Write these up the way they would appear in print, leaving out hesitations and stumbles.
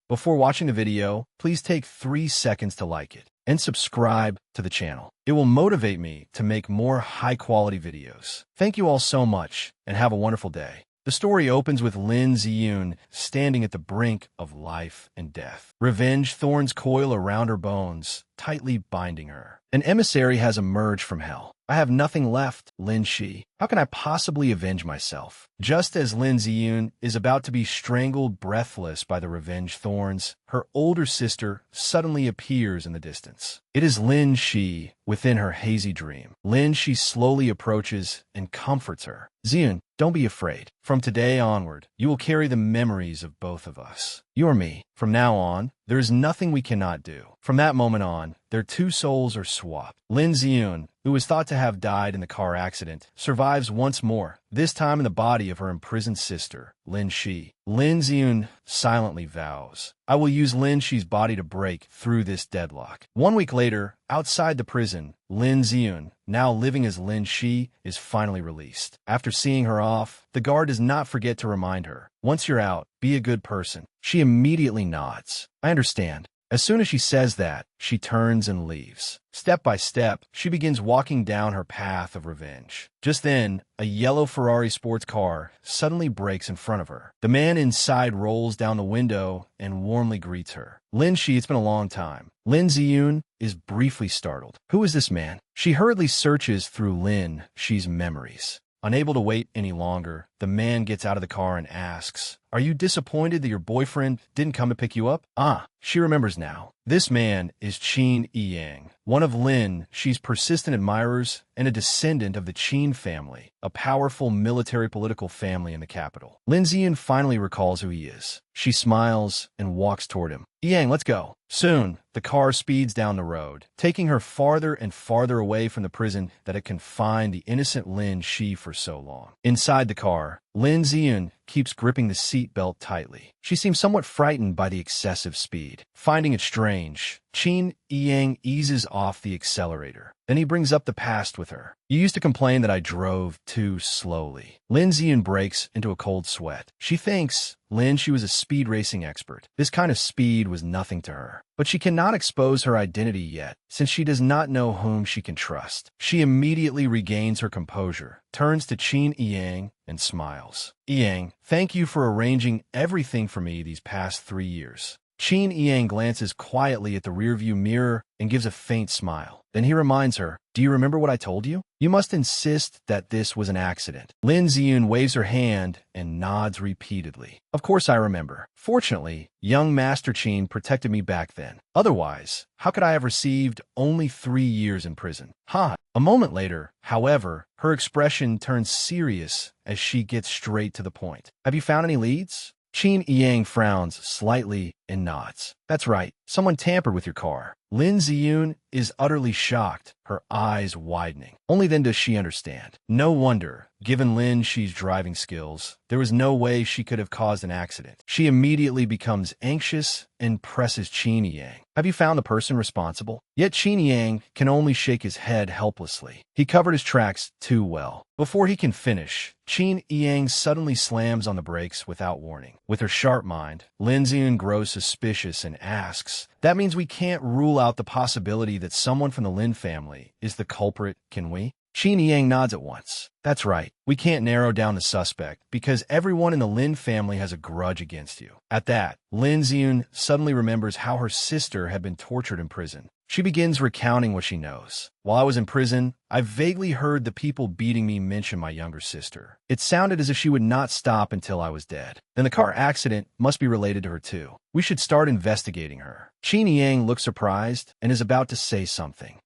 Before watching the video, please take 3 seconds to like it and subscribe to the channel. It will motivate me to make more high-quality videos. Thank you all so much, and have a wonderful day. The story opens with Lin Ziyun standing at the brink of life and death. Revenge thorns coil around her bones, tightly binding her. An emissary has emerged from hell. I have nothing left, Lin Shi. How can I possibly avenge myself? Just as Lin Ziyun is about to be strangled breathless by the revenge thorns, her older sister suddenly appears in the distance. It is Lin Shi within her hazy dream. Lin Shi slowly approaches and comforts her. Ziyun, don't be afraid. From today onward, you will carry the memories of both of us. You are me. From now on, there is nothing we cannot do. From that moment on, their two souls are swapped. Lin Ziyun, who was thought to have died in the car accident, survives once more, this time in the body of her imprisoned sister, Lin Shi. Lin Ziyun silently vows, I will use Lin Shi's body to break through this deadlock. 1 week later, outside the prison, Lin Ziyun, now living as Lin Shi, is finally released. After seeing her off, the guard does not forget to remind her, once you're out, be a good person. She immediately nods. I understand. As soon as she says that, she turns and leaves. Step by step, she begins walking down her path of revenge. Just then, a yellow Ferrari sports car suddenly brakes in front of her. The man inside rolls down the window and warmly greets her. Lin Shi, it's been a long time. Lin Ziyun is briefly startled. Who is this man? She hurriedly searches through Lin Shi's memories. Unable to wait any longer, the man gets out of the car and asks, Are you disappointed that your boyfriend didn't come to pick you up? Ah, she remembers now. This man is Qin Yang, one of Lin Shi's persistent admirers and a descendant of the Qin family, a powerful military-political family in the capital. Lin Ziyun finally recalls who he is. She smiles and walks toward him. Yang, let's go. Soon, the car speeds down the road, taking her farther and farther away from the prison that had confined the innocent Lin Shi for so long. Inside the car, Lin Ziyun keeps gripping the seat belt tightly. She seems somewhat frightened by the excessive speed. Finding it strange, Qin Yang eases off the accelerator. Then he brings up the past with her. You used to complain that I drove too slowly. Lin Ziyun breaks into a cold sweat. She thinks Lin Shi was a speed racing expert. This kind of speed was nothing to her. But she cannot expose her identity yet, since she does not know whom she can trust. She immediately regains her composure, turns to Qin Yang, and smiles. Yang, thank you for arranging everything for me these past 3 years. Qin Yang glances quietly at the rearview mirror and gives a faint smile. Then he reminds her, Do you remember what I told you? You must insist that this was an accident. Lin Ziyun waves her hand and nods repeatedly. Of course I remember. Fortunately, young Master Qin protected me back then. Otherwise, how could I have received only 3 years in prison? Ha! A moment later, however, her expression turns serious as she gets straight to the point. Have you found any leads? Qin Yang frowns slightly and nods. That's right, someone tampered with your car. Lin Ziyun is utterly shocked, her eyes widening. Only then does she understand. No wonder, given Lin Shi's driving skills, there was no way she could have caused an accident. She immediately becomes anxious and presses Qin Yang. Have you found the person responsible? Yet Qin Yang can only shake his head helplessly. He covered his tracks too well. Before he can finish, Qin Yang suddenly slams on the brakes without warning. With her sharp mind, Lin Ziyun grows suspicious and asks, That means we can't rule out the possibility that someone from the Lin family is the culprit, can we? Qin Yang nods at once. That's right. We can't narrow down the suspect because everyone in the Lin family has a grudge against you. At that, Lin Ziyun suddenly remembers how her sister had been tortured in prison. She begins recounting what she knows. While I was in prison, I vaguely heard the people beating me mention my younger sister. It sounded as if she would not stop until I was dead. Then the car accident must be related to her too. We should start investigating her. Qin Yang looks surprised and is about to say something.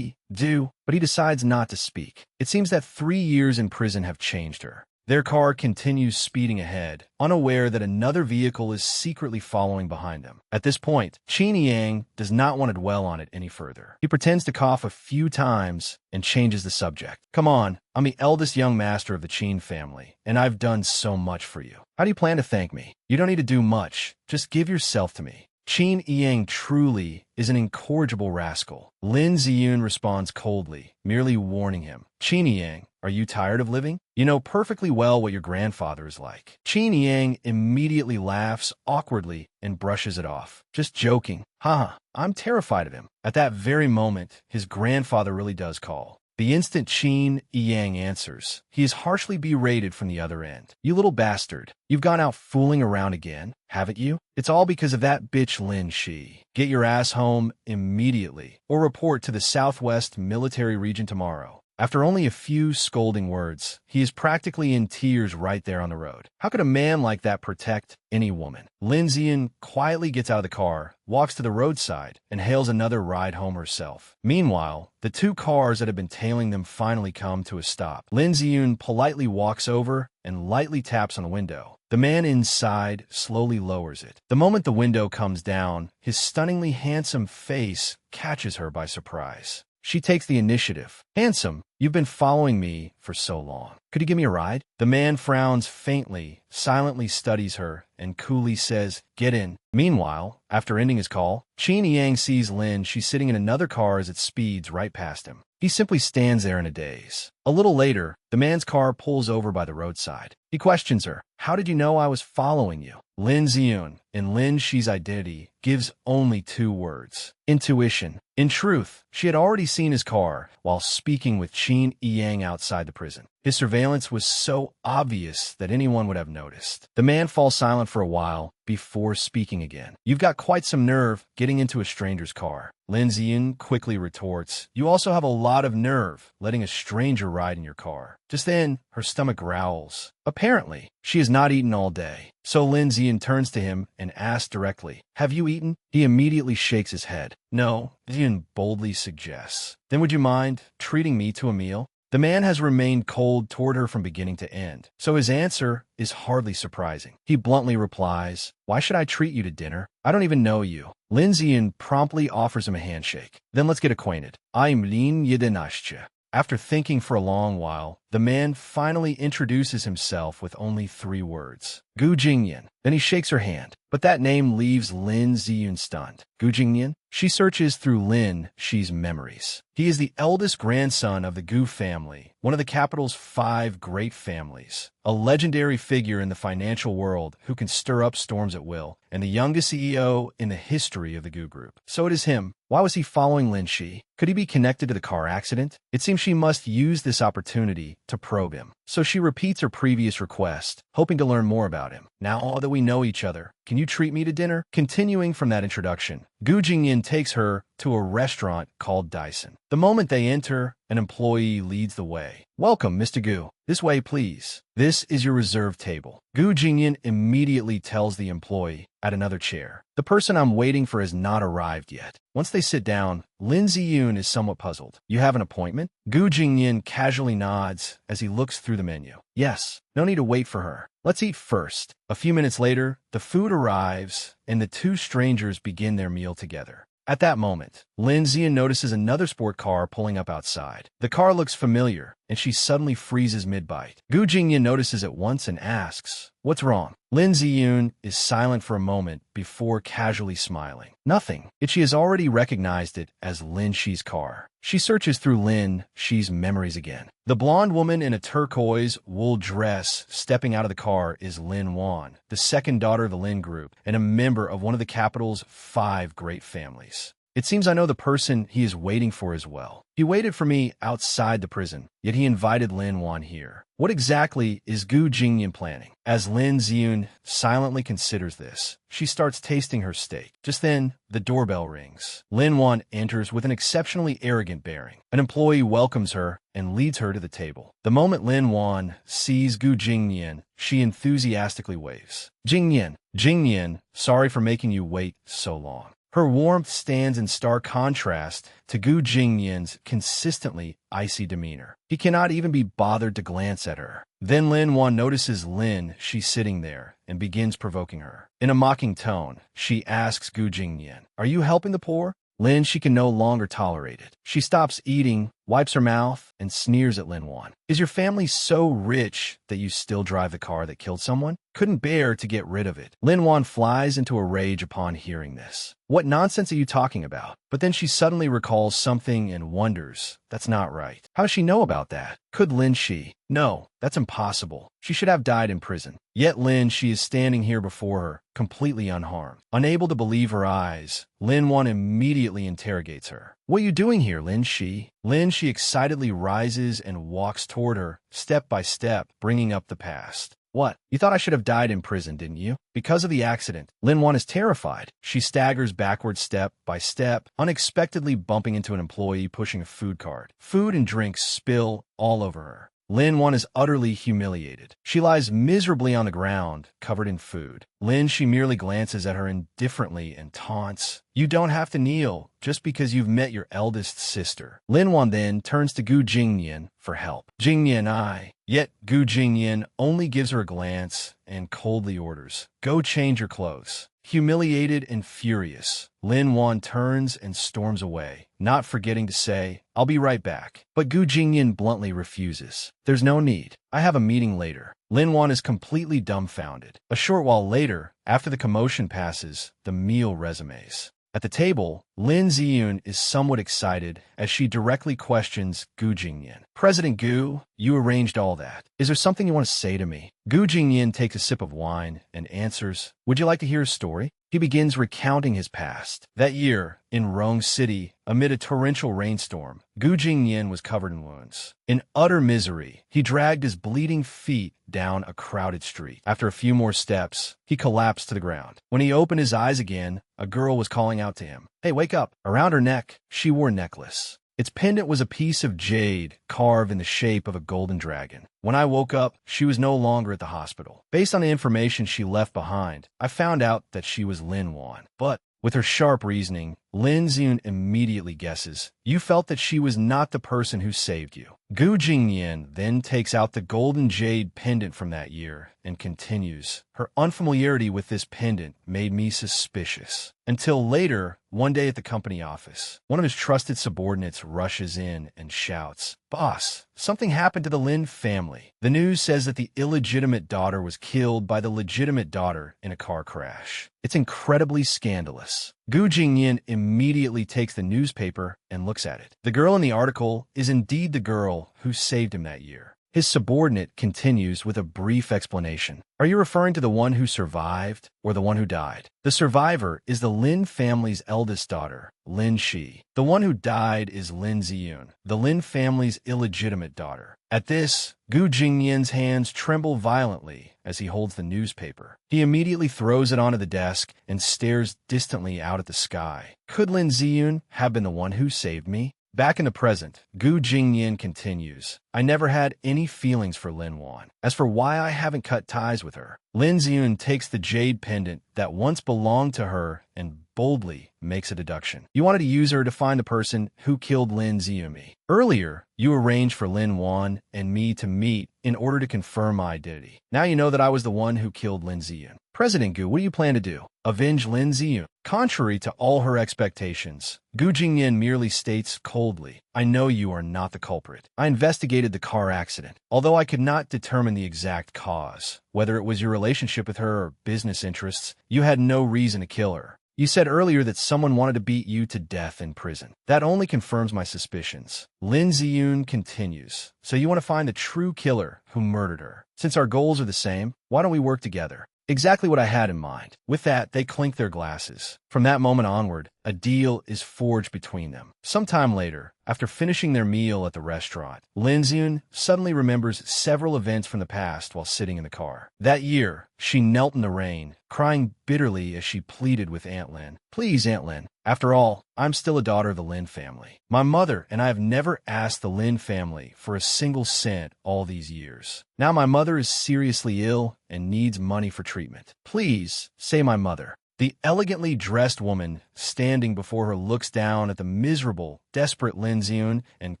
Do, but he decides not to speak. It seems that 3 years in prison have changed her. Their car continues speeding ahead, unaware that another vehicle is secretly following behind them. At this point, Qin Yang does not want to dwell on it any further. He pretends to cough a few times and changes the subject. Come on, I'm the eldest young master of the Qin family, and I've done so much for you. How do you plan to thank me? You don't need to do much. Just give yourself to me. Qin Yang truly is an incorrigible rascal. Lin Ziyun responds coldly, merely warning him. Qin Yang, Are you tired of living? You know perfectly well what your grandfather is like. Qin Yang immediately laughs awkwardly and brushes it off. Just joking. Haha, I'm terrified of him. At that very moment, his grandfather really does call. The instant Qin Yang answers, he is harshly berated from the other end. You little bastard. You've gone out fooling around again, haven't you? It's all because of that bitch Lin Shi. Get your ass home immediately, or report to the Southwest Military Region tomorrow. After only a few scolding words, he is practically in tears right there on the road. How could a man like that protect any woman? Lin Zian quietly gets out of the car, walks to the roadside, and hails another ride home herself. Meanwhile, the two cars that have been tailing them finally come to a stop. Lin Zian politely walks over and lightly taps on the window. The man inside slowly lowers it. The moment the window comes down, his stunningly handsome face catches her by surprise. She takes the initiative. Handsome, you've been following me for so long. Could you give me a ride? The man frowns faintly, silently studies her, and coolly says, get in. Meanwhile, after ending his call, Qin Yang sees Lin. She's sitting in another car as it speeds right past him. He simply stands there in a daze. A little later, the man's car pulls over by the roadside. He questions her. How did you know I was following you? Lin Ziun, in Lin Shi's identity, gives only 2 words. Intuition. In truth, she had already seen his car while speaking with Qin Yang outside the prison. His surveillance was so obvious that anyone would have noticed. The man falls silent for a while before speaking again. You've got quite some nerve getting into a stranger's car. Lin Zian quickly retorts, you also have a lot of nerve letting a stranger ride in your car. Just then, her stomach growls. Apparently, she has not eaten all day. So Lin Zian turns to him and asks directly, have you eaten? He immediately shakes his head. No, Zian boldly suggests. Then would you mind treating me to a meal? The man has remained cold toward her from beginning to end, so his answer is hardly surprising. He bluntly replies, why should I treat you to dinner? I don't even know you. Lin Zian promptly offers him a handshake. Then let's get acquainted. I'm Lin Yedenashche. After thinking for a long while, the man finally introduces himself with only 3 words. Gu Jingyan. Then he shakes her hand. But that name leaves Lin Ziyun stunned. Gu Jingyan? She searches through Lin Shi's memories. He is the eldest grandson of the Gu family, one of the capital's 5 great families, a legendary figure in the financial world who can stir up storms at will, and the youngest CEO in the history of the Gu Group. So it is him. Why was he following Lin Shi? Could he be connected to the car accident? It seems she must use this opportunity to probe him. So she repeats her previous request, hoping to learn more about him. Now that we know each other, can you treat me to dinner? Continuing from that introduction, Gu Jingyan takes her to a restaurant called Dyson. The moment they enter, an employee leads the way. Welcome, Mr. Gu. This way, please. This is your reserved table. Gu Jingyan immediately tells the employee at another chair. The person I'm waiting for has not arrived yet. Once they sit down, Lin Ziyun is somewhat puzzled. You have an appointment? Gu Jingyan casually nods as he looks through the menu. Yes, no need to wait for her. Let's eat first. A few minutes later, the food arrives, and the 2 strangers begin their meal together. At that moment, Lin Zian notices another sport car pulling up outside. The car looks familiar, and she suddenly freezes mid-bite. Gu Jingyan notices at once and asks, what's wrong? Lin Ziyun is silent for a moment before casually smiling. Nothing. Yet she has already recognized it as Lin Shi's car. She searches through Lin Shi's memories again. The blonde woman in a turquoise wool dress stepping out of the car is Lin Wan, the second daughter of the Lin Group, and a member of one of the capital's 5 great families. It seems I know the person he is waiting for as well. He waited for me outside the prison, yet he invited Lin Wan here. What exactly is Gu Jingyan planning? As Lin Ziyun silently considers this, she starts tasting her steak. Just then, the doorbell rings. Lin Wan enters with an exceptionally arrogant bearing. An employee welcomes her and leads her to the table. The moment Lin Wan sees Gu Jingyan, she enthusiastically waves. Jingyan, sorry for making you wait so long. Her warmth stands in stark contrast to Gu Jingyan's consistently icy demeanor. He cannot even be bothered to glance at her. Then Lin Wan notices Lin Shi sitting there and begins provoking her. In a mocking tone, she asks Gu Jingyan, are you helping the poor? Lin Shi can no longer tolerate it. She stops eating, wipes her mouth, and sneers at Lin Wan. Is your family so rich that you still drive the car that killed someone? Couldn't bear to get rid of it. Lin Wan flies into a rage upon hearing this. What nonsense are you talking about? But then she suddenly recalls something and wonders. That's not right. How does she know about that? Could Lin Shi? No, that's impossible. She should have died in prison. Yet Lin Shi is standing here before her, completely unharmed. Unable to believe her eyes, Lin Wan immediately interrogates her. What are you doing here, Lin Shi? Lin Shi excitedly rises and walks toward her, step by step, bringing up the past. What? You thought I should have died in prison, didn't you? Because of the accident, Lin Wan is terrified. She staggers backward step by step, unexpectedly bumping into an employee pushing a food cart. Food and drinks spill all over her. Lin Wan is utterly humiliated. She lies miserably on the ground, covered in food. Lin Shi merely glances at her indifferently and taunts, "You don't have to kneel, just because you've met your eldest sister." Lin Wan then turns to Gu Jingyan for help. Jingyan Yet Gu Jingyan only gives her a glance and coldly orders, "Go change your clothes." Humiliated and furious, Lin Wan turns and storms away, not forgetting to say, "I'll be right back." But Gu Jingyan bluntly refuses. "There's no need. I have a meeting later." Lin Wan is completely dumbfounded. A short while later, after the commotion passes, the meal resumes. At the table, Lin Ziyun is somewhat excited as she directly questions Gu Jingyan. "President Gu, you arranged all that. Is there something you want to say to me?" Gu Jingyan takes a sip of wine and answers, "Would you like to hear a story?" He begins recounting his past. That year, in Rong City, amid a torrential rainstorm, Gu Jingyan was covered in wounds. In utter misery, he dragged his bleeding feet down a crowded street. After a few more steps, he collapsed to the ground. When he opened his eyes again, a girl was calling out to him, "Hey, wake up." Around her neck, she wore a necklace. Its pendant was a piece of jade carved in the shape of a golden dragon. When I woke up, she was no longer at the hospital. Based on the information she left behind, I found out that she was Lin Wan. But with her sharp reasoning, Lin Ziyun immediately guesses, "You felt that she was not the person who saved you." Gu Jingyan then takes out the golden jade pendant from that year and continues, "Her unfamiliarity with this pendant made me suspicious." Until later, one day at the company office, one of his trusted subordinates rushes in and shouts, "Boss, something happened to the Lin family." The news says that the illegitimate daughter was killed by the legitimate daughter in a car crash. It's incredibly scandalous. Gu Jingyan immediately takes the newspaper and looks at it. The girl in the article is indeed the girl who saved him that year. His subordinate continues with a brief explanation. "Are you referring to the one who survived or the one who died?" The survivor is the Lin family's eldest daughter, Lin Shi. The one who died is Lin Ziyun, the Lin family's illegitimate daughter. At this, Gu Jingyan's hands tremble violently as he holds the newspaper. He immediately throws it onto the desk and stares distantly out at the sky. Could Lin Ziyun have been the one who saved me? Back in the present, Gu Jingyan continues, "I never had any feelings for Lin Wan. As for why I haven't cut ties with her," Lin Ziyun takes the jade pendant that once belonged to her and boldly makes a deduction. "You wanted to use her to find the person who killed Lin Ziyun. Earlier, you arranged for Lin Wan and me to meet in order to confirm my identity. Now you know that I was the one who killed Lin Ziyun. President Gu, what do you plan to do? Avenge Lin Ziyun?" Contrary to all her expectations, Gu Jingyan merely states coldly, "I know you are not the culprit. I investigated the car accident. Although I could not determine the exact cause, whether it was your relationship with her or business interests, you had no reason to kill her. You said earlier that someone wanted to beat you to death in prison. That only confirms my suspicions." Lin Ziyun continues, "So you want to find the true killer who murdered her. Since our goals are the same, why don't we work together?" Exactly what I had in mind. With that, they clink their glasses. From that moment onward, a deal is forged between them. Sometime later, after finishing their meal at the restaurant, Lin Ziyun suddenly remembers several events from the past while sitting in the car. That year, she knelt in the rain, crying bitterly as she pleaded with Aunt Lin. "Please, Aunt Lin. After all, I'm still a daughter of the Lin family. My mother and I have never asked the Lin family for a single cent all these years. Now my mother is seriously ill and needs money for treatment. Please, say my mother." The elegantly dressed woman standing before her looks down at the miserable, desperate Lin Ziun and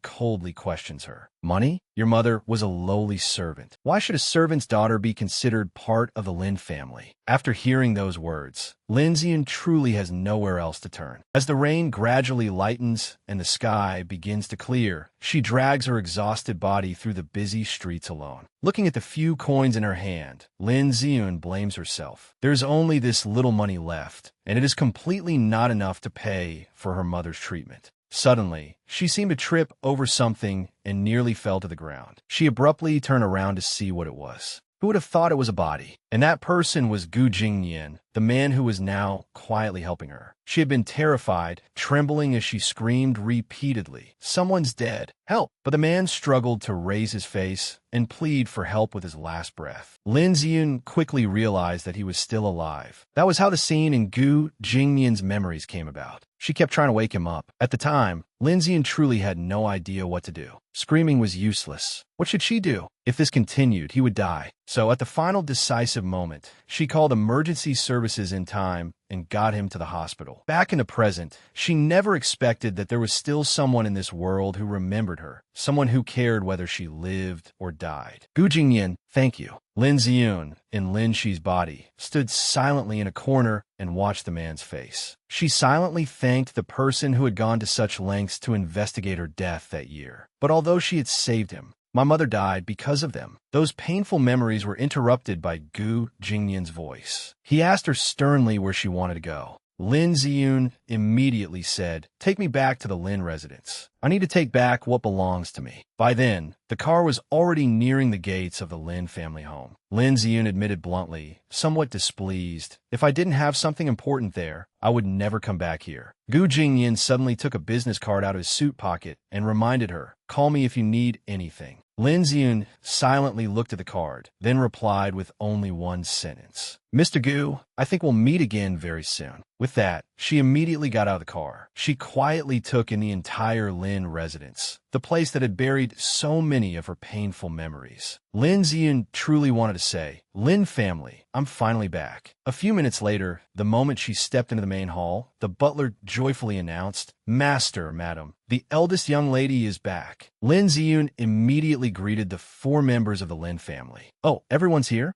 coldly questions her. Money? Your mother was a lowly servant. Why should a servant's daughter be considered part of the Lin family? After hearing those words, Lin Ziun truly has nowhere else to turn. As the rain gradually lightens and the sky begins to clear, she drags her exhausted body through the busy streets alone. Looking at the few coins in her hand, Lin Ziun blames herself. There's only this little money left, and it is completely not enough to pay for her mother's treatment. Suddenly, she seemed to trip over something and nearly fell to the ground. She abruptly turned around to see what it was. Who would have thought it was a body? And that person was Gu Jingyan, the man who was now quietly helping her. She had been terrified, trembling as she screamed repeatedly, "Someone's dead! Help!" But the man struggled to raise his face and plead for help with his last breath. Lin Ziun quickly realized that he was still alive. That was how the scene in Gu Jingyan's memories came about. She kept trying to wake him up. At the time, Lin Ziun truly had no idea what to do. Screaming was useless. What should she do? If this continued, he would die. So at the final decisive moment, she called emergency services in time and got him to the hospital. Back in the present, she never expected that there was still someone in this world who remembered her, someone who cared whether she lived or died. Gu Jingyan, thank you. Lin Ziun, in Lin Shi's body, stood silently in a corner and watched the man's face. She silently thanked the person who had gone to such lengths to investigate her death that year. But although she had saved him, my mother died because of them. Those painful memories were interrupted by Gu Jingyan's voice. He asked her sternly where she wanted to go. Lin Ziun immediately said, "Take me back to the Lin residence. I need to take back what belongs to me." By then, the car was already nearing the gates of the Lin family home. Lin Ziun admitted bluntly, somewhat displeased, "If I didn't have something important there, I would never come back here." Gu Jingyan suddenly took a business card out of his suit pocket and reminded her, "Call me if you need anything." Lin Ziun silently looked at the card, then replied with only one sentence. "Mr. Gu, I think we'll meet again very soon." With that, she immediately got out of the car. She quietly took in the entire Lin residence, the place that had buried so many of her painful memories. Lin Ziun truly wanted to say, "Lin family, I'm finally back." A few minutes later, the moment she stepped into the main hall, the butler joyfully announced, "Master, madam, the eldest young lady is back." Lin Ziun immediately greeted the 4 members of the Lin family. "Oh, everyone's here?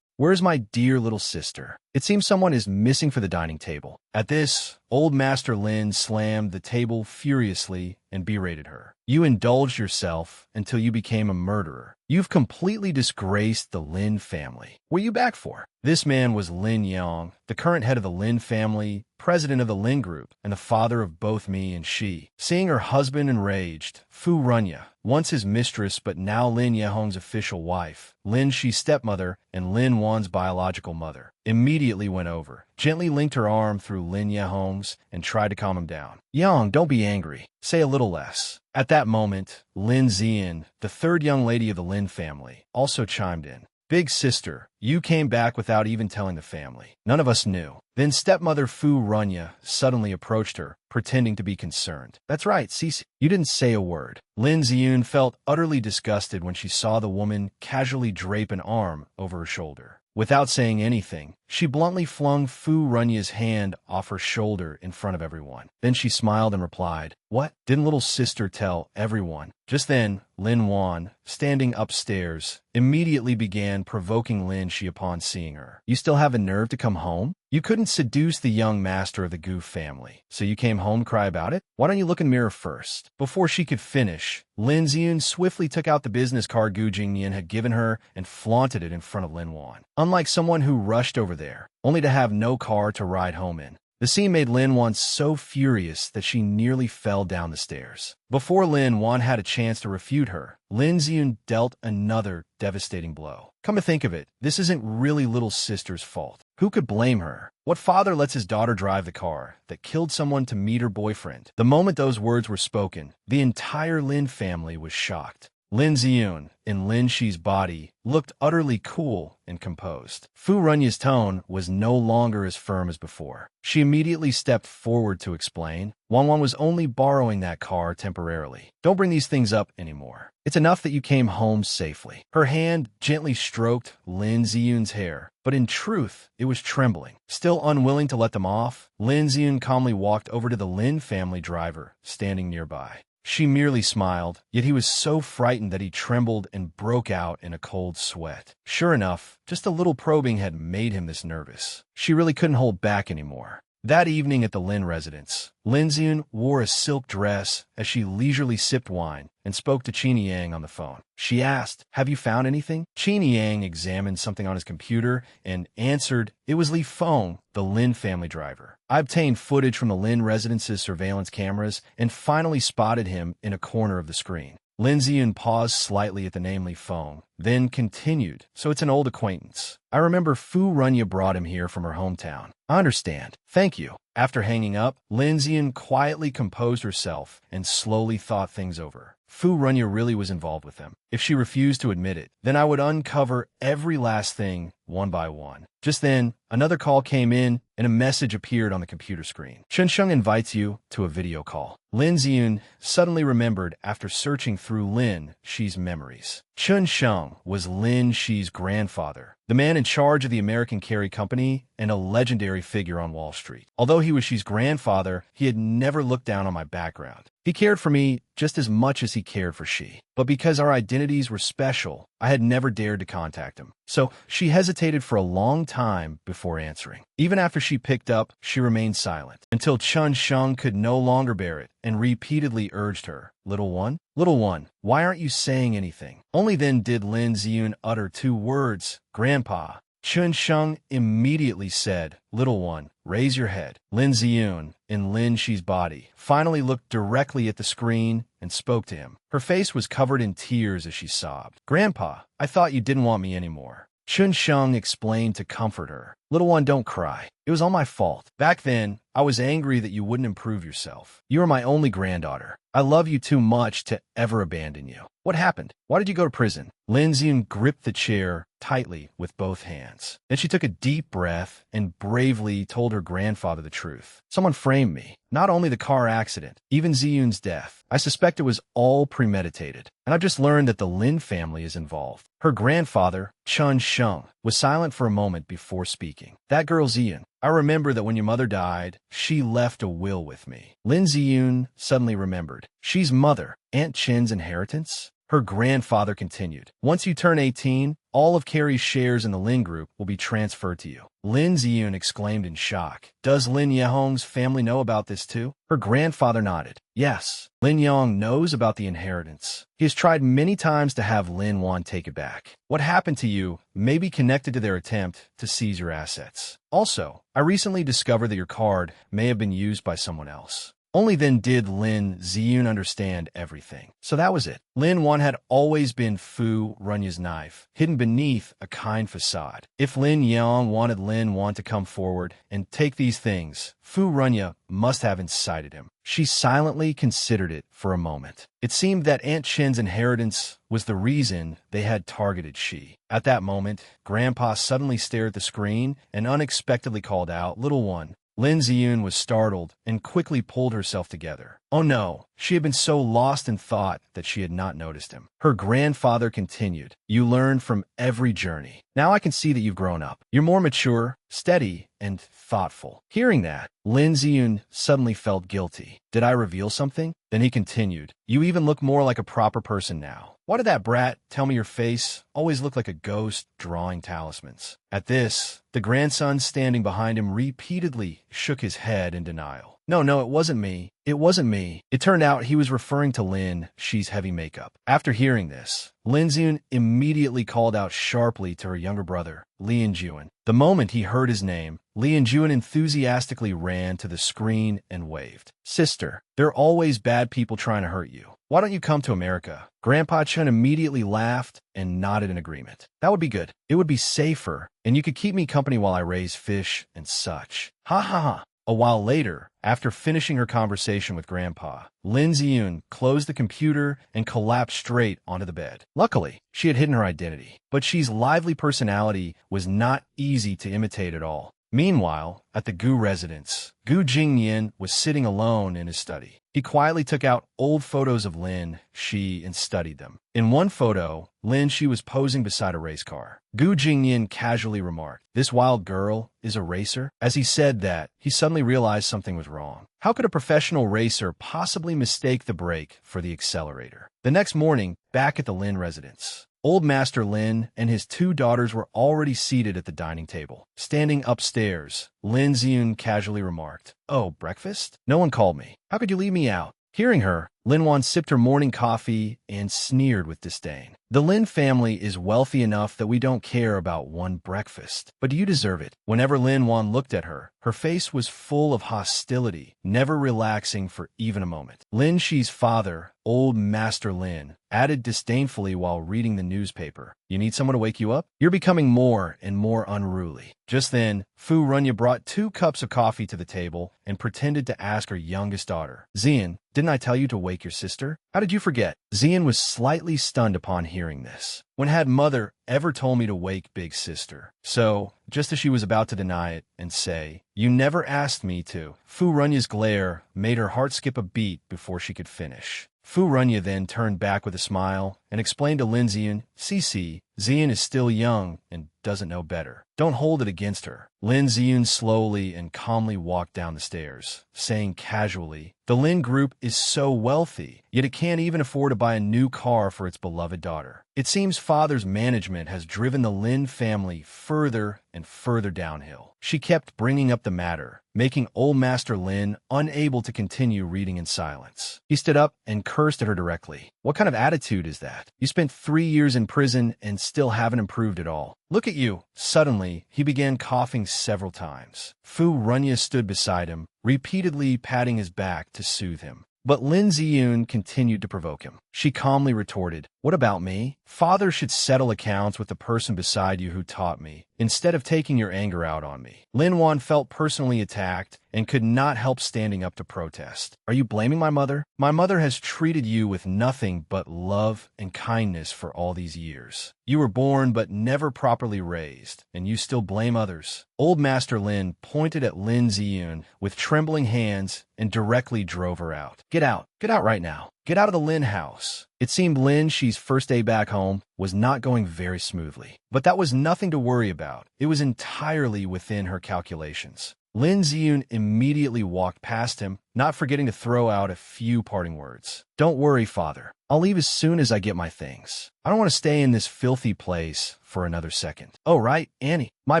Where's my dear little sister? It seems someone is missing for the dining table." At this, old Master Lin slammed the table furiously and berated her. "You indulged yourself until you became a murderer. You've completely disgraced the Lin family. What are you back for?" This man was Lin Yang, the current head of the Lin family, president of the Lin group, and the father of both me and she. Seeing her husband enraged, Fu Runya, once his mistress but now Lin Yehong's official wife, Lin Shi's stepmother, and Lin Wan's biological mother, immediately went over, gently linked her arm through Lin Yehong's, and tried to calm him down. "Yang, don't be angry. Say a little less." At that moment, Lin Zian, the 3rd young lady of the Lin family, also chimed in. "Big sister, you came back without even telling the family. None of us knew." Then stepmother Fu Runya suddenly approached her, pretending to be concerned. "That's right, Cece. You didn't say a word." Lin Ziun felt utterly disgusted when she saw the woman casually drape an arm over her shoulder. Without saying anything, she bluntly flung Fu Runya's hand off her shoulder in front of everyone. Then she smiled and replied, "What? Didn't little sister tell everyone?" Just then, Lin Wan, standing upstairs, immediately began provoking Lin Shi upon seeing her. "You still have a nerve to come home? You couldn't seduce the young master of the Gu family, so you came home to cry about it? Why don't you look in the mirror first?" Before she could finish, Lin Ziun swiftly took out the business card Gu Jingyan had given her and flaunted it in front of Lin Wan. Unlike someone who rushed over there, only to have no car to ride home in. The scene made Lin Wan so furious that she nearly fell down the stairs. Before Lin Wan had a chance to refute her, Lin Ziun dealt another devastating blow. Come to think of it, this isn't really little sister's fault. Who could blame her? What father lets his daughter drive the car that killed someone to meet her boyfriend? The moment those words were spoken, the entire Lin family was shocked. Lin Ziyun, in Lin Shi's body, looked utterly cool and composed. Fu Runya's tone was no longer as firm as before. She immediately stepped forward to explain. Wan was only borrowing that car temporarily. Don't bring these things up anymore. It's enough that you came home safely. Her hand gently stroked Lin Ziyun's hair, but in truth, it was trembling. Still unwilling to let them off, Lin Ziyun calmly walked over to the Lin family driver, standing nearby. She merely smiled, yet he was so frightened that he trembled and broke out in a cold sweat. Sure enough, just a little probing had made him this nervous. She really couldn't hold back anymore. That evening at the Lin residence, Lin Ziyun wore a silk dress as she leisurely sipped wine and spoke to Qin Yang on the phone. She asked, "Have you found anything?" Qin Yang examined something on his computer and answered, "It was Li Feng, the Lin family driver. I obtained footage from the Lin residence's surveillance cameras and finally spotted him in a corner of the screen." Lin Ziyun paused slightly at the name Li Feng, then continued, "So it's an old acquaintance. I remember Fu Runya brought him here from her hometown." "I understand. Thank you." After hanging up, Lin Ziyun quietly composed herself and slowly thought things over. Fu Runya really was involved with them. If she refused to admit it, then I would uncover every last thing one by one. Just then, another call came in and a message appeared on the computer screen. "Chun Sheng invites you to a video call." Lin Ziyun suddenly remembered after searching through Lin Shi's memories. Chun Sheng was Lin Shi's grandfather, the man in charge of the American Carry Company and a legendary figure on Wall Street. Although he was Shi's grandfather, he had never looked down on my background. He cared for me just as much as he cared for Shi. But because our identities were special, I had never dared to contact him. So she hesitated for a long time before answering. Even after she picked up, she remained silent, until Chun Sheng could no longer bear it and repeatedly urged her, Little one, why aren't you saying anything?" Only then did Lin Ziyun utter 2 words, "Grandpa." Chun Sheng immediately said, "Little one, raise your head." Lin Ziyun, in Lin Shi's body, finally looked directly at the screen and spoke to him. Her face was covered in tears as she sobbed. "Grandpa, I thought you didn't want me anymore." Chun Sheng explained to comfort her. "Little one, don't cry. It was all my fault. Back then, I was angry that you wouldn't improve yourself. You are my only granddaughter. I love you too much to ever abandon you." "What happened? Why did you go to prison?" Lin Ziyun gripped the chair tightly with both hands. Then she took a deep breath and bravely told her grandfather the truth. "Someone framed me. Not only the car accident, even Ziyun's death. I suspect it was all premeditated. And I've just learned that the Lin family is involved." Her grandfather, Chun Sheng, was silent for a moment before speaking. "That girl Ziyun. I remember that when your mother died, she left a will with me." Lin Ziyun suddenly remembered. Shi's mother, Aunt Chin's inheritance? Her grandfather continued, "Once you turn 18, all of Carrie's shares in the Lin Group will be transferred to you." Lin Ziyun exclaimed in shock. "Does Lin Yehong's family know about this too?" Her grandfather nodded. "Yes, Lin Yehong knows about the inheritance. He has tried many times to have Lin Wan take it back. What happened to you may be connected to their attempt to seize your assets. Also, I recently discovered that your card may have been used by someone else." Only then did Lin Ziyun understand everything. So that was it. Lin Wan had always been Fu Runya's knife, hidden beneath a kind facade. If Lin Yang wanted Lin Wan to come forward and take these things, Fu Runya must have incited him. She silently considered it for a moment. It seemed that Aunt Chin's inheritance was the reason they had targeted Shi. At that moment, Grandpa suddenly stared at the screen and unexpectedly called out, "Little one." Lin Ziyun was startled and quickly pulled herself together. Oh no, she had been so lost in thought that she had not noticed him. Her grandfather continued, "You learn from every journey. Now I can see that you've grown up. You're more mature, steady, and thoughtful." Hearing that, Lin Ziyun suddenly felt guilty. "Did I reveal something?" Then he continued, "You even look more like a proper person now. Why did that brat tell me your face always looked like a ghost drawing talismans?" At this, the grandson standing behind him repeatedly shook his head in denial. No, it wasn't me. It wasn't me." It turned out he was referring to Lin Shi's heavy makeup. After hearing this, Lin Ziyun immediately called out sharply to her younger brother, Li Juan. The moment he heard his name, Li Juan enthusiastically ran to the screen and waved. "Sister, there are always bad people trying to hurt you. Why don't you come to America?" Grandpa Chun immediately laughed and nodded in agreement. "That would be good. It would be safer, and you could keep me company while I raise fish and such." "Ha ha ha. A while later, after finishing her conversation with Grandpa, Lin Ziyun closed the computer and collapsed straight onto the bed. Luckily, she had hidden her identity, but Xi's lively personality was not easy to imitate at all. Meanwhile, at the Gu residence, Gu Jingyan was sitting alone in his study. He quietly took out old photos of Lin Shi and studied them. In one photo, Lin Shi was posing beside a race car. Gu Jingyan casually remarked, "This wild girl is a racer?" As he said that, he suddenly realized something was wrong. How could a professional racer possibly mistake the brake for the accelerator? The next morning, back at the Lin residence, Old Master Lin and his two daughters were already seated at the dining table. Standing upstairs, Lin Ziyun casually remarked, "Oh, breakfast? No one called me. How could you leave me out?" Hearing her, Lin Wan sipped her morning coffee and sneered with disdain. "The Lin family is wealthy enough that we don't care about one breakfast. But you deserve it." Whenever Lin Wan looked at her, her face was full of hostility, never relaxing for even a moment. Lin Shi's father, Old Master Lin, added disdainfully while reading the newspaper, "You need someone to wake you up? You're becoming more and more unruly." Just then, Fu Runya brought 2 cups of coffee to the table and pretended to ask her youngest daughter, "Zian, didn't I tell you to wake your sister? How did you forget?" Zian was slightly stunned upon hearing this. When had mother ever told me to wake big sister? So, just as she was about to deny it and say, "You never asked me to," Fu Runya's glare made her heart skip a beat before she could finish. Fu Runya then turned back with a smile and explained to Lin Ziyun, "Cici, Zian is still young and doesn't know better. Don't hold it against her." Lin Ziyun slowly and calmly walked down the stairs, saying casually, "The Lin group is so wealthy, yet it can't even afford to buy a new car for its beloved daughter. It seems father's management has driven the Lin family further and further downhill." She kept bringing up the matter, making Old Master Lin unable to continue reading in silence. He stood up and cursed at her directly. "What kind of attitude is that? You spent 3 years in prison and still haven't improved at all. Look at you." Suddenly, he began coughing several times. Fu Runya stood beside him, repeatedly patting his back to soothe him. But Lin Ziyun continued to provoke him. She calmly retorted, "What about me? Father should settle accounts with the person beside you who taught me, instead of taking your anger out on me." Lin Wan felt personally attacked and could not help standing up to protest. "Are you blaming my mother? My mother has treated you with nothing but love and kindness for all these years. You were born but never properly raised, and you still blame others." Old Master Lin pointed at Lin Ziyun with trembling hands and directly drove her out. Get out right now. Get out of the Lin house." It seemed Lin Shi's first day back home was not going very smoothly. But that was nothing to worry about. It was entirely within her calculations. Lin Ziyun immediately walked past him, not forgetting to throw out a few parting words. "Don't worry, father. I'll leave as soon as I get my things. I don't want to stay in this filthy place for another second. Oh, right, Annie, my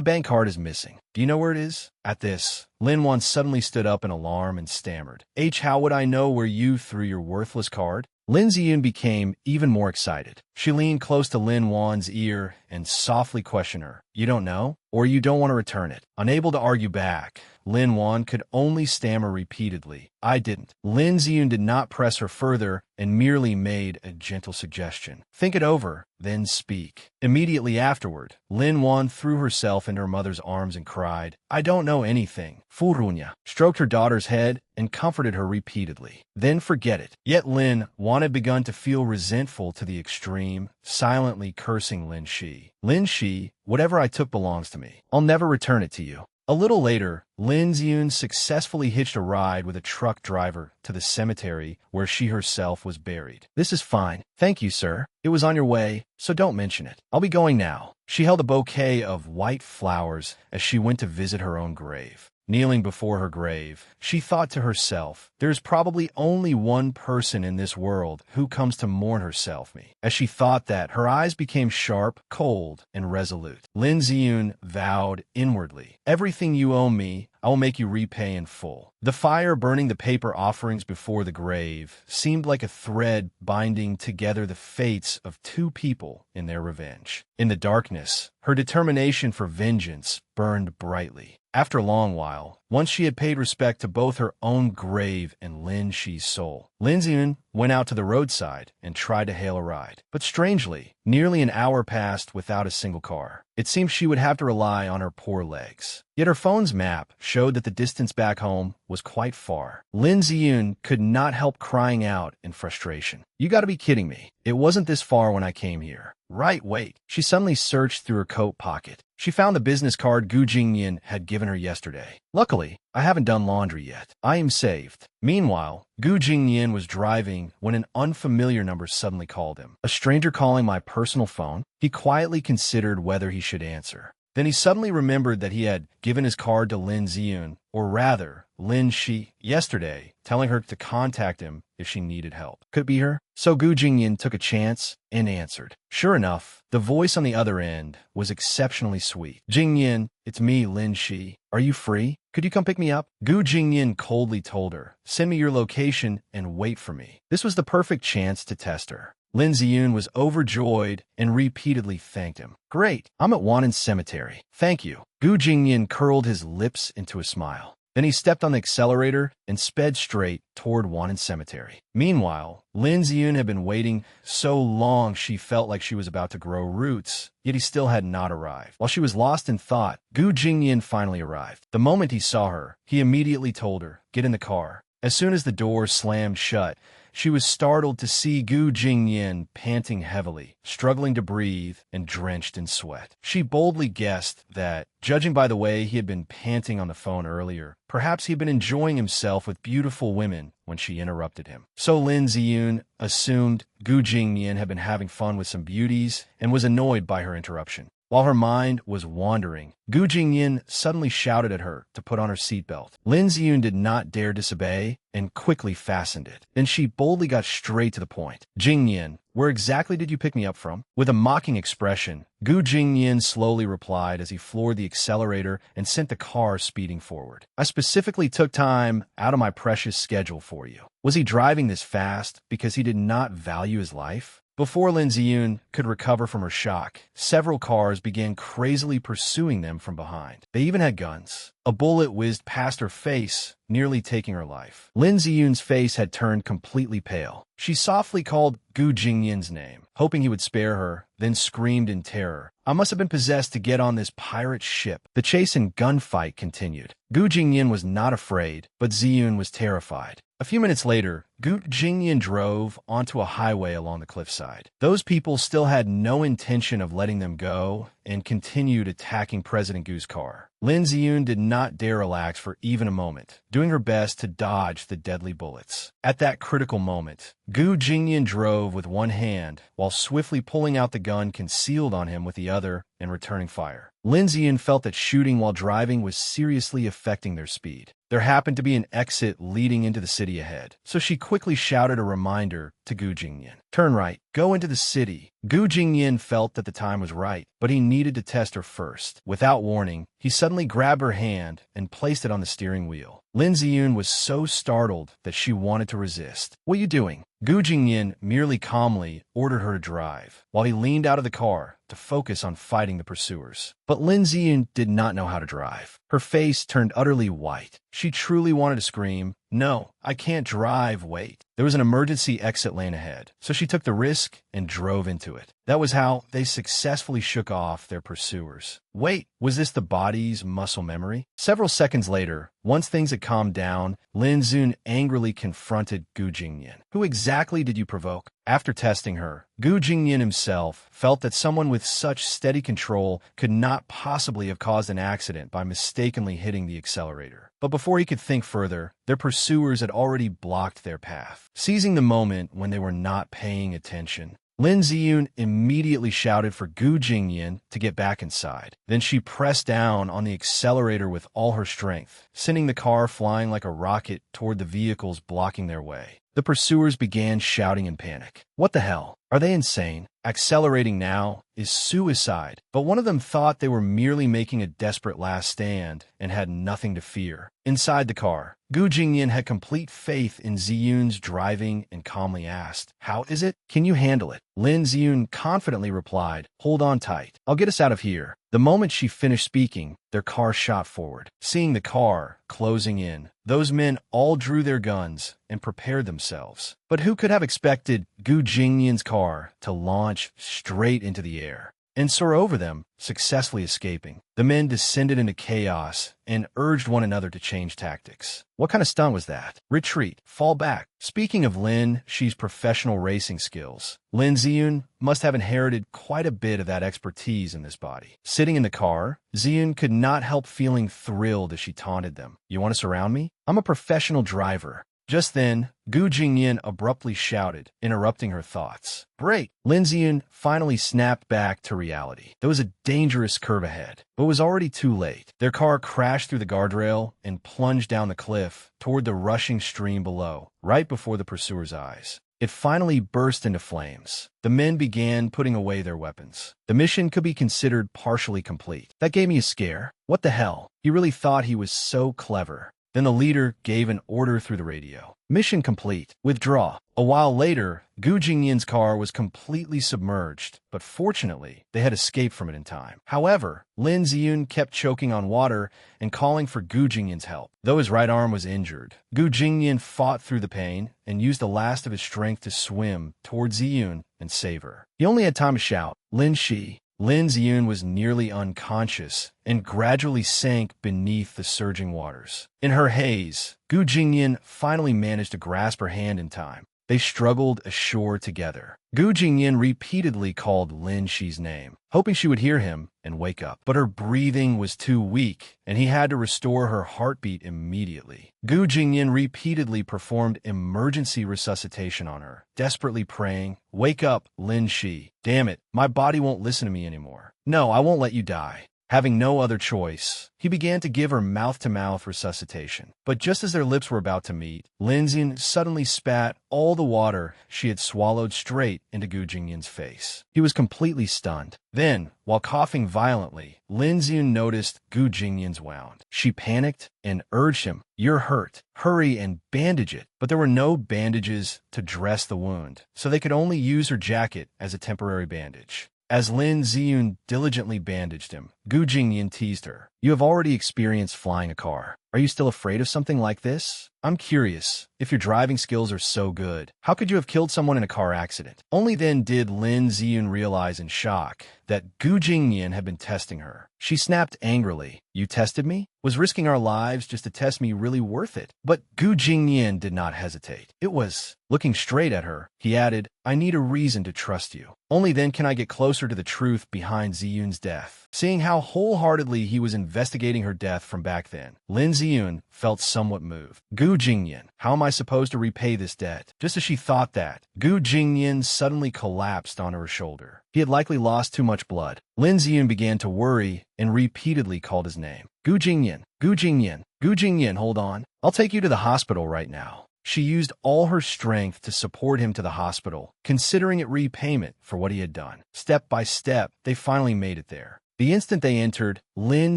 bank card is missing. Do you know where it is?" At this, Lin Wan suddenly stood up in alarm and stammered, "How would I know where you threw your worthless card?" Lin Ziyun became even more excited. She leaned close to Lin Wan's ear and softly questioned her, "You don't know? Or you don't want to return it?" Unable to argue back, Lin Wan could only stammer repeatedly, "I didn't." Lin Ziyun did not press her further and merely made a gentle suggestion. "Think it over, then speak." Immediately afterward, Lin Wan threw herself into her mother's arms and cried, "I don't know anything." Fu Runya stroked her daughter's head and comforted her repeatedly. "Then forget it." Yet Lin Wan had begun to feel resentful to the extreme, silently cursing Lin Shi. "Lin Shi, whatever I took belongs to me. I'll never return it to you." A little later, Lin Ziyun successfully hitched a ride with a truck driver to the cemetery where she herself was buried. "This is fine. Thank you, sir. It was on your way, so don't mention it. I'll be going now." She held a bouquet of white flowers as she went to visit her own grave. Kneeling before her grave, she thought to herself, "There's probably only one person in this world who comes to mourn herself me." As she thought that, her eyes became sharp, cold, and resolute. Lin Ziyun vowed inwardly, "Everything you owe me, I will make you repay in full." The fire burning the paper offerings before the grave seemed like a thread binding together the fates of 2 people in their revenge. In the darkness, her determination for vengeance burned brightly. After a long while, Once she had paid respect to both her own grave and Lin Shi's soul. Lin Ziyun went out to the roadside and tried to hail a ride. But strangely, nearly an hour passed without a single car. It seemed she would have to rely on her poor legs. Yet her phone's map showed that the distance back home was quite far. Lin Ziyun could not help crying out in frustration. You gotta be kidding me. It wasn't this far when I came here. Right, wait. She suddenly searched through her coat pocket. She found the business card Gu Jingyan had given her yesterday. Luckily, I haven't done laundry yet. I am saved. Meanwhile, Gu Jingyan was driving when an unfamiliar number suddenly called him. A stranger calling my personal phone? He quietly considered whether he should answer. Then he suddenly remembered that he had given his card to Lin Ziyun, or rather, Lin Shi, yesterday, telling her to contact him if she needed help. Could it be her? So Gu Jingyan took a chance and answered. Sure enough, the voice on the other end was exceptionally sweet. Jingyan, it's me, Lin Shi. Are you free? Could you come pick me up? Gu Jingyan coldly told her, send me your location and wait for me. This was the perfect chance to test her. Lin Ziyun was overjoyed and repeatedly thanked him. Great, I'm at Wanan Cemetery. Thank you. Gu Jingyan curled his lips into a smile. Then he stepped on the accelerator and sped straight toward Wanan Cemetery. Meanwhile, Lin Ziyun had been waiting so long she felt like she was about to grow roots, yet he still had not arrived. While she was lost in thought, Gu Jingyan finally arrived. The moment he saw her, he immediately told her, get in the car. As soon as the door slammed shut, she was startled to see Gu Jingyan panting heavily, struggling to breathe, and drenched in sweat. She boldly guessed that, judging by the way he had been panting on the phone earlier, perhaps he had been enjoying himself with beautiful women when she interrupted him. So Lin Ziyun assumed Gu Jingyan had been having fun with some beauties and was annoyed by her interruption. While her mind was wandering, Gu Jingyan suddenly shouted at her to put on her seatbelt. Lin Ziyun did not dare disobey and quickly fastened it. Then she boldly got straight to the point. Jingyan, where exactly did you pick me up from? With a mocking expression, Gu Jingyan slowly replied as he floored the accelerator and sent the car speeding forward. I specifically took time out of my precious schedule for you. Was he driving this fast because he did not value his life? Before Lin Ziyun could recover from her shock, several cars began crazily pursuing them from behind. They even had guns. A bullet whizzed past her face, nearly taking her life. Lin Ziyun's face had turned completely pale. She softly called Gu Jingyan's name, hoping he would spare her, then screamed in terror. I must have been possessed to get on this pirate ship. The chase and gunfight continued. Gu Jingyan was not afraid, but Ziyun was terrified. A few minutes later, Gu Jingyan drove onto a highway along the cliffside. Those people still had no intention of letting them go and continued attacking President Gu's car. Lin Ziyun did not dare relax for even a moment, doing her best to dodge the deadly bullets. At that critical moment, Gu Jingyan drove with one hand while swiftly pulling out the gun concealed on him with the other and returning fire. Lin Ziyun felt that shooting while driving was seriously affecting their speed. There happened to be an exit leading into the city ahead, so she quickly shouted a reminder to Gu Jingyan. Turn right, go into the city. Gu Jingyan felt that the time was right, but he needed to test her first. Without warning, he suddenly grabbed her hand and placed it on the steering wheel. Lin Ziyun was so startled that she wanted to resist. What are you doing? Gu Jingyan merely calmly ordered her to drive, while he leaned out of the car to focus on fighting the pursuers. But Lin Ziyun did not know how to drive. Her face turned utterly white. She truly wanted to scream, "No, I can't drive, wait." There was an emergency exit lane ahead, so she took the risk and drove into it. That was how they successfully shook off their pursuers. Wait, was this the body's muscle memory? Several seconds later, once things had calmed down, Lin Ziyun angrily confronted Gu Jingyan. Who exactly did you provoke? After testing her, Gu Jingyan himself felt that someone with such steady control could not possibly have caused an accident by mistakenly hitting the accelerator. But before he could think further, their pursuers had already blocked their path. Seizing the moment when they were not paying attention, Lin Ziyun immediately shouted for Gu Jingyan to get back inside. Then she pressed down on the accelerator with all her strength, sending the car flying like a rocket toward the vehicles blocking their way. The pursuers began shouting in panic. What the hell? Are they insane? Accelerating now is suicide. But one of them thought they were merely making a desperate last stand and had nothing to fear. Inside the car, Gu Jingyan had complete faith in Ziyun's driving and calmly asked, "How is it? Can you handle it?" Lin Ziyun confidently replied, "Hold on tight. I'll get us out of here." The moment she finished speaking, their car shot forward. Seeing the car closing in, those men all drew their guns and prepared themselves. But who could have expected Gu Jingyan's car to launch straight into the air and soar over them, successfully escaping? The men descended into chaos and urged one another to change tactics. What kind of stunt was that? Retreat. Fall back. Speaking of Lin Shi's professional racing skills, Lin Ziyun must have inherited quite a bit of that expertise in this body. Sitting in the car, Ziyun could not help feeling thrilled as she taunted them. You want to surround me? I'm a professional driver. Just then, Gu Jingyan abruptly shouted, interrupting her thoughts. Break! Lin Ziyun finally snapped back to reality. There was a dangerous curve ahead, but it was already too late. Their car crashed through the guardrail and plunged down the cliff toward the rushing stream below, right before the pursuer's eyes. It finally burst into flames. The men began putting away their weapons. The mission could be considered partially complete. That gave me a scare. What the hell? He really thought he was so clever. Then the leader gave an order through the radio. Mission complete. Withdraw. A while later, Gu Jingyan's car was completely submerged, but fortunately, they had escaped from it in time. However, Lin Ziyun kept choking on water and calling for Gu Jingyan's help. Though his right arm was injured, Gu Jingyan fought through the pain and used the last of his strength to swim towards Ziyun and save her. He only had time to shout, Lin Shi. Lin Ziyun was nearly unconscious and gradually sank beneath the surging waters. In her haze, Gu Jingyan finally managed to grasp her hand in time. They struggled ashore together. Gu Jingyan repeatedly called Lin Shi's name, hoping she would hear him and wake up. But her breathing was too weak, and he had to restore her heartbeat immediately. Gu Jingyan repeatedly performed emergency resuscitation on her, desperately praying, Wake up, Lin Shi. Damn it, my body won't listen to me anymore. No, I won't let you die. Having no other choice, he began to give her mouth-to-mouth resuscitation. But just as their lips were about to meet, Lin Ziyun suddenly spat all the water she had swallowed straight into Gu Jingyan's face. He was completely stunned. Then, while coughing violently, Lin Ziyun noticed Gu Jingyan's wound. She panicked and urged him, You're hurt. Hurry and bandage it. But there were no bandages to dress the wound, so they could only use her jacket as a temporary bandage. As Lin Ziyun diligently bandaged him, Gu Jingyan teased her. You have already experienced flying a car. Are you still afraid of something like this? I'm curious, if your driving skills are so good, how could you have killed someone in a car accident? Only then did Lin Ziyun realize in shock that Gu Jingyan had been testing her. She snapped angrily. You tested me? Was risking our lives just to test me really worth it? But Gu Jingyan did not hesitate. It was. Looking straight at her, he added, I need a reason to trust you. Only then can I get closer to the truth behind Ziyun's death. Seeing how wholeheartedly he was investigating her death from back then, Lin Ziyun felt somewhat moved. Gu Jingyan, how am I supposed to repay this debt? Just as she thought that, Gu Jingyan suddenly collapsed onto her shoulder. He had likely lost too much blood. Lin Ziyun began to worry and repeatedly called his name. Gu Jingyan, Gu Jingyan, Gu Jingyan, hold on. I'll take you to the hospital right now. She used all her strength to support him to the hospital, considering it repayment for what he had done. Step by step, they finally made it there. The instant they entered, Lin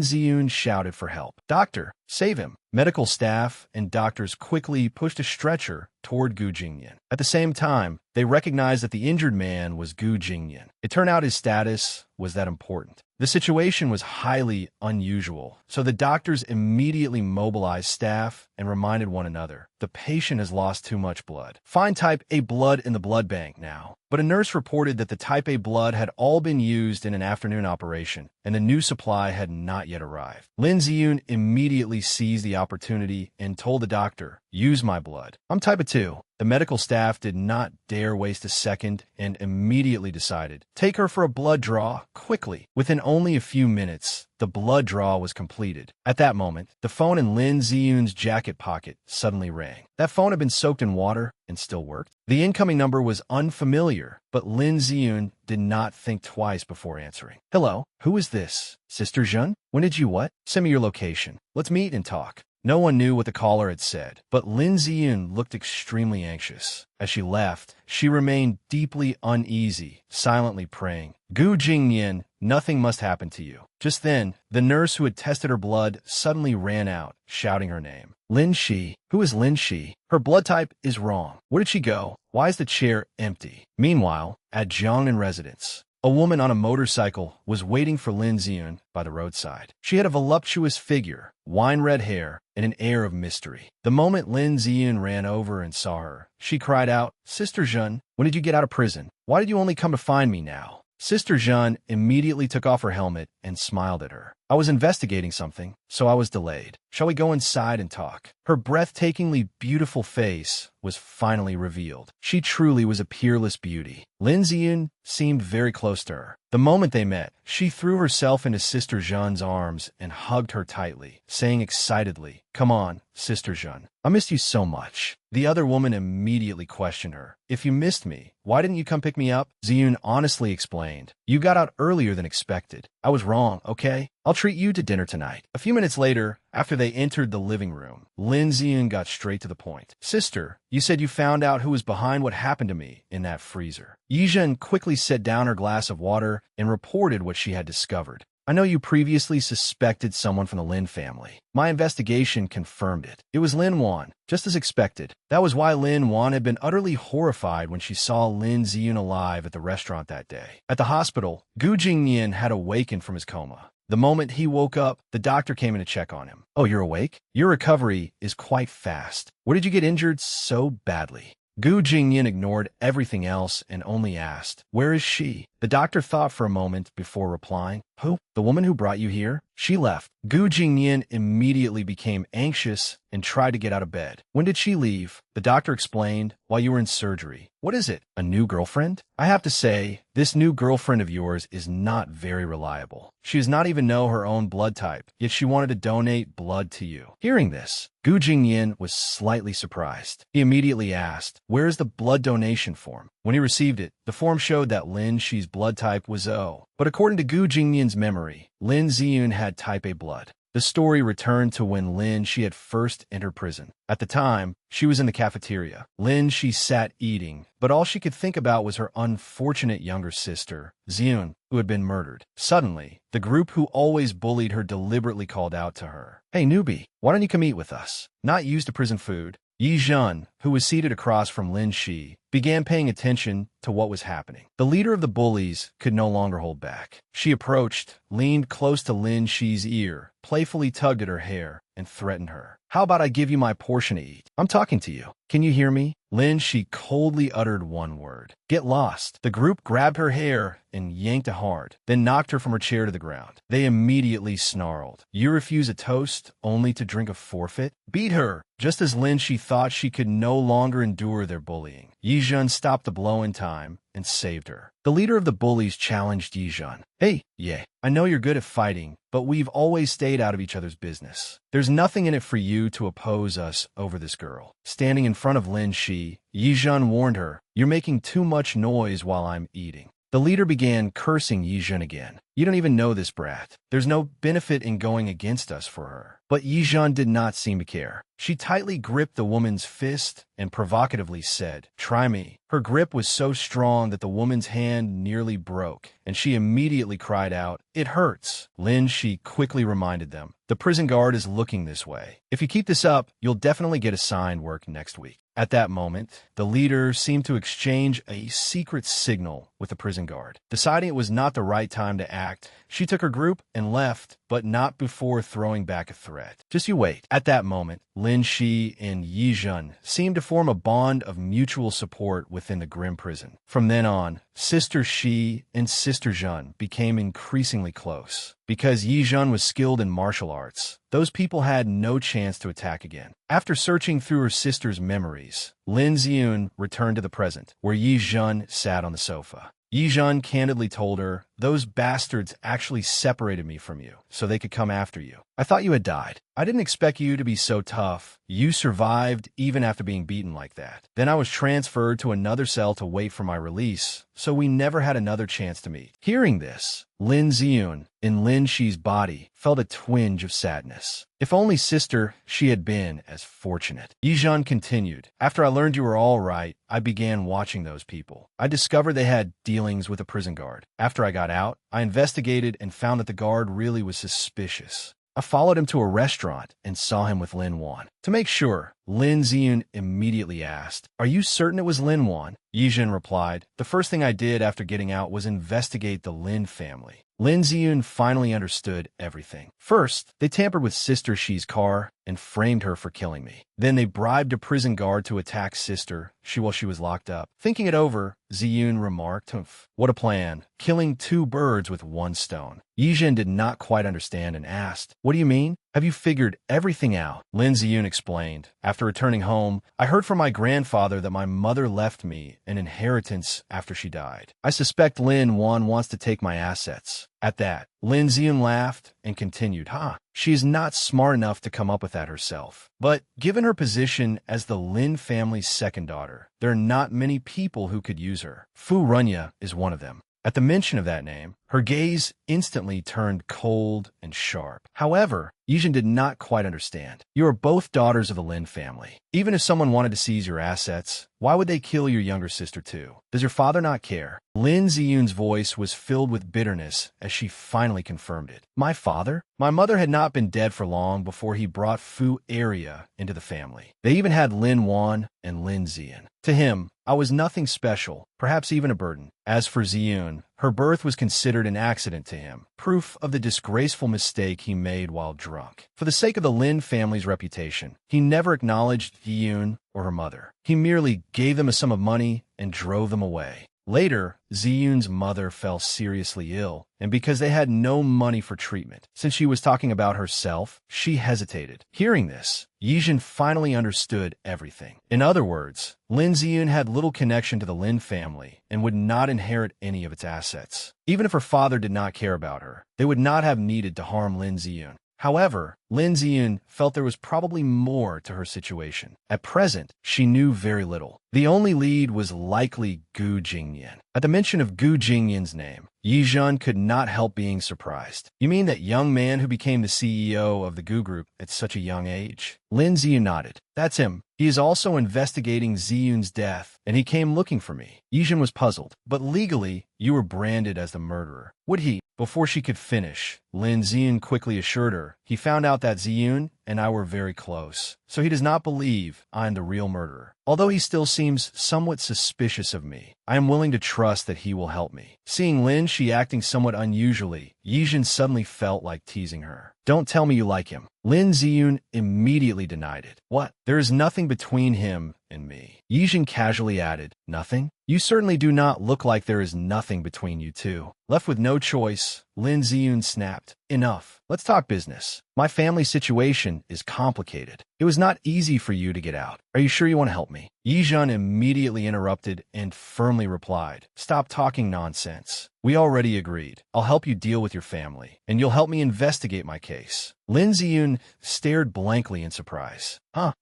Ziyun shouted for help. Doctor, save him. Medical staff and doctors quickly pushed a stretcher toward Gu Jingyan. At the same time, they recognized that the injured man was Gu Jingyan. It turned out his status was that important. The situation was highly unusual, so the doctors immediately mobilized staff and reminded one another, the patient has lost too much blood. Find type A blood in the blood bank now. But a nurse reported that the type A blood had all been used in an afternoon operation, and the new supply had not yet arrived. Lin Ziyun immediately seized the opportunity and told the doctor, use my blood. I'm type A2. The medical staff did not dare waste a second and immediately decided, take her for a blood draw, quickly. Within only a few minutes, the blood draw was completed. At that moment, the phone in Lin Ziyun's jacket pocket suddenly rang. That phone had been soaked in water and still worked. The incoming number was unfamiliar, but Lin Ziyun did not think twice before answering. Hello, who is this? Sister Jun? When did you what? Send me your location. Let's meet and talk. No one knew what the caller had said, but Lin Ziyun looked extremely anxious. As she left, she remained deeply uneasy, silently praying, Gu Jingyan, nothing must happen to you. Just then, the nurse who had tested her blood suddenly ran out, shouting her name. Lin Shi. Who is Lin Shi? Her blood type is wrong. Where did she go? Why is the chair empty? Meanwhile, at Jiangnan residence, A woman on a motorcycle was waiting for Lin Ziyun by the roadside. She had a voluptuous figure, wine-red hair, and an air of mystery. The moment Lin Ziyun ran over and saw her, she cried out, "Sister Jeanne, when did you get out of prison? Why did you only come to find me now?" Sister Jeanne immediately took off her helmet and smiled at her. "I was investigating something, so I was delayed. Shall we go inside and talk?" Her breathtakingly beautiful face was finally revealed. She truly was a peerless beauty. Lin Ziyun seemed very close to her. The moment they met, she threw herself into Sister Jeanne's arms and hugged her tightly, saying excitedly, "Come on, Sister Jeanne. I missed you so much." The other woman immediately questioned her. "If you missed me, why didn't you come pick me up?" Ziyun honestly explained, "You got out earlier than expected. I was wrong, okay? I'll treat you to dinner tonight." A few minutes later, after they entered the living room, Lin Ziyun got straight to the point. "Sister, you said you found out who was behind what happened to me in that freezer." Yizhen quickly set down her glass of water and reported what she had discovered. "I know you previously suspected someone from the Lin family. My investigation confirmed it. It was Lin Wan, just as expected. That was why Lin Wan had been utterly horrified when she saw Lin Ziyun alive at the restaurant that day. At the hospital, Gu Jingnian had awakened from his coma. The moment he woke up, the doctor came in to check on him. "Oh, you're awake? Your recovery is quite fast. Where did you get injured so badly?" Gu Jingyan ignored everything else and only asked, "Where is she?" The doctor thought for a moment before replying, "Who? The woman who brought you here? She left." Gu Jingyan immediately became anxious and tried to get out of bed. "When did she leave?" The doctor explained, "While you were in surgery." "What is it? A new girlfriend?" "I have to say, this new girlfriend of yours is not very reliable. She does not even know her own blood type, yet she wanted to donate blood to you." Hearing this, Gu Jingyan was slightly surprised. He immediately asked, "Where is the blood donation form?" When he received it, the form showed that Lin Shi's blood type was O. But according to Gu Jingyan's memory, Lin Ziyun had type A blood. The story returned to when Lin Shi had first entered prison. At the time, she was in the cafeteria. Lin Shi sat eating, but all she could think about was her unfortunate younger sister, Ziyun, who had been murdered. Suddenly, the group who always bullied her deliberately called out to her, "Hey newbie, why don't you come eat with us?" Not used to prison food, Yi Zhen, who was seated across from Lin Shi, began paying attention to what was happening. The leader of the bullies could no longer hold back. She approached, leaned close to Lin Shi's ear, playfully tugged at her hair, and threatened her. "How about I give you my portion to eat? I'm talking to you. Can you hear me?" Lin Shi coldly uttered one word. "Get lost." The group grabbed her hair and yanked it hard, then knocked her from her chair to the ground. They immediately snarled, "You refuse a toast only to drink a forfeit? Beat her!" Just as Lin Shi thought she could no longer endure their bullying, Yi Zhen stopped the blow in time and saved her. The leader of the bullies challenged Yi Zhen. "Hey, yeah, I know you're good at fighting, but we've always stayed out of each other's business. There's nothing in it for you to oppose us over this girl." Standing in front of Lin Shi, Yi Zhen warned her, "You're making too much noise while I'm eating." The leader began cursing Yi Zhen again. "You don't even know this brat. There's no benefit in going against us for her." But Yi Zhen did not seem to care. She tightly gripped the woman's fist and provocatively said, "Try me." Her grip was so strong that the woman's hand nearly broke, and she immediately cried out, "It hurts." Lin Shi quickly reminded them, "The prison guard is looking this way. If you keep this up, you'll definitely get assigned work next week." At that moment, the leader seemed to exchange a secret signal with the prison guard. Deciding it was not the right time to act, she took her group and left, but not before throwing back a threat. "Just you wait." At that moment, Lin Shi and Yi Zhen seemed to form a bond of mutual support within the grim prison. From then on, Sister Shi and Sister Zhen became increasingly close. Because Yi Zhen was skilled in martial arts, those people had no chance to attack again. After searching through her sister's memories, Lin Ziyun returned to the present, where Yi Zhen sat on the sofa. Yi Zhen candidly told her, "Those bastards actually separated me from you, so they could come after you. I thought you had died. I didn't expect you to be so tough. You survived even after being beaten like that. Then I was transferred to another cell to wait for my release, so we never had another chance to meet." Hearing this, Lin Ziyun, in Lin Shi's body, felt a twinge of sadness. If only Sister Shi had been as fortunate. Yi Zhen continued, "After I learned you were all right, I began watching those people. I discovered they had dealings with a prison guard. After I got out, I investigated and found that the guard really was suspicious. I followed him to a restaurant and saw him with Lin Wan. To make sure, Lin Ziyun immediately asked. Are you certain it was Lin Wan? Yijin replied. The first thing I did after getting out was investigate the Lin family. Lin Ziyun finally understood everything. First, they tampered with Sister Shi's car and framed her for killing me. Then they bribed a prison guard to attack Sister Shi while she was locked up. Thinking it over, Ziyun remarked, "Humph, what a plan. Killing two birds with one stone." Yijin did not quite understand and asked, "What do you mean? Have you figured everything out?" Lin Ziyun explained. After returning home, I heard from my grandfather that my mother left me an inheritance after she died. I suspect Lin Wan wants to take my assets. At that, Lin Ziyun laughed and continued, She is not smart enough to come up with that herself. But given her position as the Lin family's second daughter, there are not many people who could use her. Fu Runya is one of them. At the mention of that name, her gaze instantly turned cold and sharp. However, Yijin did not quite understand. You are both daughters of the Lin family. Even if someone wanted to seize your assets, why would they kill your younger sister too? Does your father not care? Lin Ziyun's voice was filled with bitterness as she finally confirmed it. My father? My mother had not been dead for long before he brought Fu Area into the family. They even had Lin Wan and Lin Ziyun. To him, I was nothing special, perhaps even a burden. As for Ziyun, her birth was considered an accident to him, proof of the disgraceful mistake he made while drunk. For the sake of the Lin family's reputation, he never acknowledged Ziyun or her mother. He merely gave them a sum of money and drove them away. Later, Ziyun's mother fell seriously ill, and because they had no money for treatment, since she was talking about herself, she hesitated. Hearing this, Yijin finally understood everything. In other words, Lin Ziyun had little connection to the Lin family and would not inherit any of its assets. Even if her father did not care about her, they would not have needed to harm Lin Ziyun. However, Lin Ziyun felt there was probably more to her situation. At present, she knew very little. The only lead was likely Gu Jingyan. At the mention of Gu Jingyan's name, Yijin could not help being surprised. You mean that young man who became the CEO of the Gu Group at such a young age? Lin Ziyun nodded. That's him. He is also investigating Ziyun's death, and he came looking for me. Yijin was puzzled. But legally, you were branded as the murderer. Would he? Before she could finish, Lin Ziyun quickly assured her, he found out that Ziyun and I were very close, so he does not believe I'm the real murderer. Although he still seems somewhat suspicious of me, I am willing to trust that he will help me. Seeing Lin Shi acting somewhat unusually, Yijin suddenly felt like teasing her. Don't tell me you like him. Lin Ziyun immediately denied it. What? There is nothing between him and me. Yijin casually added, nothing? You certainly do not look like there is nothing between you two. Left with no choice, Lin Ziyun snapped. Enough. Let's talk business. My family situation is complicated. It was not easy for you to get out. Are you sure you want to help me? Yijin immediately interrupted and firmly replied, stop talking nonsense. We already agreed. I'll help you deal with your family, and you'll help me investigate my case. Lin Ziyun stared blankly in surprise.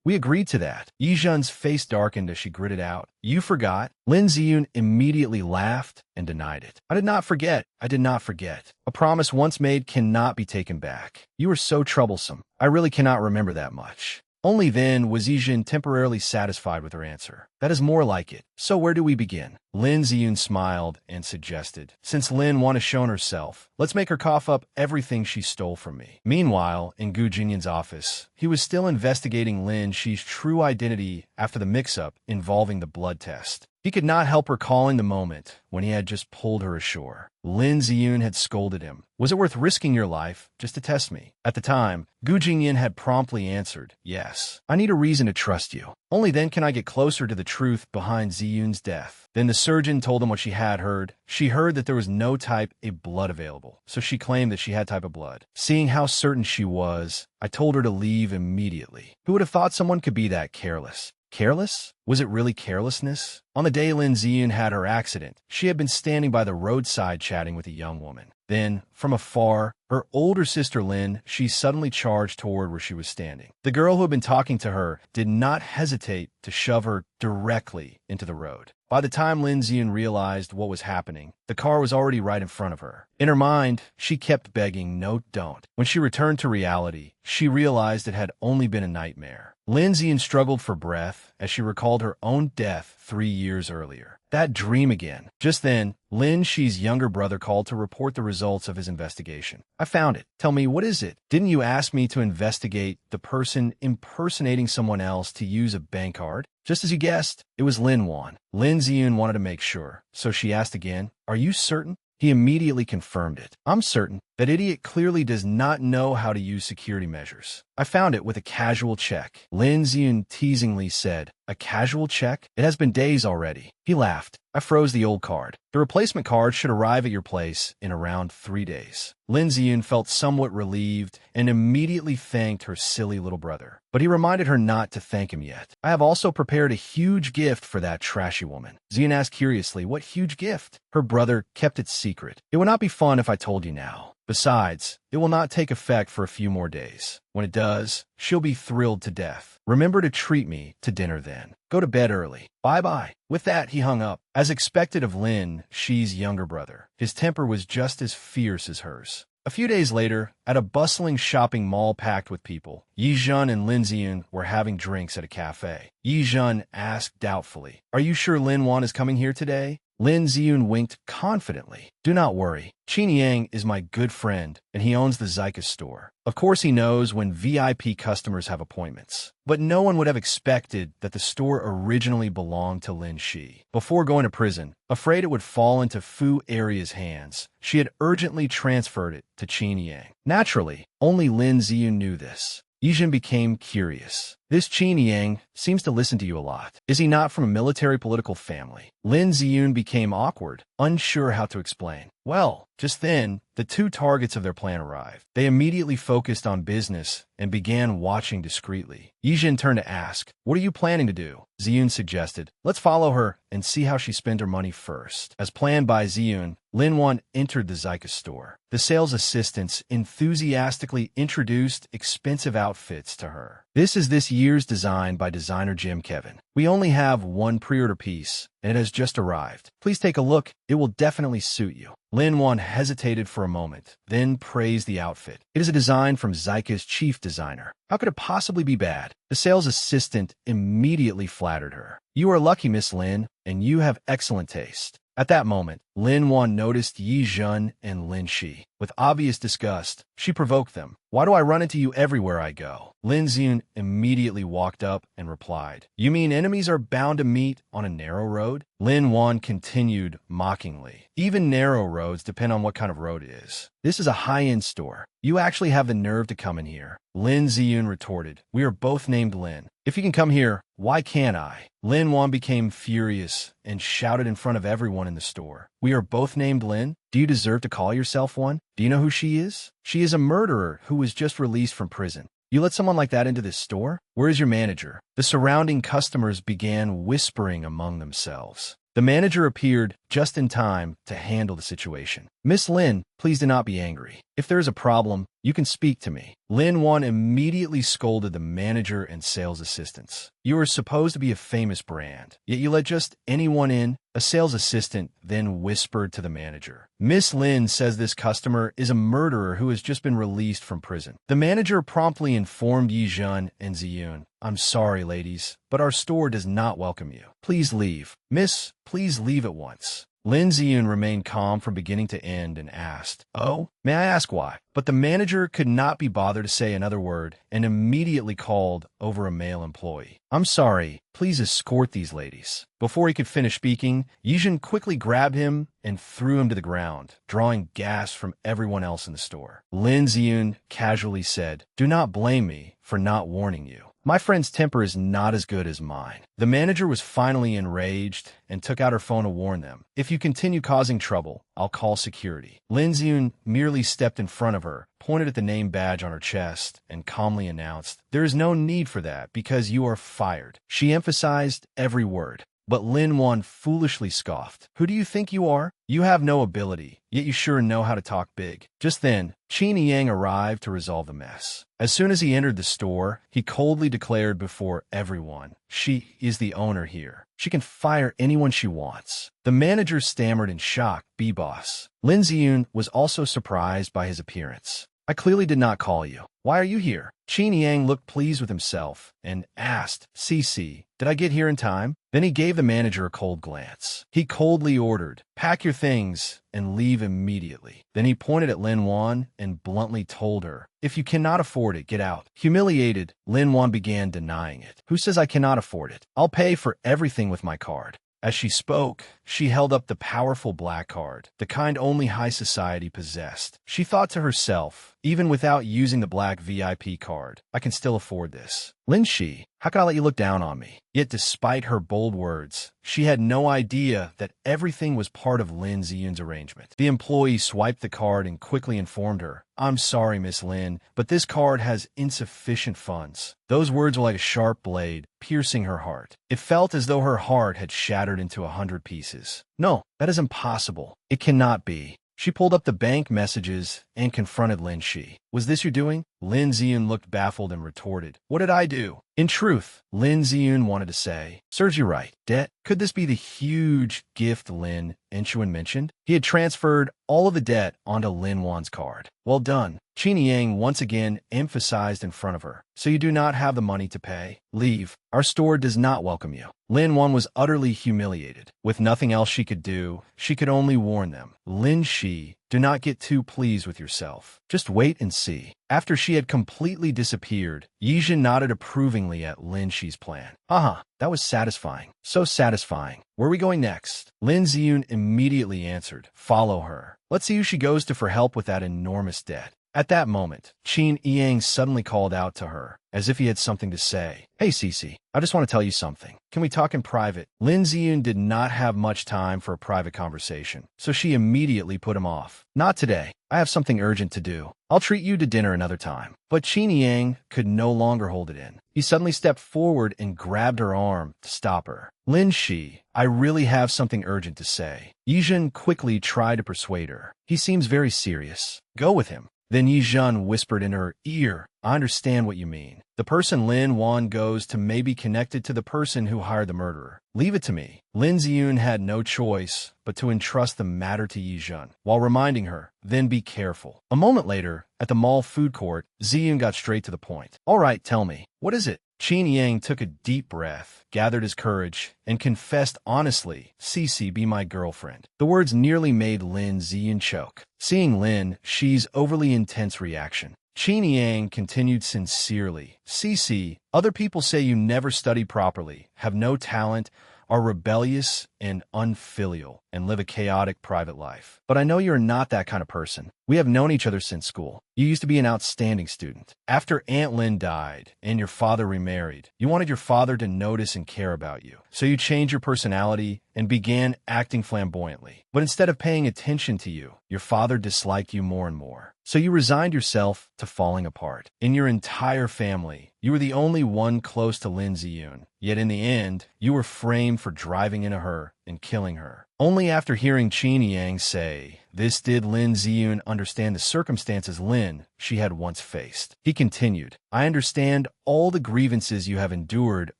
We agreed to that. Yijin's face darkened as she gritted out. You forgot? Lin Ziyun immediately laughed and denied it. I did not forget. I did not forget. A promise once made cannot be taken back. You are so troublesome. I really cannot remember that much. Only then was Yijin temporarily satisfied with her answer. That is more like it. So where do we begin? Lin Ziyun smiled and suggested, since Lin Wan has shown herself, let's make her cough up everything she stole from me. Meanwhile, in Gu Jingyan's office, he was still investigating Lin Shi's true identity after the mix-up involving the blood test. He could not help recalling the moment when he had just pulled her ashore. Lin Ziyun had scolded him. Was it worth risking your life just to test me? At the time, Gu Jingyan had promptly answered, yes. I need a reason to trust you. Only then can I get closer to the truth behind Ziyun's death. Then the surgeon told him what she had heard. She heard that there was no type A blood available, so she claimed that she had type of blood. Seeing how certain she was, I told her to leave immediately. Who would have thought someone could be that careless? Careless? Was it really carelessness? On the day Lin Ziyun had her accident, she had been standing by the roadside chatting with a young woman. Then, from afar, her older sister Lin, she suddenly charged toward where she was standing. The girl who had been talking to her did not hesitate to shove her directly into the road. By the time Lin Ziyun realized what was happening, the car was already right in front of her. In her mind, she kept begging, no, don't. When she returned to reality, she realized it had only been a nightmare. Lin Ziyun struggled for breath as she recalled recalled her own death 3 years earlier. That dream again. Just then, Lin Shi's younger brother called to report the results of his investigation. I found it. Tell me, what is it? Didn't you ask me to investigate the person impersonating someone else to use a bank card? Just as you guessed, it was Lin Wan. Lin Ziyun wanted to make sure, so she asked again, "Are you certain?" He immediately confirmed it. "I'm certain. That idiot clearly does not know how to use security measures. I found it with a casual check." Lin Ziyun teasingly said, "A casual check? It has been days already." He laughed. "I froze the old card. The replacement card should arrive at your place in around 3 days." Lin Ziyun felt somewhat relieved and immediately thanked her silly little brother. But he reminded her not to thank him yet. "I have also prepared a huge gift for that trashy woman." Ziyun asked curiously, "What huge gift?" Her brother kept it secret. "It would not be fun if I told you now. Besides, it will not take effect for a few more days. When it does, she'll be thrilled to death. Remember to treat me to dinner then. Go to bed early. Bye-bye." With that, he hung up. As expected of Lin Shi's younger brother, his temper was just as fierce as hers. A few days later, at a bustling shopping mall packed with people, Yi Zhen and Lin Ziyun were having drinks at a cafe. Yi Zhen asked doubtfully, "Are you sure Lin Wan is coming here today?" Lin Ziyun winked confidently. "Do not worry. Qin Yang is my good friend, and he owns the Zyka store. Of course he knows when VIP customers have appointments. But no one would have expected that the store originally belonged to Lin Shi. Before going to prison, afraid it would fall into Fu Aria's hands, she had urgently transferred it to Qin Yang. Naturally, only Lin Ziyun knew this. Yijin became curious. "This Qin Yang seems to listen to you a lot. Is he not from a military-political family?" Lin Ziyun became awkward, unsure how to explain. Well, just then, the two targets of their plan arrived. They immediately focused on business and began watching discreetly. Yijin turned to ask, "What are you planning to do?" Ziyun suggested, "Let's follow her and see how she spent her money first." As planned by Ziyun, Lin Wan entered the Zyka store. The sales assistants enthusiastically introduced expensive outfits to her. "This is this year's design by designer Jim Kevin. We only have one pre-order piece, and it has just arrived. Please take a look. It will definitely suit you." Lin Wan hesitated for a moment, then praised the outfit. "It is a design from Zyka's chief designer. How could it possibly be bad?" The sales assistant immediately flattered her. "You are lucky, Miss Lin, and you have excellent taste." At that moment, Lin Wan noticed Yi Zhen and Lin Shi. With obvious disgust, she provoked them. "Why do I run into you everywhere I go?" Lin Ziyun immediately walked up and replied, "You mean enemies are bound to meet on a narrow road?" Lin Wan continued mockingly, "Even narrow roads depend on what kind of road it is. This is a high-end store. You actually have the nerve to come in here." Lin Ziyun retorted, "We are both named Lin. If you can come here, why can't I?" Lin Wan became furious and shouted in front of everyone in the store, "We are both named Lin? Do you deserve to call yourself one? Do you know who she is? She is a murderer who was just released from prison. You let someone like that into this store? Where is your manager?" The surrounding customers began whispering among themselves. The manager appeared just in time to handle the situation. "Miss Lin, please do not be angry. If there is a problem, you can speak to me." Lin Wan immediately scolded the manager and sales assistants. "You are supposed to be a famous brand, yet you let just anyone in." A sales assistant then whispered to the manager, "Miss Lin says this customer is a murderer who has just been released from prison." The manager promptly informed Yi Zhen and Ziyun, "I'm sorry, ladies, but our store does not welcome you. Please leave. Miss, please leave at once." Lin Ziyun remained calm from beginning to end and asked, "Oh, may I ask why?" But the manager could not be bothered to say another word and immediately called over a male employee. "I'm sorry, please escort these ladies." Before he could finish speaking, Yijin quickly grabbed him and threw him to the ground, drawing gasps from everyone else in the store. Lin Ziyun casually said, "Do not blame me for not warning you. My friend's temper is not as good as mine." The manager was finally enraged and took out her phone to warn them. "If you continue causing trouble, I'll call security." Lin Ziyun merely stepped in front of her, pointed at the name badge on her chest, and calmly announced, "There is no need for that because you are fired." She emphasized every word. But Lin Wan foolishly scoffed. "Who do you think you are? You have no ability, yet you sure know how to talk big." Just then, Qin Yang arrived to resolve the mess. As soon as he entered the store, he coldly declared before everyone, "She is the owner here. She can fire anyone she wants." The manager stammered in shock, "B-boss." Lin Ziyun was also surprised by his appearance. I clearly did not call you. Why are you here? Qin Yang looked pleased with himself and asked, Cece, did I get here in time? Then he gave the manager a cold glance. He coldly ordered, pack your things and leave immediately. Then he pointed at Lin Wan and bluntly told her, if you cannot afford it, get out. Humiliated, Lin Wan began denying it. Who says I cannot afford it? I'll pay for everything with my card. As she spoke, she held up the powerful black card, the kind only high society possessed. She thought to herself, even without using the black VIP card, I can still afford this. Lin Shi, how can I let you look down on me? Yet despite her bold words, she had no idea that everything was part of Lin Ziyun's arrangement. The employee swiped the card and quickly informed her, I'm sorry, Miss Lin, but this card has insufficient funds. Those words were like a sharp blade, piercing her heart. It felt as though her heart had shattered into 100 pieces. No, that is impossible. It cannot be. She pulled up the bank messages and confronted Lin Shi. Was this your doing? Lin Ziyun looked baffled and retorted. What did I do? In truth, Lin Ziyun wanted to say, serves you right. Debt? Could this be the huge gift Lin Enchuan mentioned? He had transferred all of the debt onto Lin Wan's card. Well done. Qin Yang once again emphasized in front of her. So you do not have the money to pay? Leave. Our store does not welcome you. Lin Wan was utterly humiliated. With nothing else she could do, she could only warn them. Lin Shi, do not get too pleased with yourself. Just wait and see. After she had completely disappeared, Yijin nodded approvingly at Lin Shi's plan. That was satisfying. So satisfying. Where are we going next? Lin Ziyun immediately answered, follow her. Let's see who she goes to for help with that enormous debt. At that moment, Qin Yang suddenly called out to her, as if he had something to say. Hey, Cece, I just want to tell you something. Can we talk in private? Lin Ziyun did not have much time for a private conversation, so she immediately put him off. Not today. I have something urgent to do. I'll treat you to dinner another time. But Qin Yang could no longer hold it in. He suddenly stepped forward and grabbed her arm to stop her. Lin Shi, I really have something urgent to say. Yijin quickly tried to persuade her. He seems very serious. Go with him. Then Yijin whispered in her ear, I understand what you mean. The person Lin Wan goes to may be connected to the person who hired the murderer. Leave it to me. Lin Ziyun had no choice but to entrust the matter to Yijin, while reminding her, then be careful. A moment later, at the mall food court, Ziyun got straight to the point. All right, tell me. What is it? Qin Yang took a deep breath, gathered his courage, and confessed honestly, Cece, be my girlfriend. The words nearly made Lin Ziyun choke. Seeing Lin Shi's overly intense reaction, Qin Yang continued sincerely, Cece, other people say you never study properly, have no talent, are rebellious and unfilial, and live a chaotic private life. But I know you're not that kind of person. We have known each other since school. You used to be an outstanding student. After Aunt Lin died and your father remarried, you wanted your father to notice and care about you. So you changed your personality and began acting flamboyantly. But instead of paying attention to you, your father disliked you more and more. So you resigned yourself to falling apart. In your entire family, you were the only one close to Lin Ziyun. Yet in the end, you were framed for driving into her and killing her. Only after hearing Qin Yang say this did Lin Ziyun understand the circumstances Lin she had once faced. He continued, I understand all the grievances you have endured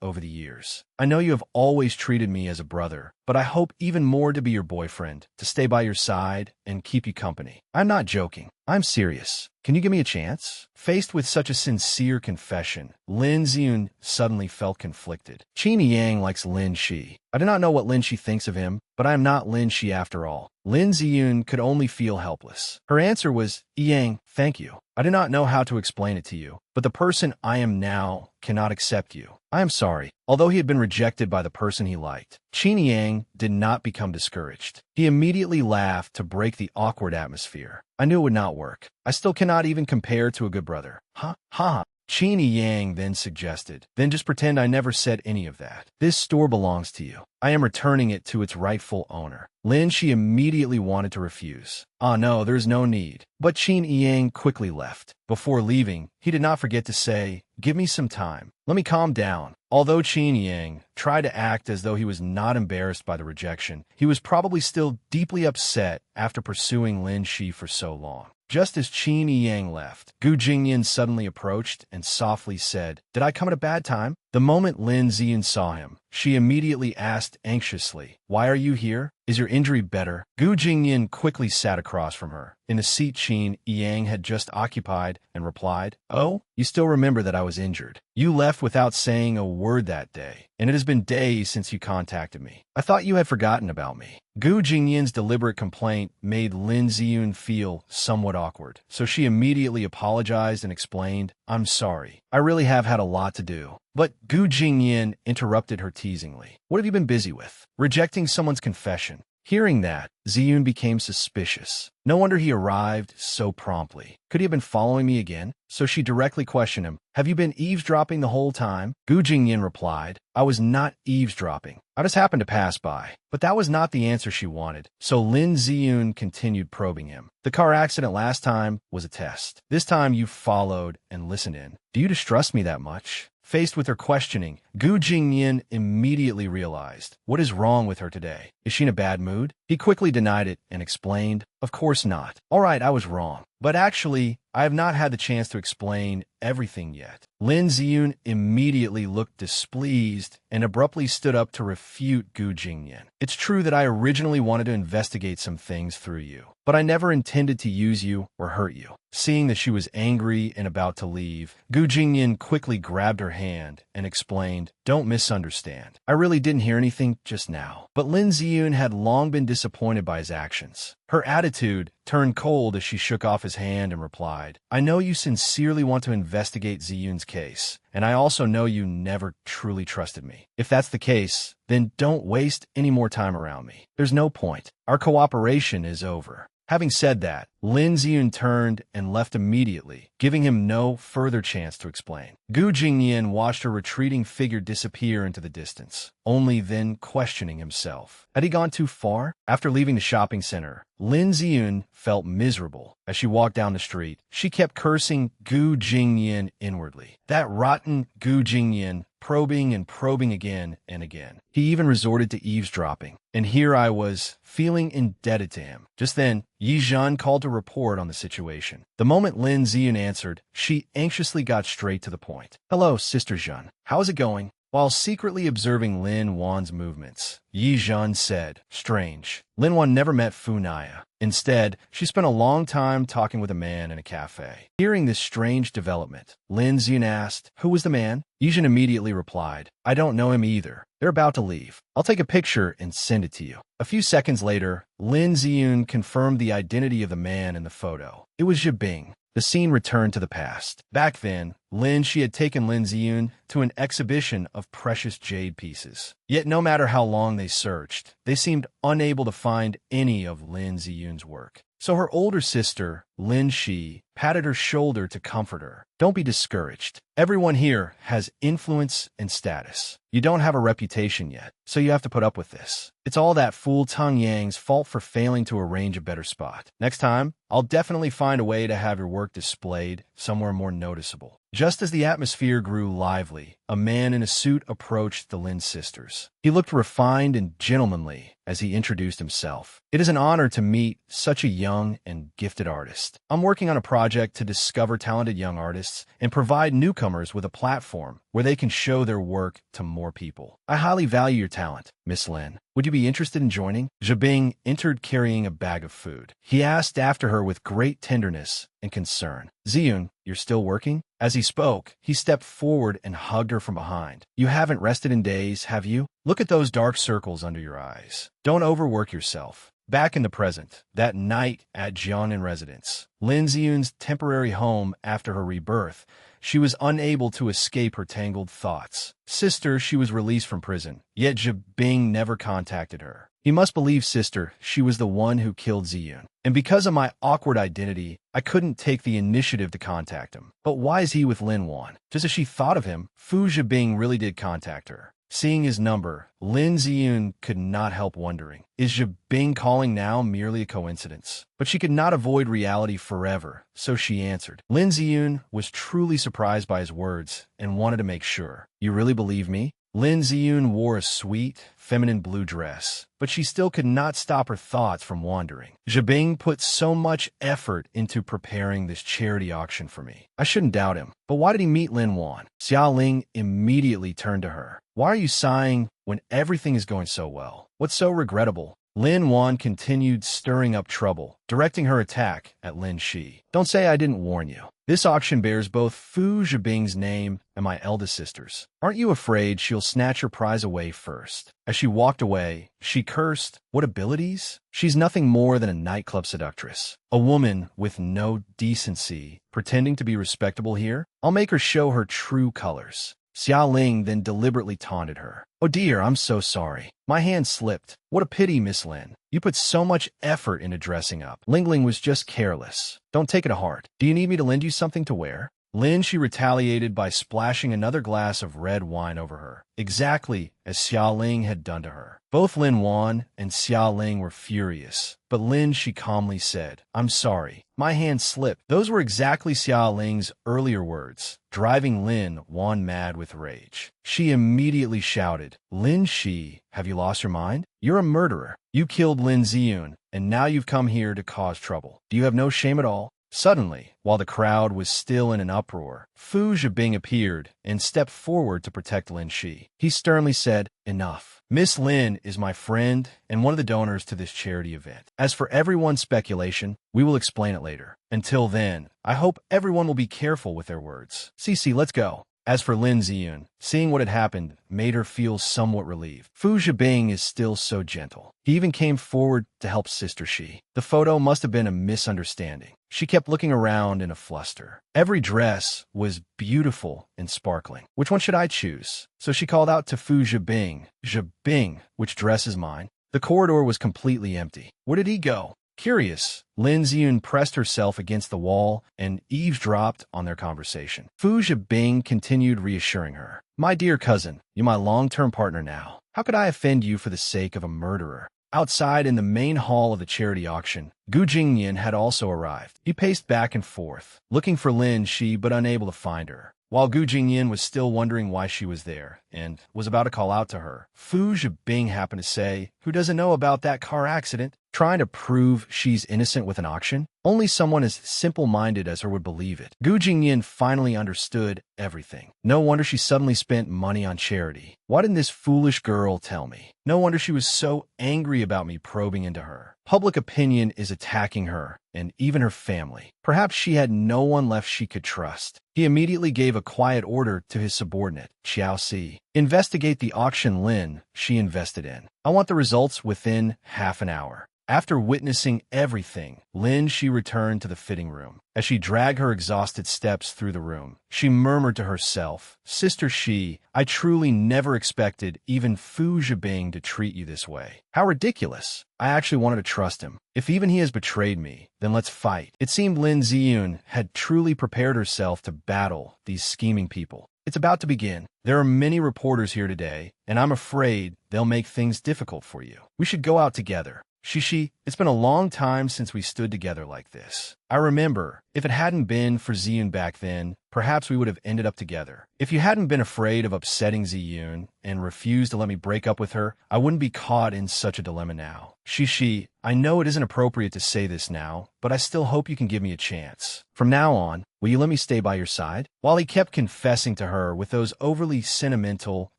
over the years. I know you have always treated me as a brother, but I hope even more to be your boyfriend, to stay by your side and keep you company. I'm not joking. I'm serious. Can you give me a chance? Faced with such a sincere confession, Lin Ziyun suddenly felt conflicted. Qin Yang likes Lin Shi. I do not know what Lin Shi thinks of him, but I am not Lin Shi after all. Lin Ziyun could only feel helpless. Her answer was, Yang, thank you. I do not know how to explain it to you, but the person I am now cannot accept you. I am sorry. Although he had been rejected by the person he liked, Qin Yang did not become discouraged. He immediately laughed to break the awkward atmosphere. I knew it would not work. I still cannot even compare to a good brother. Ha. Qin Yang then suggested, then just pretend I never said any of that. This store belongs to you. I am returning it to its rightful owner. Lin Shi immediately wanted to refuse. No, there's no need. But Qin Yang quickly left. Before leaving, he did not forget to say, give me some time. Let me calm down. Although Qin Yang tried to act as though he was not embarrassed by the rejection, he was probably still deeply upset after pursuing Lin Shi for so long. Just as Qin Yang left, Gu Jingyan suddenly approached and softly said, did I come at a bad time? The moment Lin Ziyun saw him, she immediately asked anxiously, "Why are you here? Is your injury better?" Gu Jingyin quickly sat across from her, in the seat Qin Yang had just occupied, and replied, "Oh, you still remember that I was injured. You left without saying a word that day, and it has been days since you contacted me. I thought you had forgotten about me." Gu Jingyin's deliberate complaint made Lin Ziyun feel somewhat awkward, so she immediately apologized and explained, "I'm sorry. I really have had a lot to do." But Gu Jingyin interrupted her teasingly. "What have you been busy with? Rejecting someone's confession?" Hearing that, Ziyun became suspicious. No wonder he arrived so promptly. Could he have been following me again? So she directly questioned him, "Have you been eavesdropping the whole time?" Gu Jingyin replied, "I was not eavesdropping. I just happened to pass by." But that was not the answer she wanted, so Lin Ziyun continued probing him. "The car accident last time was a test. This time you followed and listened in. Do you distrust me that much?" Faced with her questioning, Gu Jingyin immediately realized, what is wrong with her today? Is she in a bad mood? He quickly denied it and explained, "Of course not. All right, I was wrong. But actually, I have not had the chance to explain everything yet." Lin Ziyun immediately looked displeased and abruptly stood up to refute Gu Jingyin. "It's true that I originally wanted to investigate some things through you, but I never intended to use you or hurt you." Seeing that she was angry and about to leave, Gu Jingyin quickly grabbed her hand and explained, "Don't misunderstand. I really didn't hear anything just now." But Lin Ziyun had long been disappointed by his actions. Her attitude turned cold as she shook off his hand and replied, "I know you sincerely want to investigate Ziyun's case, and I also know you never truly trusted me. If that's the case, then don't waste any more time around me. There's no point. Our cooperation is over." Having said that, Lin Ziyun turned and left immediately, giving him no further chance to explain. Gu Jingyin watched her retreating figure disappear into the distance, only then questioning himself. Had he gone too far? After leaving the shopping center, Lin Ziyun felt miserable. As she walked down the street, she kept cursing Gu Jingyin inwardly. That rotten Gu Jingyin, probing and probing again and again. He even resorted to eavesdropping. And here I was, feeling indebted to him. Just then, Yi Zhan called to report on the situation. The moment Lin Ziyun answered, she anxiously got straight to the point. "Hello, Sister Zhan. How's it going?" While secretly observing Lin Wan's movements, Yi Zhan said, "Strange. Lin Wan never met Fu Naya. Instead, she spent a long time talking with a man in a cafe." Hearing this strange development, Lin Ziyun asked, "Who was the man?" Yi Zhan immediately replied, "I don't know him either. They're about to leave. I'll take a picture and send it to you." A few seconds later, Lin Ziyun confirmed the identity of the man in the photo. It was Zhibing. The scene returned to the past. Back then, she had taken Lin Ziyun to an exhibition of precious jade pieces. Yet no matter how long they searched, they seemed unable to find any of Lin Ziyun's work. So her older sister, Lin Shi, patted her shoulder to comfort her. "Don't be discouraged. Everyone here has influence and status. You don't have a reputation yet, so you have to put up with this. It's all that fool Tang Yang's fault for failing to arrange a better spot. Next time, I'll definitely find a way to have your work displayed somewhere more noticeable." Just as the atmosphere grew lively, a man in a suit approached the Lin sisters. He looked refined and gentlemanly as he introduced himself. "It is an honor to meet such a young and gifted artist. I'm working on a project to discover talented young artists and provide newcomers with a platform where they can show their work to more people. I highly value your talent, Miss Lin. Would you be interested in joining?" Zhibing entered carrying a bag of food. He asked after her with great tenderness and concern. "Ziyun, you're still working?" As he spoke, he stepped forward and hugged her from behind. "You haven't rested in days, have you? Look at those dark circles under your eyes. Don't overwork yourself." Back in the present, that night at Jianan residence, Lin Ziyun's temporary home after her rebirth, she was unable to escape her tangled thoughts. Sister, she was released from prison, yet Zhibing never contacted her. He must believe Sister, she was the one who killed Ziyun. And because of my awkward identity, I couldn't take the initiative to contact him. But why is he with Lin Wan? Just as she thought of him, Fu Zhibing really did contact her. Seeing his number, Lin Ziyun could not help wondering, is Zhibing calling now merely a coincidence? But she could not avoid reality forever, so she answered. Lin Ziyun was truly surprised by his words and wanted to make sure. "You really believe me?" Lin Ziyun wore a sweet, feminine blue dress, but she still could not stop her thoughts from wandering. Zhibing put so much effort into preparing this charity auction for me. I shouldn't doubt him. But why did he meet Lin Wan? Xiaoling immediately turned to her. Why are you sighing when everything is going so well? What's so regrettable? Lin Wan continued stirring up trouble, directing her attack at Lin Shi. Don't say I didn't warn you. This auction bears both Fu Zhibing's name and my eldest sister's. Aren't you afraid she'll snatch your prize away first? As she walked away, she cursed. What abilities? She's nothing more than a nightclub seductress. A woman with no decency, pretending to be respectable here? I'll make her show her true colors. Xiaoling then deliberately taunted her. Oh dear, I'm so sorry. My hand slipped. What a pity, Miss Lin. You put so much effort into dressing up. Lingling was just careless. Don't take it to heart. Do you need me to lend you something to wear? Lin Shi retaliated by splashing another glass of red wine over her, exactly as Xiaoling had done to her. Both Lin Wan and Xiaoling were furious, but Lin Shi calmly said, I'm sorry. My hand slipped. Those were exactly Xiaoling's earlier words, driving Lin Wan mad with rage. She immediately shouted, Lin Shi, have you lost your mind? You're a murderer. You killed Lin Ziyun, and now you've come here to cause trouble. Do you have no shame at all? Suddenly, while the crowd was still in an uproar, Fu Zhibing appeared and stepped forward to protect Lin Shi. He sternly said, Enough. Miss Lin is my friend and one of the donors to this charity event. As for everyone's speculation, we will explain it later. Until then, I hope everyone will be careful with their words. Cece, let's go. As for Lin Ziyun, seeing what had happened made her feel somewhat relieved. Fu Zhibing is still so gentle. He even came forward to help Sister Shi. The photo must have been a misunderstanding. She kept looking around in a fluster. Every dress was beautiful and sparkling. Which one should I choose? So she called out to Fu Zhibing. Zhibing, which dress is mine? The corridor was completely empty. Where did he go? Curious, Lin Ziyun pressed herself against the wall and eavesdropped on their conversation. Fu Zhibing continued reassuring her. My dear cousin, you're my long-term partner now. How could I offend you for the sake of a murderer? Outside in the main hall of the charity auction, Gu Jingyan had also arrived. He paced back and forth, looking for Lin Shi but unable to find her. While Gu Jingyan was still wondering why she was there and was about to call out to her, Fu Zhibing happened to say, Who doesn't know about that car accident? Trying to prove she's innocent with an auction? Only someone as simple-minded as her would believe it. Gu Jingyan finally understood everything. No wonder she suddenly spent money on charity. Why didn't this foolish girl tell me? No wonder she was so angry about me probing into her. Public opinion is attacking her, and even her family. Perhaps she had no one left she could trust. He immediately gave a quiet order to his subordinate, Xiao Si. Investigate the auction Lin Shi invested in. I want the results within half an hour. After witnessing everything, Lin Shi returned to the fitting room. As she dragged her exhausted steps through the room, she murmured to herself, Sister Shi, I truly never expected even Fu Zhibing to treat you this way. How ridiculous. I actually wanted to trust him. If even he has betrayed me, then let's fight. It seemed Lin Ziyun had truly prepared herself to battle these scheming people. It's about to begin. There are many reporters here today, and I'm afraid they'll make things difficult for you. We should go out together. Shishi, it's been a long time since we stood together like this. I remember, if it hadn't been for Ziyun back then, perhaps we would have ended up together. If you hadn't been afraid of upsetting Ziyun and refused to let me break up with her, I wouldn't be caught in such a dilemma now. Shishi, I know it isn't appropriate to say this now, but I still hope you can give me a chance. From now on, will you let me stay by your side? While he kept confessing to her with those overly sentimental,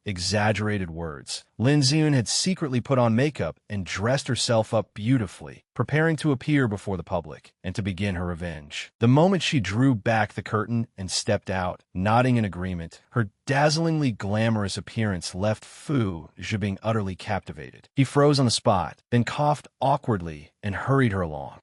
exaggerated words, Lin Ziyun had secretly put on makeup and dressed herself up beautifully, preparing to appear before the public and to begin her revenge. The moment she drew back the curtain and stepped out, nodding in agreement, her dazzlingly glamorous appearance left Fu Zhibing utterly captivated. He froze on the spot, then coughed awkwardly and hurried her along.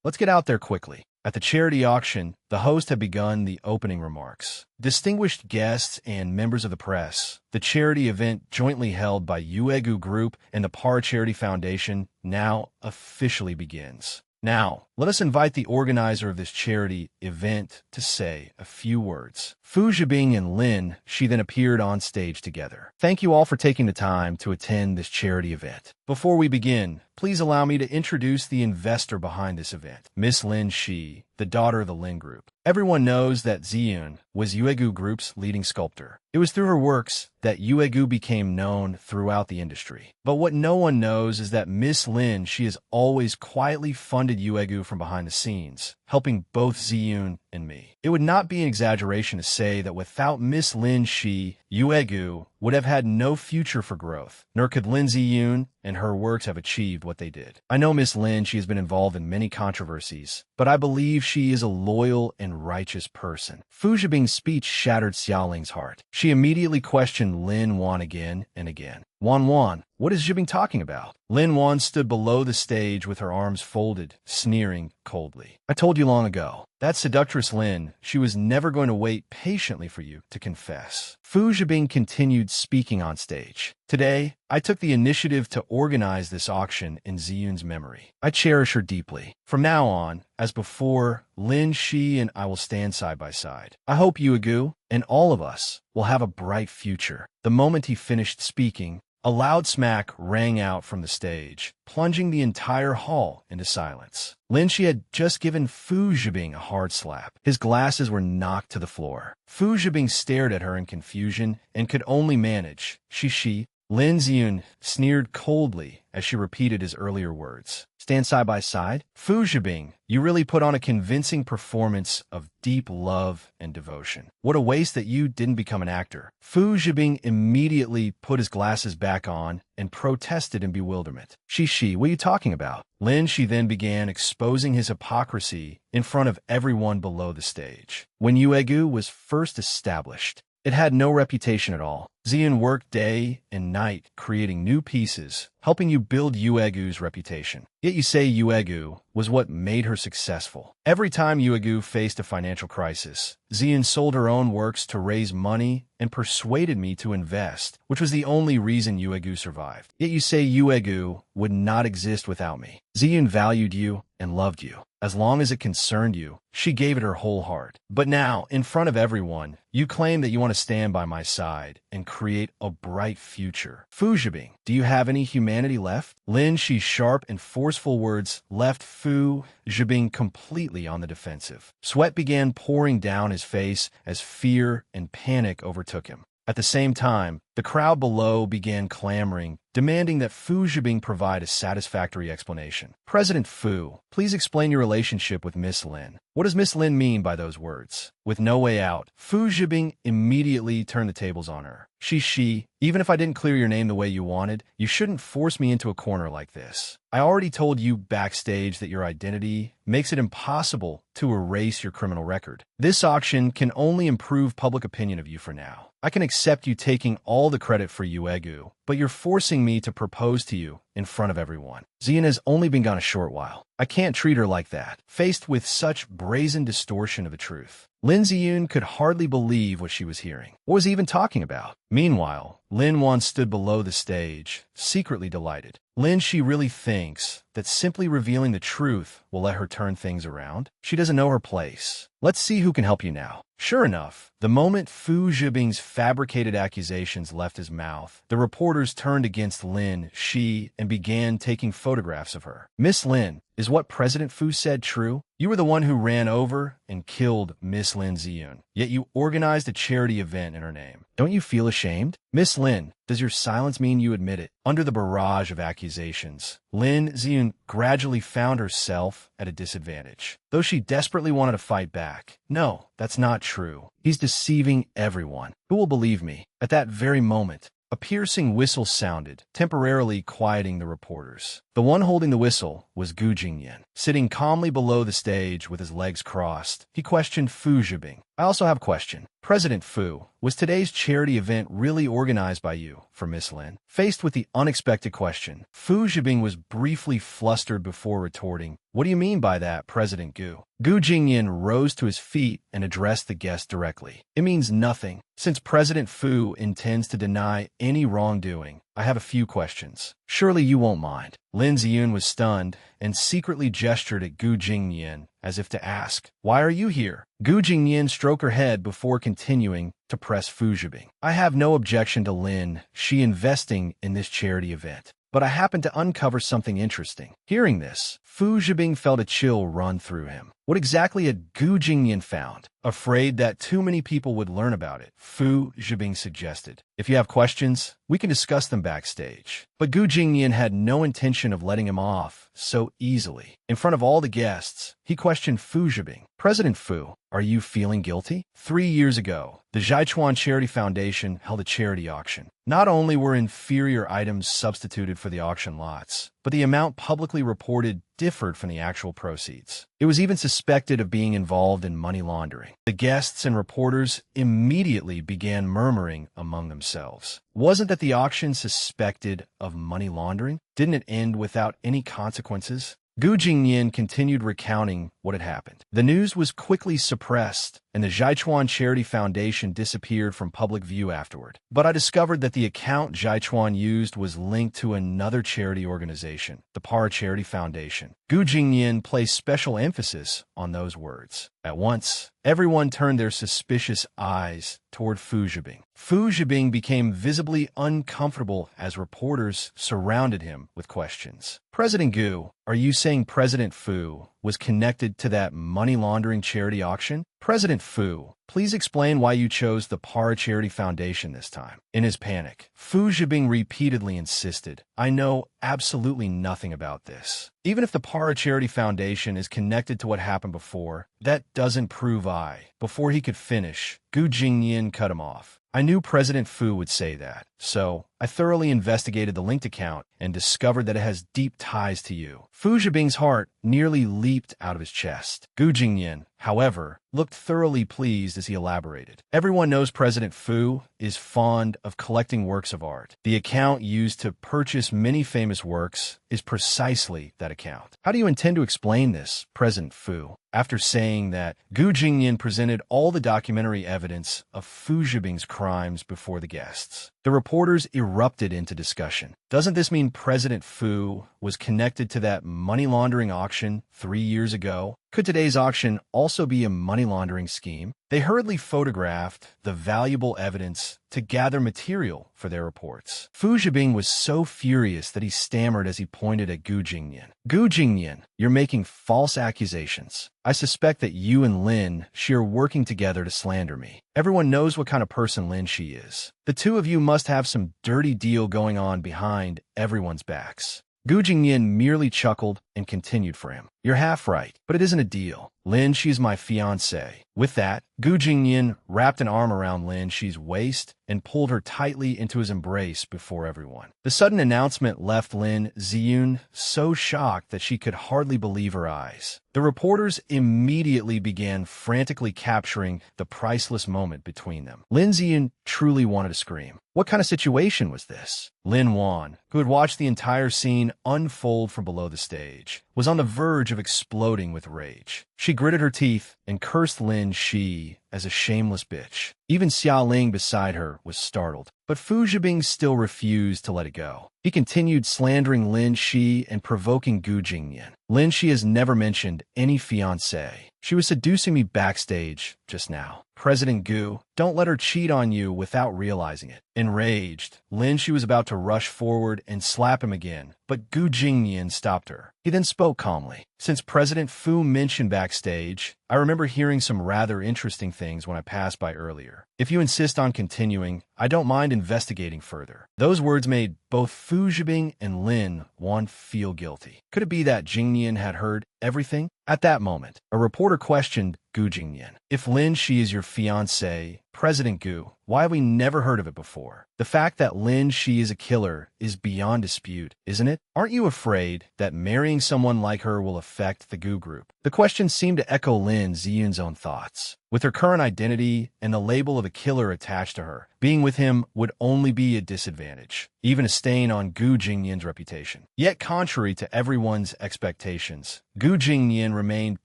Let's get out there quickly. At the charity auction, the host had begun the opening remarks. Distinguished guests and members of the press, the charity event jointly held by Yuegu Group and the Par Charity Foundation now officially begins. Now, let us invite the organizer of this charity event to say a few words. Fu Zhibing and Lin Shi then appeared on stage together. Thank you all for taking the time to attend this charity event. Before we begin, please allow me to introduce the investor behind this event, Miss Lin Shi, the daughter of the Lin Group. Everyone knows that Ziyun was Yuegu Group's leading sculptor. It was through her works that Yuegu became known throughout the industry. But what no one knows is that Miss Lin Shi has always quietly funded Yuegu from behind the scenes, helping both Ziyun and me. It would not be an exaggeration to say that without Miss Lin Shi, Yuegu would have had no future for growth, nor could Lin Ziyun and her works have achieved what they did. I know Miss Lin, she has been involved in many controversies, but I believe she is a loyal and righteous person. Fu Zhibing's speech shattered Xiaoling's heart. She immediately questioned Lin Wan again and again. Wan, what is Zhibing talking about? Lin Wan stood below the stage with her arms folded, sneering coldly. I told you long ago, that seductress Lin, she was never going to wait patiently for you to confess. Fu Zhibing continued speaking on stage. Today, I took the initiative to organize this auction in Ziyun's memory. I cherish her deeply. From now on, as before, Lin Shi and I will stand side by side. I hope Yuegu and all of us will have a bright future. The moment he finished speaking, a loud smack rang out from the stage, plunging the entire hall into silence. Lin Shi had just given Fu Zhibing a hard slap. His glasses were knocked to the floor. Fu Zhibing stared at her in confusion and could only manage. She. Lin Ziyun sneered coldly as she repeated his earlier words. Stand side by side? Fu Zhibing, you really put on a convincing performance of deep love and devotion. What a waste that you didn't become an actor. Fu Zhibing immediately put his glasses back on and protested in bewilderment. She, what are you talking about? Lin Shi then began exposing his hypocrisy in front of everyone below the stage. When Yuegu was first established, it had no reputation at all. Ziyun worked day and night creating new pieces, helping you build Yuegu's reputation. Yet you say Yuegu was what made her successful. Every time Yuegu faced a financial crisis, Ziyun sold her own works to raise money and persuaded me to invest, which was the only reason Yuegu survived. Yet you say Yuegu would not exist without me. Ziyun valued you and loved you. As long as it concerned you, she gave it her whole heart. But now, in front of everyone, you claim that you want to stand by my side and create a bright future. Fu Zhibing, do you have any humanity left? Lin Shi's sharp and forceful words left Fu Zhibing completely on the defensive. Sweat began pouring down his face as fear and panic overtook him. At the same time, the crowd below began clamoring, demanding that Fu Zhibing provide a satisfactory explanation. President Fu, please explain your relationship with Miss Lin. What does Miss Lin mean by those words? With no way out, Fu Zhibing immediately turned the tables on her. She, even if I didn't clear your name the way you wanted, you shouldn't force me into a corner like this. I already told you backstage that your identity makes it impossible to erase your criminal record. This auction can only improve public opinion of you for now. I can accept you taking all the credit for Yuegu, but you're forcing me to propose to you in front of everyone. Ziyun has only been gone a short while. I can't treat her like that, faced with such brazen distortion of the truth. Lin Ziyun could hardly believe what she was hearing. What was he even talking about? Meanwhile, Lin Wan stood below the stage, secretly delighted. Lin Shi really thinks that simply revealing the truth will let her turn things around? She doesn't know her place. Let's see who can help you now. Sure enough, the moment Fu Zhibing's fabricated accusations left his mouth, the reporters turned against Lin Shi and began taking photographs of her. Miss Lin, is what President Fu said true? You were the one who ran over and killed Miss Lin Ziyun, yet you organized a charity event in her name. Don't you feel ashamed? Miss Lin, does your silence mean you admit it? Under the barrage of accusations, Lin Ziyun gradually found herself at a disadvantage. Though she desperately wanted to fight back. No, that's not true. He's deceiving everyone. Who will believe me? At that very moment, a piercing whistle sounded, temporarily quieting the reporters. The one holding the whistle was Gu Jingyan. Sitting calmly below the stage with his legs crossed, he questioned Fu Zhibing. I also have a question. President Fu, was today's charity event really organized by you for Miss Lin? Faced with the unexpected question, Fu Zhibing was briefly flustered before retorting, what do you mean by that, President Gu? Gu Jingyan rose to his feet and addressed the guest directly. It means nothing. Since President Fu intends to deny any wrongdoing, I have a few questions. Surely you won't mind. Lin Ziyun was stunned and secretly gestured at Gu Jingyan as if to ask, why are you here? Gu Jingyan stroked her head before continuing to press Fu Zhibing. I have no objection to Lin Shi investing in this charity event. but I happened to uncover something interesting. Hearing this, Fu Zhibing felt a chill run through him. What exactly had Gu Jingyan found? Afraid that too many people would learn about it, Fu Zhibing suggested, "If you have questions, we can discuss them backstage." But Gu Jingyan had no intention of letting him off so easily. In front of all the guests, he questioned Fu Zhibing. "President Fu, are you feeling guilty?" 3 years ago, the Zhaichuan Charity Foundation held a charity auction. Not only were inferior items substituted for the auction lots, but the amount publicly reported differed from the actual proceeds. It was even suspected of being involved in money laundering. The guests and reporters immediately began murmuring among themselves. Wasn't that the auction suspected of money laundering? Didn't it end without any consequences? Gu Jingyan continued recounting what had happened. The news was quickly suppressed, and the Zhaichuan Charity Foundation disappeared from public view afterward. But I discovered that the account Zhaichuan used was linked to another charity organization, the Para Charity Foundation. Gu Jingyan placed special emphasis on those words. At once, everyone turned their suspicious eyes toward Fu Zhibing. Fu Zhibing became visibly uncomfortable as reporters surrounded him with questions. "President Gu, are you saying President Fu was connected to that money laundering charity auction?" "President Fu, please explain why you chose the Para Charity Foundation this time." In his panic, Fu Zhibing repeatedly insisted, "I know absolutely nothing about this. Even if the Para Charity Foundation is connected to what happened before, that doesn't prove I." Before he could finish, Gu Jingyan cut him off. "I knew President Fu would say that, so I thoroughly investigated the linked account and discovered that it has deep ties to you." Fu Zhibing's heart nearly leaped out of his chest. Gu Jingyan, however, looked thoroughly pleased as he elaborated. "Everyone knows President Fu is fond of collecting works of art. The account used to purchase many famous works is precisely that account. How do you intend to explain this, President Fu?" After saying that, Gu Jingyan presented all the documentary evidence of Fu Zhibing's crimes before the guests. The reporters erupted into discussion. Doesn't this mean President Fu was connected to that money laundering auction 3 years ago? Could today's auction also be a money laundering scheme? They hurriedly photographed the valuable evidence to gather material for their reports. Fu Zhibing was so furious that he stammered as he pointed at Gu Jingyan. "Gu Jingyan, you're making false accusations. I suspect that you and Lin Shi are working together to slander me. Everyone knows what kind of person Lin Shi is. The two of you must have some dirty deal going on behind everyone's backs." Gu Jingyan merely chuckled and continued for him. "You're half right, but it isn't a deal. Lin Shi's my fiancée." With that, Gu Jingyan wrapped an arm around Lin Shi's waist and pulled her tightly into his embrace before everyone. The sudden announcement left Lin Ziyun so shocked that she could hardly believe her eyes. The reporters immediately began frantically capturing the priceless moment between them. Lin Ziyun truly wanted to scream. What kind of situation was this? Lin Wan, who had watched the entire scene unfold from below the stage, was on the verge of exploding with rage. She gritted her teeth and cursed Lin Shi as a shameless bitch. Even Xia Ling beside her was startled, but Fu Zhibing still refused to let it go. He continued slandering Lin Shi and provoking Gu Jingyan. "Lin Shi has never mentioned any fiancé. She was seducing me backstage just now. President Gu, don't let her cheat on you without realizing it." Enraged, Lin Shi was about to rush forward and slap him again, but Gu Jingyan stopped her. He then spoke calmly. "Since President Fu mentioned backstage, I remember hearing some rather interesting things when I passed by earlier. If you insist on continuing, I don't mind investigating further." Those words made both Fu Zhibing and Lin Wan feel guilty. Could it be that Jingyan had heard everything? At that moment, a reporter questioned Gu Jingyan. "If Lin Shi is your fiancé, President Gu, why have we never heard of it before? The fact that Lin Shi is a killer is beyond dispute, isn't it? Aren't you afraid that marrying someone like her will affect the Gu group?" The question seemed to echo Lin Ziyun's own thoughts. With her current identity and the label of a killer attached to her, being with him would only be a disadvantage, even a stain on Gu Jingyan's reputation. Yet contrary to everyone's expectations, Gu Jingyan remained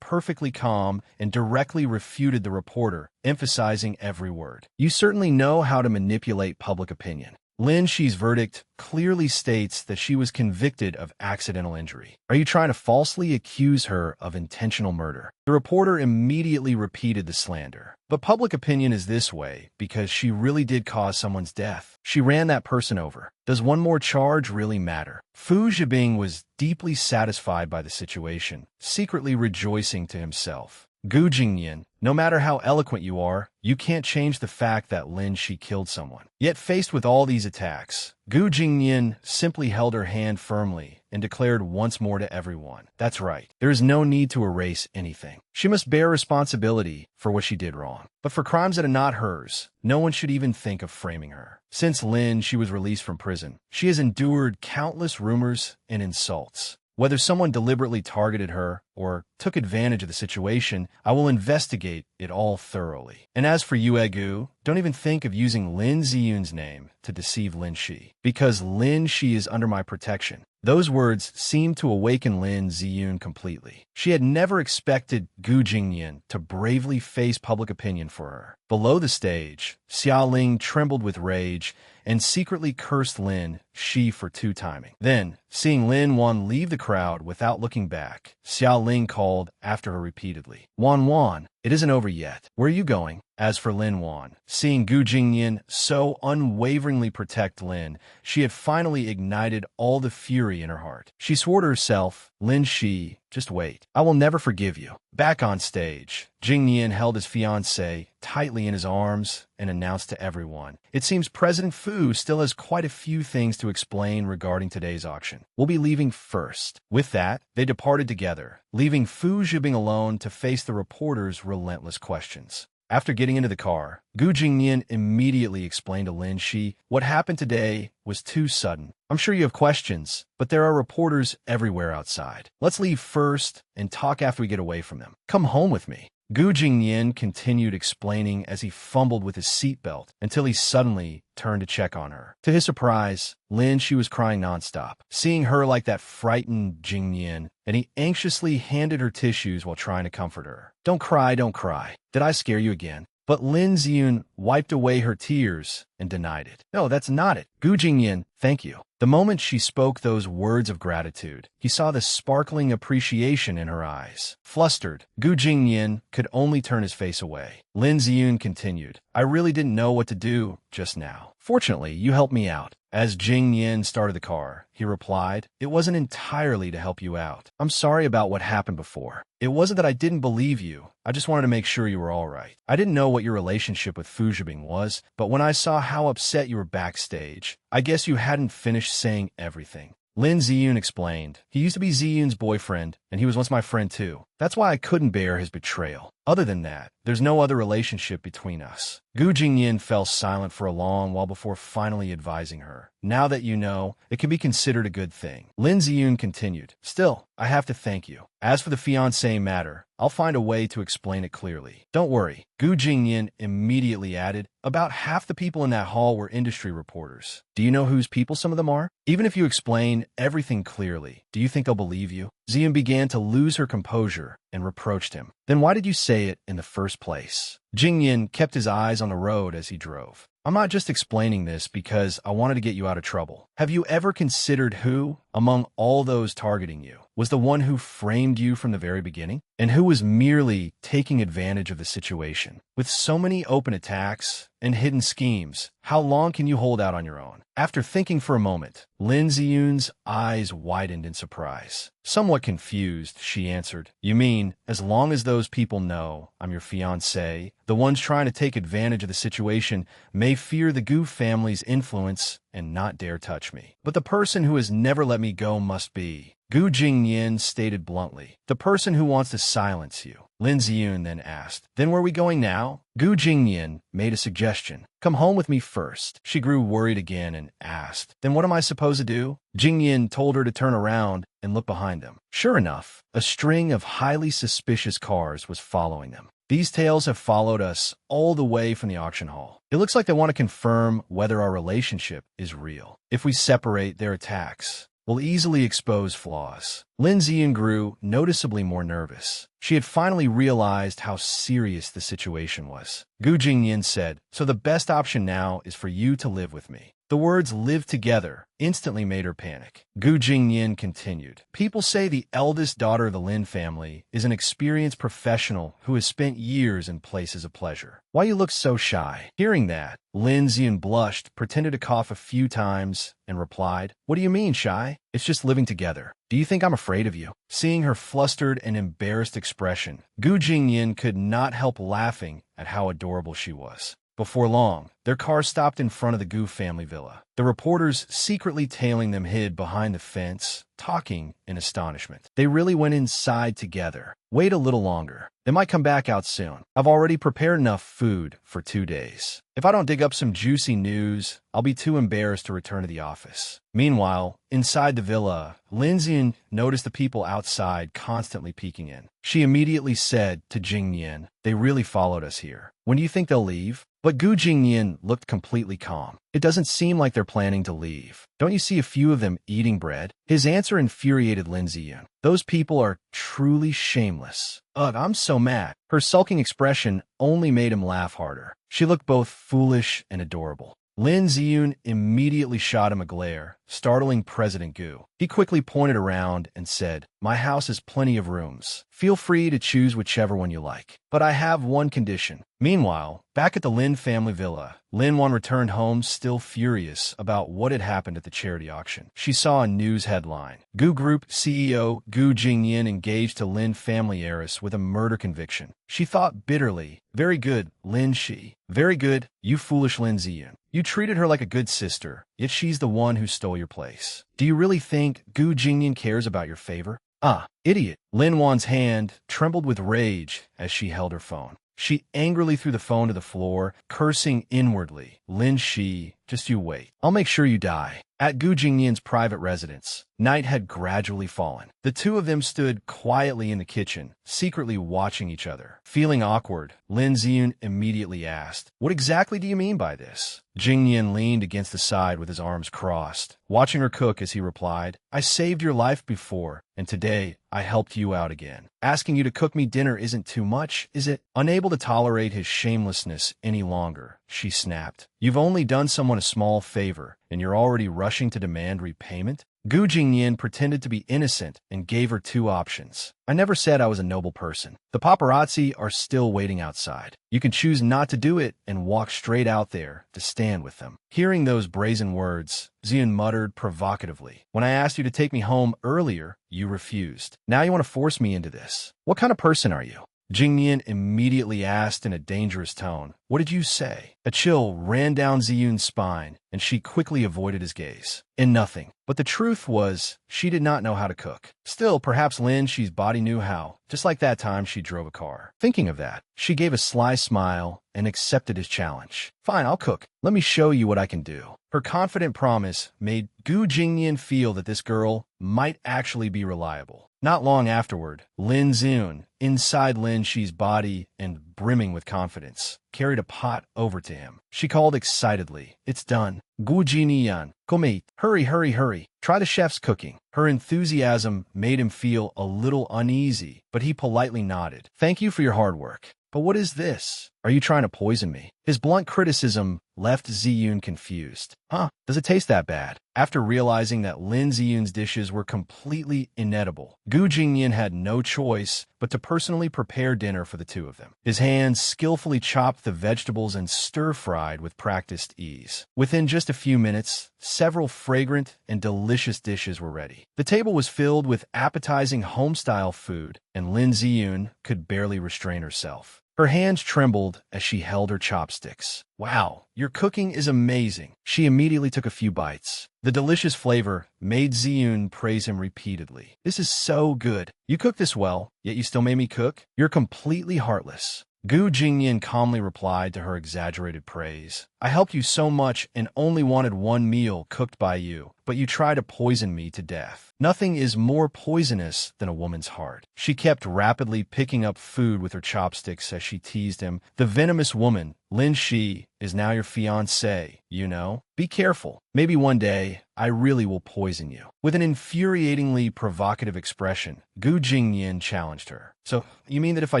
perfectly calm and directly refuted the reporter, emphasizing every word. "You certainly know how to manipulate public opinion. Lin Shi's verdict clearly states that she was convicted of accidental injury. Are you trying to falsely accuse her of intentional murder? The reporter immediately repeated the slander. But public opinion is this way because she really did cause someone's death. She ran that person over. Does one more charge really matter? Fu Zhibing was deeply satisfied by the situation, secretly rejoicing to himself. Gu Jingyan, no matter how eloquent you are, you can't change the fact that Lin Shi killed someone. Yet faced with all these attacks, Gu Jingyan simply held her hand firmly and declared once more to everyone, that's right, there is no need to erase anything. She must bear responsibility for what she did wrong. But for crimes that are not hers, no one should even think of framing her. Since Lin Shi was released from prison, she has endured countless rumors and insults. Whether someone deliberately targeted her or took advantage of the situation, I will investigate it all thoroughly. And as for Yue Gu, don't even think of using Lin Ziyun's name to deceive Lin Shi, because Lin Shi is under my protection. Those words seemed to awaken Lin Ziyun completely. She had never expected Gu Jingyan to bravely face public opinion for her. Below the stage, Xia Ling trembled with rage and secretly cursed Lin Shi for two-timing. Then, seeing Lin Wan leave the crowd without looking back, Xia Ling called after her repeatedly, Wan, it isn't over yet. Where are you going? As for Lin Wan, seeing Gu Jingyan so unwaveringly protect Lin, she had finally ignited all the fury in her heart. She swore to herself, Lin Shi, just wait. I will never forgive you. Back on stage, Jingyan held his fiancée tightly in his arms and announced to everyone, it seems President Fu still has quite a few things to explain regarding today's auction. We'll be leaving first. With that, they departed together, leaving Fu Zhibing alone to face the reporter's relentless questions. After getting into the car, Gu Jingyan immediately explained to Lin Shi, what happened today was too sudden. I'm sure you have questions, but there are reporters everywhere outside. Let's leave first and talk after we get away from them. Come home with me. Gu Jingyan continued explaining as he fumbled with his seatbelt until he suddenly turned to check on her. To his surprise, Lin Shi was crying nonstop. Seeing her like that frightened Jingyan, and he anxiously handed her tissues while trying to comfort her. Don't cry, don't cry. Did I scare you again? But Lin Ziyun wiped away her tears and denied it. No, that's not it. Gu Jingyan, thank you. The moment she spoke those words of gratitude, he saw the sparkling appreciation in her eyes. Flustered, Gu Jingyan could only turn his face away. Lin Ziyun continued, I really didn't know what to do just now. Fortunately, you helped me out. As Jingyan started the car, he replied, it wasn't entirely to help you out. I'm sorry about what happened before. It wasn't that I didn't believe you. I just wanted to make sure you were all right. I didn't know what your relationship with Fu Zhibing was, but when I saw how upset you were backstage, I guess you hadn't finished saying everything. Lin Ziyun explained, he used to be Ziyun's boyfriend, and he was once my friend too. That's why I couldn't bear his betrayal. Other than that, there's no other relationship between us. Gu Jingyan fell silent for a long while before finally advising her. Now that you know, it can be considered a good thing. Lin Ziyun continued, still, I have to thank you. As for the fiancé matter, I'll find a way to explain it clearly. Don't worry. Gu Jingyan immediately added, about half the people in that hall were industry reporters. Do you know whose people some of them are? Even if you explain everything clearly, do you think they'll believe you? Ziyun began to lose her composure and reproached him. Then why did you say it in the first place? Jingyan kept his eyes on the road as he drove. I'm not just explaining this because I wanted to get you out of trouble. Have you ever considered who, among all those targeting you, was the one who framed you from the very beginning? And who was merely taking advantage of the situation? With so many open attacks and hidden schemes, how long can you hold out on your own? After thinking for a moment, Lin Ziyun's eyes widened in surprise. Somewhat confused, she answered, you mean, as long as those people know I'm your fiancé, the ones trying to take advantage of the situation may fear the Gu family's influence and not dare touch me. But the person who has never let me go must be, Gu Jingyan stated bluntly, the person who wants to silence you. Lin Ziyun then asked, then where are we going now? Gu Jingyan made a suggestion. Come home with me first. She grew worried again and asked, then what am I supposed to do? Jingyan told her to turn around and look behind them. Sure enough, a string of highly suspicious cars was following them. These tails have followed us all the way from the auction hall. It looks like they want to confirm whether our relationship is real. If we separate their attacks, we'll easily expose flaws. Lin Ziyun grew noticeably more nervous. She had finally realized how serious the situation was. Gu Jingyan said, so the best option now is for you to live with me. The words live together instantly made her panic. Gu Jingyin continued. People say the eldest daughter of the Lin family is an experienced professional who has spent years in places of pleasure. Why you look so shy? Hearing that, Lin Ziyun blushed, pretended to cough a few times, and replied, What do you mean, shy? It's just living together. Do you think I'm afraid of you? Seeing her flustered and embarrassed expression, Gu Jingyin could not help laughing at how adorable she was. Before long, their car stopped in front of the Gu family villa. The reporters secretly tailing them hid behind the fence, talking in astonishment. They really went inside together. Wait a little longer. They might come back out soon. I've already prepared enough food for 2 days. If I don't dig up some juicy news, I'll be too embarrassed to return to the office. Meanwhile, inside the villa, Lin Ziyun noticed the people outside constantly peeking in. She immediately said to Jingyan, They really followed us here. When do you think they'll leave? But Gu Jingyin looked completely calm. It doesn't seem like they're planning to leave. Don't you see a few of them eating bread? His answer infuriated Lin Ziyun. Those people are truly shameless. Ugh, I'm so mad. Her sulking expression only made him laugh harder. She looked both foolish and adorable. Lin Ziyun immediately shot him a glare, startling President Gu. He quickly pointed around and said, My house has plenty of rooms. Feel free to choose whichever one you like. But I have one condition. Meanwhile, back at the Lin family villa, Lin Wan returned home still furious about what had happened at the charity auction. She saw a news headline. Gu Group CEO Gu Jingyin engaged to Lin family heiress with a murder conviction. She thought bitterly, Very good, Lin Shi. Very good, you foolish Lin Ziyun. You treated her like a good sister, yet she's the one who stole your place. Do you really think Gu Jingyin cares about your favor? Ah, idiot. Lin Wan's hand trembled with rage as she held her phone. She angrily threw the phone to the floor, cursing inwardly. Lin Shi, just you wait. I'll make sure you die. At Gu Jingyin's private residence, night had gradually fallen. The two of them stood quietly in the kitchen, secretly watching each other. Feeling awkward, Lin Ziyun immediately asked, What exactly do you mean by this? Jingyin leaned against the side with his arms crossed, watching her cook as he replied, I saved your life before, and today I helped you out again. Asking you to cook me dinner isn't too much, is it? Unable to tolerate his shamelessness any longer, she snapped. You've only done someone a small favor, and you're already rushing to demand repayment? Gu Jingyin pretended to be innocent and gave her 2 options. I never said I was a noble person. The paparazzi are still waiting outside. You can choose not to do it and walk straight out there to stand with them. Hearing those brazen words, Ziyun muttered provocatively. When I asked you to take me home earlier, you refused. Now you want to force me into this. What kind of person are you? Jingyan immediately asked in a dangerous tone, What did you say? A chill ran down Ziyun's spine, and she quickly avoided his gaze. In nothing. But the truth was, she did not know how to cook. Still, perhaps Lin Shi's body knew how, just like that time she drove a car. Thinking of that, she gave a sly smile and accepted his challenge. Fine, I'll cook. Let me show you what I can do. Her confident promise made Gu Jingyan feel that this girl might actually be reliable. Not long afterward, Lin Ziyun, inside Lin Shi's body and brimming with confidence, carried a pot over to him. She called excitedly, It's done. Gu Jingyan, come eat. Hurry, hurry, hurry. Try the chef's cooking. Her enthusiasm made him feel a little uneasy, but he politely nodded. Thank you for your hard work. But what is this? Are you trying to poison me? His blunt criticism left Ziyun confused. Huh, does it taste that bad? After realizing that Lin Ziyun's dishes were completely inedible, Gu Jingyan had no choice but to personally prepare dinner for the two of them. His hands skillfully chopped the vegetables and stir-fried with practiced ease. Within just a few minutes, several fragrant and delicious dishes were ready. The table was filled with appetizing home-style food, and Lin Ziyun could barely restrain herself. Her hands trembled as she held her chopsticks. Wow, your cooking is amazing. She immediately took a few bites. The delicious flavor made Ziyun praise him repeatedly. This is so good. You cook this well, yet you still made me cook? You're completely heartless. Gu Jingyan calmly replied to her exaggerated praise. I helped you so much and only wanted one meal cooked by you, but you tried to poison me to death. Nothing is more poisonous than a woman's heart. She kept rapidly picking up food with her chopsticks as she teased him. The venomous woman, Lin Shi, is now your fiancé, you know? Be careful. Maybe one day, I really will poison you. With an infuriatingly provocative expression, Gu Jingyan challenged her. So, you mean that if I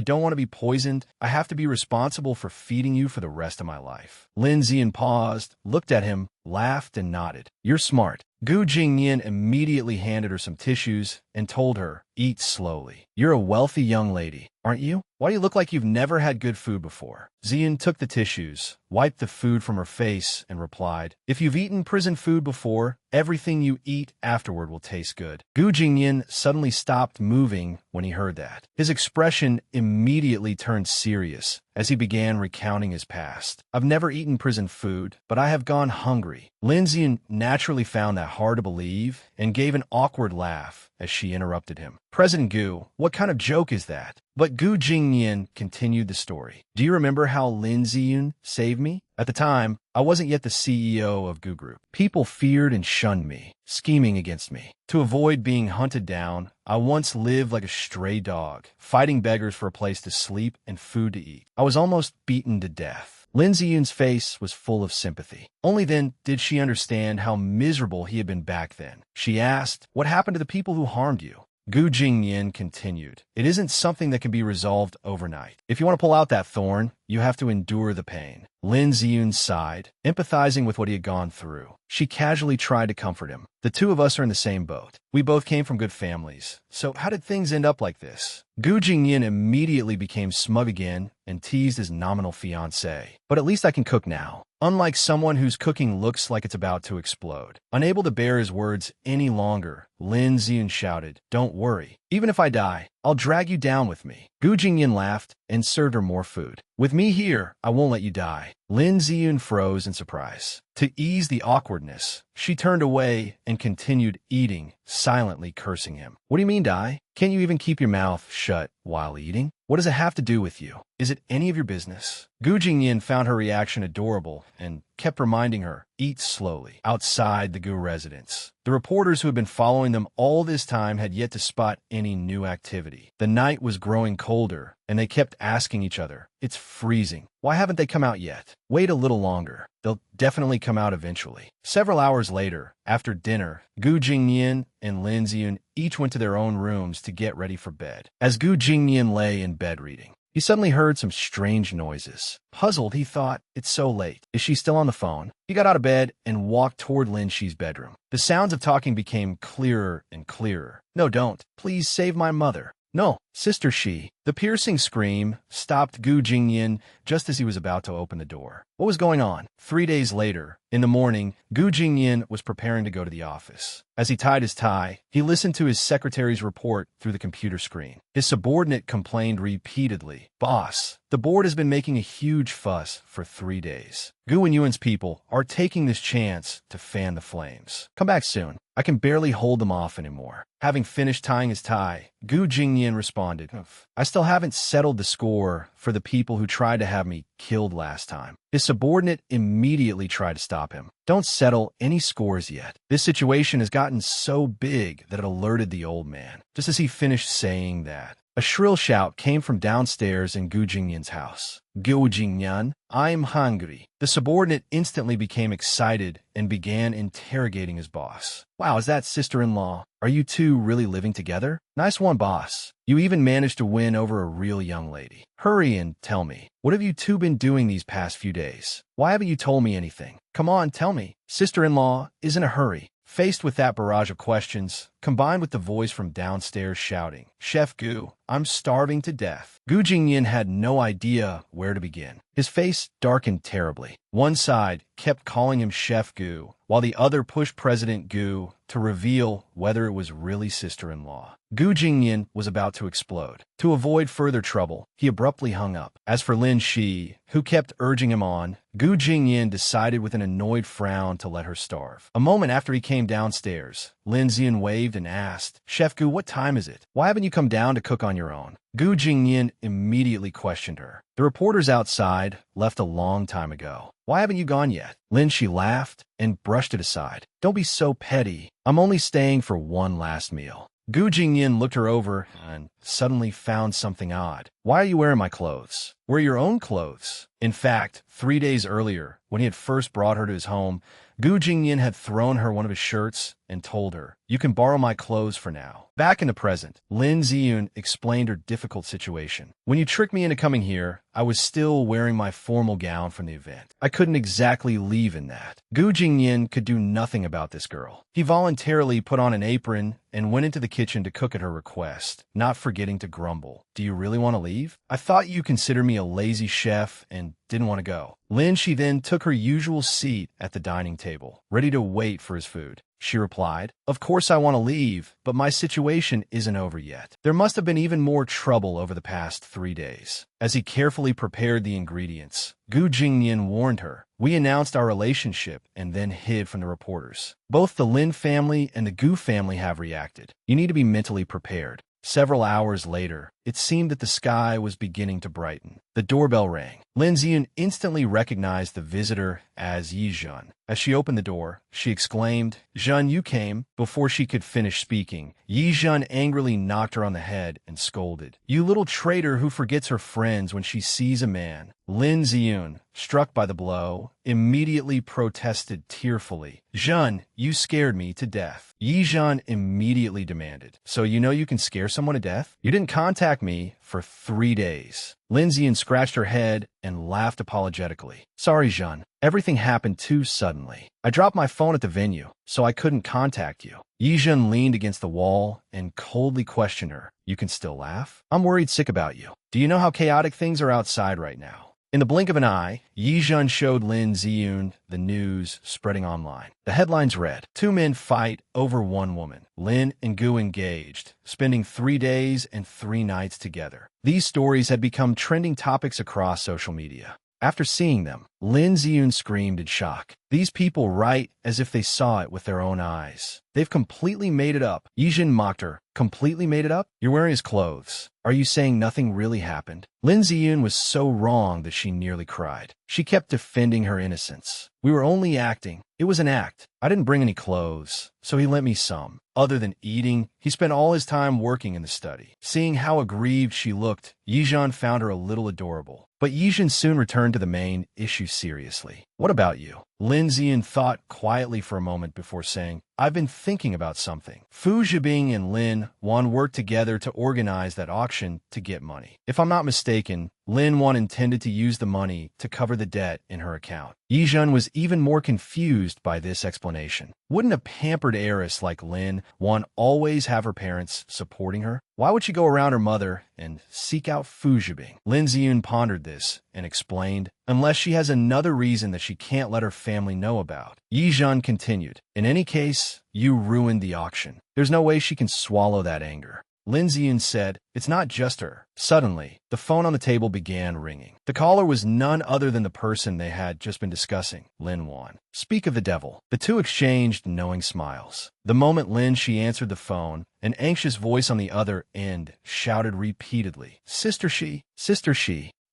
don't want to be poisoned, I have to be responsible for feeding you for the rest of my life? Lin Ziyun paused, looked at him, laughed and nodded. You're smart. Gu Jingyan immediately handed her some tissues and told her, eat slowly. You're a wealthy young lady, aren't you? Why do you look like you've never had good food before? Xian took the tissues, wiped the food from her face, and replied, if you've eaten prison food before, everything you eat afterward will taste good. Gu Jingyan suddenly stopped moving when he heard that. His expression immediately turned serious as he began recounting his past. I've never eaten prison food, but I have gone hungry. Lin Xian naturally found that hard to believe and gave an awkward laugh as she interrupted him. President Gu, what kind of joke is that? But Gu Jingyan continued the story. Do you remember how Lin Xian saved me? At the time, I wasn't yet the CEO of Gu Group. People feared and shunned me, scheming against me. To avoid being hunted down, I once lived like a stray dog, fighting beggars for a place to sleep and food to eat. I was almost beaten to death. Lin Xian's face was full of sympathy. Only then did she understand how miserable he had been back then. She asked, what happened to the people who harmed you? Gu Jingyan continued, it isn't something that can be resolved overnight. If you want to pull out that thorn, you have to endure the pain. Lin Xian sighed, empathizing with what he had gone through. She casually tried to comfort him. The two of us are in the same boat. We both came from good families. So how did things end up like this? Gu Jingyan immediately became smug again and teased his nominal fiancé. But at least I can cook now. Unlike someone whose cooking looks like it's about to explode. Unable to bear his words any longer, Lin Xian shouted, don't worry. Even if I die, I'll drag you down with me. Gu Jingyan laughed and served her more food. With me here, I won't let you die. Lin Xian froze in surprise. To ease the awkwardness, she turned away and continued eating, silently cursing him. What do you mean, die? Can't you even keep your mouth shut while eating? What does it have to do with you? Is it any of your business? Gu Jingyan found her reaction adorable and kept reminding her, eat slowly, outside the Gu residence. The reporters who had been following them all this time had yet to spot any new activity. The night was growing colder, and they kept asking each other, it's freezing. Why haven't they come out yet? Wait a little longer. They'll definitely come out eventually. Several hours later, after dinner, Gu Jingyan and Lin Xian each went to their own rooms to get ready for bed. As Gu Jingyan lay in bed reading, he suddenly heard some strange noises. Puzzled, he thought, it's so late. Is she still on the phone? He got out of bed and walked toward Lin Shi's bedroom. The sounds of talking became clearer and clearer. No, don't. Please save my mother. No, Sister Shi. The piercing scream stopped Gu Jingyan just as he was about to open the door. What was going on? 3 days later, in the morning, Gu Jingyan was preparing to go to the office. As he tied his tie, he listened to his secretary's report through the computer screen. His subordinate complained repeatedly, Boss, the board has been making a huge fuss for 3 days. Gu and Yuan's people are taking this chance to fan the flames. Come back soon. I can barely hold them off anymore. Having finished tying his tie, Gu Jingyan responded, I still haven't settled the score for the people who tried to have me killed last time. His subordinate immediately tried to stop him. Don't settle any scores yet. This situation has gotten so big that it alerted the old man. Just as he finished saying that, a shrill shout came from downstairs in Gu Jingyan's house. Gu Jingyan, I'm hungry. The subordinate instantly became excited and began interrogating his boss. Wow, is that sister-in-law? Are you two really living together? Nice one, boss. You even managed to win over a real young lady. Hurry and tell me, what have you two been doing these past few days? Why haven't you told me anything? Come on, tell me. Sister-in-law is in a hurry. Faced with that barrage of questions, combined with the voice from downstairs shouting, Chef Gu, I'm starving to death. Gu Jingyan had no idea where to begin. His face darkened terribly. One side kept calling him Chef Gu, while the other pushed President Gu to reveal whether it was really sister-in-law. Gu Jingyan was about to explode. To avoid further trouble, he abruptly hung up. As for Lin Shi, who kept urging him on, Gu Jingyan decided with an annoyed frown to let her starve. A moment after he came downstairs, Lin Xian waved and asked, Chef Gu, what time is it? Why haven't you come down to cook on your own? Gu Jingyan immediately questioned her. The reporters outside left a long time ago. Why haven't you gone yet? Lin Shi laughed and brushed it aside. Don't be so petty. I'm only staying for one last meal. Gu Jingyan looked her over and suddenly found something odd. Why are you wearing my clothes? Wear your own clothes. In fact, 3 days earlier, when he had first brought her to his home, Gu Jingyan had thrown her one of his shirts and told her, "You can borrow my clothes for now." Back in the present, Lin Ziyun explained her difficult situation. "When you tricked me into coming here, I was still wearing my formal gown from the event. I couldn't exactly leave in that." Gu Jingyan could do nothing about this girl. He voluntarily put on an apron and went into the kitchen to cook at her request, not forgetting to grumble. "Do you really want to leave? I thought you considered me a lazy chef and didn't want to go." She then took her usual seat at the dining table, ready to wait for his food. She replied, "Of course I want to leave, but my situation isn't over yet. There must have been even more trouble over the past 3 days." As he carefully prepared the ingredients, Gu Jingyan warned her, "We announced our relationship and then hid from the reporters. Both the Lin family and the Gu family have reacted. You need to be mentally prepared." Several hours later, it seemed that the sky was beginning to brighten. The doorbell rang. Lin Ziyun instantly recognized the visitor as Yi Zhen. As she opened the door, she exclaimed, "Zhen, you came." Before she could finish speaking, Yi Zhen angrily knocked her on the head and scolded, "You little traitor who forgets her friends when she sees a man." Lin Ziyun, struck by the blow, immediately protested tearfully, "Zhen, you scared me to death." Yi Zhen immediately demanded, "So you know you can scare someone to death? You didn't contact me for 3 days. Lin Ziyun scratched her head and laughed apologetically. "Sorry, Zhen. Everything happened too suddenly. I dropped my phone at the venue, so I couldn't contact you." Yi Zhen leaned against the wall and coldly questioned her, "You can still laugh? I'm worried sick about you. Do you know how chaotic things are outside right now?" In the blink of an eye, Yi Zhen showed Lin Ziyun the news spreading online. The headlines read, "Two men fight over one woman. Lin and Gu engaged, spending 3 days and 3 nights together." These stories had become trending topics across social media. After seeing them, Lin Ziyun screamed in shock. "These people write as if they saw it with their own eyes. They've completely made it up." Yi Zhen mocked her. "Completely made it up? You're wearing his clothes. Are you saying nothing really happened?" Lin Ziyun was so wrong that she nearly cried. She kept defending her innocence. "We were only acting. It was an act. I didn't bring any clothes, so he lent me some. Other than eating, he spent all his time working in the study." Seeing how aggrieved she looked, Yi Zhen found her a little adorable. But Yi Zhen soon returned to the main issue seriously. "What about you?" Lin Ziyun thought quietly for a moment before saying, "I've been thinking about something. Fu Zhibing and Lin Wan worked together to organize that auction to get money. If I'm not mistaken, Lin Wan intended to use the money to cover the debt in her account." Yi Zhen was even more confused by this explanation. Wouldn't a pampered heiress like Lin Wan always have her parents supporting her? Why would she go around her mother and seek out Fu Zhibing? Lin Ziyun pondered this and explained, "Unless she has another reason that she can't let her family know about." Yi Zhen continued, "In any case, you ruined the auction. There's no way she can swallow that anger." Lin Ziyun said, "It's not just her." Suddenly, the phone on the table began ringing. The caller was none other than the person they had just been discussing, Lin Wan. Speak of the devil. The two exchanged knowing smiles. The moment she answered the phone, an anxious voice on the other end shouted repeatedly, Sister Shi,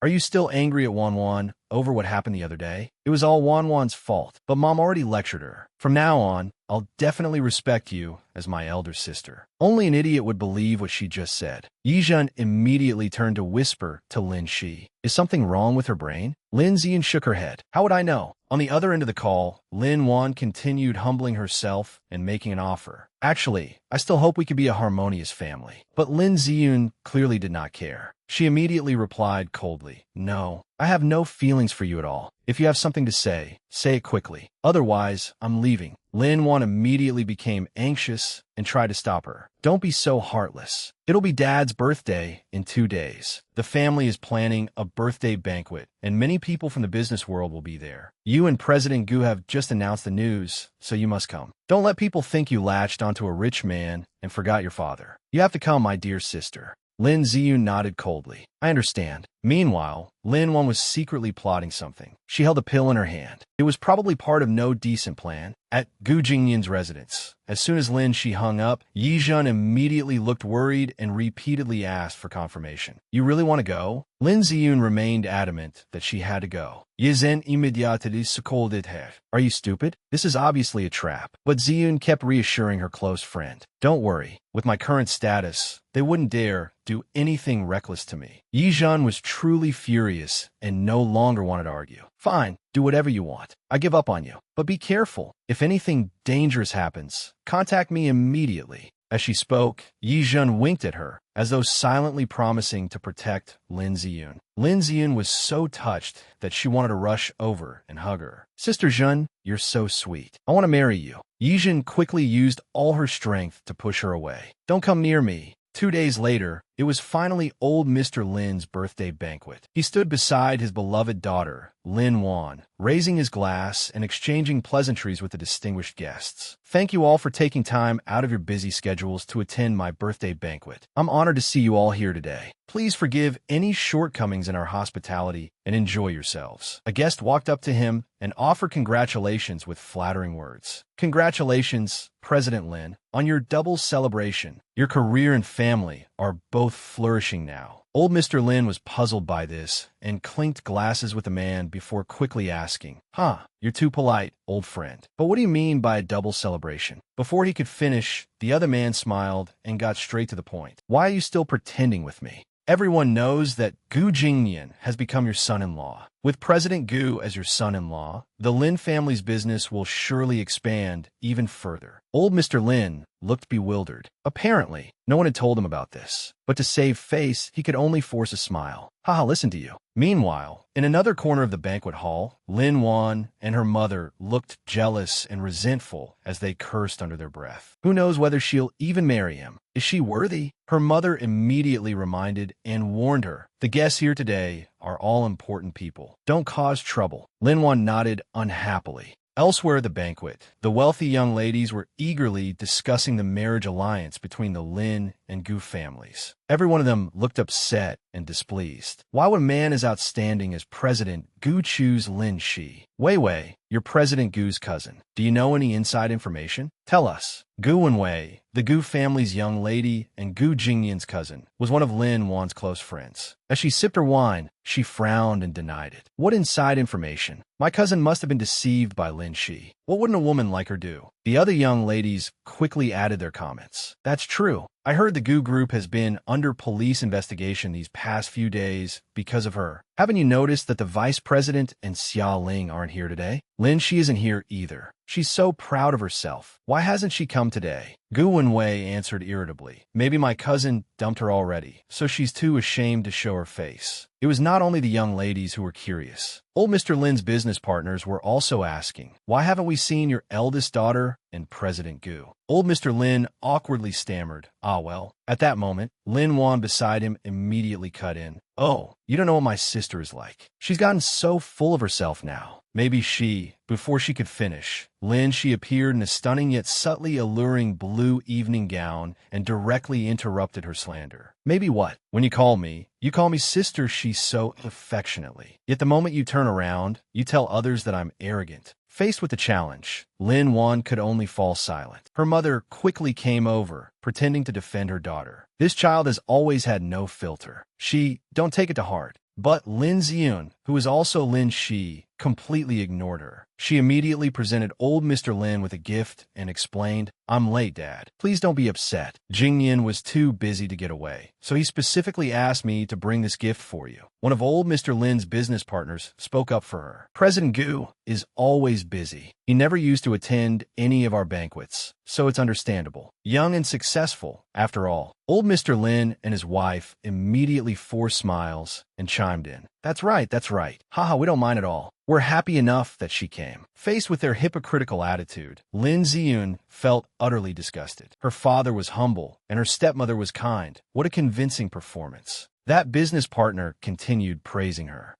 are you still angry at Wan Wan over what happened the other day? It was all Wan Wan's fault, but Mom already lectured her. From now on, I'll definitely respect you as my elder sister." Only an idiot would believe what she just said. Yi Zhen immediately turned to whisper to Lin Shi, "Is something wrong with her brain?" Lin Zian shook her head. "How would I know?" On the other end of the call, Lin Wan continued humbling herself and making an offer. "Actually, I still hope we could be a harmonious family." But Lin Ziyun clearly did not care. She immediately replied coldly, "No, I have no feelings for you at all. If you have something to say it quickly. Otherwise, I'm leaving." Lin Wan immediately became anxious and tried to stop her. "Don't be so heartless. It'll be Dad's birthday in 2 days. The family is planning a birthday banquet, and many people from the business world will be there. You and President Gu have just announced the news, so you must come. Don't let people think you latched onto a rich man and forgot your father. You have to come, my dear sister." Lin Ziyun nodded coldly. "I understand." Meanwhile, Lin Wan was secretly plotting something. She held a pill in her hand. It was probably part of no decent plan. At Gu Jingyan's residence, as soon as Lin Shi hung up, Yi Zhen immediately looked worried and repeatedly asked for confirmation. "You really want to go?" Lin Ziyun remained adamant that she had to go. Yi Zhen immédiatement scolded her. "Are you stupid? This is obviously a trap." But Ziyun kept reassuring her close friend. "Don't worry. With my current status, they wouldn't dare do anything reckless to me." Yi Jun was truly furious and no longer wanted to argue. Fine, do whatever you want. I give up on you. But be careful. If anything dangerous happens, contact me immediately. As she spoke, Yi Jun winked at her, as though silently promising to protect Lin Ziyun. Lin Ziyun was so touched that she wanted to rush over and hug her. Sister Jun, you're so sweet. I want to marry you. Yi Jun quickly used all her strength to push her away. Don't come near me. 2 days later, it was finally old Mr. Lin's birthday banquet. He stood beside his beloved daughter, Lin Wan, raising his glass and exchanging pleasantries with the distinguished guests. Thank you all for taking time out of your busy schedules to attend my birthday banquet. I'm honored to see you all here today. Please forgive any shortcomings in our hospitality and enjoy yourselves. A guest walked up to him and offered congratulations with flattering words. Congratulations, President Lin, on your double celebration. Your career and family are both flourishing now. Old Mr. Lin was puzzled by this and clinked glasses with the man before quickly asking, You're too polite, old friend. But what do you mean by a double celebration? Before he could finish, the other man smiled and got straight to the point. Why are you still pretending with me? Everyone knows that Gu Jingnian has become your son-in-law. With President Gu as your son-in-law, the Lin family's business will surely expand even further. Old Mr. Lin looked bewildered. Apparently, no one had told him about this. But to save face, he could only force a smile. Listen to you. Meanwhile, in another corner of the banquet hall, Lin Wan and her mother looked jealous and resentful as they cursed under their breath. Who knows whether she'll even marry him? Is she worthy? Her mother immediately reminded and warned her, the guests here today are all important people. Don't cause trouble. Lin Wan nodded unhappily. Elsewhere at the banquet, the wealthy young ladies were eagerly discussing the marriage alliance between the Lin and Gu families. Every one of them looked upset and displeased. Why would a man as outstanding as President Gu choose Lin Shi? Wei Wei, you're President Gu's cousin. Do you know any inside information? Tell us. Gu Wenwei, the Gu family's young lady and Gu Jingnian's cousin, was one of Lin Wan's close friends. As she sipped her wine, she frowned and denied it. What inside information? My cousin must have been deceived by Lin Shi. What wouldn't a woman like her do? The other young ladies quickly added their comments. That's true. I heard the Gu group has been under police investigation these past few days because of her. Haven't you noticed that the vice president and Xia Ling aren't here today? Lin Shi isn't here either. She's so proud of herself. Why hasn't she come today? Gu Wenwei answered irritably. Maybe my cousin dumped her already, so she's too ashamed to show her face. It was not only the young ladies who were curious. Old Mr. Lin's business partners were also asking, why haven't we seen your eldest daughter and President Gu? Old Mr. Lin awkwardly stammered, well. At that moment, Lin Wan beside him immediately cut in. Oh, you don't know what my sister is like. She's gotten so full of herself now. Maybe she, before she could finish, Lin Shi appeared in a stunning yet subtly alluring blue evening gown and directly interrupted her slander. Maybe what? When you call me Sister Shi so affectionately. Yet the moment you turn around, you tell others that I'm arrogant. Faced with the challenge, Lin Wan could only fall silent. Her mother quickly came over, pretending to defend her daughter. This child has always had no filter. Don't take it to heart. But Lin Ziyun, who is also Lin Shi, completely ignored her. She immediately presented old Mr. Lin with a gift and explained, I'm late, Dad. Please don't be upset. Jingnian was too busy to get away, so he specifically asked me to bring this gift for you. One of old Mr. Lin's business partners spoke up for her. President Gu is always busy. He never used to attend any of our banquets, so it's understandable. Young and successful, after all. Old Mr. Lin and his wife immediately forced smiles and chimed in. That's right. We don't mind at all. We're happy enough that she came. Faced with their hypocritical attitude, Lin Ziyun felt utterly disgusted. Her father was humble, and her stepmother was kind. What a convincing performance. That business partner continued praising her.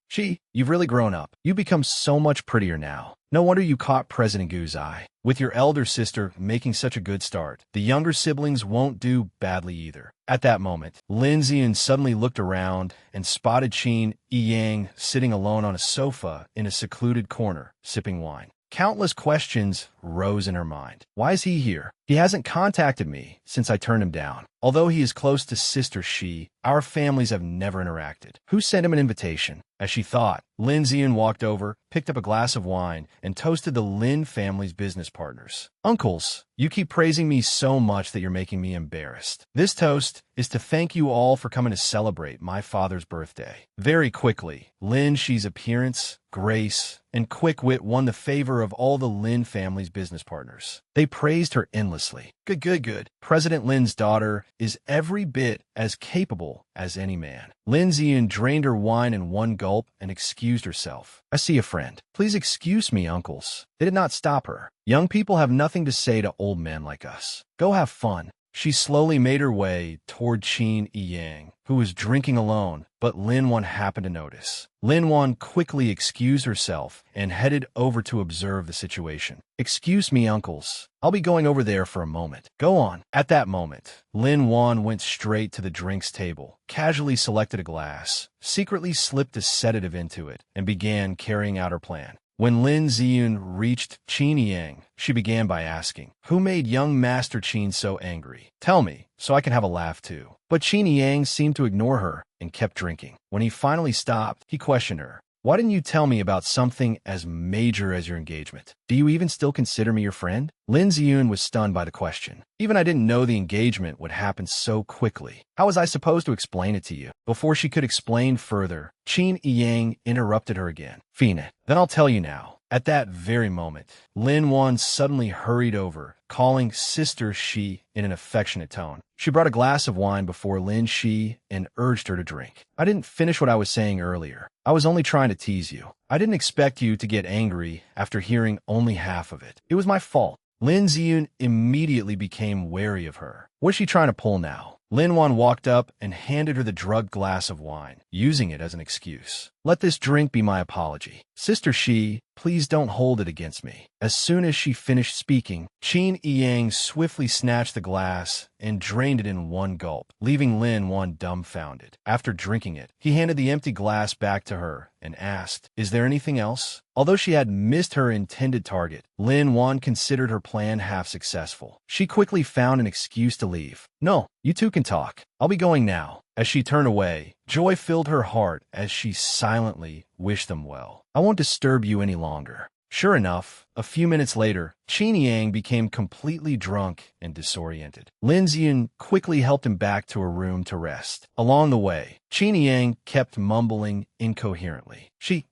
You've really grown up. You've become so much prettier now. No wonder you caught President Gu's eye. With your elder sister making such a good start, the younger siblings won't do badly either. At that moment, Lin Ziyun suddenly looked around and spotted Qin Yiyang sitting alone on a sofa in a secluded corner, sipping wine. Countless questions rose in her mind. Why is he here? He hasn't contacted me since I turned him down. Although he is close to Sister Shi, our families have never interacted. Who sent him an invitation? As she thought, Lin Ziun walked over, picked up a glass of wine, and toasted the Lin family's business partners. Uncles, you keep praising me so much that you're making me embarrassed. This toast is to thank you all for coming to celebrate my father's birthday. Very quickly, Lin Shi's appearance, grace, and quick wit won the favor of all the Lin family's business partners. They praised her endlessly. Good. President Lin's daughter is every bit as capable as any man. Lin Ziun drained her wine in one gulp and excused herself. I see a friend. Please excuse me, uncles. They did not stop her. Young people have nothing to say to old men like us. Go have fun. She slowly made her way toward Qin Yang, who was drinking alone, but Lin Wan happened to notice. Lin Wan quickly excused herself and headed over to observe the situation. Excuse me, uncles. I'll be going over there for a moment. Go on. At that moment, Lin Wan went straight to the drinks table, casually selected a glass, secretly slipped a sedative into it, and began carrying out her plan. When Lin Ziun reached Qin Yang, she began by asking, "Who made young Master Qin so angry? Tell me, so I can have a laugh too." But Qin Yang seemed to ignore her and kept drinking. When he finally stopped, he questioned her. "Why didn't you tell me about something as major as your engagement? Do you even still consider me your friend?" Lin Ziun was stunned by the question. Even I didn't know the engagement would happen so quickly. How was I supposed to explain it to you? Before she could explain further, Qin Yang interrupted her again. "Fine, then I'll tell you now." At that very moment, Lin Wan suddenly hurried over, calling Sister Shi in an affectionate tone. She brought a glass of wine before Lin Shi and urged her to drink. "I didn't finish what I was saying earlier. I was only trying to tease you. I didn't expect you to get angry after hearing only half of it. It was my fault." Lin Ziun immediately became wary of her. What's she trying to pull now? Lin Wan walked up and handed her the drugged glass of wine, using it as an excuse. "Let this drink be my apology. Sister Shi, please don't hold it against me." As soon as she finished speaking, Qin Yang swiftly snatched the glass and drained it in one gulp, leaving Lin Wan dumbfounded. After drinking it, he handed the empty glass back to her and asked, "Is there anything else?" Although she had missed her intended target, Lin Wan considered her plan half successful. She quickly found an excuse to leave. "No, you two can talk. I'll be going now." As she turned away, joy filled her heart as she silently wished them well. "I won't disturb you any longer." Sure enough, a few minutes later, Qin Yang became completely drunk and disoriented. Lin Ziun quickly helped him back to a room to rest. Along the way, Qin Yang kept mumbling incoherently.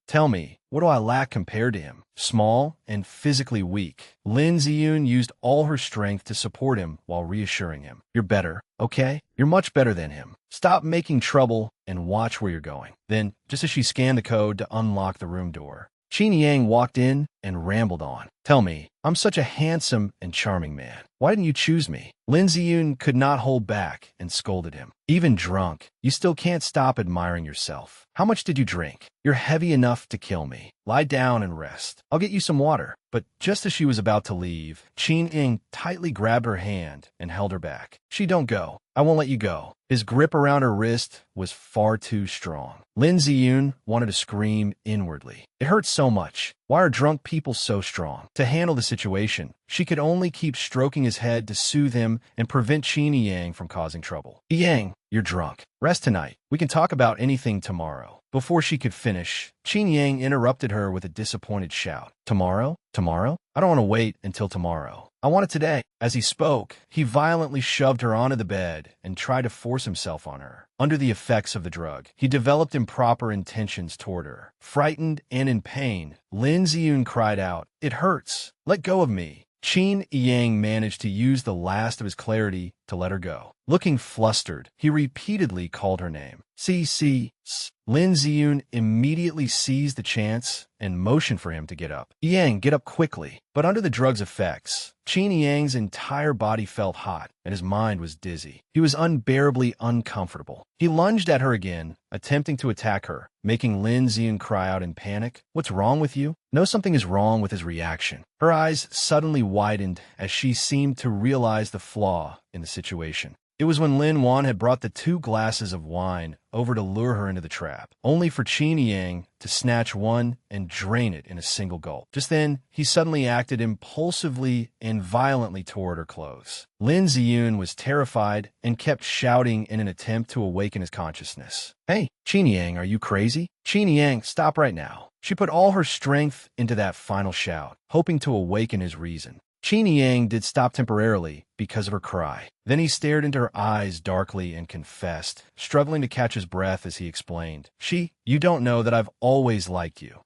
Tell me, what do I lack compared to him? Small and physically weak. Lin Ziun used all her strength to support him while reassuring him. "You're better, okay? You're much better than him. Stop making trouble and watch where you're going." Then, just as she scanned the code to unlock the room door, Qin Yang walked in and rambled on. "Tell me, I'm such a handsome and charming man. Why didn't you choose me?" Lin Ziun could not hold back and scolded him. "Even drunk, you still can't stop admiring yourself. How much did you drink? You're heavy enough to kill me. Lie down and rest. I'll get you some water." But just as she was about to leave, Qin Yang tightly grabbed her hand and held her back. "Don't go. I won't let you go." His grip around her wrist was far too strong. Lin Ziun wanted to scream inwardly. It hurt so much. Why are drunk people so strong? To handle the situation, she could only keep stroking his head to soothe him and prevent Qin Yang from causing trouble. "Yang, you're drunk. Rest tonight. We can talk about anything tomorrow." Before she could finish, Qin Yang interrupted her with a disappointed shout. "Tomorrow? Tomorrow? I don't want to wait until tomorrow. I want it today." As he spoke, he violently shoved her onto the bed and tried to force himself on her. Under the effects of the drug, he developed improper intentions toward her. Frightened and in pain, Lin Ziun cried out, "It hurts. Let go of me." Qin Yang managed to use the last of his clarity to let her go. Looking flustered, he repeatedly called her name. "See. Lin Ziun immediately seized the chance and motioned for him to get up. "Yang, get up quickly." But under the drug's effects, Qin Yang's entire body felt hot and his mind was dizzy. He was unbearably uncomfortable. He lunged at her again, attempting to attack her, making Lin Ziun cry out in panic, "What's wrong with you?" No, something is wrong with his reaction. Her eyes suddenly widened as she seemed to realize the flaw in the situation. It was when Lin Wan had brought the 2 glasses of wine over to lure her into the trap, only for Qin Yang to snatch one and drain it in a single gulp. Just then, he suddenly acted impulsively and violently toward her clothes. Lin Ziyun was terrified and kept shouting in an attempt to awaken his consciousness. "Hey, Qin Yang, are you crazy? Qin Yang, stop right now." She put all her strength into that final shout, hoping to awaken his reason. Qin Yang did stop temporarily because of her cry. Then he stared into her eyes darkly and confessed, struggling to catch his breath as he explained. You don't know that I've always liked you."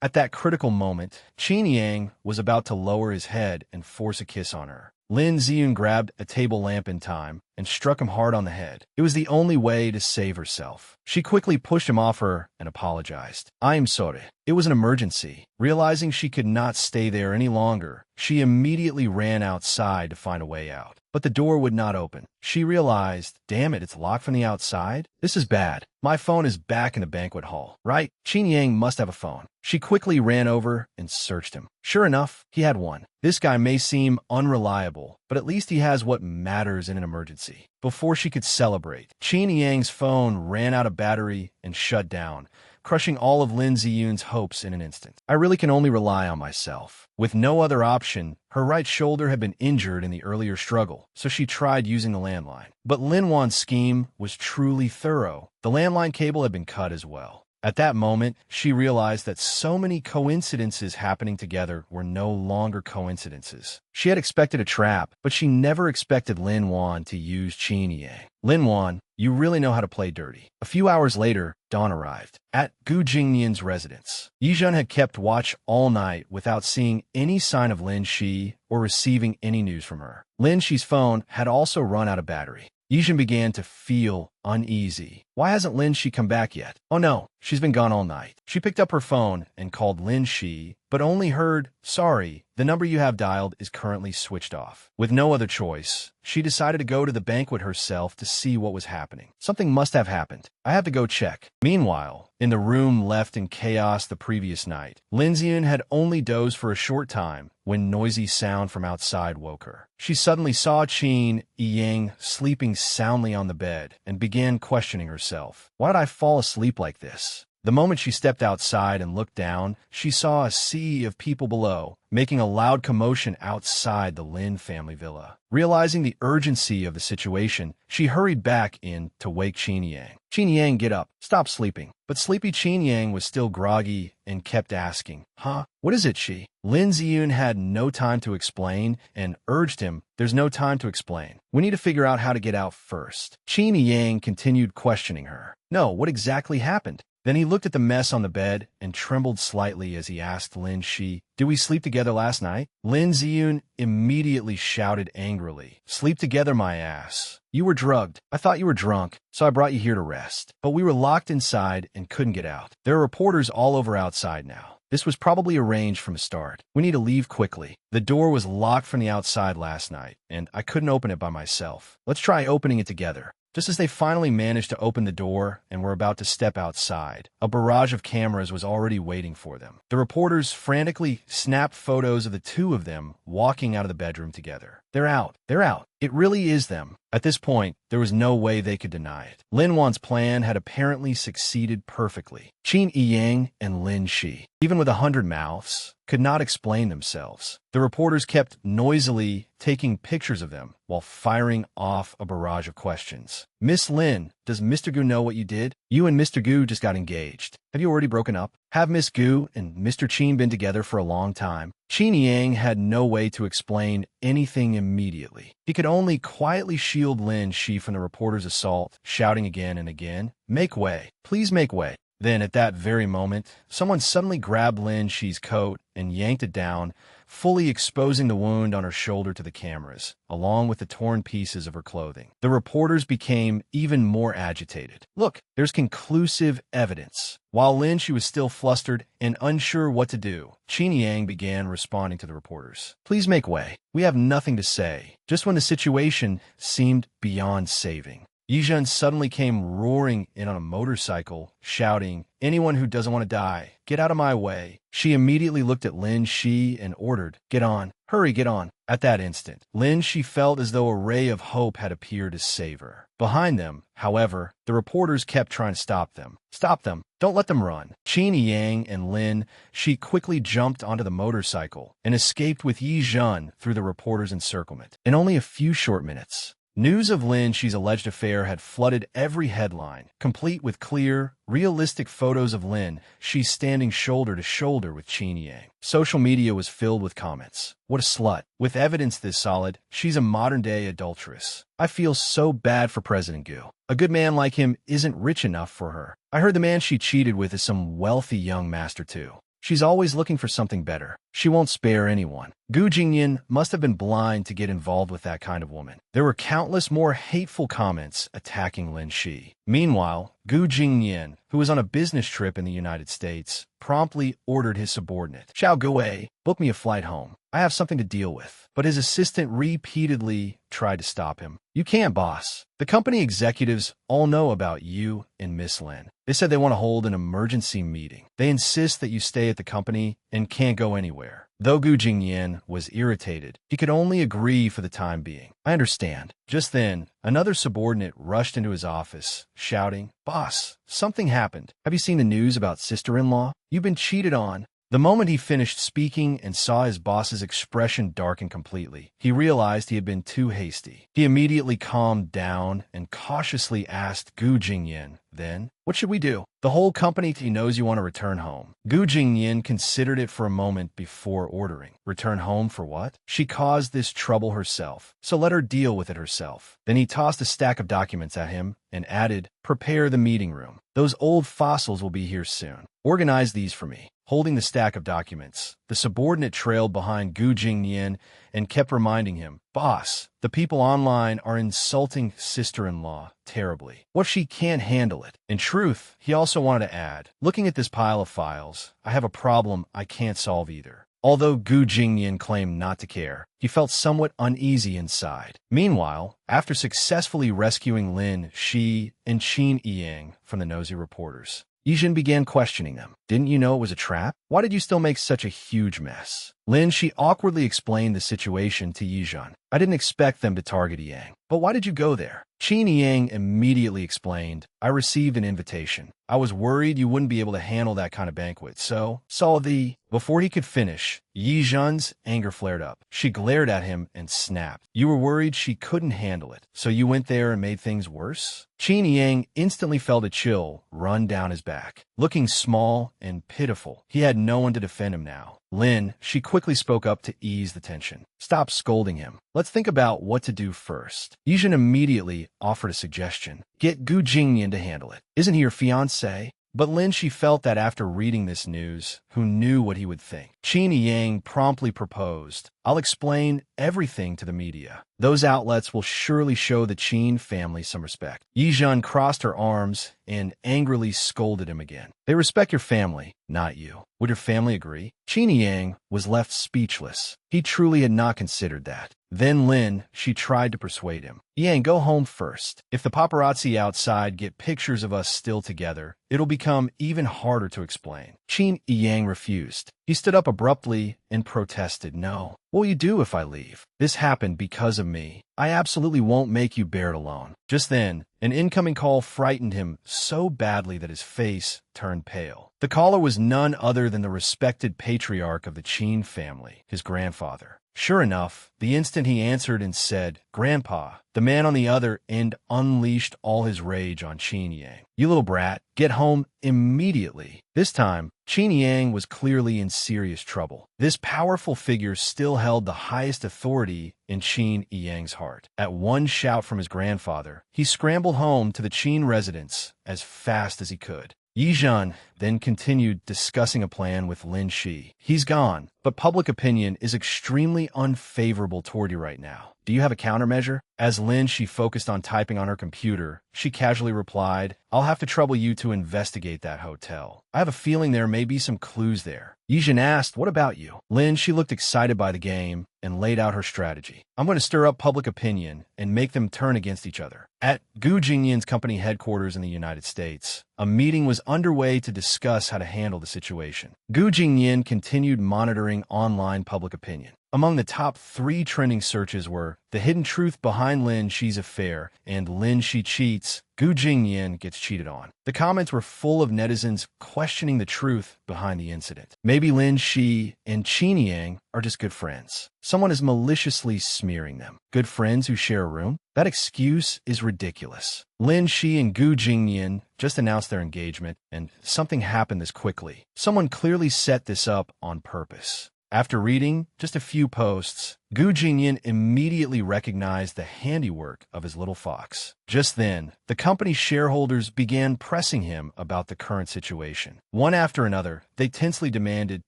At that critical moment, Qin Yang was about to lower his head and force a kiss on her. Lin Ziyun grabbed a table lamp in time and struck him hard on the head. It was the only way to save herself. She quickly pushed him off her and apologized. "I am sorry. It was an emergency." Realizing she could not stay there any longer, she immediately ran outside to find a way out. But the door would not open. She realized, damn it, it's locked from the outside? This is bad. My phone is back in the banquet hall, right? Qin Yang must have a phone. She quickly ran over and searched him. Sure enough, he had one. This guy may seem unreliable, but at least he has what matters in an emergency. Before she could celebrate, Qin Yang's phone ran out of battery and shut down, crushing all of Lin Ziyun's hopes in an instant. I really can only rely on myself. With no other option, her right shoulder had been injured in the earlier struggle, so she tried using the landline. But Lin Wan's scheme was truly thorough. The landline cable had been cut as well. At that moment, she realized that so many coincidences happening together were no longer coincidences. She had expected a trap, but she never expected Lin Wan to use Qin Yang. "Lin Wan, you really know how to play dirty." A few hours later, dawn arrived. At Gu Jingnian's residence, Yizhen had kept watch all night without seeing any sign of Lin Shi or receiving any news from her. Lin Shi's phone had also run out of battery. Yizhen began to feel uneasy. Why hasn't Lin Shi come back yet? Oh no, she's been gone all night. She picked up her phone and called Lin Shi, but only heard, "Sorry, the number you have dialed is currently switched off." With no other choice, she decided to go to the banquet herself to see what was happening. Something must have happened. I have to go check. Meanwhile, in the room left in chaos the previous night, Lin Ziyun had only dozed for a short time when noisy sound from outside woke her. She suddenly saw Qin Yang sleeping soundly on the bed and began questioning herself. Why did I fall asleep like this? The moment she stepped outside and looked down, she saw a sea of people below, making a loud commotion outside the Lin family villa. Realizing the urgency of the situation, she hurried back in to wake Qin Yang. "Qin Yang, get up. Stop sleeping." But sleepy Qin Yang was still groggy and kept asking, "Huh? What is it, Shi?" Lin Ziyun had no time to explain and urged him, "There's no time to explain. We need to figure out how to get out first." Qin Yang continued questioning her. "No, what exactly happened?" Then he looked at the mess on the bed and trembled slightly as he asked Lin Shi, "Did we sleep together last night?" Lin Ziyun immediately shouted angrily, "Sleep together, my ass. You were drugged. I thought you were drunk, so I brought you here to rest. But we were locked inside and couldn't get out. There are reporters all over outside now. This was probably arranged from the start. We need to leave quickly. The door was locked from the outside last night, and I couldn't open it by myself. Let's try opening it together." Just as they finally managed to open the door and were about to step outside, a barrage of cameras was already waiting for them. The reporters frantically snapped photos of the two of them walking out of the bedroom together. They're out. They're out. It really is them. At this point, there was no way they could deny it. Lin Wan's plan had apparently succeeded perfectly. Qin Yang and Lin Shi, even with 100 mouths, could not explain themselves. The reporters kept noisily taking pictures of them while firing off a barrage of questions. "Miss Lin, does Mr. Gu know what you did? You and Mr. Gu just got engaged. Have you already broken up? Have Miss Gu and Mr. Qin been together for a long time?" Qin Yang had no way to explain anything immediately. He could only quietly shield Lin Shi from the reporter's assault, shouting again and again, "Make way. Please make way." Then, at that very moment, someone suddenly grabbed Lin Shi's coat and yanked it down, fully exposing the wound on her shoulder to the cameras, along with the torn pieces of her clothing. The reporters became even more agitated. "Look, there's conclusive evidence." While Lin Shi was still flustered and unsure what to do, Qin Yang began responding to the reporters. "Please make way. We have nothing to say." Just when the situation seemed beyond saving, Yijun suddenly came roaring in on a motorcycle, shouting, "Anyone who doesn't want to die, get out of my way." She immediately looked at Lin Shi and ordered, "Get on, hurry, get on." At that instant, Lin Shi felt as though a ray of hope had appeared to save her. Behind them, however, the reporters kept trying to stop them. "Stop them! Don't let them run!" Qin Yang and Lin Shi quickly jumped onto the motorcycle and escaped with Yi Zhun through the reporters' encirclement. In only a few short minutes, news of Lin Shi's alleged affair had flooded every headline, complete with clear, realistic photos of Lin Shi standing shoulder to shoulder with Qin Yang. Social media was filled with comments. "What a slut. With evidence this solid, she's a modern-day adulteress. I feel so bad for President Gu. A good man like him isn't rich enough for her. I heard the man she cheated with is some wealthy young master too. She's always looking for something better. She won't spare anyone. Gu Jingyan must have been blind to get involved with that kind of woman." There were countless more hateful comments attacking Lin Shi. Meanwhile, Gu Jingyan, who was on a business trip in the United States, promptly ordered his subordinate, "Xiao Gui, book me a flight home. I have something to deal with." But his assistant repeatedly tried to stop him. "You can't, boss. The company executives all know about you and Miss Lin. They said they want to hold an emergency meeting. They insist that you stay at the company and can't go anywhere." Though Gu Jingyan was irritated, he could only agree for the time being. "I understand." Just then, another subordinate rushed into his office, shouting, "Boss, something happened. Have you seen the news about sister-in-law? You've been cheated on." The moment he finished speaking and saw his boss's expression darken completely, he realized he had been too hasty. He immediately calmed down and cautiously asked Gu Jingyan, "Then, what should we do?" "The whole company knows you want to return home." Gu Jingyan considered it for a moment before ordering. "Return home for what? She caused this trouble herself, so let her deal with it herself." Then he tossed a stack of documents at him and added, "Prepare the meeting room. Those old fossils will be here soon. Organize these for me." Holding the stack of documents, the subordinate trailed behind Gu Jingyan and kept reminding him, "Boss, the people online are insulting sister-in-law terribly. What if she can't handle it?" In truth, he also wanted to add, "Looking at this pile of files, I have a problem I can't solve either." Although Gu Jingyan claimed not to care, he felt somewhat uneasy inside. Meanwhile, after successfully rescuing Lin Shi and Qin Yang from the nosy reporters, Yijin began questioning them. "Didn't you know it was a trap? Why did you still make such a huge mess?" Lin Shi awkwardly explained the situation to Yijin. "I didn't expect them to target Yang. But why did you go there?" Qin Yang immediately explained, "I received an invitation. I was worried you wouldn't be able to handle that kind of banquet, so saw the..." Before he could finish, Yijin's anger flared up. She glared at him and snapped, "You were worried she couldn't handle it, so you went there and made things worse?" Qin Yang instantly felt a chill run down his back. Looking small and pitiful, he had no one to defend him now. Lin, she quickly spoke up to ease the tension. "Stop scolding him. Let's think about what to do first." Yijin immediately offered a suggestion. "Get Gu Jingyan to handle it. Isn't he your fiancé?" But Lin, she felt that after reading this news, who knew what he would think? Qin Yang promptly proposed, "I'll explain everything to the media. Those outlets will surely show the Qin family some respect." Yijun crossed her arms and angrily scolded him again. "They respect your family, not you. Would your family agree?" Qin Yang was left speechless. He truly had not considered that. Then Lin, she tried to persuade him. "Yang, go home first. If the paparazzi outside get pictures of us still together, it'll become even harder to explain." Qin Yang refused. He stood up abruptly and protested, "No. What will you do if I leave? This happened because of me. I absolutely won't make you bear it alone." Just then, an incoming call frightened him so badly that his face turned pale. The caller was none other than the respected patriarch of the Qin family, his grandfather. Sure enough, the instant he answered and said, "Grandpa," the man on the other end unleashed all his rage on Qin Yang. "You little brat, get home immediately." This time, Qin Yang was clearly in serious trouble. This powerful figure still held the highest authority in Qin Yang's heart. At one shout from his grandfather, he scrambled home to the Qin residence as fast as he could. Yijun then continued discussing a plan with Lin Shi. He's gone, but public opinion is extremely unfavorable toward you right now. Do you have a countermeasure? As Lin Shi focused on typing on her computer, she casually replied, I'll have to trouble you to investigate that hotel. I have a feeling there may be some clues there. Yijin asked, what about you? Lin Shi looked excited by the game and laid out her strategy. I'm going to stir up public opinion and make them turn against each other. At Gu Jingyan's company headquarters in the United States, a meeting was underway to discuss how to handle the situation. Gu Jingyan continued monitoring online public opinion. Among the top 3 trending searches were The Hidden Truth Behind Lin Shi's Affair and Lin Shi Cheats, Gu Jingyan Gets Cheated On. The comments were full of netizens questioning the truth behind the incident. Maybe Lin Shi and Qin Yang are just good friends. Someone is maliciously smearing them. Good friends who share a room? That excuse is ridiculous. Lin Shi and Gu Jingyan just announced their engagement, and something happened this quickly. Someone clearly set this up on purpose. After reading just a few posts, Gu Jingyan immediately recognized the handiwork of his little fox. Just then, the company's shareholders began pressing him about the current situation. One after another, they tensely demanded,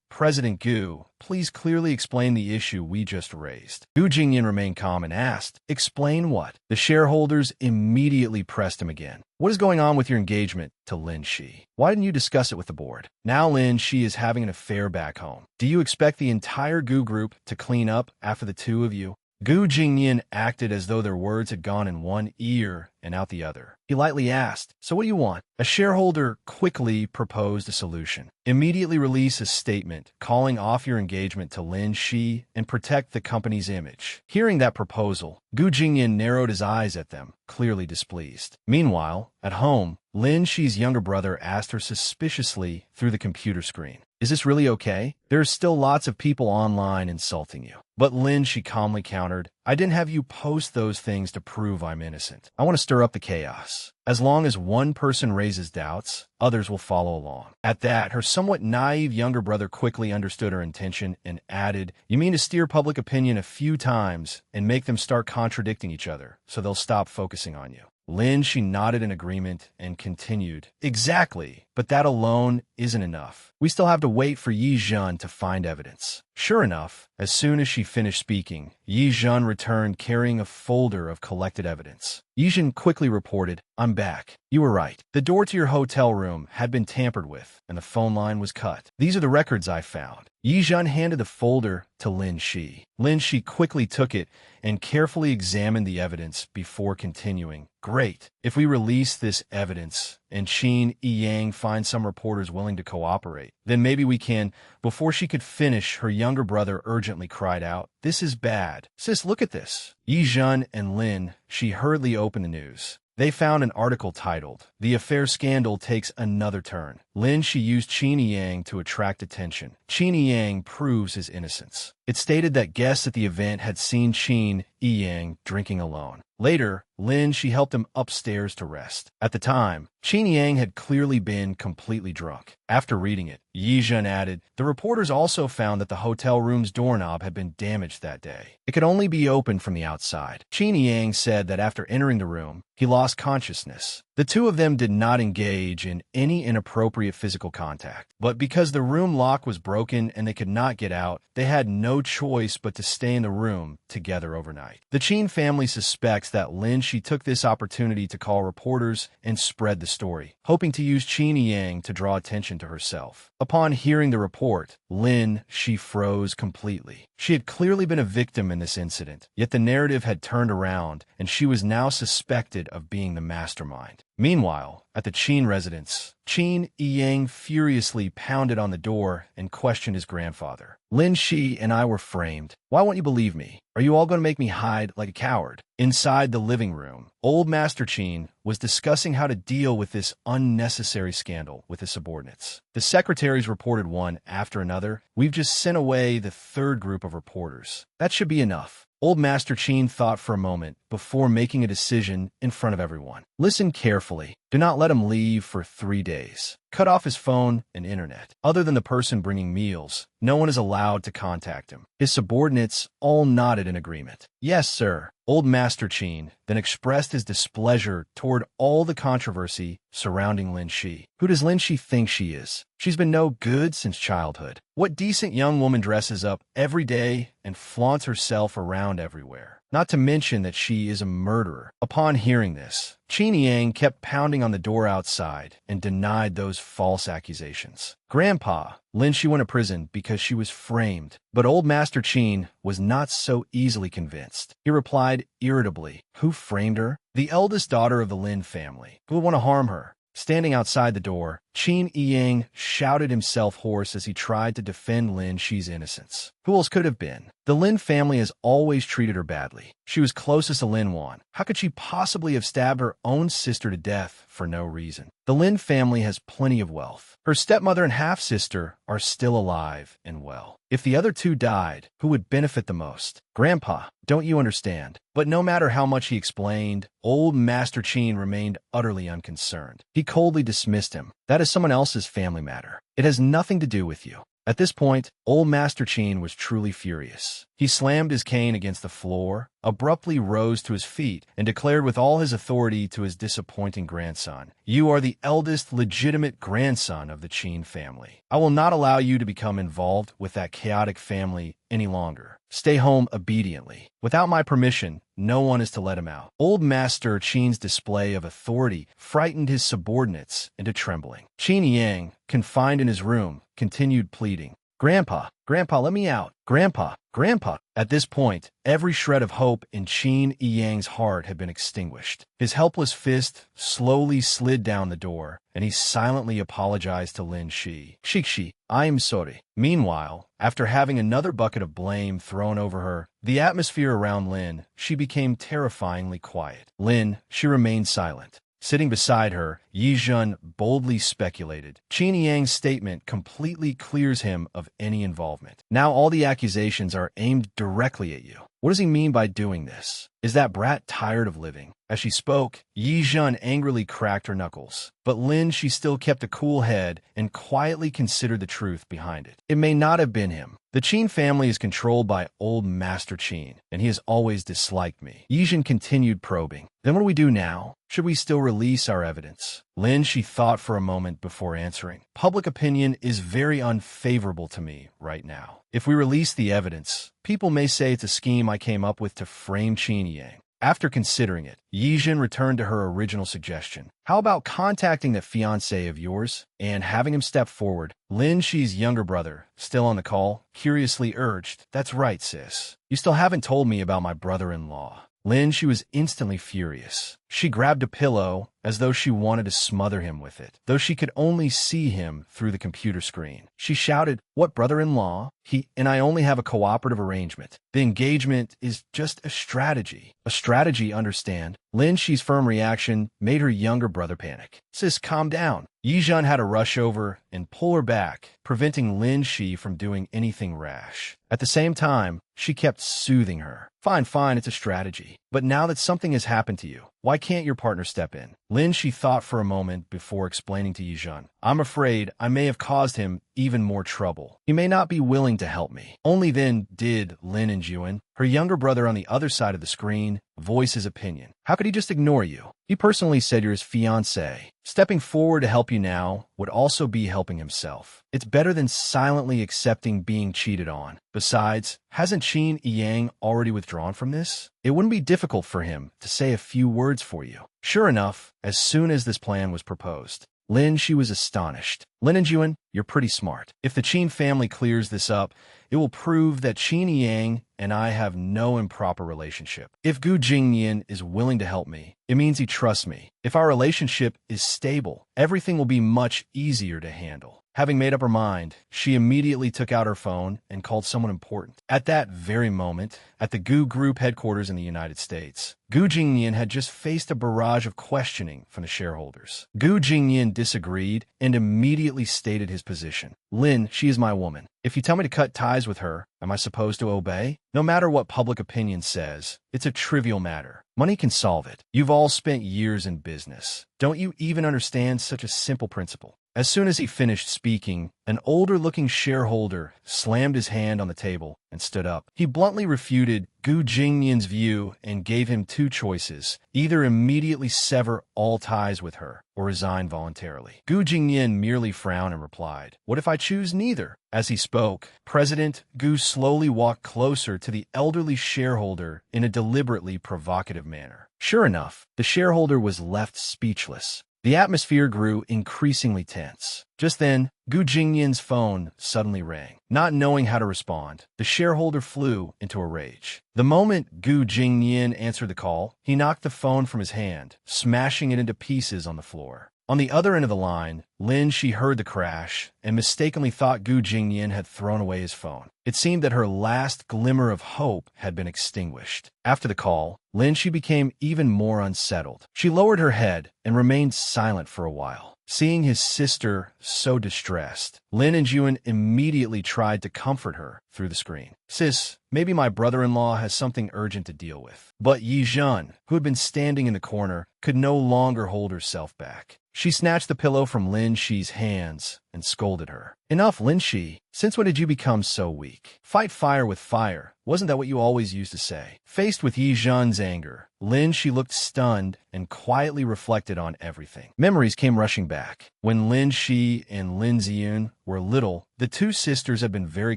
President Gu, please clearly explain the issue we just raised. Gu Jingyan remained calm and asked, explain what? The shareholders immediately pressed him again. What is going on with your engagement to Lin Shi? Why didn't you discuss it with the board? Now Lin Shi is having an affair back home. Do you expect the entire Gu group to clean up after the 2 of you? Gu Jingyan acted as though their words had gone in one ear and out the other. He lightly asked, so what do you want? A shareholder quickly proposed a solution. Immediately release a statement calling off your engagement to Lin Shi and protect the company's image. Hearing that proposal, Gu Jingyan narrowed his eyes at them, clearly displeased. Meanwhile, at home, Lin Shi's younger brother asked her suspiciously through the computer screen, is this really okay? There are still lots of people online insulting you. But Lin Shi calmly countered, I didn't have you post those things to prove I'm innocent. I want to stir up the chaos. As long as one person raises doubts, others will follow along. At that, her somewhat naive younger brother quickly understood her intention and added, you mean to steer public opinion a few times and make them start contradicting each other so they'll stop focusing on you. Lin Shi nodded in agreement and continued, exactly, but that alone isn't enough. We still have to wait for Yi Zhen to find evidence. Sure enough, as soon as she finished speaking, Yi Zhen returned carrying a folder of collected evidence. Yi Zhen quickly reported, I'm back. You were right. The door to your hotel room had been tampered with, and the phone line was cut. These are the records I found. Yi Zhen handed the folder to Lin Shi. Lin Shi quickly took it and carefully examined the evidence before continuing. Great. If we release this evidence and Qin Yang finds some reporters willing to cooperate, then maybe we can. Before she could finish, her younger brother urgently cried out, this is bad. Sis, look at this. Yi Zhen and Lin Shi hurriedly opened the news. They found an article titled, The Affair Scandal Takes Another Turn. Lin Shi used Qin Yang to attract attention. Qin Yang proves his innocence. It stated that guests at the event had seen Qin Yang drinking alone. Later, Lin Shi helped him upstairs to rest. At the time, Qin Yang had clearly been completely drunk. After reading it, Yi Zhen added, the reporters also found that the hotel room's doorknob had been damaged that day. It could only be opened from the outside. Qin Yang said that after entering the room, he lost consciousness. The 2 of them did not engage in any inappropriate physical contact. But because the room lock was broken and they could not get out, they had no choice but to stay in the room together overnight. The Qin family suspects that Lin Shi took this opportunity to call reporters and spread the story, hoping to use Qin Yang to draw attention to herself. Upon hearing the report, Lin Shi froze completely. She had clearly been a victim in this incident, yet the narrative had turned around and she was now suspected of being the mastermind. Meanwhile, at the Qin residence, Qin Yang furiously pounded on the door and questioned his grandfather. Lin Shi and I were framed. Why won't you believe me? Are you all going to make me hide like a coward? Inside the living room, old Master Qin was discussing how to deal with this unnecessary scandal with his subordinates. The secretaries reported one after another. We've just sent away the 3rd group of reporters. That should be enough. Old Master Qin thought for a moment before making a decision in front of everyone. Listen carefully. Do not let him leave for 3 days. Cut off his phone and internet. Other than the person bringing meals, no one is allowed to contact him. His subordinates all nodded in agreement. Yes, sir. Old Master Chin then expressed his displeasure toward all the controversy surrounding Lin Shi. Who does Lin Shi think she is? She's been no good since childhood. What decent young woman dresses up every day and flaunts herself around everywhere? Not to mention that she is a murderer. Upon hearing this, Qin Yang kept pounding on the door outside and denied those false accusations. Grandpa, Lin Shi went to prison because she was framed, but old Master Qin was not so easily convinced. He replied irritably, who framed her? The eldest daughter of the Lin family. Who would want to harm her? Standing outside the door, Qin Yang shouted himself hoarse as he tried to defend Lin Shi's innocence. Who else could have been? The Lin family has always treated her badly. She was closest to Lin Wan. How could she possibly have stabbed her own sister to death for no reason? The Lin family has plenty of wealth. Her stepmother and half-sister are still alive and well. If the other two died, who would benefit the most? Grandpa, don't you understand? But no matter how much he explained, old Master Qin remained utterly unconcerned. He coldly dismissed him. That is someone else's family matter. It has nothing to do with you. At this point, old Master Qin was truly furious. He slammed his cane against the floor, abruptly rose to his feet, and declared with all his authority to his disappointing grandson, "You are the eldest legitimate grandson of the Qin family. I will not allow you to become involved with that chaotic family any longer. Stay home obediently. Without my permission, no one is to let him out." Old Master Qin's display of authority frightened his subordinates into trembling. Qin Yang, confined in his room, continued pleading, "Grandpa, Grandpa, let me out. Grandpa, Grandpa." At this point, every shred of hope in Qin Yang's heart had been extinguished. His helpless fist slowly slid down the door, and he silently apologized to Lin Shi. "Shikshi, I am sorry." Meanwhile, after having another bucket of blame thrown over her, the atmosphere around Lin, she became terrifyingly quiet. Lin, she remained silent. Sitting beside her, Yi Zhen boldly speculated. Qin Yang's statement completely clears him of any involvement. Now all the accusations are aimed directly at you. What does he mean by doing this? Is that brat tired of living? As she spoke, Yi Zhen angrily cracked her knuckles. But Lin, she still kept a cool head and quietly considered the truth behind it. It may not have been him. The Qin family is controlled by old Master Qin, and he has always disliked me. Yi Zhen continued probing. Then what do we do now? Should we still release our evidence? Lin, she thought for a moment before answering. Public opinion is very unfavorable to me right now. If we release the evidence, people may say it's a scheme I came up with to frame Qin Yang. After considering it, Yi Zhen returned to her original suggestion. How about contacting that fiancé of yours and having him step forward? Lin Shi's younger brother, still on the call, curiously urged, "That's right, sis. You still haven't told me about my brother-in-law." Lin, she was instantly furious. She grabbed a pillow as though she wanted to smother him with it, though she could only see him through the computer screen. She shouted, "What brother-in-law? He and I only have a cooperative arrangement. The engagement is just a strategy." A strategy, understand? Lin Shi's firm reaction made her younger brother panic. "Sis, calm down." Yi Zhen had to rush over and pull her back, preventing Lin Shi from doing anything rash. At the same time, she kept soothing her. Fine, it's a strategy. But now that something has happened to you, why can't your partner step in?" Lin Shi thought for a moment before explaining to Yi Zhen, "I'm afraid I may have caused him even more trouble. He may not be willing to help me." Only then did Lin and Juan, her younger brother on the other side of the screen, voice his opinion. How could he just ignore you? He personally said you're his fiancé. Stepping forward to help you now would also be helping himself. It's better than silently accepting being cheated on. Besides, hasn't Qin Yang already withdrawn from this? It wouldn't be difficult for him to say a few words for you. Sure enough, as soon as this plan was proposed, Lin, she was astonished. "Lin and Juan, you're pretty smart. If the Qin family clears this up, it will prove that Qin Yang and I have no improper relationship. If Gu Jingyan is willing to help me, it means he trusts me. If our relationship is stable, everything will be much easier to handle." Having made up her mind, she immediately took out her phone and called someone important. At that very moment, at the Gu Group headquarters in the United States, Gu Jingyan had just faced a barrage of questioning from the shareholders. Gu Jingyan disagreed and immediately stated his position. "Lin, she is my woman. If you tell me to cut ties with her, am I supposed to obey? No matter what public opinion says, it's a trivial matter. Money can solve it. You've all spent years in business. Don't you even understand such a simple principle? As soon as he finished speaking, an older-looking shareholder slammed his hand on the table and stood up. He bluntly refuted Gu Jingnian's view and gave him two choices: either immediately sever all ties with her or resign voluntarily. Gu Jingnian merely frowned and replied, "What if I choose neither?" As he spoke, President Gu slowly walked closer to the elderly shareholder in a deliberately provocative manner. Sure enough, the shareholder was left speechless. The atmosphere grew increasingly tense. Just then, Gu Jingnian's phone suddenly rang. Not knowing how to respond, the shareholder flew into a rage. The moment Gu Jingnian answered the call, he knocked the phone from his hand, smashing it into pieces on the floor. On the other end of the line, Lin Shi heard the crash and mistakenly thought Gu Jingnian had thrown away his phone. It seemed that her last glimmer of hope had been extinguished. After the call, Lin Shi became even more unsettled. She lowered her head and remained silent for a while. Seeing his sister so distressed, Lin and Juan immediately tried to comfort her through the screen. "Sis, maybe my brother-in-law has something urgent to deal with." But Yi Zhen, who had been standing in the corner, could no longer hold herself back. She snatched the pillow from Lin Shi's hands and scolded her. "Enough, Lin Shi. Since when did you become so weak? Fight fire with fire. Wasn't that what you always used to say?" Faced with Yi Zhen's anger, Lin Shi looked stunned and quietly reflected on everything. Memories came rushing back. When Lin Shi and Lin Ziyun were little, the two sisters had been very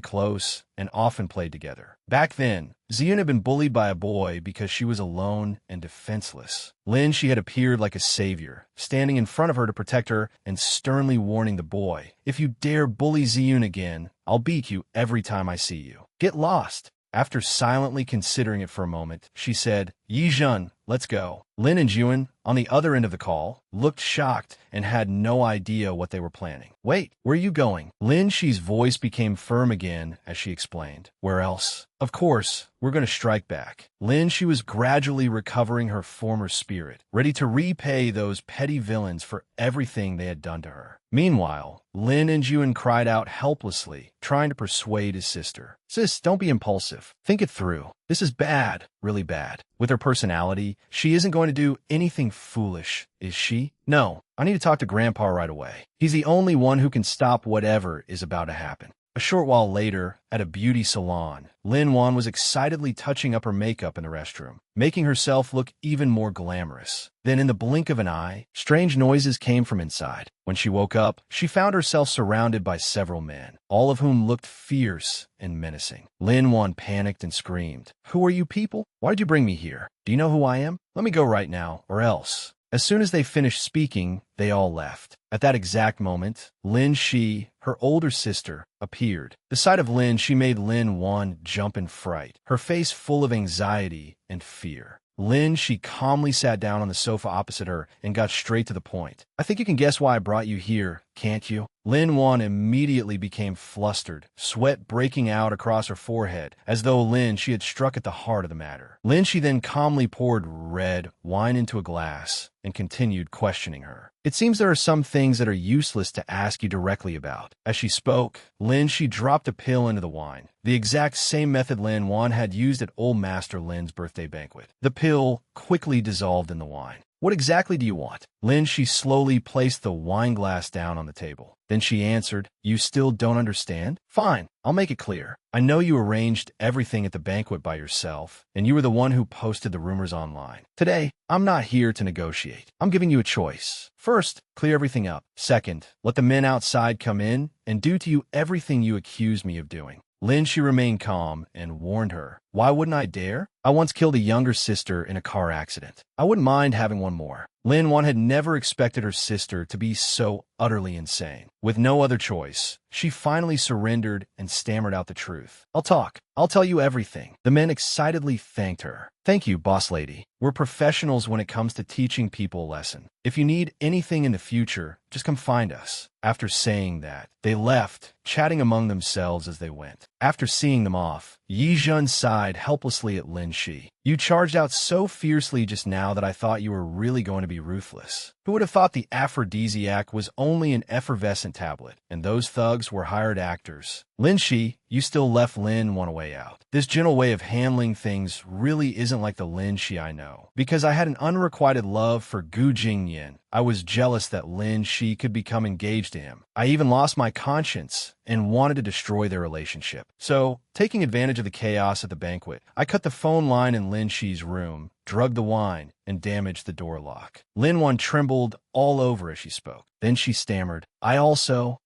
close and often played together. Back then, Ziyun had been bullied by a boy because she was alone and defenseless. Lin Shi had appeared like a savior, standing in front of her to protect her and sternly warning the boy, "If you dare bully Ziyun again, I'll beat you every time I see you. Get lost." After silently considering it for a moment, she said, "Yi Zhen, let's go." Lin and Juan, on the other end of the call, looked shocked and had no idea what they were planning. "Wait, where are you going?" Lin Shi's voice became firm again as she explained. "Where else? Of course, we're going to strike back." Lin Shi was gradually recovering her former spirit, ready to repay those petty villains for everything they had done to her. Meanwhile, Lin and Juan cried out helplessly, trying to persuade his sister. "Sis, don't be impulsive. Think it through. This is bad, really bad. With her personality, she isn't going to do anything foolish, is she? No, I need to talk to Grandpa right away. He's the only one who can stop whatever is about to happen." A short while later, at a beauty salon, Lin Wan was excitedly touching up her makeup in the restroom, making herself look even more glamorous. Then, in the blink of an eye, strange noises came from inside. When she woke up, she found herself surrounded by several men, all of whom looked fierce and menacing. Lin Wan panicked and screamed, "Who are you people? Why did you bring me here? Do you know who I am? Let me go right now, or else." As soon as they finished speaking, they all left. At that exact moment, Lin Shi, her older sister, appeared. The sight of Lin Shi made Lin Wan jump in fright, her face full of anxiety and fear. Lin Shi calmly sat down on the sofa opposite her and got straight to the point. "I think you can guess why I brought you here, can't you?" Lin Wan immediately became flustered, sweat breaking out across her forehead, as though Lin Shi had struck at the heart of the matter. Lin Shi then calmly poured red wine into a glass and continued questioning her. "It seems there are some things that are useless to ask you directly about." As she spoke, Lin Shi dropped a pill into the wine, the exact same method Lin Wan had used at Old Master Lin's birthday banquet. The pill quickly dissolved in the wine. "What exactly do you want?" Lin Shi slowly placed the wine glass down on the table. Then she answered, "You still don't understand? Fine, I'll make it clear. I know you arranged everything at the banquet by yourself, and you were the one who posted the rumors online. Today, I'm not here to negotiate. I'm giving you a choice. First, clear everything up. Second, let the men outside come in and do to you everything you accuse me of doing." Lin Shi remained calm and warned her, "Why wouldn't I dare? I once killed a younger sister in a car accident. I wouldn't mind having one more." Lin Wan had never expected her sister to be so utterly insane. With no other choice, she finally surrendered and stammered out the truth. "I'll talk. I'll tell you everything." The men excitedly thanked her. "Thank you, boss lady. We're professionals when it comes to teaching people a lesson. If you need anything in the future, just come find us." After saying that, they left, chatting among themselves as they went. After seeing them off, Yi Zhen sighed helplessly at Lin Shi. "You charged out so fiercely just now that I thought you were really going to be ruthless. Who would have thought the aphrodisiac was only an effervescent tablet, and those thugs were hired actors? Lin Shi, you still left Lin want a way out. This gentle way of handling things really isn't like the Lin Shi I know. Because I had an unrequited love for Gu Jingyan, I was jealous that Lin Shi could become engaged to him. I even lost my conscience and wanted to destroy their relationship. So, taking advantage of the chaos at the banquet, I cut the phone line in Lin Shi's room, drugged the wine, and damaged the door lock. Lin Wan trembled all over as she spoke. Then she stammered, I also.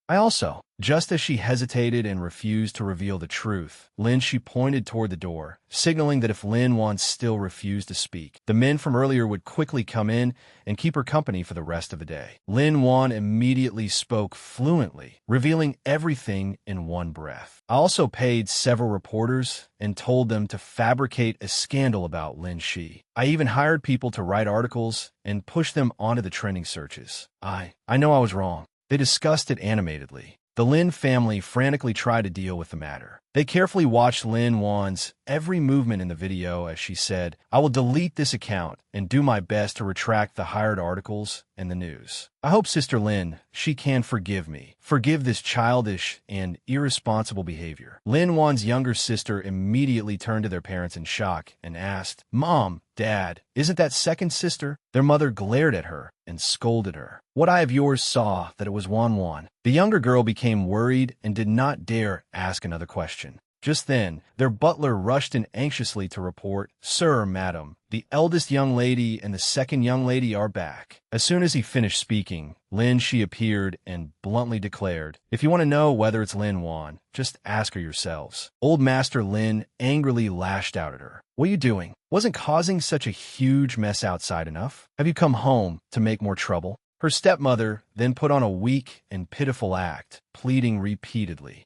Just as she hesitated and refused to reveal the truth, Lin Shi pointed toward the door, signaling that if Lin Wan still refused to speak, the men from earlier would quickly come in and keep her company for the rest of the day. Lin Wan immediately spoke fluently, revealing everything in one breath. I also paid several reporters and told them to fabricate a scandal about Lin Shi. I even hired people to write articles and push them onto the trending searches. I know I was wrong. They discussed it animatedly. The Lin family frantically tried to deal with the matter. They carefully watched Lin Wan's every movement in the video as she said, I will delete this account and do my best to retract the hired articles and the news. I hope Sister Lin, she can forgive me. Forgive this childish and irresponsible behavior. Lin Wan's younger sister immediately turned to their parents in shock and asked, Mom, Dad, isn't that second sister? Their mother glared at her and scolded her. What eye of yours saw that it was Wan? The younger girl became worried and did not dare ask another question. Just then, their butler rushed in anxiously to report, Sir, Madam, the eldest young lady and the second young lady are back. As soon as he finished speaking, Lin Shi appeared and bluntly declared, If you want to know whether it's Lin Wan, just ask her yourselves. Old Master Lin angrily lashed out at her. What are you doing? Wasn't causing such a huge mess outside enough? Have you come home to make more trouble? Her stepmother then put on a weak and pitiful act, pleading repeatedly.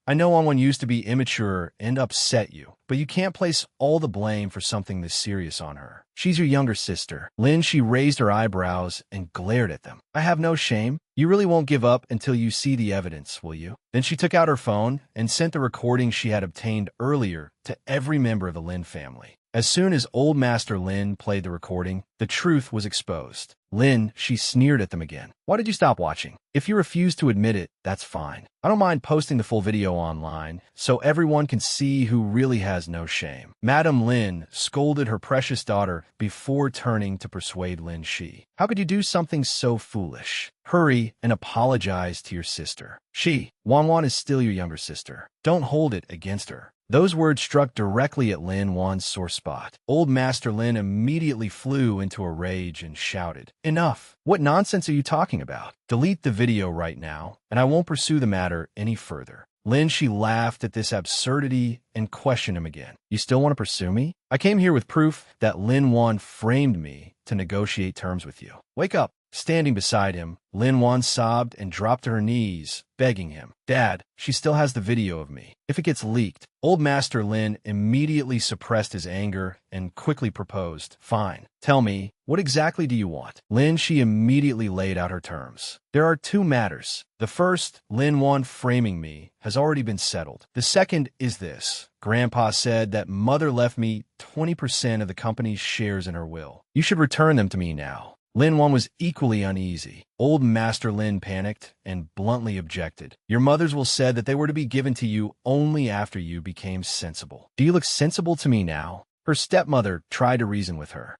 I know Wan used to be immature and upset you, but you can't place all the blame for something this serious on her. She's your younger sister. Lin Shi raised her eyebrows and glared at them. I have no shame. You really won't give up until you see the evidence, will you? Then she took out her phone and sent the recording she had obtained earlier to every member of the Lin family. As soon as Old Master Lin played the recording, the truth was exposed. Lin, she sneered at them again. Why did you stop watching? If you refuse to admit it, that's fine. I don't mind posting the full video online, so everyone can see who really has no shame. Madam Lin scolded her precious daughter before turning to persuade Lin Shi. How could you do something so foolish? Hurry and apologize to your sister. Wan is still your younger sister. Don't hold it against her. Those words struck directly at Lin Wan's sore spot. Old Master Lin immediately flew into a rage and shouted, Enough! What nonsense are you talking about? Delete the video right now, and I won't pursue the matter any further. Lin Shi laughed at this absurdity and questioned him again. You still want to pursue me? I came here with proof that Lin Wan framed me to negotiate terms with you. Wake up! Standing beside him, Lin Wan sobbed and dropped to her knees, begging him. Dad, she still has the video of me. If it gets leaked, Old Master Lin immediately suppressed his anger and quickly proposed, Fine, tell me, what exactly do you want? Lin Shi immediately laid out her terms. There are two matters. The first, Lin Wan framing me, has already been settled. The second is this. Grandpa said that Mother left me 20% of the company's shares in her will. You should return them to me now. Lin Wan was equally uneasy. Old Master Lin panicked and bluntly objected. Your mother's will said that they were to be given to you only after you became sensible. Do you look sensible to me now? Her stepmother tried to reason with her.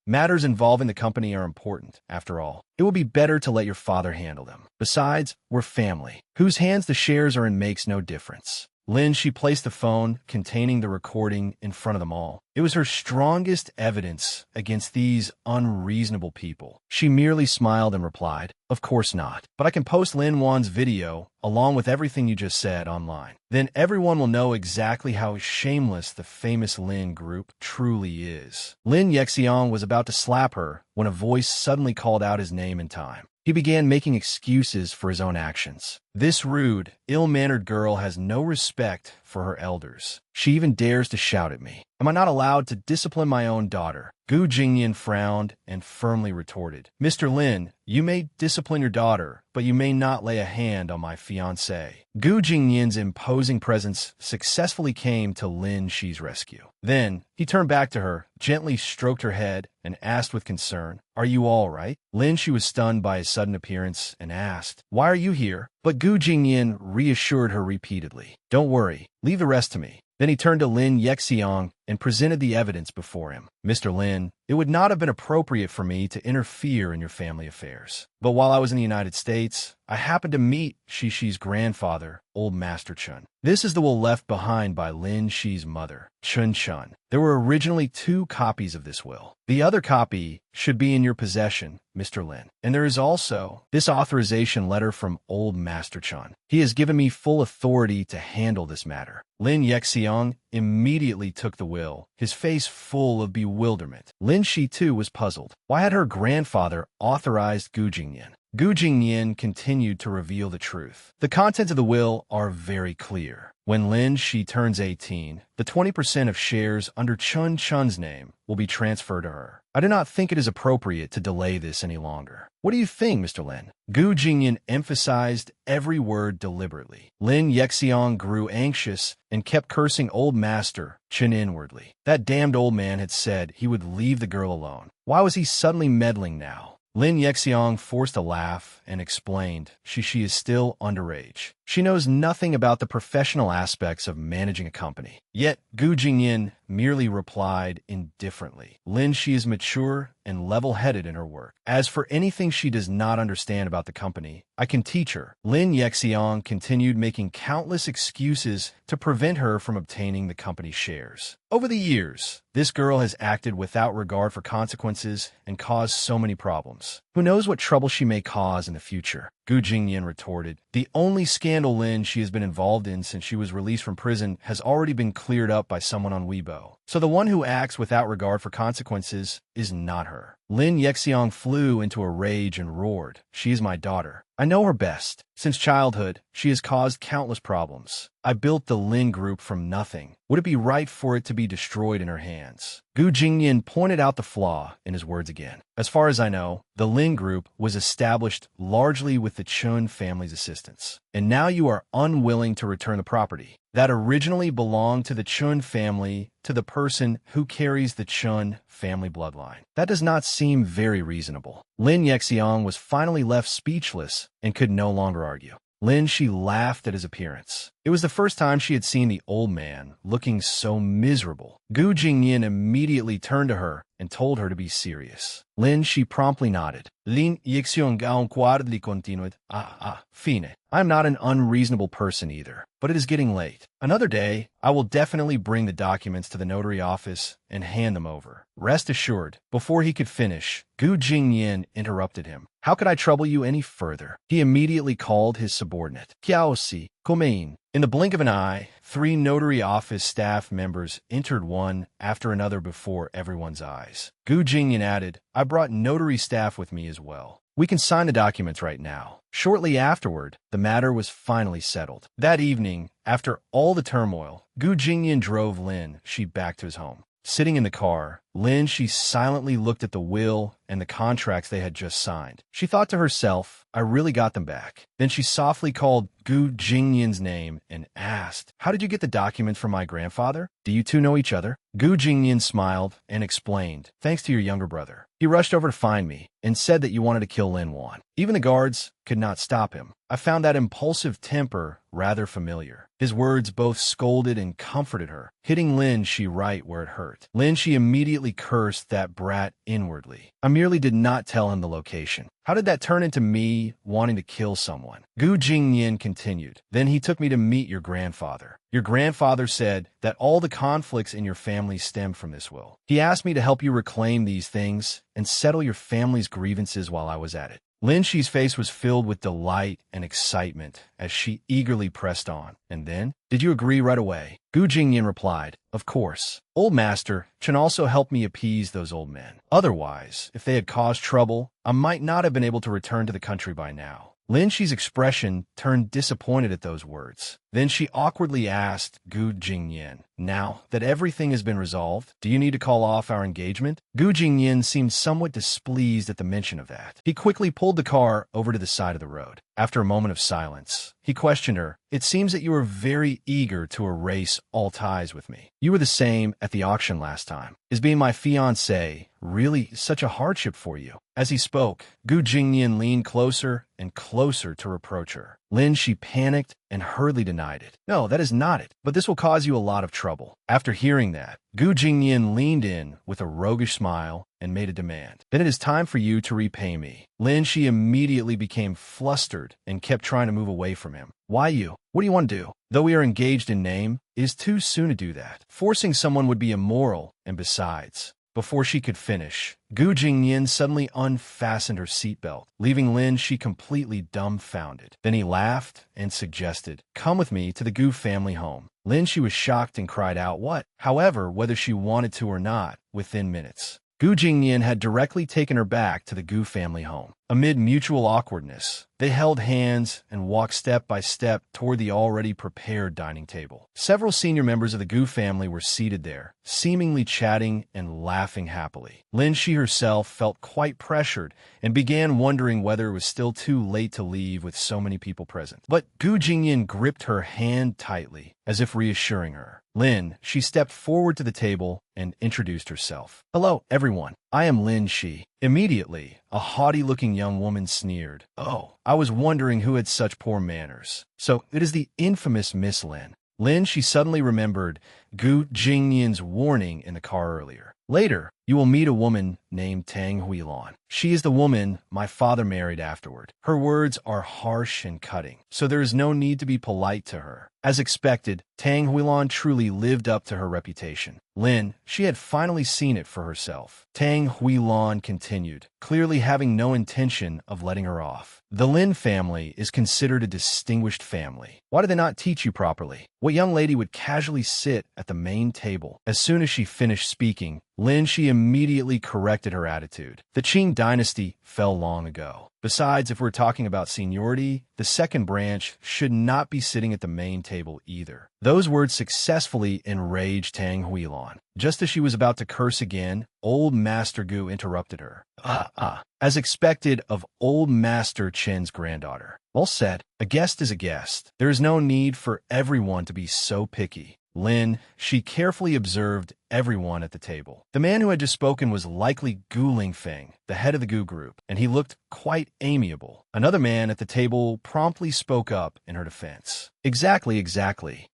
Matters involving the company are important, after all. It will be better to let your father handle them. Besides, we're family. Whose hands the shares are in makes no difference. Lin, she placed the phone containing the recording in front of them all. It was her strongest evidence against these unreasonable people. She merely smiled and replied, Of course not. But I can post Lin Wan's video, along with everything you just said, online. Then everyone will know exactly how shameless the famous Lin group truly is. Lin Yexiong was about to slap her when a voice suddenly called out his name in time. He began making excuses for his own actions. This rude, ill-mannered girl has no respect for her elders. She even dares to shout at me. Am I not allowed to discipline my own daughter? Gu Jingyan frowned and firmly retorted. Mr. Lin, you may discipline your daughter, but you may not lay a hand on my fiancé. Gu Jingyan's imposing presence successfully came to Lin Shi's rescue. Then, he turned back to her, gently stroked her head, and asked with concern, Are you all right? Lin Shi was stunned by his sudden appearance and asked, Why are you here? But Gu Jingyin reassured her repeatedly. Don't worry, leave the rest to me. Then he turned to Lin Yexiong and presented the evidence before him. Mr. Lin, it would not have been appropriate for me to interfere in your family affairs. But while I was in the United States, I happened to meet Shi's grandfather, Old Master Chun. This is the will left behind by Lin Shi's mother, Chun Chun. There were originally 2 copies of this will. The other copy should be in your possession, Mr. Lin. And there is also this authorization letter from Old Master Chun. He has given me full authority to handle this matter. Lin Yexiong immediately took the will, his face full of bewilderment. Lin Shi too was puzzled. Why had her grandfather authorized Gu Jingyin? Gu Jingyin continued to reveal the truth. The contents of the will are very clear. When Lin Shi turns 18, the 20% of shares under Chun Chun's name will be transferred to her. I do not think it is appropriate to delay this any longer. What do you think, Mr. Lin? Gu Jingyin emphasized every word deliberately. Lin Yexiong grew anxious and kept cursing Old Master Chun inwardly. That damned old man had said he would leave the girl alone. Why was he suddenly meddling now? Lin Yexiong forced a laugh and explained she is still underage. She knows nothing about the professional aspects of managing a company. Yet Gu Jingyin merely replied indifferently. Lin Shi is mature and level-headed in her work. As for anything she does not understand about the company, I can teach her. Lin Yexiong continued making countless excuses to prevent her from obtaining the company's shares. Over the years, this girl has acted without regard for consequences and caused so many problems. Who knows what trouble she may cause in the future? Gu Jingyin retorted. The only scandal Lin she has been involved in since she was released from prison has already been cleared up by someone on Weibo. So the one who acts without regard for consequences is not her. Lin Yexiong flew into a rage and roared. She is my daughter. I know her best. Since childhood, she has caused countless problems. I built the Lin Group from nothing. Would it be right for it to be destroyed in her hands? Gu Jingyin pointed out the flaw in his words again. As far as I know, the Lin Group was established largely with the Chun family's assistance. And now you are unwilling to return the property that originally belonged to the Chun family to the person who carries the Chun family bloodline. That does not seem very reasonable. Lin Yexiong was finally left speechless and could no longer argue. Lin Shi laughed at his appearance. It was the first time she had seen the old man looking so miserable. Gu Jingyin immediately turned to her and told her to be serious. Lin Shi promptly nodded. Lin Yexiong quietly continued. Fine. I am not an unreasonable person either, but it is getting late. Another day, I will definitely bring the documents to the notary office and hand them over. Rest assured. Before he could finish, Gu Jingyin interrupted him. How could I trouble you any further? He immediately called his subordinate. Kiaosi, Komein. In the blink of an eye, 3 notary office staff members entered one after another before everyone's eyes. Gu Jingyin added, I brought notary staff with me as well. We can sign the documents right now. Shortly afterward, the matter was finally settled. That evening, after all the turmoil, Gu Jingyin drove Lin Shi back to his home. Sitting in the car, Lin Shi silently looked at the will and the contracts they had just signed. She thought to herself, I really got them back. Then she softly called Gu Jingyin's name and asked, How did you get the documents from my grandfather? Do you two know each other? Gu Jingyin smiled and explained, Thanks to your younger brother. He rushed over to find me and said that you wanted to kill Lin Wan. Even the guards could not stop him. I found that impulsive temper rather familiar. His words both scolded and comforted her, hitting Lin Shi right where it hurt. Lin Shi immediately cursed that brat inwardly. I merely did not tell him the location. How did that turn into me wanting to kill someone? Gu Jingyin continued. Then he took me to meet your grandfather. Your grandfather said that all the conflicts in your family stem from this will. He asked me to help you reclaim these things and settle your family's grievances while I was at it. Lin Shi's face was filled with delight and excitement as she eagerly pressed on. And then, did you agree right away? Gu Jingyin replied, Of course. Old Master Chun also helped me appease those old men. Otherwise, if they had caused trouble, I might not have been able to return to the country by now. Lin Shi's expression turned disappointed at those words. Then she awkwardly asked Gu Jingyin, Now that everything has been resolved, do you need to call off our engagement? Gu Jingyin seemed somewhat displeased at the mention of that. He quickly pulled the car over to the side of the road. After a moment of silence, he questioned her. It seems that you are very eager to erase all ties with me. You were the same at the auction last time. Is being my fiancé really such a hardship for you? As he spoke, Gu Jingnian leaned closer and closer to reproach her. Lin, she panicked and hurriedly denied it. No, that is not it, but this will cause you a lot of trouble. After hearing that, Gu Jingnian leaned in with a roguish smile and made a demand. Then it is time for you to repay me. Lin, she immediately became flustered and kept trying to move away from him. Why you? What do you want to do? Though we are engaged in name, it is too soon to do that. Forcing someone would be immoral, and besides, before she could finish, Gu Jingnian suddenly unfastened her seatbelt, leaving Lin she completely dumbfounded. Then he laughed and suggested, "Come with me to the Gu family home." Lin, she was shocked and cried out, "What?" However, whether she wanted to or not, within minutes, Gu Jingnian had directly taken her back to the Gu family home. Amid mutual awkwardness, they held hands and walked step by step toward the already prepared dining table. Several senior members of the Gu family were seated there, seemingly chatting and laughing happily. Lin, she herself felt quite pressured and began wondering whether it was still too late to leave with so many people present. But Gu Jingnian gripped her hand tightly, as if reassuring her. Lin, she stepped forward to the table and introduced herself. "Hello, everyone. I am Lin Shi." Immediately, a haughty-looking young woman sneered. "Oh, I was wondering who had such poor manners. So it is the infamous Miss Lin." Lin, she suddenly remembered Gu Jingnian's warning in the car earlier. "Later, you will meet a woman named Tang Huilan. She is the woman my father married afterward. Her words are harsh and cutting, so there is no need to be polite to her." As expected, Tang Huilan truly lived up to her reputation. Lin, she had finally seen it for herself. Tang Huilan continued, clearly having no intention of letting her off. "The Lin family is considered a distinguished family. Why do they not teach you properly?" What young lady would casually sit at the main table? As soon as she finished speaking, Lin, she immediately corrected her attitude. The Qing dynasty fell long ago. Besides, if we're talking about seniority, the second branch should not be sitting at the main table either. Those words successfully enraged Tang Huilan. Just as she was about to curse again, Old Master Gu interrupted her. As expected of Old Master Chen's granddaughter. "Well said. A guest is a guest. There is no need for everyone to be so picky." Lin, she carefully observed everyone at the table. The man who had just spoken was likely Gu Lingfeng, the head of the Gu group, and he looked quite amiable. Another man at the table promptly spoke up in her defense. Exactly.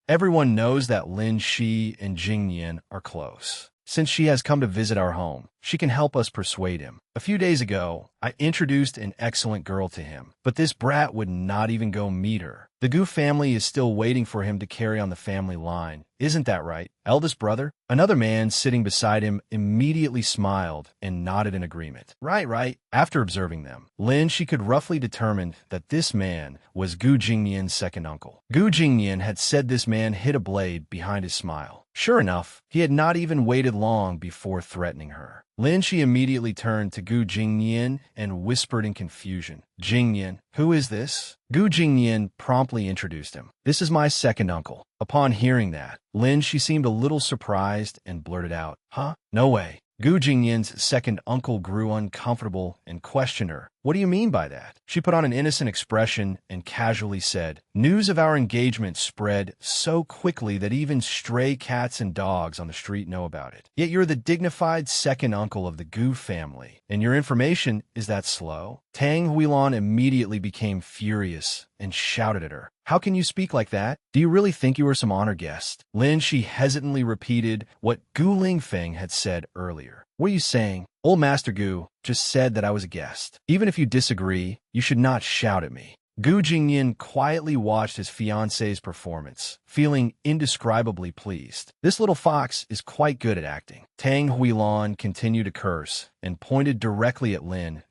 Everyone knows that Lin Shi and Jingnian are close. Since she has come to visit our home, she can help us persuade him. A few days ago, I introduced an excellent girl to him, but this brat would not even go meet her. The Gu family is still waiting for him to carry on the family line. Isn't that right, eldest brother? Another man sitting beside him immediately smiled and nodded in agreement. Right. After observing them, Lin, she could roughly determine that this man was Gu Jingnian's second uncle. Gu Jingnian had said this man hid a blade behind his smile. Sure enough, he had not even waited long before threatening her. Lin, she immediately turned to Gu Jingnian and whispered in confusion, "Jingnian, who is this?" Gu Jingnian promptly introduced him. "This is my second uncle." Upon hearing that, Lin, she seemed a little surprised and blurted out, "Huh? No way." Gu Jingnian's second uncle grew uncomfortable and questioned her. "What do you mean by that?" She put on an innocent expression and casually said, "News of our engagement spread so quickly that even stray cats and dogs on the street know about it. Yet you're the dignified second uncle of the Gu family, and your information is that slow?" Tang Huilan immediately became furious and shouted at her, "How can you speak like that? Do you really think you are some honored guest?" Lin, she hesitantly repeated what Gu Lingfeng had said earlier. "What are you saying? Old Master Gu just said that I was a guest. Even if you disagree, you should not shout at me." Gu Jingnian quietly watched his fiancé's performance, feeling indescribably pleased. This little fox is quite good at acting. Tang Huilan continued to curse and pointed directly at Lin,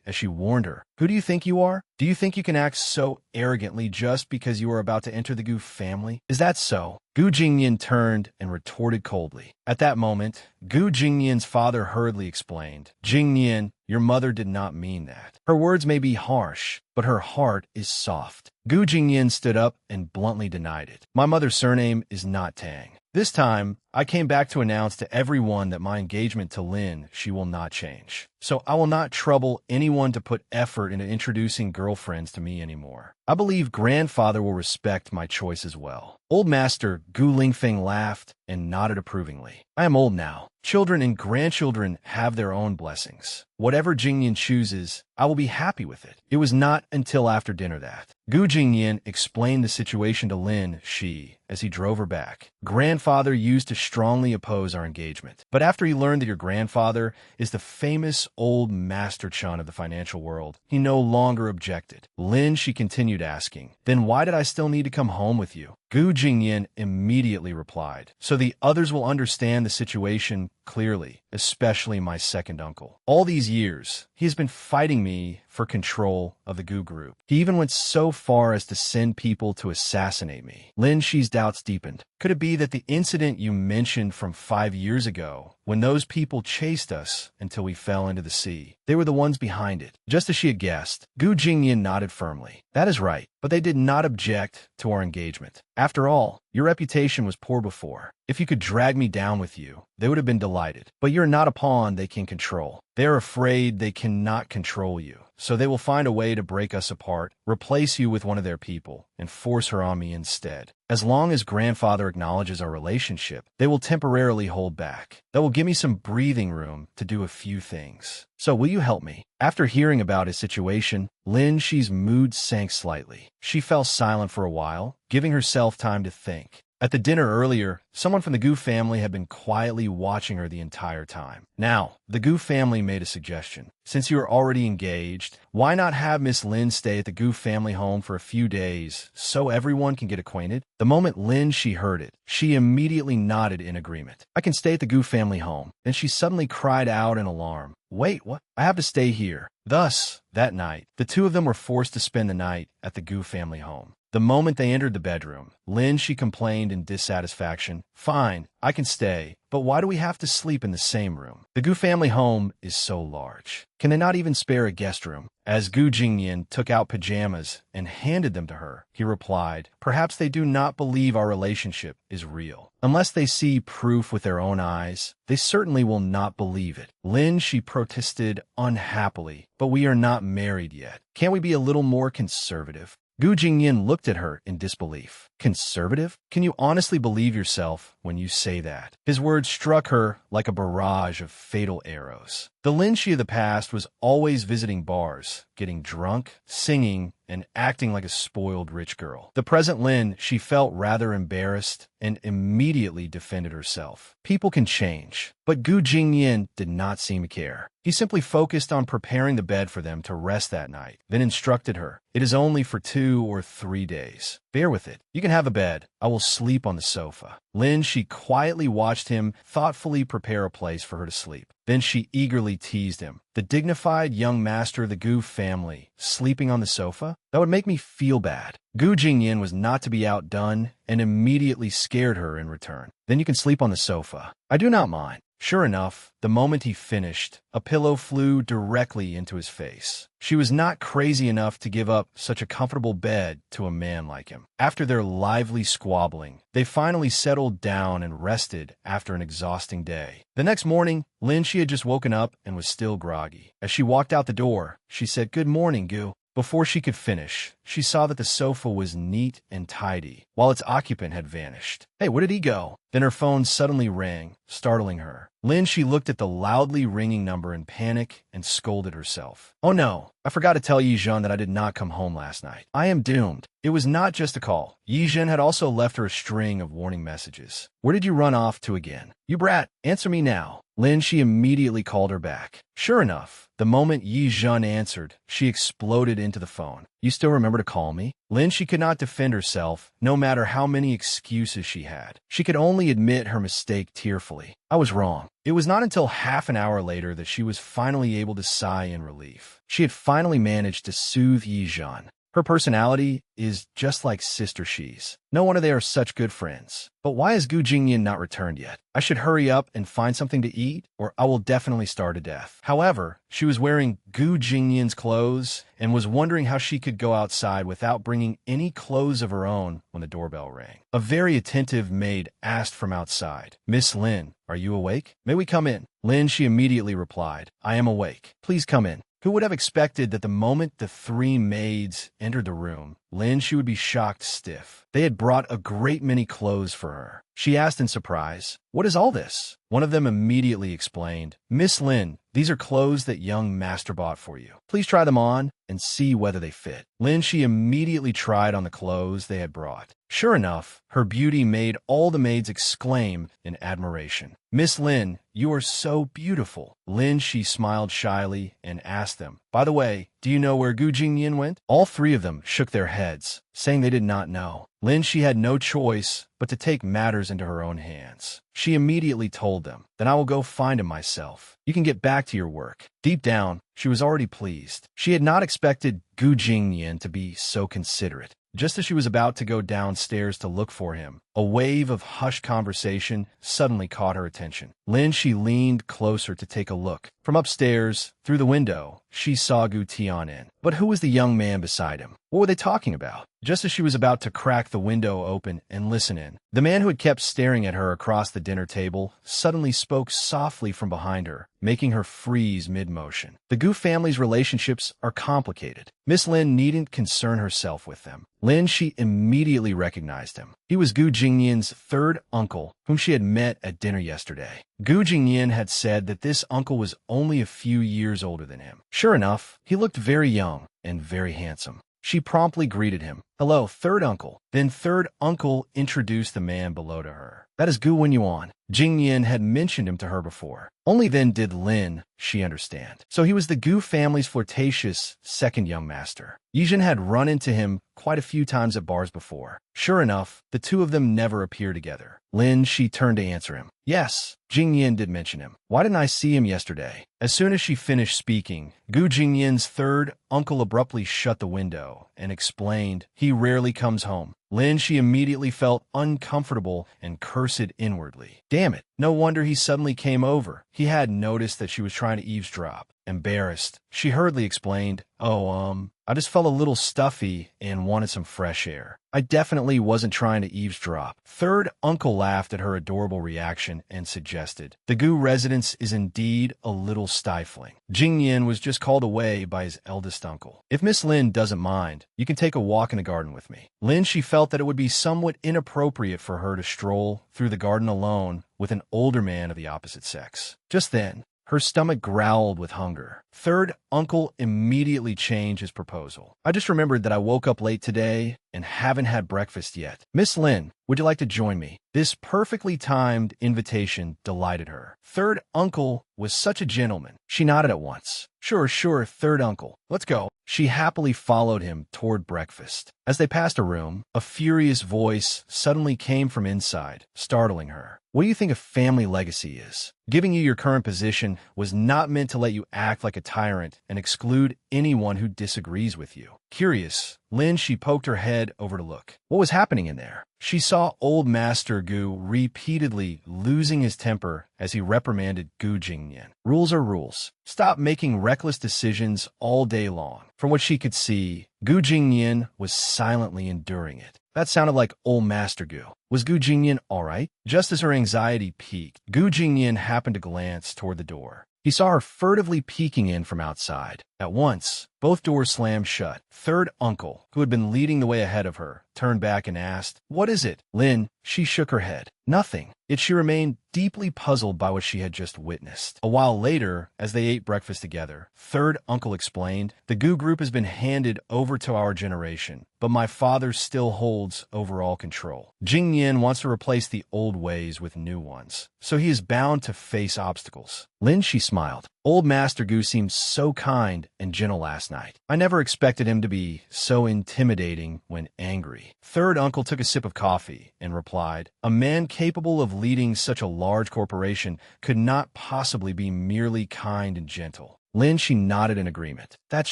as she warned her. "Who do you think you are? Do you think you can act so arrogantly just because you are about to enter the Gu family? Is that so?" Gu Jingnian turned and retorted coldly. At that moment, Gu Jingnian's father hurriedly explained, "Jingnian, your mother did not mean that. Her words may be harsh, but her heart is soft." Gu Jingnian stood up and bluntly denied it. "My mother's surname is not Tang." This time, I came back to announce to everyone that my engagement to Lin, she will not change. So I will not trouble anyone to put effort into introducing girlfriends to me anymore. I believe grandfather will respect my choice as well. Old Master Gu Lingfeng laughed and nodded approvingly. I am old now. Children and grandchildren have their own blessings. Whatever Jingyan chooses, I will be happy with it. It was not until after dinner that Gu Jingyan explained the situation to Lin Shi as he drove her back. Grandfather used to strongly oppose our engagement. But after he learned that your grandfather is the famous old Master Chun of the financial world, he no longer objected. Lin, she continued asking, then why did I still need to come home with you? Gu Jingyan immediately replied, so the others will understand the situation clearly, especially my second uncle. All these years, he has been fighting me for control of the Gu group. He even went so far as to send people to assassinate me. Lin Shi's doubts deepened. Could it be that the incident you mentioned from 5 years ago, when those people chased us until we fell into the sea, they were the ones behind it? Just as she had guessed, Gu Jingyan nodded firmly. That is right, but they did not object to our engagement. After all, your reputation was poor before. If you could drag me down with you, they would have been delighted. But you're not a pawn they can control. They are afraid they cannot control you, so they will find a way to break us apart, replace you with one of their people, and force her on me instead. As long as grandfather acknowledges our relationship, they will temporarily hold back. That will give me some breathing room to do a few things. So will you help me? After hearing about his situation, Lin Shi's mood sank slightly. She fell silent for a while, giving herself time to think. At the dinner earlier, someone from the Gu family had been quietly watching her the entire time. Now, the Gu family made a suggestion. Since you are already engaged, why not have Miss Lin stay at the Gu family home for a few days so everyone can get acquainted? The moment Lin Shi heard it, she immediately nodded in agreement. I can stay at the Gu family home. Then she suddenly cried out in alarm. Wait, what? I have to stay here. Thus, that night, the two of them were forced to spend the night at the Gu family home. The moment they entered the bedroom, Lin Shi complained in dissatisfaction. Fine, I can stay, but why do we have to sleep in the same room? The Gu family home is so large. Can they not even spare a guest room? As Gu Jingyan took out pajamas and handed them to her, he replied, perhaps they do not believe our relationship is real. Unless they see proof with their own eyes, they certainly will not believe it. Lin, she protested unhappily, but we are not married yet. Can't we be a little more conservative? Gu Jingyan looked at her in disbelief. Conservative? Can you honestly believe yourself when you say that? His words struck her like a barrage of fatal arrows. The Lin Shi of the past was always visiting bars, getting drunk, singing, and acting like a spoiled rich girl. The present Lin, she felt rather embarrassed and immediately defended herself. People can change, but Gu Jingyan did not seem to care. He simply focused on preparing the bed for them to rest that night, then instructed her, it is only for 2 or 3 days. Bear with it. You can have a bed. I will sleep on the sofa. Lin, she quietly watched him thoughtfully prepare a place for her to sleep. Then she eagerly teased him. The dignified young master of the Gu family, sleeping on the sofa? That would make me feel bad. Gu Jingyan was not to be outdone and immediately scared her in return. Then you can sleep on the sofa. I do not mind. Sure enough, the moment he finished, a pillow flew directly into his face. She was not crazy enough to give up such a comfortable bed to a man like him. After their lively squabbling, they finally settled down and rested after an exhausting day. The next morning, Lin, she had just woken up and was still groggy. As she walked out the door, she said, "Good morning, Gu." Before she could finish, she saw that the sofa was neat and tidy, while its occupant had vanished. Hey, where did he go? Then her phone suddenly rang, startling her. Lin, she looked at the loudly ringing number in panic and scolded herself. Oh no, I forgot to tell Yi Zhen that I did not come home last night. I am doomed. It was not just a call. Yi Zhen had also left her a string of warning messages. Where did you run off to again? You brat, answer me now. Lin, she immediately called her back. Sure enough, the moment Yi Zhen answered, she exploded into the phone. You still remember to call me? Lin, she could not defend herself, no matter how many excuses she had. She could only admit her mistake tearfully. I was wrong. It was not until half an hour later that she was finally able to sigh in relief. She had finally managed to soothe Yi Zhen. Her personality is just like Sister She's. No wonder they are such good friends. But why has Gu Jingyan not returned yet? I should hurry up and find something to eat, or I will definitely starve to death. However, she was wearing Gu Jingyan's clothes and was wondering how she could go outside without bringing any clothes of her own when the doorbell rang. A very attentive maid asked from outside, "Miss Lin, are you awake? May we come in?" Lin, she immediately replied, "I am awake. Please come in." Who would have expected that the moment the three maids entered the room, Lin, she would be shocked stiff. They had brought a great many clothes for her. She asked in surprise, "What is all this?" One of them immediately explained, "Miss Lin, these are clothes that young master bought for you. Please try them on and see whether they fit." Lin, she immediately tried on the clothes they had brought. Sure enough, her beauty made all the maids exclaim in admiration. "Miss Lin, you are so beautiful." Lin, she smiled shyly and asked them, "By the way, do you know where Gu Jingyan went?" All three of them shook their heads, saying they did not know. Lin, she had no choice but to take matters into her own hands. She immediately told them, "Then I will go find him myself. You can get back to your work." Deep down, she was already pleased. She had not expected Gu Jingyan to be so considerate. Just as she was about to go downstairs to look for him, a wave of hushed conversation suddenly caught her attention. Lin, she leaned closer to take a look. From upstairs, through the window, she saw Gu Tianin. But who was the young man beside him? What were they talking about? Just as she was about to crack the window open and listen in, the man who had kept staring at her across the dinner table suddenly spoke softly from behind her, making her freeze mid-motion. The Gu family's relationships are complicated. Miss Lin needn't concern herself with them. Lin, she immediately recognized him. He was Gu Jingyan's third uncle, whom she had met at dinner yesterday. Gu Jingyan had said that this uncle was only a few years older than him. Sure enough, he looked very young and very handsome. She promptly greeted him. "Hello, third uncle." Then third uncle introduced the man below to her. "That is Gu Wenyuan." Jingyan had mentioned him to her before. Only then did Lin, she understand. So he was the Gu family's flirtatious second young master. Yijin had run into him quite a few times at bars before. Sure enough, the two of them never appear together. Lin, she turned to answer him. "Yes, Jingyan did mention him. Why didn't I see him yesterday?" As soon as she finished speaking, Gu Jingyan's third uncle abruptly shut the window and explained, "He rarely comes home." Lin, she immediately felt uncomfortable and cursed inwardly. Damn it, no wonder he suddenly came over. He had noticed that she was trying to eavesdrop. Embarrassed, she hurriedly explained, I just felt a little stuffy and wanted some fresh air. I definitely wasn't trying to eavesdrop." Third uncle laughed at her adorable reaction and suggested, "The Gu residence is indeed a little stifling. Jingyan was just called away by his eldest uncle. If Miss Lin doesn't mind, you can take a walk in the garden with me." Lin, she felt that it would be somewhat inappropriate for her to stroll through the garden alone with an older man of the opposite sex. Just then, her stomach growled with hunger. Third uncle immediately changed his proposal. "I just remembered that I woke up late today and haven't had breakfast yet. Miss Lin, would you like to join me?" This perfectly timed invitation delighted her. Third uncle was such a gentleman. She nodded at once. Sure, third uncle. Let's go." She happily followed him toward breakfast. As they passed a room, a furious voice suddenly came from inside, startling her. "What do you think a family legacy is? Giving you your current position was not meant to let you act like a tyrant and exclude anyone who disagrees with you." Curious, Lin, she poked her head over to look. What was happening in there? She saw old Master Gu repeatedly losing his temper as he reprimanded Gu Jingyan. Rules are rules. Stop making reckless decisions all day long. From what she could see, Gu Jingyan was silently enduring it. That sounded like old Master Gu. Was Gu Jingyan all right? Just as her anxiety peaked, Gu Jingyan happened to glance toward the door. He saw her furtively peeking in from outside. At once, both doors slammed shut. Third uncle, who had been leading the way ahead of her, turned back and asked, "What is it?" Lin, she shook her head. Nothing. Yet she remained deeply puzzled by what she had just witnessed. A while later, as they ate breakfast together, third uncle explained, "The Gu group has been handed over to our generation, but my father still holds overall control. Jingyan wants to replace the old ways with new ones, so he is bound to face obstacles." Lin, she smiled. Old Master Gu seemed so kind and gentle last night. I never expected him to be so intimidating when angry. Third uncle took a sip of coffee and replied, "A man capable of leading such a large corporation could not possibly be merely kind and gentle." Lin, she nodded in agreement. "That's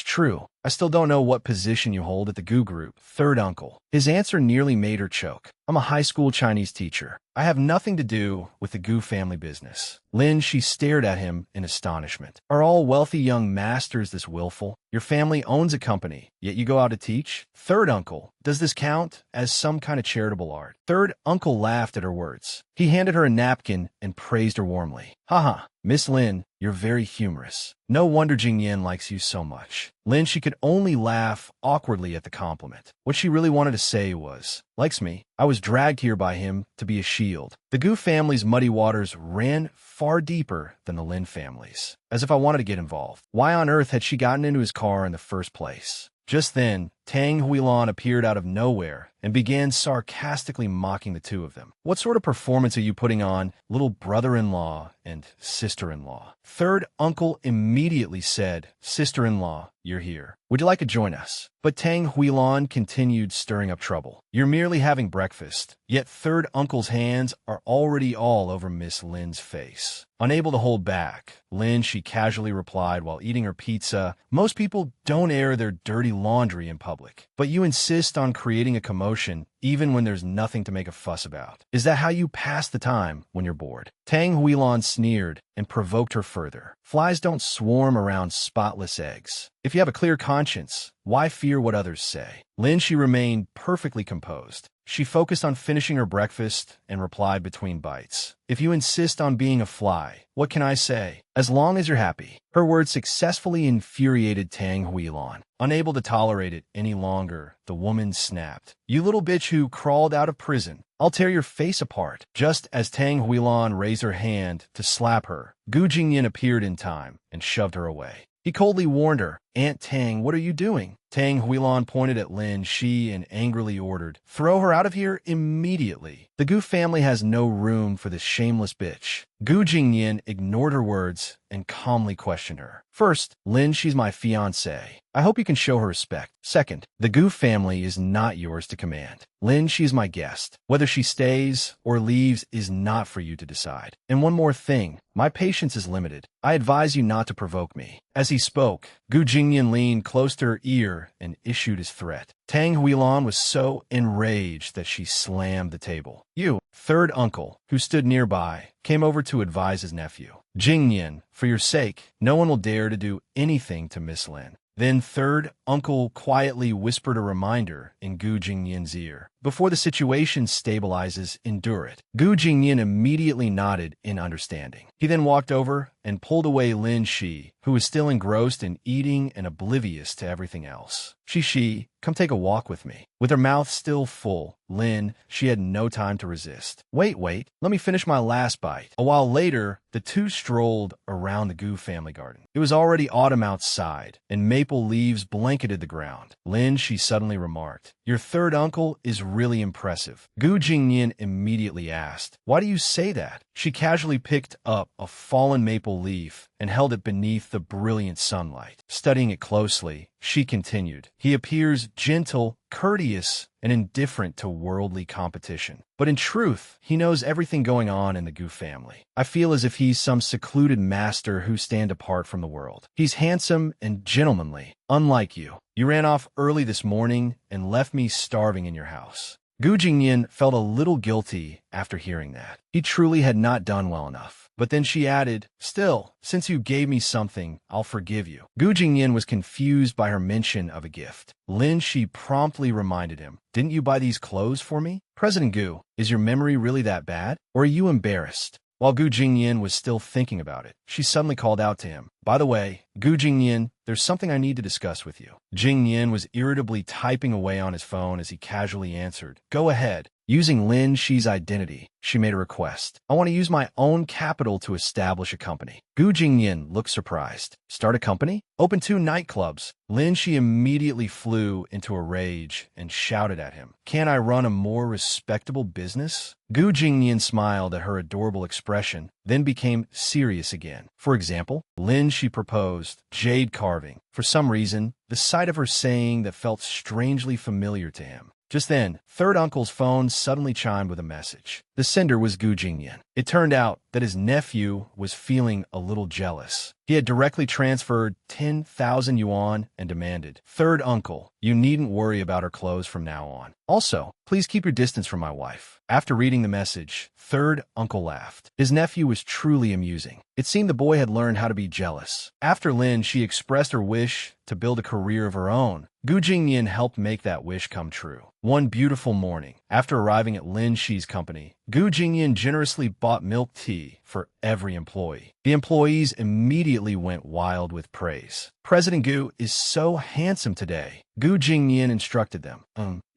true. I still don't know what position you hold at the Gu group. Third uncle. His answer nearly made her choke. I'm a high school Chinese teacher. I have nothing to do with the Gu family business. Lin, she stared at him in astonishment. Are all wealthy young masters this willful? Your family owns a company, yet you go out to teach? Third uncle. Does this count as some kind of charitable art? Third uncle laughed at her words. He handed her a napkin and praised her warmly. Haha, Miss Lin, you're very humorous. No wonder Jingyan likes you so much. Lin, she could only laugh awkwardly at the compliment. What she really wanted to say was, likes me. I was dragged here by him to be a shield. The Gu family's muddy waters ran far deeper than the Lin family's. As if I wanted to get involved. Why on earth had she gotten into his car in the first place? Just then, Tang Huilan appeared out of nowhere and began sarcastically mocking the two of them. What sort of performance are you putting on, little brother-in-law and sister-in-law? Third uncle immediately said, Sister-in-law, you're here. Would you like to join us? But Tang Huilan continued stirring up trouble. You're merely having breakfast, yet third uncle's hands are already all over Miss Lin's face. Unable to hold back, Lin, she casually replied while eating her pizza, most people don't air their dirty laundry in public, but you insist on creating a commotion even when there's nothing to make a fuss about. Is that how you pass the time when you're bored? Tang Huilan sneered and provoked her further. Flies don't swarm around spotless eggs. If you have a clear conscience, why fear what others say? Lin, she remained perfectly composed. She focused on finishing her breakfast and replied between bites. If you insist on being a fly, what can I say? As long as you're happy. Her words successfully infuriated Tang Huilan. Unable to tolerate it any longer, the woman snapped. You little bitch who crawled out of prison. I'll tear your face apart. Just as Tang Huilan raised her hand to slap her, Gu Jingyan appeared in time and shoved her away. He coldly warned her, Aunt Tang, what are you doing? Tang Huilan pointed at Lin Shi and angrily ordered, throw her out of here immediately. The Gu family has no room for this shameless bitch. Gu Jingyan ignored her words and calmly questioned her. First, Lin, she's my fiancée. I hope you can show her respect. Second, the Gu family is not yours to command. Lin, she's my guest. Whether she stays or leaves is not for you to decide. And one more thing, my patience is limited. I advise you not to provoke me. As he spoke, Gu Jingyan leaned close to her ear and issued his threat. Tang Huilan was so enraged that she slammed the table. You, third uncle, who stood nearby, came over to advise his nephew. Jingyan, for your sake, no one will dare to do anything to Miss Lin. Then third uncle quietly whispered a reminder in Gu Jingyan's ear. Before the situation stabilizes, endure it. Gu Jingyan immediately nodded in understanding. He then walked over and pulled away Lin Shi, who was still engrossed in eating and oblivious to everything else. Shi, come take a walk with me. With her mouth still full, Lin, she had no time to resist. Wait, let me finish my last bite. A while later, the two strolled around the Gu family garden. It was already autumn outside, and maple leaves blanketed the ground. Lin, she suddenly remarked, your third uncle is really impressive. Gu Jingyan immediately asked, why do you say that? She casually picked up a fallen maple leaf and held it beneath the brilliant sunlight. Studying it closely, she continued, he appears gentle, courteous, and indifferent to worldly competition. But in truth, he knows everything going on in the Gu family. I feel as if he's some secluded master who stand apart from the world. He's handsome and gentlemanly, unlike you. You ran off early this morning and left me starving in your house. Gu Jingyan felt a little guilty after hearing that. He truly had not done well enough. But then she added, still, since you gave me something, I'll forgive you. Gu Jingyan was confused by her mention of a gift. Lin Shi promptly reminded him, didn't you buy these clothes for me? President Gu, is your memory really that bad? Or are you embarrassed? While Gu Jingyan was still thinking about it, she suddenly called out to him, by the way, Gu Jingyan, there's something I need to discuss with you. Jingyan was irritably typing away on his phone as he casually answered, go ahead. Using Lin Shi's identity, she made a request. I want to use my own capital to establish a company. Gu Jingyan looked surprised. Start a company? Open 2 nightclubs. Lin Shi immediately flew into a rage and shouted at him. Can't I run a more respectable business? Gu Jingyan smiled at her adorable expression, then became serious again. For example, Lin Shi proposed jade carving. For some reason, the sight of her saying that felt strangely familiar to him. Just then, third uncle's phone suddenly chimed with a message. The sender was Gu Jingyan. It turned out that his nephew was feeling a little jealous. He had directly transferred 10,000 yuan and demanded, "Third uncle, you needn't worry about her clothes from now on. Also, please keep your distance from my wife." After reading the message, third uncle laughed. His nephew was truly amusing. It seemed the boy had learned how to be jealous. After Lin, she expressed her wish to build a career of her own. Gu Jingyan helped make that wish come true. One beautiful morning, after arriving at Lin Shi's company, Gu Jingyan generously bought milk tea for every employee. The employees immediately went wild with praise. "President Gu is so handsome today," Gu Jingyan instructed them.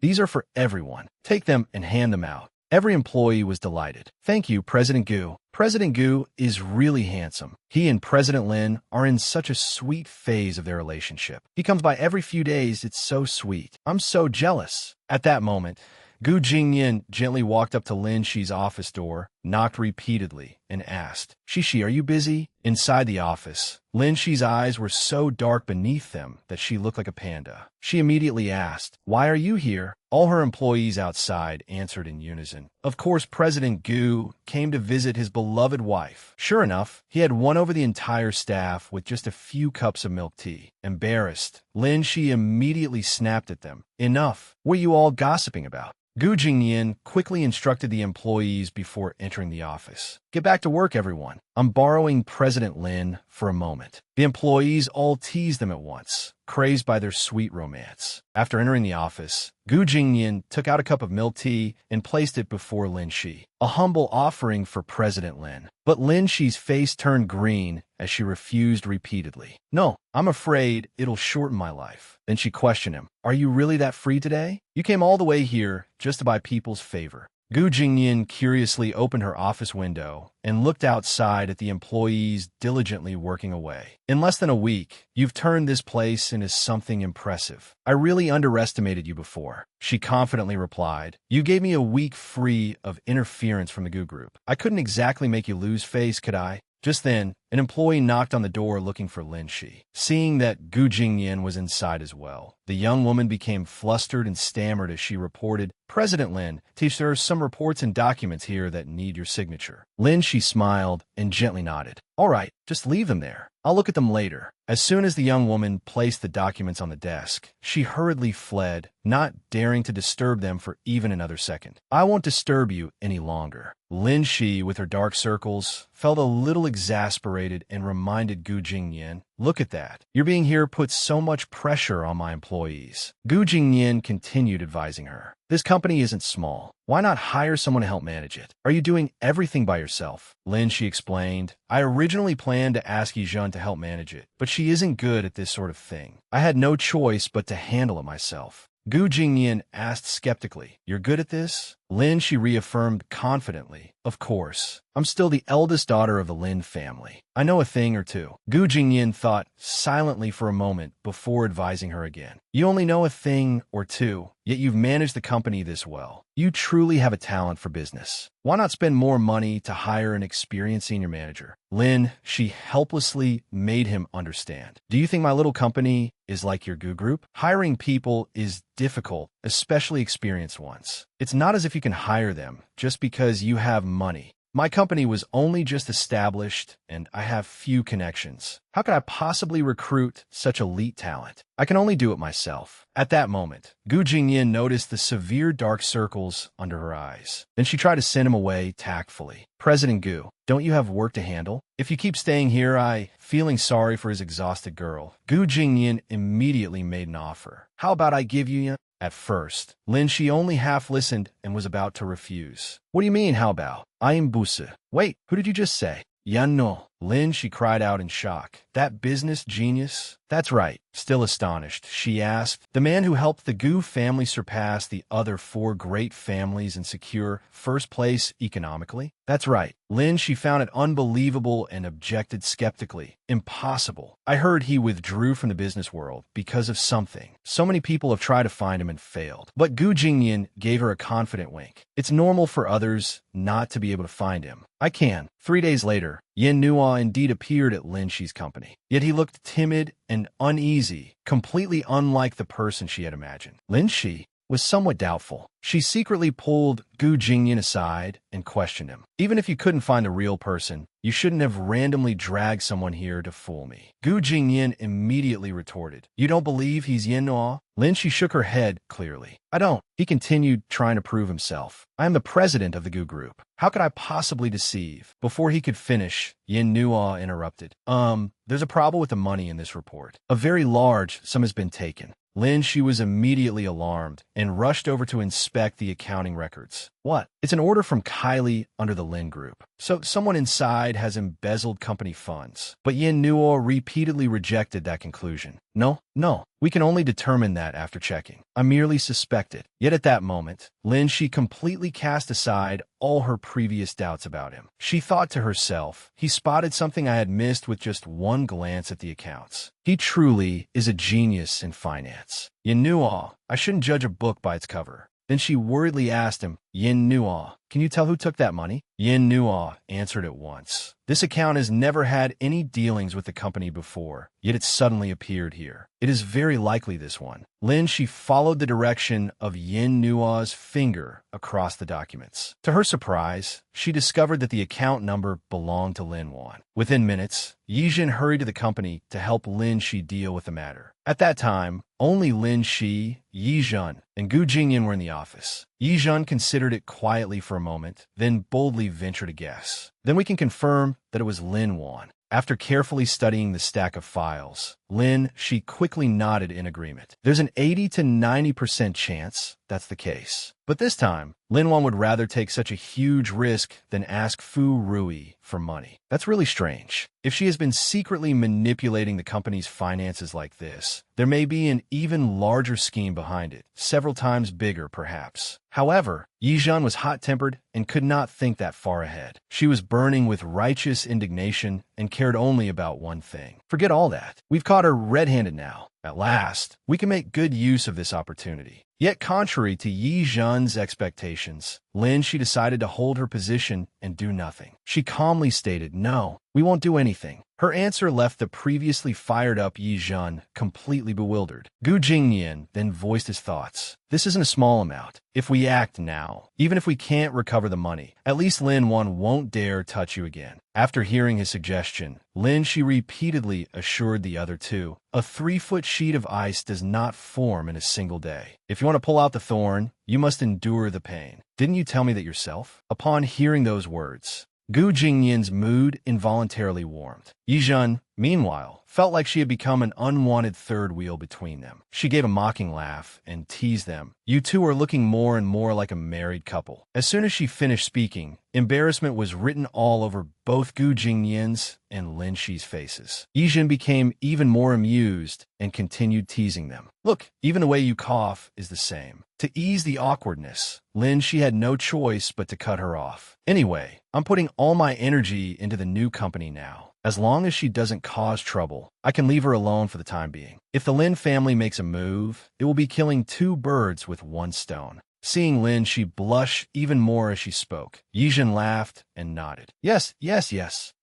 These are for everyone. Take them and hand them out." Every employee was delighted. "Thank you, President Gu. President Gu is really handsome. He and President Lin are in such a sweet phase of their relationship. He comes by every few days. It's so sweet. I'm so jealous." At that moment, Gu Jingyan gently walked up to Lin Shi's office door, knocked repeatedly, and asked, "Shishi, are you busy?" Inside the office, Lin Shi's eyes were so dark beneath them that she looked like a panda. She immediately asked, "Why are you here?" All her employees outside answered in unison. Of course, President Gu came to visit his beloved wife. Sure enough, he had won over the entire staff with just a few cups of milk tea. Embarrassed, Lin Shi immediately snapped at them. "Enough! What are you all gossiping about?" Gu Jingyan quickly instructed the employees before entering the office. "Get back to work, everyone. I'm borrowing President Lin for a moment." The employees all teased them at once, crazed by their sweet romance. After entering the office, Gu Jingyan took out a cup of milk tea and placed it before Lin Shi, a humble offering for President Lin. But Lin Shi's face turned green as she refused repeatedly. "No, I'm afraid it'll shorten my life." Then she questioned him, "Are you really that free today? You came all the way here just to buy people's favor." Gu Jingyan curiously opened her office window and looked outside at the employees diligently working away. "In less than a week, you've turned this place into something impressive. I really underestimated you before," she confidently replied. "You gave me a week free of interference from the Gu group. I couldn't exactly make you lose face, could I?" Just then, an employee knocked on the door looking for Lin Shi. Seeing that Gu Jingyan was inside as well, the young woman became flustered and stammered as she reported, "President Lin, there are some reports and documents here that need your signature." Lin Shi smiled and gently nodded. "All right, just leave them there. I'll look at them later." As soon as the young woman placed the documents on the desk, she hurriedly fled, not daring to disturb them for even another second. "I won't disturb you any longer." Lin Shi, with her dark circles, felt a little exasperated and reminded Gu Jingyan, "Look at that. You're being here puts so much pressure on my employees." Gu Jingyan continued advising her, "This company isn't small. Why not hire someone to help manage it? Are you doing everything by yourself?" Lin Shi explained, "I originally planned to ask Yizhen to help manage it, but she isn't good at this sort of thing. I had no choice but to handle it myself." Gu Jingyan asked skeptically, "You're good at this?" Lin Shi reaffirmed confidently, "Of course. I'm still the eldest daughter of the Lin family. I know a thing or two." Gu Jingyan thought silently for a moment before advising her again. "You only know a thing or two, yet you've managed the company this well. You truly have a talent for business. Why not spend more money to hire an experienced senior manager?" Lin Shi helplessly made him understand. "Do you think my little company is like your Gu group? Hiring people is difficult, especially experienced ones. It's not as if you can hire them just because you have money. My company was only just established, and I have few connections. How could I possibly recruit such elite talent? I can only do it myself." At that moment, Gu Jingyan noticed the severe dark circles under her eyes. Then she tried to send him away tactfully. "President Gu, don't you have work to handle? If you keep staying here, Feeling sorry for his exhausted girl, Gu Jingyan immediately made an offer. "How about I give you?" At first, Lin Shi only half listened and was about to refuse. "What do you mean, how about? I am Busa." "Wait, who did you just say?" "Yan no." Lin Shi cried out in shock. "That business genius?" "That's right." Still astonished, she asked, "The man who helped the Gu family surpass the other four great families and secure first place economically?" "That's right." Lin Shi found it unbelievable and objected skeptically. "Impossible. I heard he withdrew from the business world because of something. So many people have tried to find him and failed." But Gu Jingyan gave her a confident wink. "It's normal for others not to be able to find him. I can." 3 days later, Yin Nua indeed appeared at Lin Shi's company. Yet he looked timid and uneasy, completely unlike the person she had imagined. "Lin Shi, was somewhat doubtful. She secretly pulled Gu Jingyan aside and questioned him. Even if you couldn't find the real person, you shouldn't have randomly dragged someone here to fool me. Gu Jingyan immediately retorted. You don't believe he's Yin Nuo? Lin Shi shook her head clearly. I don't. He continued, trying to prove himself. I am the president of the Gu group. How could I possibly deceive? Before he could finish, Yin Nuo interrupted. There's a problem with the money in this report. A very large sum has been taken. Lin Shi was immediately alarmed and rushed over to inspect the accounting records. What? It's an order from Kylie under the Lin Group. So someone inside has embezzled company funds. But Yin Nuo repeatedly rejected that conclusion. No, we can only determine that after checking. I merely suspect it. Yet at that moment, Lin Shi completely cast aside all her previous doubts about him. She thought to herself, he spotted something I had missed with just one glance at the accounts. He truly is a genius in finance. Yin Nuo, I shouldn't judge a book by its cover. Then she worriedly asked him, Yin Nuo, can you tell who took that money? Yin Nuo answered at once. This account has never had any dealings with the company before, yet it suddenly appeared here. It is very likely this one. Lin Shi followed the direction of Yin Nuo's finger across the documents. To her surprise, she discovered that the account number belonged to Lin Wan. Within minutes, Yijin hurried to the company to help Lin Shi deal with the matter. At that time, only Lin Shi, Yijun, and Gu Jingyan were in the office. Yijun considered it quietly for a moment, then boldly ventured a guess. Then we can confirm that it was Lin Wan. After carefully studying the stack of files, Lin Shi quickly nodded in agreement. There's an 80 to 90% chance that's the case. But this time, Lin Wan would rather take such a huge risk than ask Fu Rui for money. That's really strange. If she has been secretly manipulating the company's finances like this, there may be an even larger scheme behind it, several times bigger perhaps. However, Yijun was hot-tempered and could not think that far ahead. She was burning with righteous indignation and cared only about one thing. Forget all that. We've caught her red-handed now. At last, we can make good use of this opportunity. Yet contrary to Yijun's expectations, Lin Shi decided to hold her position and do nothing. She calmly stated, no, we won't do anything. Her answer left the previously fired-up Yijun completely bewildered. Gu Jingyan then voiced his thoughts. This isn't a small amount. If we act now, even if we can't recover the money, at least Lin Wan won't dare touch you again. After hearing his suggestion, Lin Shi repeatedly assured the other two, a 3-foot sheet of ice does not form in a single day. If you want to pull out the thorn, you must endure the pain. Didn't you tell me that yourself? Upon hearing those words, Gu Jingyan's mood involuntarily warmed. Yijun, meanwhile, felt like she had become an unwanted third wheel between them. She gave a mocking laugh and teased them. You two are looking more and more like a married couple. As soon as she finished speaking, embarrassment was written all over both Gu Jingyan's and Lin Shi's faces. Yijin became even more amused and continued teasing them. Look, even the way you cough is the same. To ease the awkwardness, Lin Shi had no choice but to cut her off. Anyway, I'm putting all my energy into the new company now. As long as she doesn't cause trouble, I can leave her alone for the time being. If the Lin family makes a move, it will be killing 2 birds with 1 stone. Seeing Lin, she blushed even more as she spoke. Yijin laughed and nodded. Yes,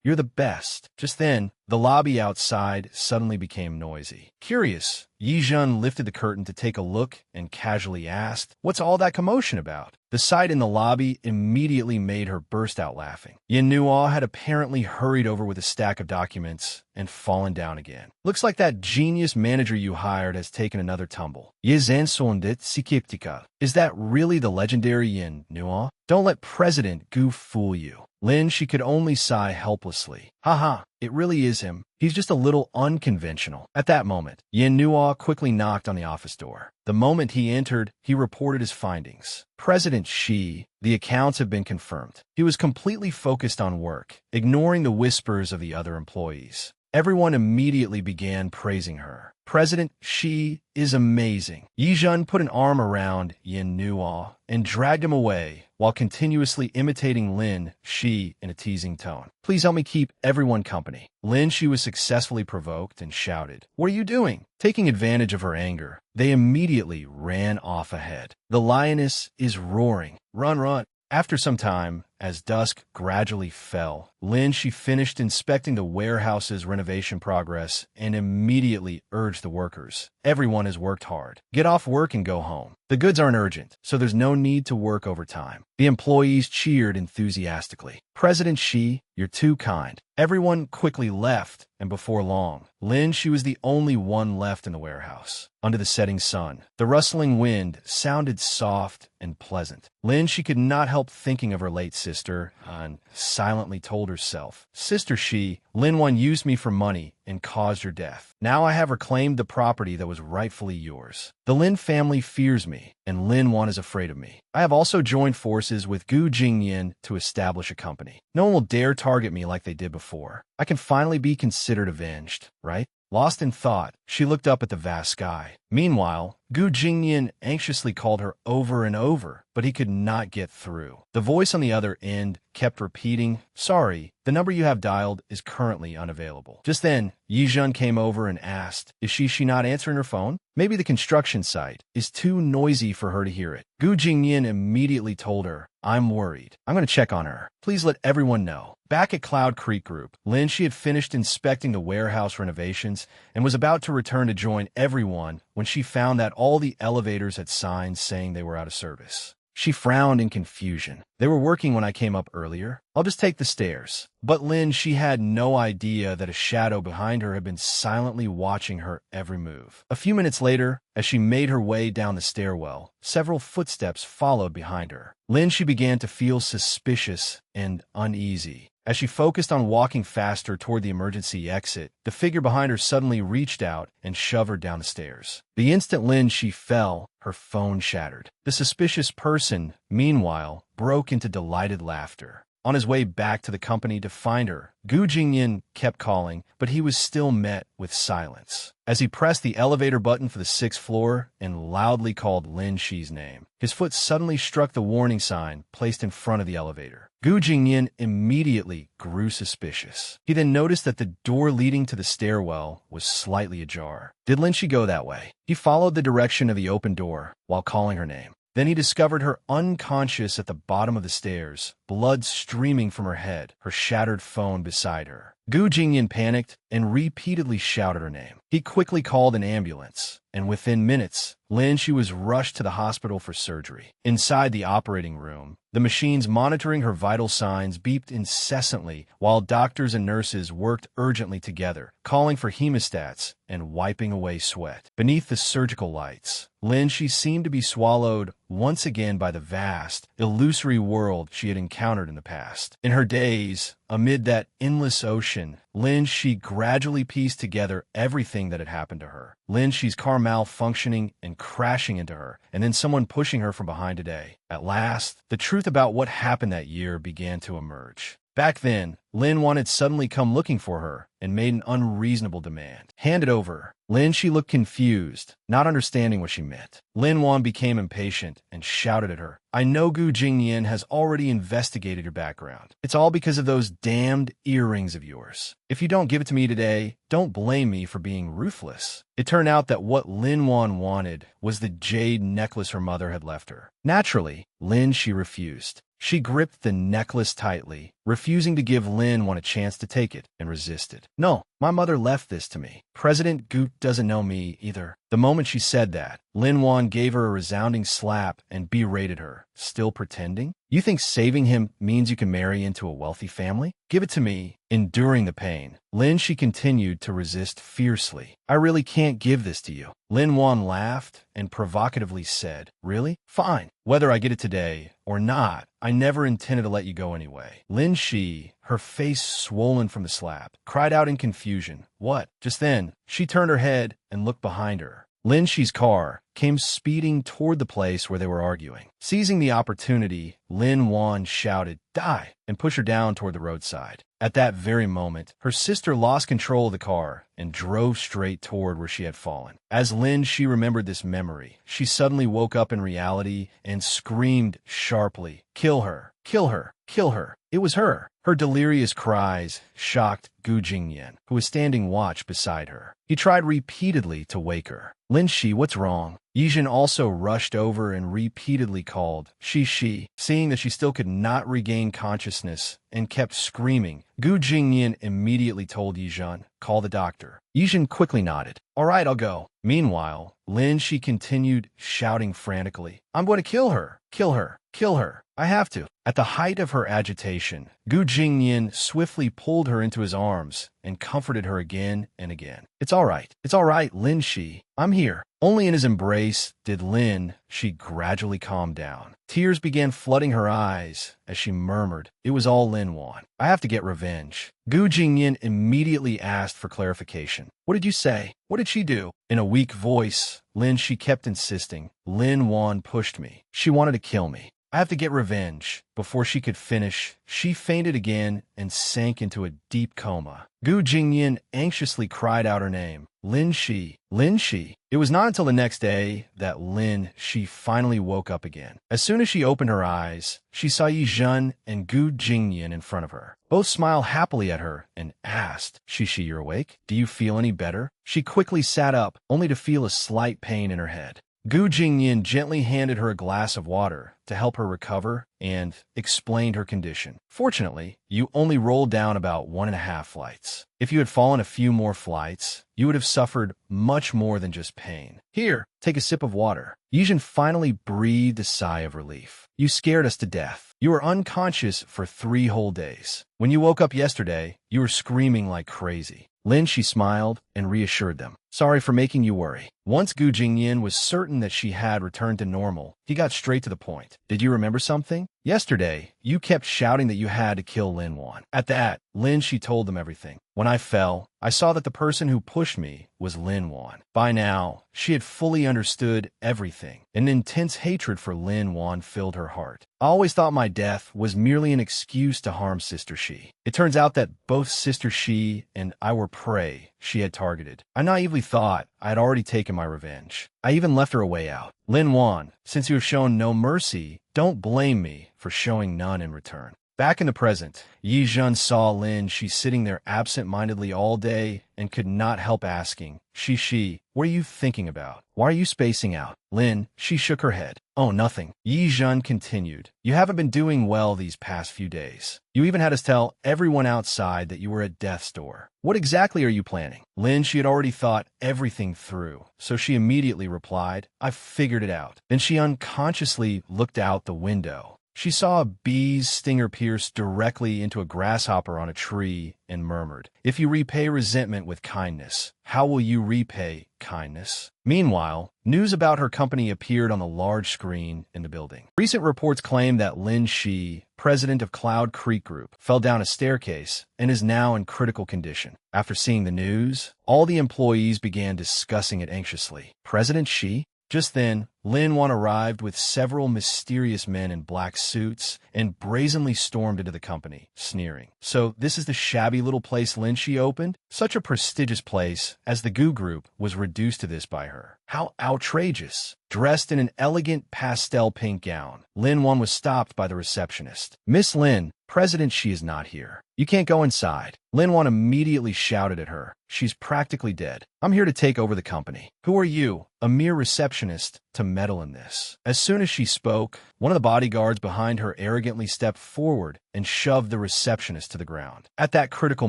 you're the best. Just then, the lobby outside suddenly became noisy. Curious, Yijin lifted the curtain to take a look and casually asked, what's all that commotion about? The sight in the lobby immediately made her burst out laughing. Yin Nuo had apparently hurried over with a stack of documents and fallen down again. Looks like that genius manager you hired has taken another tumble. Yezen sondit sikiptika. Is that really the legendary Yin Nuo? Don't let President Gu fool you. Lin, she could only sigh helplessly. Haha, it really is him. He's just a little unconventional. At that moment, Yin Nuo quickly knocked on the office door. The moment he entered, he reported his findings. President Shi, the accounts have been confirmed. He was completely focused on work, ignoring the whispers of the other employees. Everyone immediately began praising her. President Shi is amazing. Yijun put an arm around Yin Nuo and dragged him away while continuously imitating Lin Shi in a teasing tone. Please help me keep everyone company. Lin Shi was successfully provoked and shouted, what are you doing? Taking advantage of her anger, they immediately ran off ahead. The lioness is roaring. Run, run. After some time, as dusk gradually fell, Lin Shi finished inspecting the warehouse's renovation progress and immediately urged the workers. Everyone has worked hard. Get off work and go home. The goods aren't urgent, so there's no need to work overtime. The employees cheered enthusiastically. President Shi, you're too kind. Everyone quickly left, and before long, Lin Shi was the only one left in the warehouse. Under the setting sun, the rustling wind sounded soft and pleasant. Lin Shi could not help thinking of her late sister and silently told herself, Sister Shi, Lin Wan used me for money and caused your death. Now I have reclaimed the property that was rightfully yours. The Lin family fears me, and Lin Wan is afraid of me. I have also joined forces with Gu Jingyan to establish a company. No one will dare target me like they did before. I can finally be considered avenged, right? Lost in thought, she looked up at the vast sky. Meanwhile, Gu Jingyan anxiously called her over and over, but he could not get through. The voice on the other end kept repeating, Sorry, the number you have dialed is currently unavailable. Just then, Yizhen came over and asked, Is she not answering her phone? Maybe the construction site is too noisy for her to hear it. Gu Jingyan immediately told her, I'm worried. I'm going to check on her. Please let everyone know. Back at Cloud Creek Group, Lin Shi had finished inspecting the warehouse renovations and was about to return to join everyone when she found that all the elevators had signs saying they were out of service. She frowned in confusion. They were working when I came up earlier. I'll just take the stairs. But Lin, she had no idea that a shadow behind her had been silently watching her every move. A few minutes later, as she made her way down the stairwell, several footsteps followed behind her. Lin, she began to feel suspicious and uneasy. As she focused on walking faster toward the emergency exit, the figure behind her suddenly reached out and shoved her down the stairs. The instant Lin she fell, her phone shattered. The suspicious person, meanwhile, broke into delighted laughter. On his way back to the company to find her, Gu Jingyan kept calling, but he was still met with silence. As he pressed the elevator button for the 6th floor and loudly called Lin Shi's name, his foot suddenly struck the warning sign placed in front of the elevator. Gu Jingyan immediately grew suspicious. He then noticed that the door leading to the stairwell was slightly ajar. Did Lin Shi go that way? He followed the direction of the open door while calling her name. Then he discovered her unconscious at the bottom of the stairs, blood streaming from her head, her shattered phone beside her. Gu Jingyan panicked and repeatedly shouted her name. He quickly called an ambulance, and within minutes, Lin Shi was rushed to the hospital for surgery. Inside the operating room, the machines monitoring her vital signs beeped incessantly while doctors and nurses worked urgently together, calling for hemostats and wiping away sweat. Beneath the surgical lights, Lin Shi seemed to be swallowed once again by the vast, illusory world she had encountered in the past. In her daze, amid that endless ocean, Lin Shi gradually pieced together everything that had happened to her. Lin Shi's car malfunctioning and crashing into her, and then someone pushing her from behind today. At last, the truth about what happened that year began to emerge. Back then, Lin Wan had suddenly come looking for her and made an unreasonable demand. Hand it over. Lin Shi looked confused, not understanding what she meant. Lin Wan became impatient and shouted at her, I know Gu Jingyan has already investigated your background. It's all because of those damned earrings of yours. If you don't give it to me today, don't blame me for being ruthless. It turned out that what Lin Wan wanted was the jade necklace her mother had left her. Naturally, Lin Shi refused. She gripped the necklace tightly, refusing to give Lin Wan a chance to take it, and resisted. No, my mother left this to me. President Goot doesn't know me either. The moment she said that, Lin Wan gave her a resounding slap and berated her. Still pretending? You think saving him means you can marry into a wealthy family? Give it to me. Enduring the pain, Lin Shi continued to resist fiercely. I really can't give this to you. Lin Wan laughed and provocatively said, Really? Fine. Whether I get it today or not, I never intended to let you go anyway. Lin Shi, her face swollen from the slap, cried out in confusion. What? Just then, she turned her head and looked behind her. Lin Shi's car came speeding toward the place where they were arguing. Seizing the opportunity, Lin Wan shouted, Die, and pushed her down toward the roadside. At that very moment, her sister lost control of the car and drove straight toward where she had fallen. As Lin Shi remembered this memory, she suddenly woke up in reality and screamed sharply, Kill her! Kill her! Kill her! It was her! Her delirious cries shocked Gu Jingyan, who was standing watch beside her. He tried repeatedly to wake her. Lin Shi, what's wrong? Yizhen also rushed over and repeatedly called, Shi. Seeing that she still could not regain consciousness and kept screaming, Gu Jingyan immediately told Yizhen, call the doctor. Yizhen quickly nodded. All right, I'll go. Meanwhile, Lin Shi continued shouting frantically, I'm going to kill her, kill her, kill her. I have to. At the height of her agitation, Gu Jingyan swiftly pulled her into his arms and comforted her again and again. It's all right, Lin Shi. I'm here. Only in his embrace did Lin Shi gradually calm down. Tears began flooding her eyes as she murmured, it was all Lin Wan. I have to get revenge. Gu Jingyan immediately asked for clarification. What did you say? What did she do? In a weak voice, Lin Shi kept insisting, Lin Wan pushed me. She wanted to kill me. I have to get revenge. Before she could finish, she fainted again and sank into a deep coma. Gu Jingyan anxiously cried out her name, Lin Shi, Lin Shi. It was not until the next day that Lin Shi finally woke up again. As soon as she opened her eyes, she saw Yizhen and Gu Jingyan in front of her. Both smiled happily at her and asked, Shi, you're awake? Do you feel any better? She quickly sat up, only to feel a slight pain in her head. Gu Jingyan gently handed her a glass of water to help her recover and explained her condition. Fortunately, you only rolled down about 1.5 flights. If you had fallen a few more flights, you would have suffered much more than just pain. Here, take a sip of water. Yizhen finally breathed a sigh of relief. You scared us to death. You were unconscious for 3 whole days. When you woke up yesterday, you were screaming like crazy. Lin Shi smiled and reassured them. Sorry for making you worry. Once Gu Jingyan was certain that she had returned to normal, he got straight to the point. Did you remember something? Yesterday, you kept shouting that you had to kill Lin Wan. At that, Lin Shi told them everything. When I fell, I saw that the person who pushed me was Lin Wan. By now, she had fully understood everything. An intense hatred for Lin Wan filled her heart. I always thought my death was merely an excuse to harm Sister Shi. It turns out that both Sister Shi and I were prey she had targeted. I naively thought I had already taken my revenge. I even left her a way out. Lin Wan, since you have shown no mercy, don't blame me for showing none in return. Back in the present, Yizhen saw Lin Shi sitting there absent-mindedly all day and could not help asking, Shi, what are you thinking about? Why are you spacing out? Lin Shi shook her head. Oh, nothing. Yizhen continued. You haven't been doing well these past few days. You even had us tell everyone outside that you were at death's door. What exactly are you planning? Lin Shi had already thought everything through, so she immediately replied, I've figured it out. Then she unconsciously looked out the window. She saw a bee's stinger pierce directly into a grasshopper on a tree and murmured, If you repay resentment with kindness, how will you repay kindness? Meanwhile, news about her company appeared on the large screen in the building. Recent reports claim that Lin Shi, president of Cloud Creek Group, fell down a staircase and is now in critical condition. After seeing the news, all the employees began discussing it anxiously. President Shi? Just then, Lin Wan arrived with several mysterious men in black suits and brazenly stormed into the company, sneering. So this is the shabby little place Lin Shi opened? Such a prestigious place, as the Gu Group was reduced to this by her. How outrageous! Dressed in an elegant pastel pink gown, Lin Wan was stopped by the receptionist. Miss Lin, President Shi is not here. You can't go inside. Lin Wan immediately shouted at her. She's practically dead. I'm here to take over the company. Who are you, a mere receptionist, to meddle in this? As soon as she spoke, one of the bodyguards behind her arrogantly stepped forward and shoved the receptionist to the ground. At that critical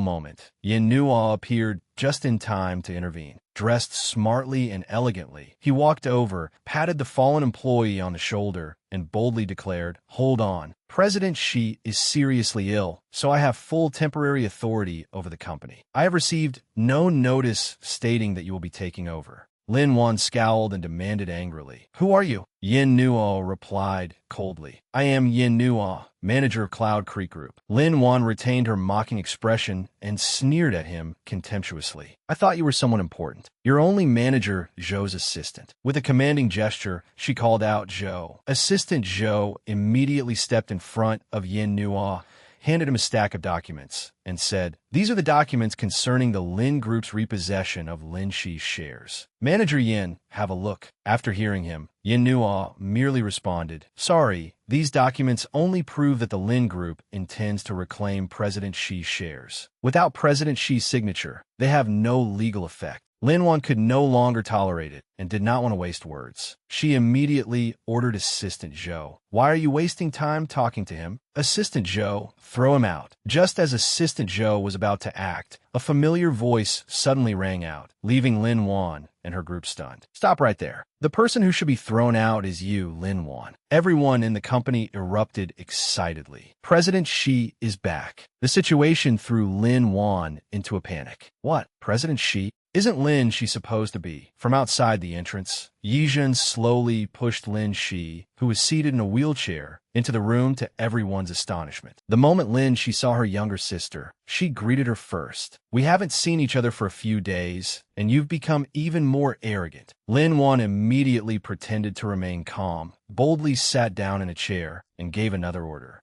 moment, Yin Nuo appeared just in time to intervene. Dressed smartly and elegantly, he walked over, patted the fallen employee on the shoulder, and boldly declared, Hold on. President Shi is seriously ill, so I have full temporary authority over the company. I have received no notice stating that you will be taking over. Lin Wan scowled and demanded angrily, Who are you? Yin Nuo replied coldly, I am Yin Nuo, manager of Cloud Creek Group. Lin Wan retained her mocking expression and sneered at him contemptuously. I thought you were someone important. You're only manager Zhou's assistant. With a commanding gesture, she called out Zhou. Assistant Zhou immediately stepped in front of Yin Nuo, handed him a stack of documents, and said, These are the documents concerning the Lin Group's repossession of Lin Shi's shares. Manager Yin, have a look. After hearing him, Yin Nuo merely responded, Sorry, these documents only prove that the Lin Group intends to reclaim President Shi's shares. Without President Shi's signature, they have no legal effect. Lin Wan could no longer tolerate it and did not want to waste words. She immediately ordered Assistant Joe. Why are you wasting time talking to him? Assistant Joe, throw him out. Just as Assistant Joe was about to act, a familiar voice suddenly rang out, leaving Lin Wan and her group stunned. Stop right there. The person who should be thrown out is you, Lin Wan. Everyone in the company erupted excitedly. President Xi is back. The situation threw Lin Wan into a panic. What? President Xi? Isn't Lin Xi supposed to be? From outside the entrance, Yizhen slowly pushed Lin Xi, who was seated in a wheelchair, into the room to everyone's astonishment. The moment Lin Xi saw her younger sister, she greeted her first. We haven't seen each other for a few days, and you've become even more arrogant. Lin Wan immediately pretended to remain calm, boldly sat down in a chair, and gave another order.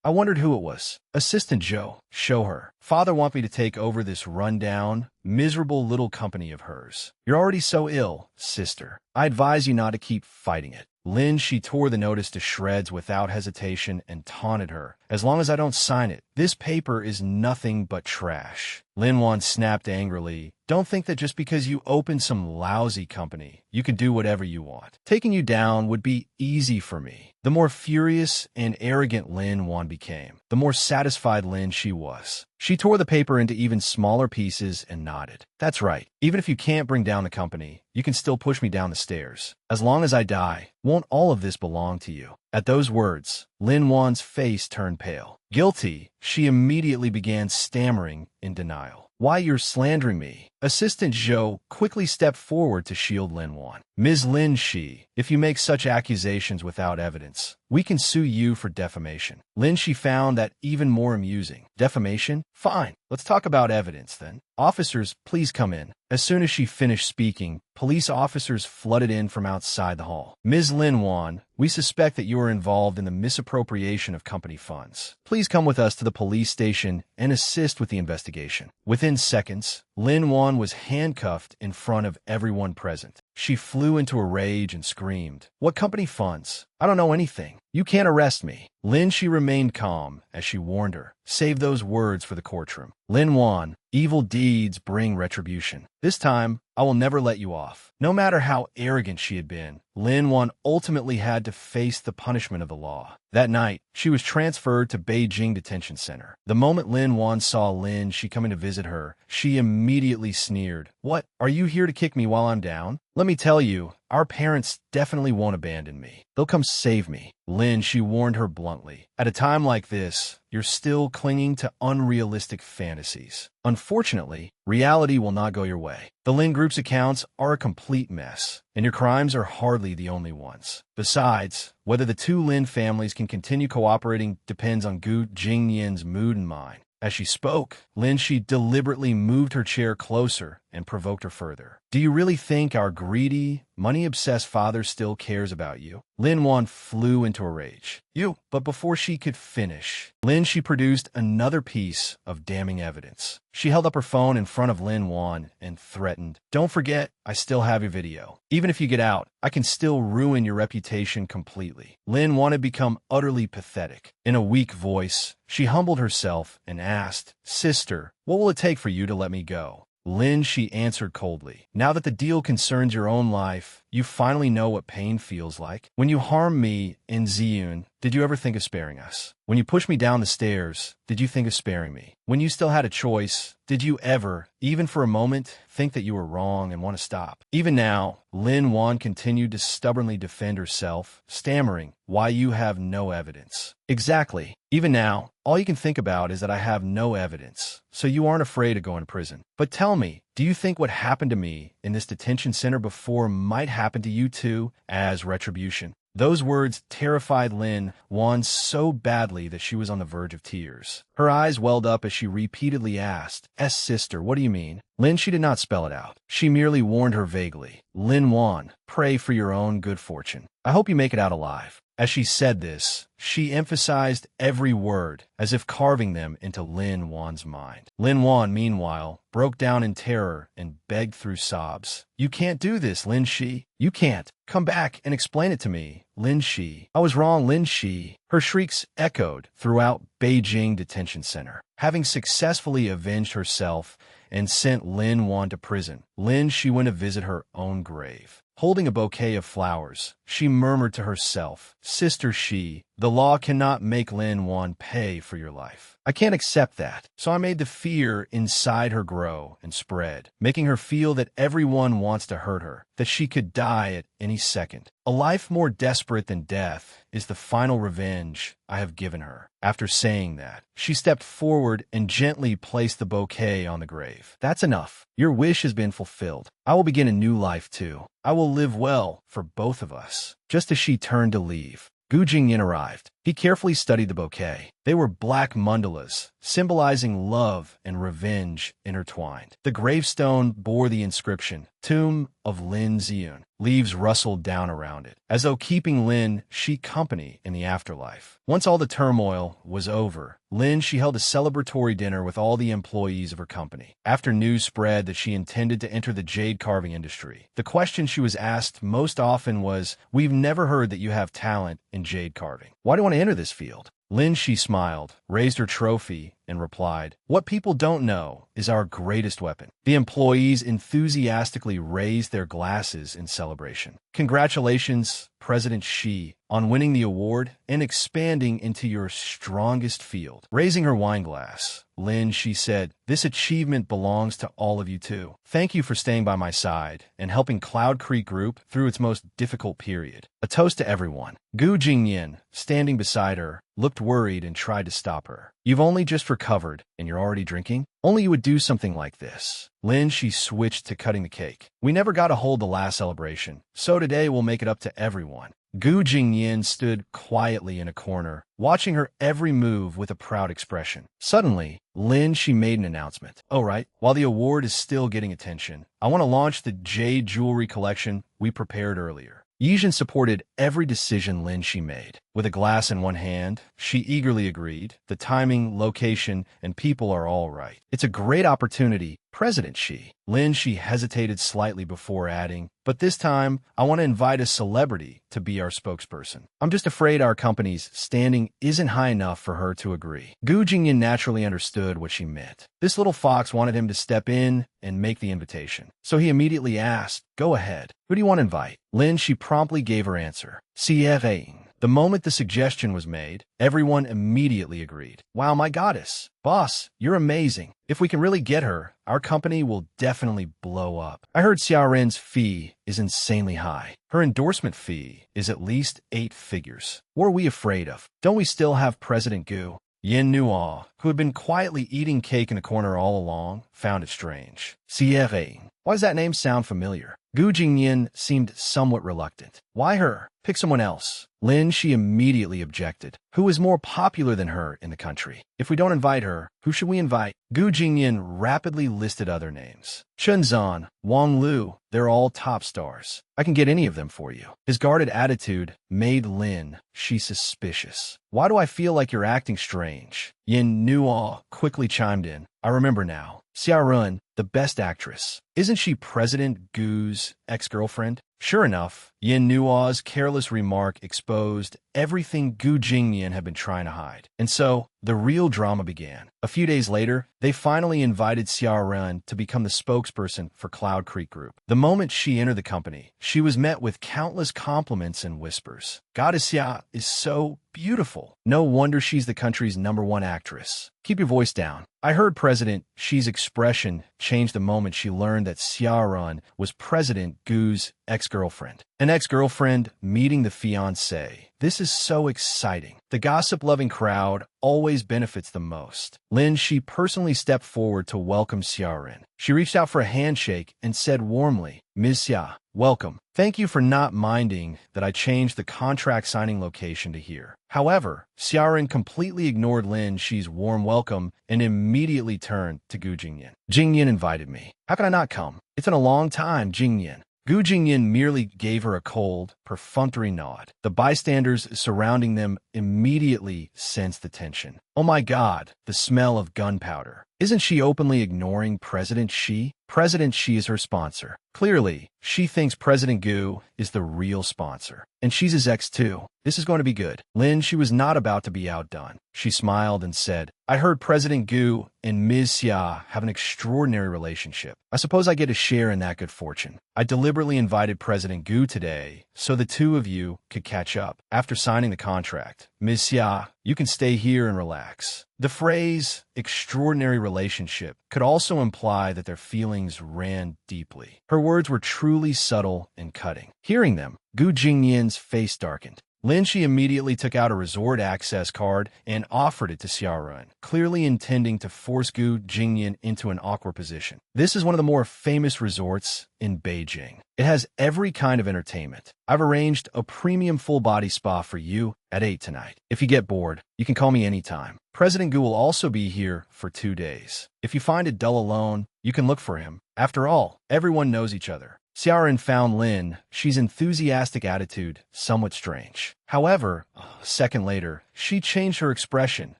I wondered who it was. Assistant Joe, show her. Father wants me to take over this rundown, miserable little company of hers. You're already so ill, sister. I advise you not to keep fighting it. Lin Xi tore the notice to shreds without hesitation and taunted her. As long as I don't sign it, this paper is nothing but trash. Lin Wan snapped angrily. Don't think that just because you opened some lousy company, you can do whatever you want. Taking you down would be easy for me. The more furious and arrogant Lin Wan became, the more satisfied Lin Xi was. She tore the paper into even smaller pieces and nodded. That's right. Even if you can't bring down the company, you can still push me down the stairs. As long as I die, won't all of this belong to you? At those words, Lin Wan's face turned pale. Guilty, she immediately began stammering in denial. Why, you're slandering me. Assistant Zhou quickly stepped forward to shield Lin Wan. Ms. Lin Xi, if you make such accusations without evidence, we can sue you for defamation. Lin Xi found that even more amusing. Defamation? Fine. Let's talk about evidence then. Officers, please come in. As soon as she finished speaking, police officers flooded in from outside the hall. Ms. Lin Wan, we suspect that you are involved in the misappropriation of company funds. Please come with us to the police station and assist with the investigation. Within seconds, Lin Wan was handcuffed in front of everyone present. She flew into a rage and screamed, "What company funds? I don't know anything. You can't arrest me." Lin Xi remained calm as she warned her, "Save those words for the courtroom. Lin Wan, evil deeds bring retribution. This time, I will never let you off." No matter how arrogant she had been, Lin Wan ultimately had to face the punishment of the law. That night, she was transferred to Beijing Detention Center. The moment Lin Wan saw Lin Xi coming to visit her, she immediately sneered. "What, are you here to kick me while I'm down? Let me tell you, our parents definitely won't abandon me. They'll come save me." Lin Xi warned her bluntly. At a time like this, you're still clinging to unrealistic fantasies. Unfortunately, reality will not go your way. The Lin Group's accounts are a complete mess, and your crimes are hardly the only ones. Besides, whether the two Lin families can continue cooperating depends on Gu Jingyan's mood and mind. As she spoke, Lin Xi deliberately moved her chair closer and provoked her further. "Do you really think our greedy, money-obsessed father still cares about you?" Lin Wan flew into a rage. But before she could finish, Lin Xi produced another piece of damning evidence. She held up her phone in front of Lin Wan and threatened, "Don't forget, I still have your video. Even if you get out, I can still ruin your reputation completely." Lin Wan had become utterly pathetic. In a weak voice, she humbled herself and asked, "Sister, what will it take for you to let me go?" Lin Xi answered coldly, "Now that the deal concerns your own life, you finally know what pain feels like. When you harmed me in Ziyun, did you ever think of sparing us? When you pushed me down the stairs, did you think of sparing me? When you still had a choice, did you ever, even for a moment, think that you were wrong and want to stop?" Even now, Lin Wan continued to stubbornly defend herself, stammering, "Why, you have no evidence." "Exactly. Even now, all you can think about is that I have no evidence, so you aren't afraid of going to prison. But tell me, do you think what happened to me in this detention center before might happen to you too as retribution?" Those words terrified Lin Wan so badly that she was on the verge of tears. Her eyes welled up as she repeatedly asked, "Sister, what do you mean?" Lin Xi did not spell it out. She merely warned her vaguely, "Lin Wan, pray for your own good fortune. I hope you make it out alive." As she said this, she emphasized every word, as if carving them into Lin Wan's mind. Lin Wan, meanwhile, broke down in terror and begged through sobs. "You can't do this, Lin Shi. You can't. Come back and explain it to me, Lin Shi. I was wrong, Lin Shi." Her shrieks echoed throughout Beijing Detention Center. Having successfully avenged herself and sent Lin Wan to prison, Lin Shi went to visit her own grave. Holding a bouquet of flowers, she murmured to herself, "Sister Shi, the law cannot make Lin Wan pay for your life. I can't accept that." So I made the fear inside her grow and spread, making her feel that everyone wants to hurt her, that she could die at any second. A life more desperate than death is the final revenge I have given her. After saying that, she stepped forward and gently placed the bouquet on the grave. "That's enough. Your wish has been fulfilled. I will begin a new life too. I will live well for both of us." Just as she turned to leave, Gu Jingyan arrived. He carefully studied the bouquet. They were black mandalas, symbolizing love and revenge intertwined. The gravestone bore the inscription, "Tomb of Lin Ziyun." Leaves rustled down around it, as though keeping Lin Shi company in the afterlife. Once all the turmoil was over, Lin Shi held a celebratory dinner with all the employees of her company. After news spread that she intended to enter the jade carving industry, the question she was asked most often was, "We've never heard that you have talent in jade carving. Why do you want to enter this field?" Lin Shi smiled, raised her trophy, and replied, "What people don't know is our greatest weapon." The employees enthusiastically raised their glasses in celebration. "Congratulations, President Shi, on winning the award and expanding into your strongest field." Raising her wine glass, Lin Shi said, "This achievement belongs to all of you too. Thank you for staying by my side and helping Cloud Creek Group through its most difficult period." A toast to everyone. Gu Jingyan, standing beside her, looked worried and tried to stop her. "You've only just recovered, and you're already drinking? Only you would do something like this." Lin Shi switched to cutting the cake. "We never got to hold the last celebration, so today we'll make it up to everyone." Gu Jingyan stood quietly in a corner, watching her every move with a proud expression. Suddenly, Lin Shi made an announcement. "Oh right, while the award is still getting attention, I want to launch the jade jewelry collection we prepared earlier." Yijin supported every decision Lin Shi made. With a glass in one hand, she eagerly agreed. "The timing, location, and people are all right. It's a great opportunity, President Shi." Lin Shi hesitated slightly before adding, "But this time, I want to invite a celebrity to be our spokesperson. I'm just afraid our company's standing isn't high enough for her to agree." Gu Jingyan naturally understood what she meant. This little fox wanted him to step in and make the invitation. So he immediately asked, "Go ahead. Who do you want to invite?" Lin Shi promptly gave her answer. "Sierraine." The moment the suggestion was made, everyone immediately agreed. "Wow, my goddess. Boss, you're amazing. If we can really get her, our company will definitely blow up. I heard Xiaoren's fee is insanely high. Her endorsement fee is at least 8 figures. What are we afraid of? Don't we still have President Gu?" Yin Nuo, who had been quietly eating cake in a corner all along, found it strange. Sierraine. Why does that name sound familiar? Gu Jingyan seemed somewhat reluctant. "Why her? Pick someone else." Lin Shi immediately objected. "Who is more popular than her in the country? If we don't invite her, who should we invite?" Gu Jingyan rapidly listed other names. Chen Zhan, Wang Lu, they're all top stars. I can get any of them for you. His guarded attitude made Lin Shi suspicious. "Why do I feel like you're acting strange?" Yin Nuo quickly chimed in. "I remember now. Xiaorun, the best actress. Isn't she President Gu's ex-girlfriend?" Sure enough, Yin Nuo's careless remark exposed everything Gu Jingyan had been trying to hide. And so, the real drama began. A few days later, they finally invited Xiaorun to become the spokesperson for Cloud Creek Group. The moment she entered the company, she was met with countless compliments and whispers. "Goddess Xia is so beautiful. No wonder she's the country's #1 actress." "Keep your voice down." I heard President Xi's expression change the moment she learned that Xiaorun was President Gu's ex-girlfriend. An ex-girlfriend meeting the fiancé. This is so exciting. The gossip-loving crowd always benefits the most. Lin Shi personally stepped forward to welcome Xiaorun. She reached out for a handshake and said warmly, "Ms. Xia, welcome. Thank you for not minding that I changed the contract signing location to here." However, Xiaorun completely ignored Lin Shi's warm welcome and immediately turned to Gu Jingyan. "Jingyan invited me. How can I not come? It's been a long time, Jingyan." Gu Jingyan merely gave her a cold, perfunctory nod. The bystanders surrounding them immediately sensed the tension. Oh my God, the smell of gunpowder. Isn't she openly ignoring President Xi? President Xi is her sponsor. Clearly, she thinks President Gu is the real sponsor. And she's his ex too. This is going to be good. Lin, she was not about to be outdone. She smiled and said, I heard President Gu and Ms. Xia have an extraordinary relationship. I suppose I get a share in that good fortune. I deliberately invited President Gu today so the two of you could catch up. After signing the contract, Ms. Xia, you can stay here and relax. The phrase, extraordinary relationship, could also imply that their feelings ran deeply. Her words were truly subtle and cutting. Hearing them, Gu Jingyan's face darkened. Lin Shi immediately took out a resort access card and offered it to Xiaorun, clearly intending to force Gu Jingyan into an awkward position. This is one of the more famous resorts in Beijing. It has every kind of entertainment. I've arranged a premium full-body spa for you at 8 tonight. If you get bored, you can call me anytime. President Gu will also be here for 2 days. If you find it dull alone, you can look for him. After all, everyone knows each other. Xiaoran found Lin Shi's enthusiastic attitude somewhat strange. However, a second later, she changed her expression,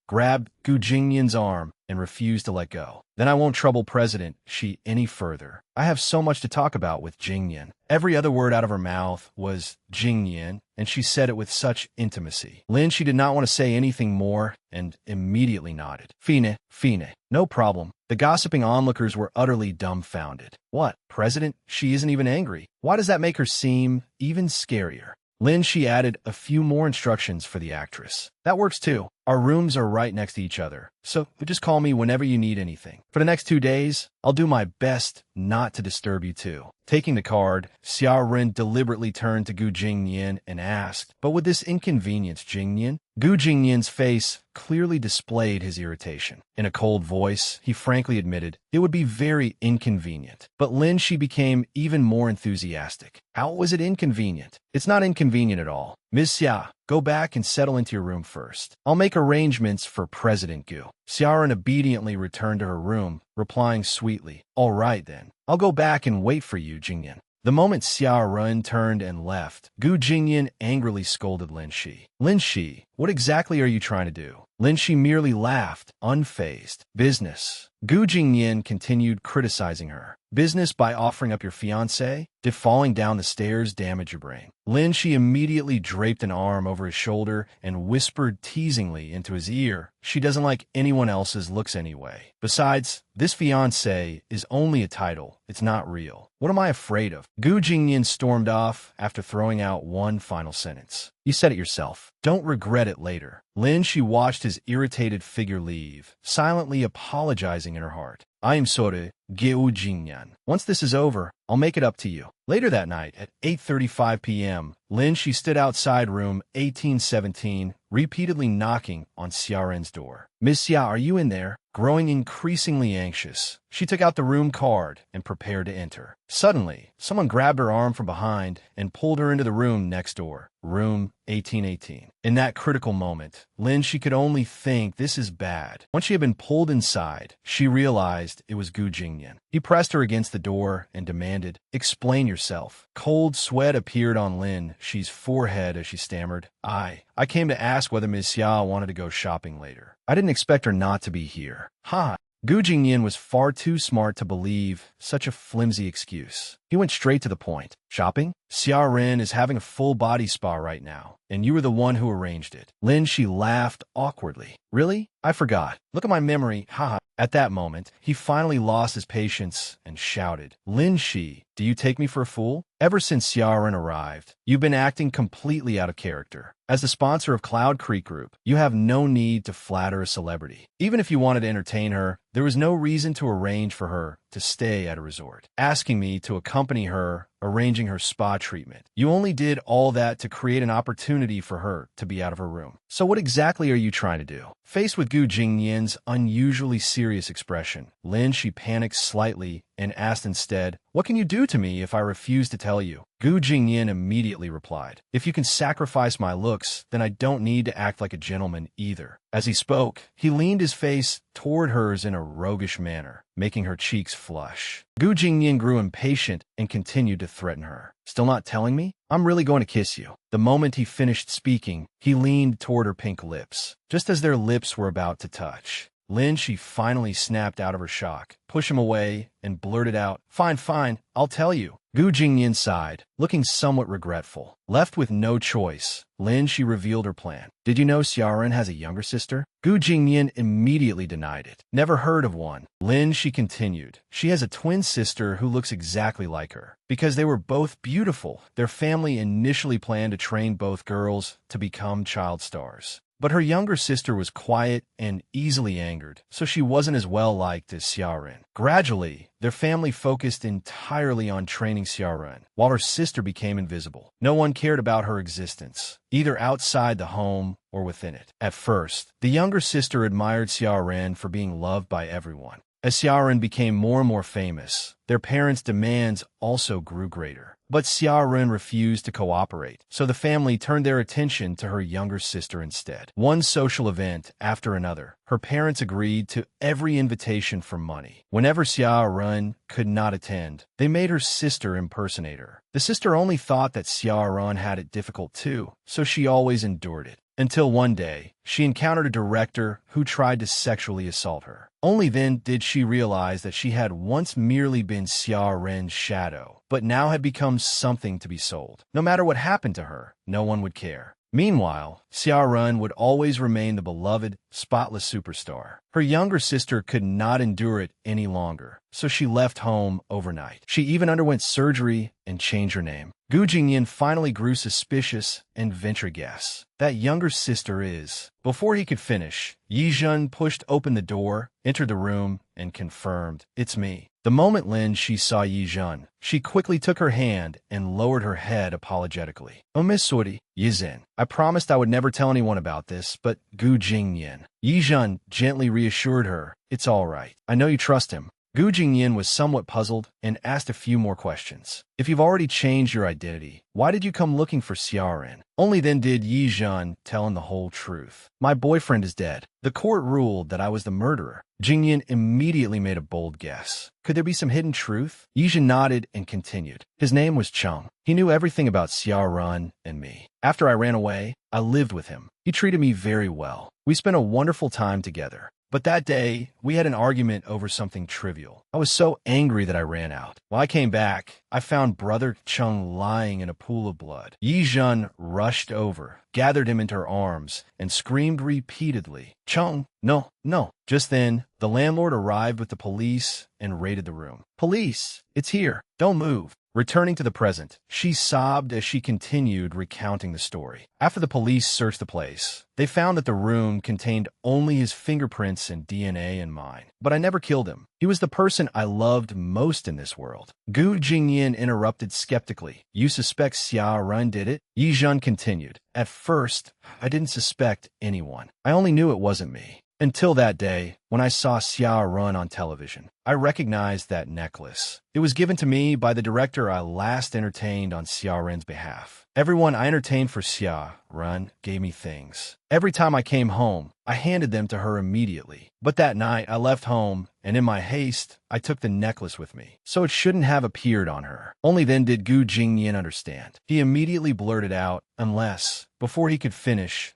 grabbed Gu Jingyan's arm, and refused to let go. Then I won't trouble President Xi any further. I have so much to talk about with Jingyan. Every other word out of her mouth was Jingyan, and she said it with such intimacy. Lin Shi did not want to say anything more and immediately nodded. Fine. No problem. The gossiping onlookers were utterly dumbfounded. What? President? She isn't even angry. Why does that make her seem even scarier? Lin Shi added a few more instructions for the actress. That works too. Our rooms are right next to each other, so just call me whenever you need anything. For the next 2 days, I'll do my best not to disturb you too. Taking the card, Xiaoran deliberately turned to Gu Jingyan and asked, but would this inconvenience Jingyan? Gu Jingyan's face clearly displayed his irritation. In a cold voice, he frankly admitted, it would be very inconvenient. But Lin Shi became even more enthusiastic. How was it inconvenient? It's not inconvenient at all. Ms. Xia, go back and settle into your room first. I'll make arrangements for President Gu. Xiaoran obediently returned to her room, replying sweetly, all right then. I'll go back and wait for you, Jingyan. The moment Xiaorun turned and left, Gu Jingyan angrily scolded Lin Shi. Lin Shi, what exactly are you trying to do? Lin Shi merely laughed, unfazed. Business. Gu Jingyan continued criticizing her. Business by offering up your fiancé? Did falling down the stairs damage your brain? Lin Shi immediately draped an arm over his shoulder and whispered teasingly into his ear, she doesn't like anyone else's looks anyway. Besides, this fiancé is only a title. It's not real. What am I afraid of? Gu Jingyan stormed off after throwing out one final sentence. You said it yourself. Don't regret it later. Lin Shi watched his irritated figure leave, silently apologizing in her heart. I am sorry, Gu Jingyan. Once this is over, I'll make it up to you. Later that night, at 8:35 p.m., Lin Shi stood outside room 1817, repeatedly knocking on Xiaoran's door. Miss Xia, are you in there? Growing increasingly anxious, she took out the room card and prepared to enter. Suddenly, someone grabbed her arm from behind and pulled her into the room next door, room 1818. In that critical moment, Lin Shi could only think this is bad. Once she had been pulled inside, she realized it was Gu Jingyan. He pressed her against the door and demanded, explain yourself. Cold sweat appeared on Lin Shi's forehead as she stammered, I came to ask whether Ms. Xia wanted to go shopping later. I didn't expect her not to be here. Ha! Gu Jingyan was far too smart to believe such a flimsy excuse. He went straight to the point. Shopping? Xiaoran is having a full-body spa right now, and you were the one who arranged it. Lin Shi laughed awkwardly. Really? I forgot. Look at my memory. Haha. At that moment, he finally lost his patience and shouted, Lin Shi, do you take me for a fool? Ever since Xiaoran arrived, you've been acting completely out of character. As the sponsor of Cloud Creek Group, you have no need to flatter a celebrity. Even if you wanted to entertain her, there was no reason to arrange for her to stay at a resort, asking me to accompany her, arranging her spa treatment. You only did all that to create an opportunity for her to be out of her room. So what exactly are you trying to do? Faced with Gu Jingyan's unusually serious expression, Lin Shi panicked slightly and asked instead, what can you do to me if I refuse to tell you? Gu Jingyan immediately replied, if you can sacrifice my looks, then I don't need to act like a gentleman either. As he spoke, he leaned his face toward hers in a roguish manner, making her cheeks flush. Gu Jingyan grew impatient and continued to threaten her. Still not telling me? I'm really going to kiss you. The moment he finished speaking, he leaned toward her pink lips. Just as their lips were about to touch, she finally snapped out of her shock, pushed him away, and blurted out, "Fine, fine, I'll tell you." Gu Jingyan sighed, looking somewhat regretful. Left with no choice, she revealed her plan. "Did you know Xiaoren has a younger sister?" Gu Jingyan immediately denied it. "Never heard of one." She continued. "She has a twin sister who looks exactly like her. Because they were both beautiful, their family initially planned to train both girls to become child stars. But her younger sister was quiet and easily angered, so she wasn't as well-liked as Xiaoren. Gradually, their family focused entirely on training Xiaoren, while her sister became invisible. No one cared about her existence, either outside the home or within it. At first, the younger sister admired Xiaoren for being loved by everyone. As Xiaoren became more and more famous, their parents' demands also grew greater. But Xiaoren refused to cooperate, so the family turned their attention to her younger sister instead. One social event after another, her parents agreed to every invitation for money. Whenever Xiaoren could not attend, they made her sister impersonate her. The sister only thought that Xiaoren had it difficult too, so she always endured it. Until one day, she encountered a director who tried to sexually assault her. Only then did she realize that she had once merely been Xiaoren's shadow, but now had become something to be sold. No matter what happened to her, no one would care. Meanwhile, Xiaoren would always remain the beloved, spotless superstar. Her younger sister could not endure it any longer, so she left home overnight. She even underwent surgery and changed her name. Gu Jingyan finally grew suspicious and ventured a guess. That younger sister is... Before he could finish, Yi Zhen pushed open the door, entered the room, and confirmed, "It's me." The moment she saw Yi Zhen, she quickly took her hand and lowered her head apologetically. "Oh, Miss Suri, Yi Zhen, I promised I would never tell anyone about this, but Gu Jingyan." Yi Zhen gently reassured her, "It's all right. I know you trust him." Gu Jingyan was somewhat puzzled and asked a few more questions. "If you've already changed your identity, why did you come looking for Xiaoren?" Only then did Yi Zhen tell him the whole truth. "My boyfriend is dead. The court ruled that I was the murderer." Jingyan immediately made a bold guess. Could there be some hidden truth? Yi Zhen nodded and continued. "His name was Cheng. He knew everything about Xiaoren and me. After I ran away, I lived with him. He treated me very well. We spent a wonderful time together. But that day, we had an argument over something trivial. I was so angry that I ran out. When I came back, I found Brother Cheng lying in a pool of blood." Yi Zhen rushed over, gathered him into her arms, and screamed repeatedly, "Cheng, no, no." Just then, the landlord arrived with the police and raided the room. "Police, it's here. Don't move." Returning to the present, she sobbed as she continued recounting the story. After the police searched the place, they found that the room contained only his fingerprints and DNA and mine. "But I never killed him. He was the person I loved most in this world." Gu Jingyan interrupted skeptically. "You suspect Xiaoren did it?" Yi Zhen continued. "At first, I didn't suspect anyone. I only knew it wasn't me. Until that day, when I saw Xiaoren on television, I recognized that necklace. It was given to me by the director I last entertained on Xiaoren's behalf. Everyone I entertained for Xiaoren gave me things. Every time I came home, I handed them to her immediately. But that night, I left home, and in my haste, I took the necklace with me, so it shouldn't have appeared on her." Only then did Gu Jingyan understand. He immediately blurted out, "Unless..." Before he could finish,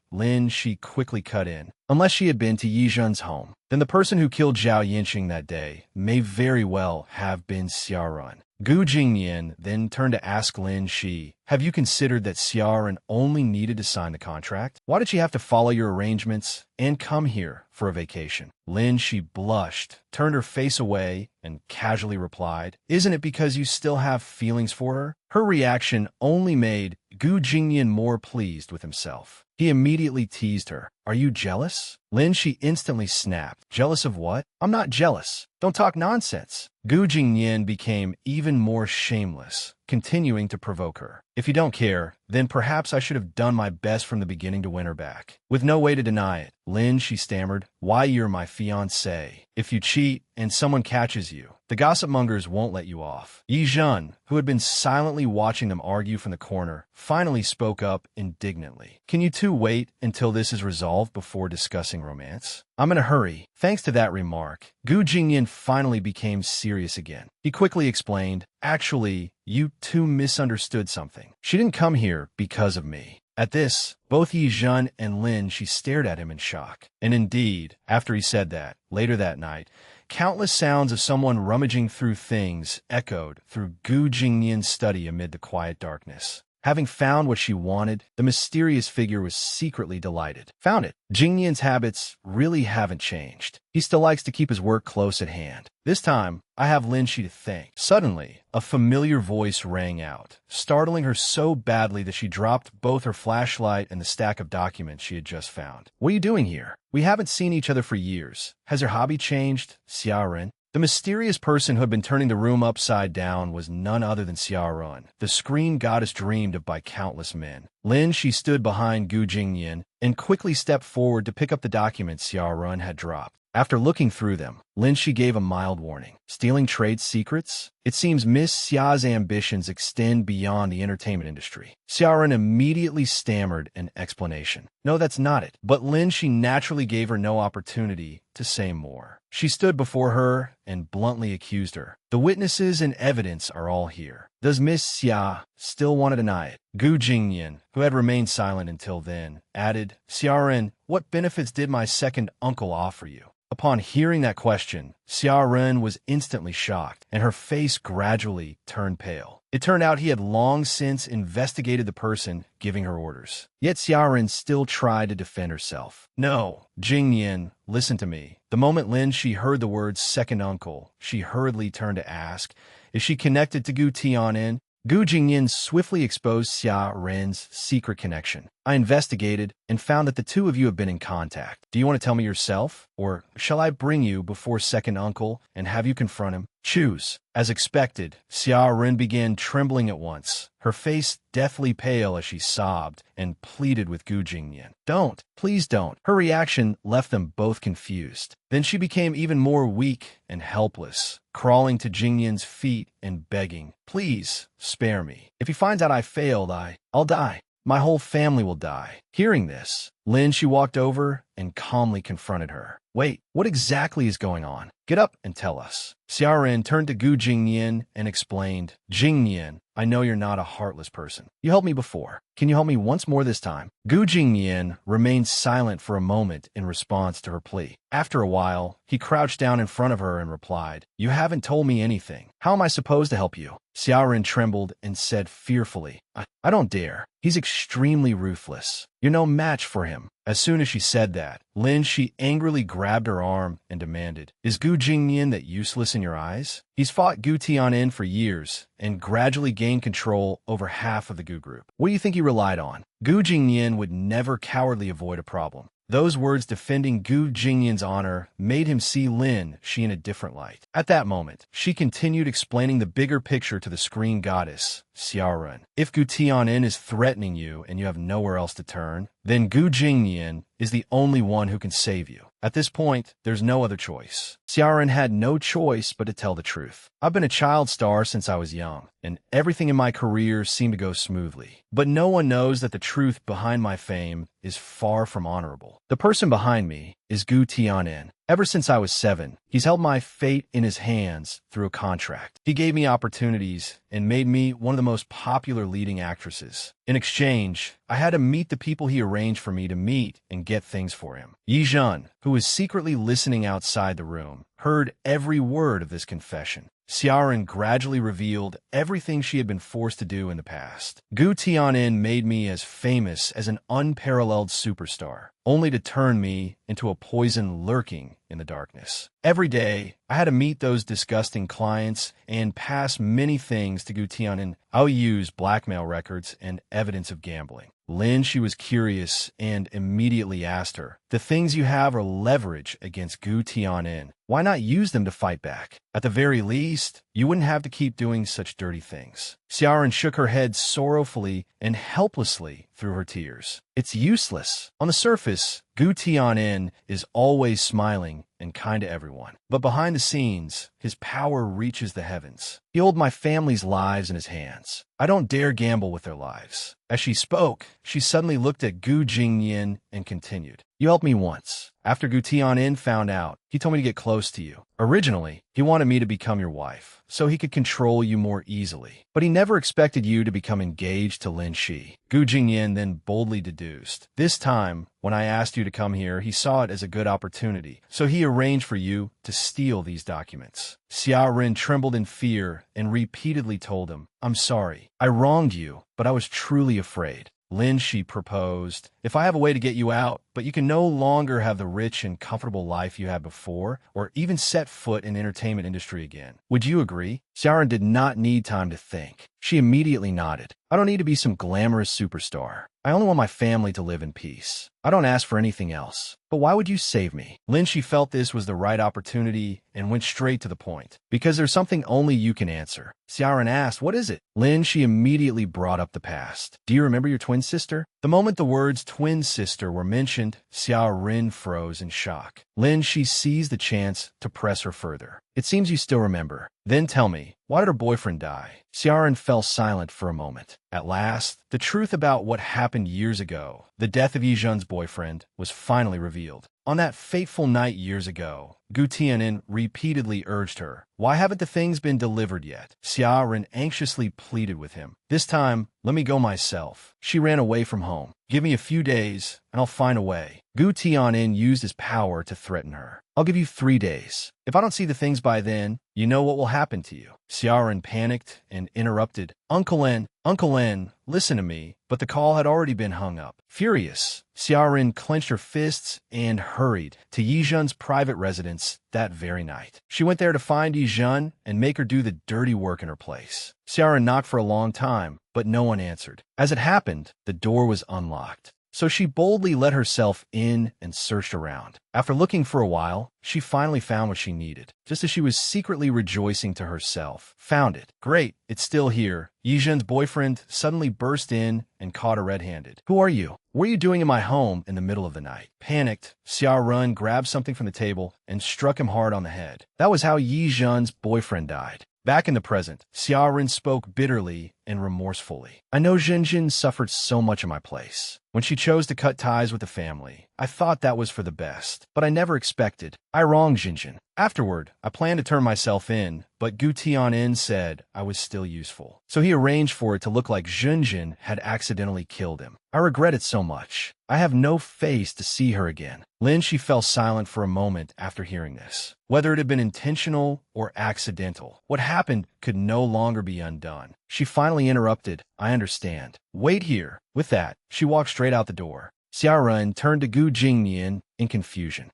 she quickly cut in. "Unless she had been to Yi Zhen's home, then the person who killed Zhao Yinqing that day may very well have been Xiaoren." Gu Jingyan then turned to ask Shi, "Have you considered that Xiaoren only needed to sign the contract? Why did she have to follow your arrangements and come here for a vacation?" Shi blushed, turned her face away, and casually replied, "Isn't it because you still have feelings for her?" Her reaction only made Gu Jingyan more pleased with himself. He immediately teased her. "Are you jealous?" Shi instantly snapped. "Jealous of what? I'm not jealous. Don't talk nonsense." Gu Jingyan became even more shameless, continuing to provoke her. "If you don't care, then perhaps I should have done my best from the beginning to win her back." With no way to deny it, she stammered, "Why, you're my fiancé. If you cheat and someone catches you, the gossip mongers won't let you off." Yi Zhen, who had been silently watching them argue from the corner, finally spoke up indignantly. "Can you two two wait until this is resolved before discussing romance? I'm in a hurry. Thanks to that remark, Gu Jingyan finally became serious again. He quickly explained, actually, you two misunderstood something. She didn't come here because of me. At this, both Yi Zhen and Lin Shi stared at him in shock. And indeed, after he said that, later that night, countless sounds of someone rummaging through things echoed through Gu Jingyan's study amid the quiet darkness. Having found what she wanted, the mysterious figure was secretly delighted. Found it. Jingyan's habits really haven't changed. He still likes to keep his work close at hand. This time, I have Lin Shi to thank. Suddenly, a familiar voice rang out, startling her so badly that she dropped both her flashlight and the stack of documents she had just found. What are you doing here? We haven't seen each other for years. Has your hobby changed, Xiaoren? The mysterious person who had been turning the room upside down was none other than Xiaorun, the screen goddess dreamed of by countless men. Lin Shi stood behind Gu Jingyan and quickly stepped forward to pick up the documents Xiaorun had dropped. After looking through them, Lin Shi gave a mild warning. Stealing trade secrets? It seems Miss Xia's ambitions extend beyond the entertainment industry. Xiaoren immediately stammered an explanation. No, that's not it. But Lin Shi naturally gave her no opportunity to say more. She stood before her and bluntly accused her. The witnesses and evidence are all here. Does Miss Xia still want to deny it? Gu Jingyan, who had remained silent until then, added, Xiaoren, what benefits did my second uncle offer you? Upon hearing that question, Xiaoren was instantly shocked, and her face gradually turned pale. It turned out he had long since investigated the person giving her orders. Yet Xiaoren still tried to defend herself. No, Jingyan, listen to me. The moment Lin Shi heard the words second uncle, she hurriedly turned to ask, is she connected to Gu Tianin? Gu Jingyan swiftly exposed Xia Ren's secret connection. I investigated and found that the two of you have been in contact. Do you want to tell me yourself? Or shall I bring you before second uncle and have you confront him? Choose. As expected, Xia Ren began trembling at once, her face deathly pale as she sobbed and pleaded with Gu Jingyan. Don't. Please don't. Her reaction left them both confused. Then she became even more weak and helpless, crawling to Jingyan's feet and begging, please, spare me. If he finds out I failed, I'll die. My whole family will die. Hearing this, Lin Shi walked over and calmly confronted her. Wait, what exactly is going on? Get up and tell us. Xiaoren turned to Gu Jingyan and explained, Jingyan, I know you're not a heartless person. You helped me before. Can you help me once more this time? Gu Jingyan remained silent for a moment in response to her plea. After a while, he crouched down in front of her and replied, You haven't told me anything. How am I supposed to help you? Xiaoren trembled and said fearfully, I don't dare. He's extremely ruthless. You're no match for him. As soon as she said that, Lin Shi angrily grabbed her arm and demanded, Is Gu Jingyan that useless in your eyes? He's fought Gu Tianin for years and gradually gained control over half of the Gu group. What do you think he relied on? Gu Jingyan would never cowardly avoid a problem. Those words defending Gu Jingyan's honor made him see Lin Shi in a different light. At that moment, she continued explaining the bigger picture to the screen goddess, Xiaoren. If Gu Tianin is threatening you and you have nowhere else to turn, then Gu Jingyan is the only one who can save you. At this point, there's no other choice. Xiaoren had no choice but to tell the truth. I've been a child star since I was young, and everything in my career seemed to go smoothly. But no one knows that the truth behind my fame is far from honorable. The person behind me is Gu Tianin. Ever since I was 7, he's held my fate in his hands through a contract. He gave me opportunities and made me one of the most popular leading actresses. In exchange, I had to meet the people he arranged for me to meet and get things for him. Yi Zhen, who was secretly listening outside the room, heard every word of this confession. Xiaoren gradually revealed everything she had been forced to do in the past. Gu Tianin made me as famous as an unparalleled superstar, only to turn me into a poison lurking in the darkness. Every day, I had to meet those disgusting clients and pass many things to Gu Tianin. I'll use blackmail records and evidence of gambling. Lin Shi was curious and immediately asked her, The things you have are leverage against Gu Tianin. Why not use them to fight back? At the very least, you wouldn't have to keep doing such dirty things. Xiaoren shook her head sorrowfully and helplessly through her tears. It's useless. On the surface, Gu Tianin is always smiling and kind to everyone. But behind the scenes, his power reaches the heavens. He holds my family's lives in his hands. I don't dare gamble with their lives. As she spoke, she suddenly looked at Gu Jingyan and continued. You helped me once. After Gu Tianin found out, he told me to get close to you. Originally, he wanted me to become your wife, so he could control you more easily. But he never expected you to become engaged to Lin Shi. Gu Jingyan then boldly deduced. This time, when I asked you to come here, he saw it as a good opportunity, so he arranged for you to steal these documents. Xia Ren trembled in fear and repeatedly told him, I'm sorry. I wronged you, but I was truly afraid. Lin Shi proposed, if I have a way to get you out, but you can no longer have the rich and comfortable life you had before, or even set foot in the entertainment industry again, would you agree? Xiaoran did not need time to think. She immediately nodded. I don't need to be some glamorous superstar. I only want my family to live in peace. I don't ask for anything else. But why would you save me? Lin Shi felt this was the right opportunity and went straight to the point. Because there's something only you can answer. Xiaoran asked, what is it? Lin Shi immediately brought up the past. Do you remember your twin sister? The moment the words twin sister were mentioned, Xiaoran froze in shock. Lin Shi seized the chance to press her further. It seems you still remember. Then tell me, why did her boyfriend die? Xiaoran fell silent for a moment. At last, the truth about what happened years ago, the death of Yizhen's boyfriend, was finally revealed. On that fateful night years ago, Gu Tianin repeatedly urged her, why haven't the things been delivered yet? Xiaoran anxiously pleaded with him. This time, let me go myself. She ran away from home. Give me a few days, and I'll find a way. Gu Tianin used his power to threaten her. I'll give you 3 days. If I don't see the things by then, you know what will happen to you. Xiaoran panicked and interrupted. Uncle Len, listen to me. But the call had already been hung up. Furious, Xiaoran clenched her fists and hurried to Yizhen's private residence that very night. She went there to find Yizhen and make her do the dirty work in her place. Xiaoran knocked for a long time, but no one answered. As it happened, the door was unlocked. So she boldly let herself in and searched around. After looking for a while, she finally found what she needed. Just as she was secretly rejoicing to herself. Found it. Great, it's still here. Yizhen's boyfriend suddenly burst in and caught her red-handed. Who are you? What are you doing in my home in the middle of the night? Panicked, Xiaorun grabbed something from the table and struck him hard on the head. That was how Yizhen's boyfriend died. Back in the present, Xiaoran spoke bitterly and remorsefully. I know Zhenjin suffered so much in my place. When she chose to cut ties with the family, I thought that was for the best, but I never expected. I wronged Zhenjin. Afterward, I planned to turn myself in, but Gu Tianin said I was still useful. So he arranged for it to look like Zhenjin had accidentally killed him. I regret it so much. I have no face to see her again. Lin Shi fell silent for a moment after hearing this. Whether it had been intentional or accidental, what happened could no longer be undone. She finally interrupted. I understand. Wait here. With that, she walked straight out the door. Xiaoran turned to Gu Jingyan in confusion.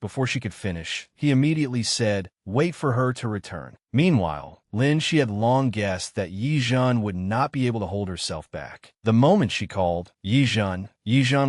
Before she could finish, he immediately said, wait for her to return. Meanwhile, Lin Shi had long guessed that Yizhen would not be able to hold herself back. The moment she called, Yizhen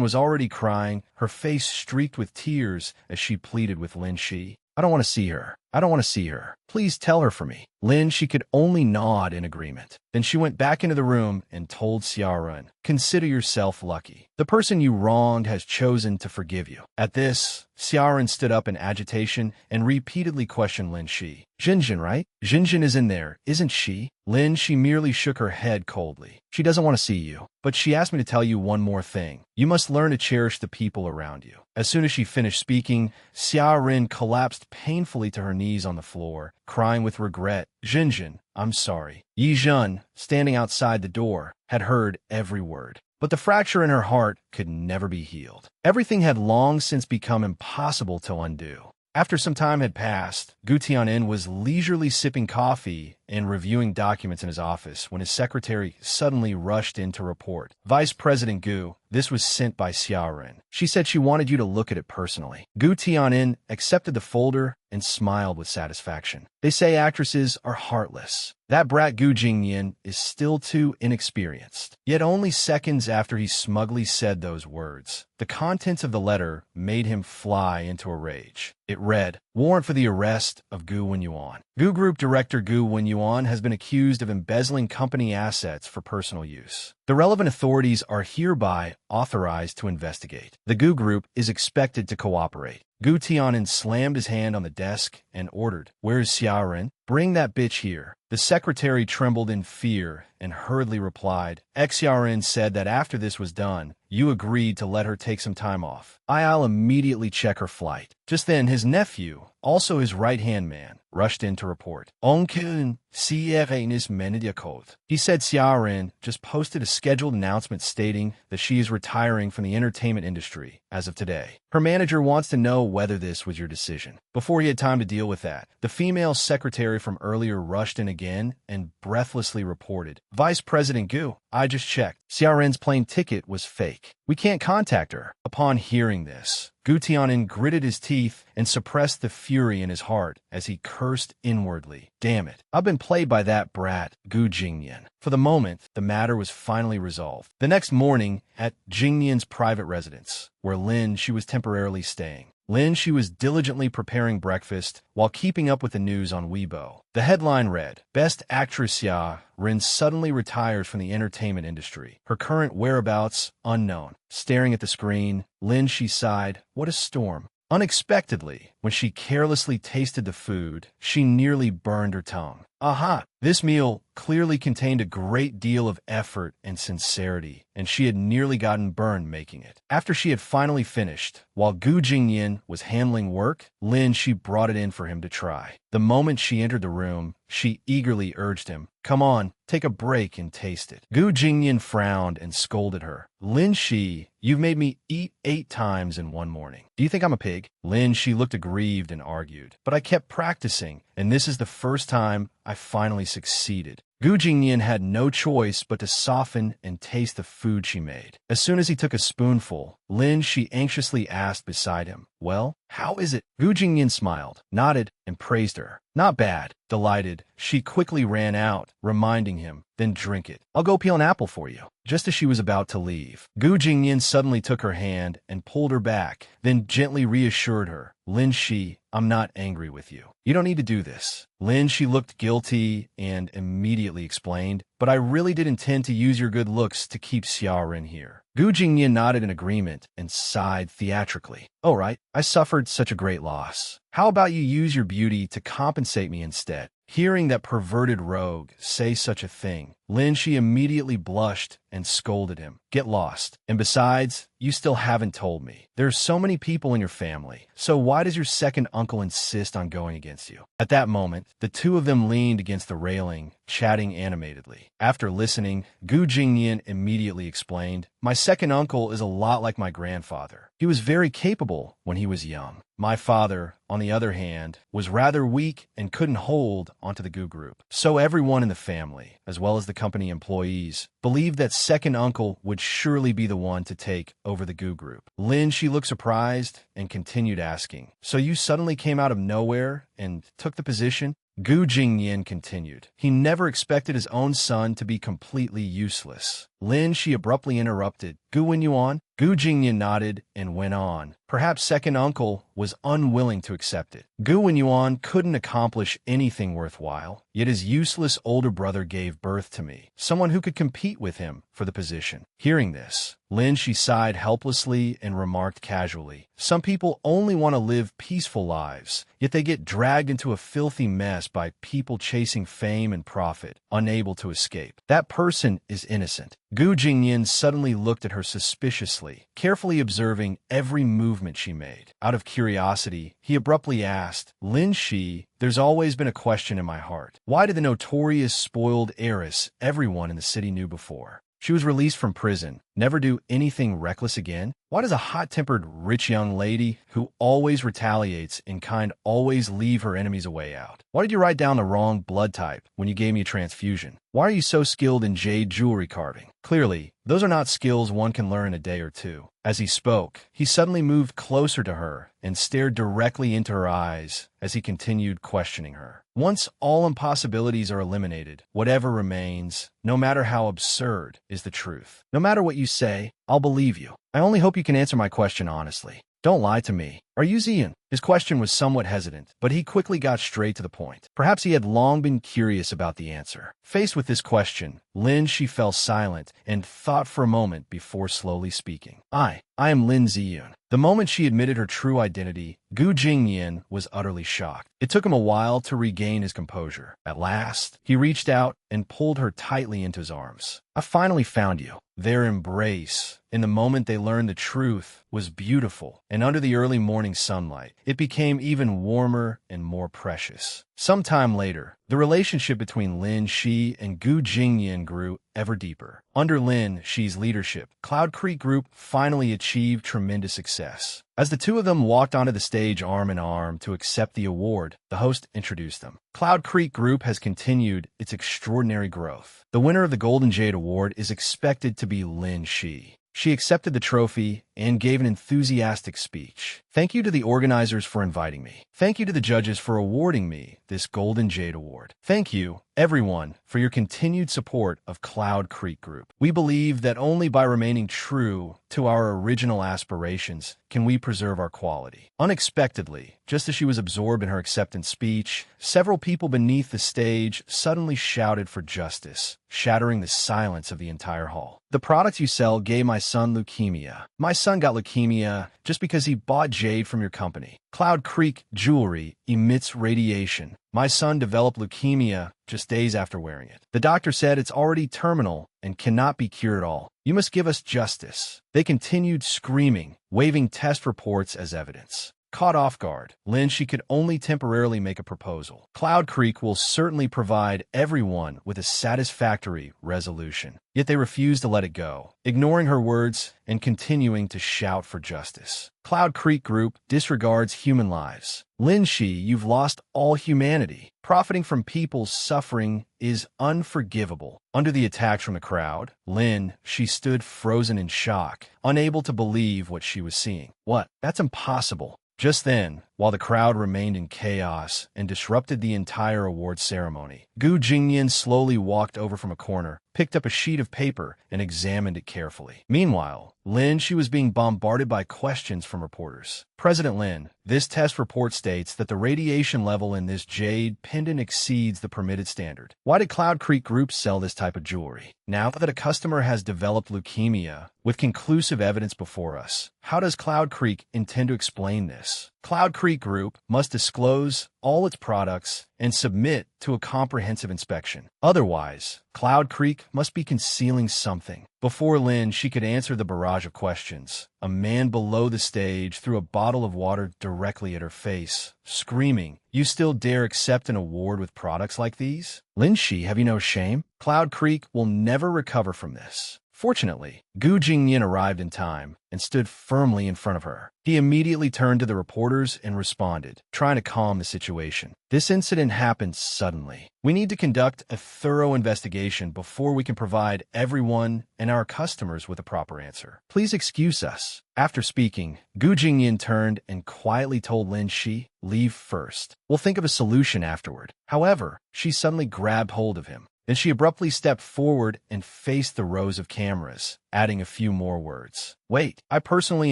was already crying, her face streaked with tears as she pleaded with Lin Shi. I don't want to see her. I don't want to see her. Please tell her for me. Lin Shi could only nod in agreement. Then she went back into the room and told Xiaorun, consider yourself lucky. The person you wronged has chosen to forgive you. At this, Xiaorun stood up in agitation and repeatedly questioned Lin Shi. Zhenjin, right? Zhenjin is in there, isn't she? Lin Shi merely shook her head coldly. She doesn't want to see you, but she asked me to tell you one more thing. You must learn to cherish the people around you. As soon as she finished speaking, Xiaoran collapsed painfully to her knees on the floor, crying with regret. Zhenjin, I'm sorry. Yizhen, standing outside the door, had heard every word. But the fracture in her heart could never be healed. Everything had long since become impossible to undo. After some time had passed, Gu Tianin was leisurely sipping coffee and reviewing documents in his office when his secretary suddenly rushed in to report. Vice President Gu, this was sent by Xiaoran. She said she wanted you to look at it personally. Gu Tianin accepted the folder and smiled with satisfaction. They say actresses are heartless. That brat Gu Jingyan is still too inexperienced. Yet only seconds after he smugly said those words, the contents of the letter made him fly into a rage. It read, warrant for the arrest of Gu Wenyuan. Gu Group Director Gu Wenyuan has been accused of embezzling company assets for personal use. The relevant authorities are hereby authorized to investigate. The Gu Group is expected to cooperate. Gu Tianin slammed his hand on the desk and ordered, where is Xiaoran? Bring that bitch here. The secretary trembled in fear and hurriedly replied. Xiaoren said that after this was done, you agreed to let her take some time off. I'll immediately check her flight. Just then, his nephew, also his right-hand man, rushed in to report. Onkel, Sierenis Menediakot. He said Xiaoren just posted a scheduled announcement stating that she is retiring from the entertainment industry as of today. Her manager wants to know whether this was your decision. Before he had time to deal with that, the female secretary from earlier rushed in again and breathlessly reported. Vice President Gu, I just checked. Xiaoren's plane ticket was fake. We can't contact her. Upon hearing this, Gu Tianin gritted his teeth and suppressed the fury in his heart as he cursed inwardly. Damn it, I've been played by that brat, Gu Jingyan. For the moment, the matter was finally resolved. The next morning, at Jingyan's private residence, where Lin she was temporarily staying, Lin she was diligently preparing breakfast while keeping up with the news on Weibo. The headline read, Best Actress Xia Ren suddenly retires from the entertainment industry. Her current whereabouts unknown. Staring at the screen, Lin she sighed, what a storm. Unexpectedly, when she carelessly tasted the food, she nearly burned her tongue. Aha! This meal clearly contained a great deal of effort and sincerity, and she had nearly gotten burned making it. After she had finally finished, while Gu Jingyan was handling work, Lin she brought it in for him to try. The moment she entered the room, she eagerly urged him, come on, take a break and taste it. Gu Jingyan frowned and scolded her. Lin Shi, you've made me eat 8 times in one morning. Do you think I'm a pig? Lin Shi looked aggrieved and argued. But I kept practicing, and this is the first time I finally succeeded. Gu Jingyan had no choice but to soften and taste the food she made. As soon as he took a spoonful, Lin she anxiously asked beside him, well, how is it? Gu Jingyan smiled, nodded, and praised her. Not bad. Delighted, she quickly ran out, reminding him, then drink it. I'll go peel an apple for you. Just as she was about to leave, Gu Jingyan suddenly took her hand and pulled her back, then gently reassured her. Lin Shi, I'm not angry with you. You don't need to do this. Lin Shi looked guilty and immediately explained, but I really did intend to use your good looks to keep Xiaoren here. Gu Jingyan nodded in agreement and sighed theatrically. Oh right, I suffered such a great loss. How about you use your beauty to compensate me instead? Hearing that perverted rogue say such a thing, Lin Shi immediately blushed and scolded him. Get lost. And besides, you still haven't told me. There are so many people in your family, so why does your second uncle insist on going against you? At that moment, the two of them leaned against the railing, chatting animatedly. After listening, Gu Jingyan immediately explained, my second uncle is a lot like my grandfather. He was very capable when he was young. My father, on the other hand, was rather weak and couldn't hold onto the Gu group. So everyone in the family, as well as the company employees, believed that second uncle would surely be the one to take over the Gu group. Lin she looked surprised and continued asking, so you suddenly came out of nowhere and took the position? Gu Jingyan continued. He never expected his own son to be completely useless. Lin she abruptly interrupted. Gu Wenyuan? Gu Jingyan nodded and went on. Perhaps second uncle was unwilling to accept it. Gu Wenyuan couldn't accomplish anything worthwhile, yet his useless older brother gave birth to me, someone who could compete with him for the position. Hearing this, Lin she sighed helplessly and remarked casually, some people only want to live peaceful lives, yet they get dragged into a filthy mess by people chasing fame and profit, unable to escape. That person is innocent. Gu Jingyan suddenly looked at her suspiciously, carefully observing every movement she made. Out of curiosity, he abruptly asked, Lin Shi, there's always been a question in my heart. Why did the notorious spoiled heiress everyone in the city knew before? She was released from prison, never do anything reckless again? Why does a hot-tempered rich young lady who always retaliates in kind always leave her enemies a way out? Why did you write down the wrong blood type when you gave me a transfusion? Why are you so skilled in jade jewelry carving? Clearly, those are not skills one can learn in a day or two. As he spoke, he suddenly moved closer to her and stared directly into her eyes as he continued questioning her. Once all impossibilities are eliminated, whatever remains, no matter how absurd, is the truth. No matter what you say, I'll believe you. I only hope you can answer my question honestly. Don't lie to me, Are you Zion? His question was somewhat hesitant, but he quickly got straight to the point. Perhaps he had long been curious about the answer. Faced with this question, Lin Shi fell silent and thought for a moment before slowly speaking. I am Lin Ziyun. The moment she admitted her true identity, Gu Jingyan was utterly shocked. It took him a while to regain his composure. At last, he reached out and pulled her tightly into his arms. I finally found you. Their embrace, in the moment they learned the truth, was beautiful, and under the early morning sunlight, it became even warmer and more precious. Sometime later, the relationship between Lin Shi and Gu Jingyan grew ever deeper. Under Lin Shi's leadership, Cloud Creek Group finally achieved tremendous success. As the two of them walked onto the stage arm in arm to accept the award, the host introduced them. Cloud Creek Group has continued its extraordinary growth. The winner of the Golden Jade Award is expected to be Lin Shi. She accepted the trophy and gave an enthusiastic speech. Thank you to the organizers for inviting me. Thank you to the judges for awarding me this Golden Jade Award. Thank you, everyone, for your continued support of Cloud Creek Group. We believe that only by remaining true to our original aspirations can we preserve our quality. Unexpectedly, just as she was absorbed in her acceptance speech, several people beneath the stage suddenly shouted for justice, shattering the silence of the entire hall. The products you sell gave my son leukemia. My son got leukemia just because he bought jade from your company. Cloud Creek jewelry emits radiation. My son developed leukemia just days after wearing it. The doctor said it's already terminal and cannot be cured at all. You must give us justice. They continued screaming, waving test reports as evidence. Caught off guard, Lin Shi could only temporarily make a proposal. Cloud Creek will certainly provide everyone with a satisfactory resolution. Yet they refused to let it go, ignoring her words and continuing to shout for justice. Cloud Creek Group disregards human lives. Lin Shi, you've lost all humanity. Profiting from people's suffering is unforgivable. Under the attacks from the crowd, Lin Shi stood frozen in shock, unable to believe what she was seeing. What? That's impossible. Just then, while the crowd remained in chaos and disrupted the entire award ceremony, Gu Jingyan slowly walked over from a corner, picked up a sheet of paper, and examined it carefully. Meanwhile, Lin Shi was being bombarded by questions from reporters. President Lin, this test report states that the radiation level in this jade pendant exceeds the permitted standard. Why did Cloud Creek Group sell this type of jewelry? Now that a customer has developed leukemia, with conclusive evidence before us, how does Cloud Creek intend to explain this? Cloud Creek Group must disclose all its products and submit to a comprehensive inspection. Otherwise, Cloud Creek must be concealing something. Before Lin Shi could answer the barrage of questions, a man below the stage threw a bottle of water directly at her face, screaming, "You still dare accept an award with products like these? Lin Shi, have you no shame? Cloud Creek will never recover from this." Fortunately, Gu Jingyan arrived in time and stood firmly in front of her. He immediately turned to the reporters and responded, trying to calm the situation. This incident happened suddenly. We need to conduct a thorough investigation before we can provide everyone and our customers with a proper answer. Please excuse us. After speaking, Gu Jingyan turned and quietly told Lin Shi, "Leave first. We'll think of a solution afterward." However, she suddenly grabbed hold of him. Then she abruptly stepped forward and faced the rows of cameras, adding a few more words. "Wait, I personally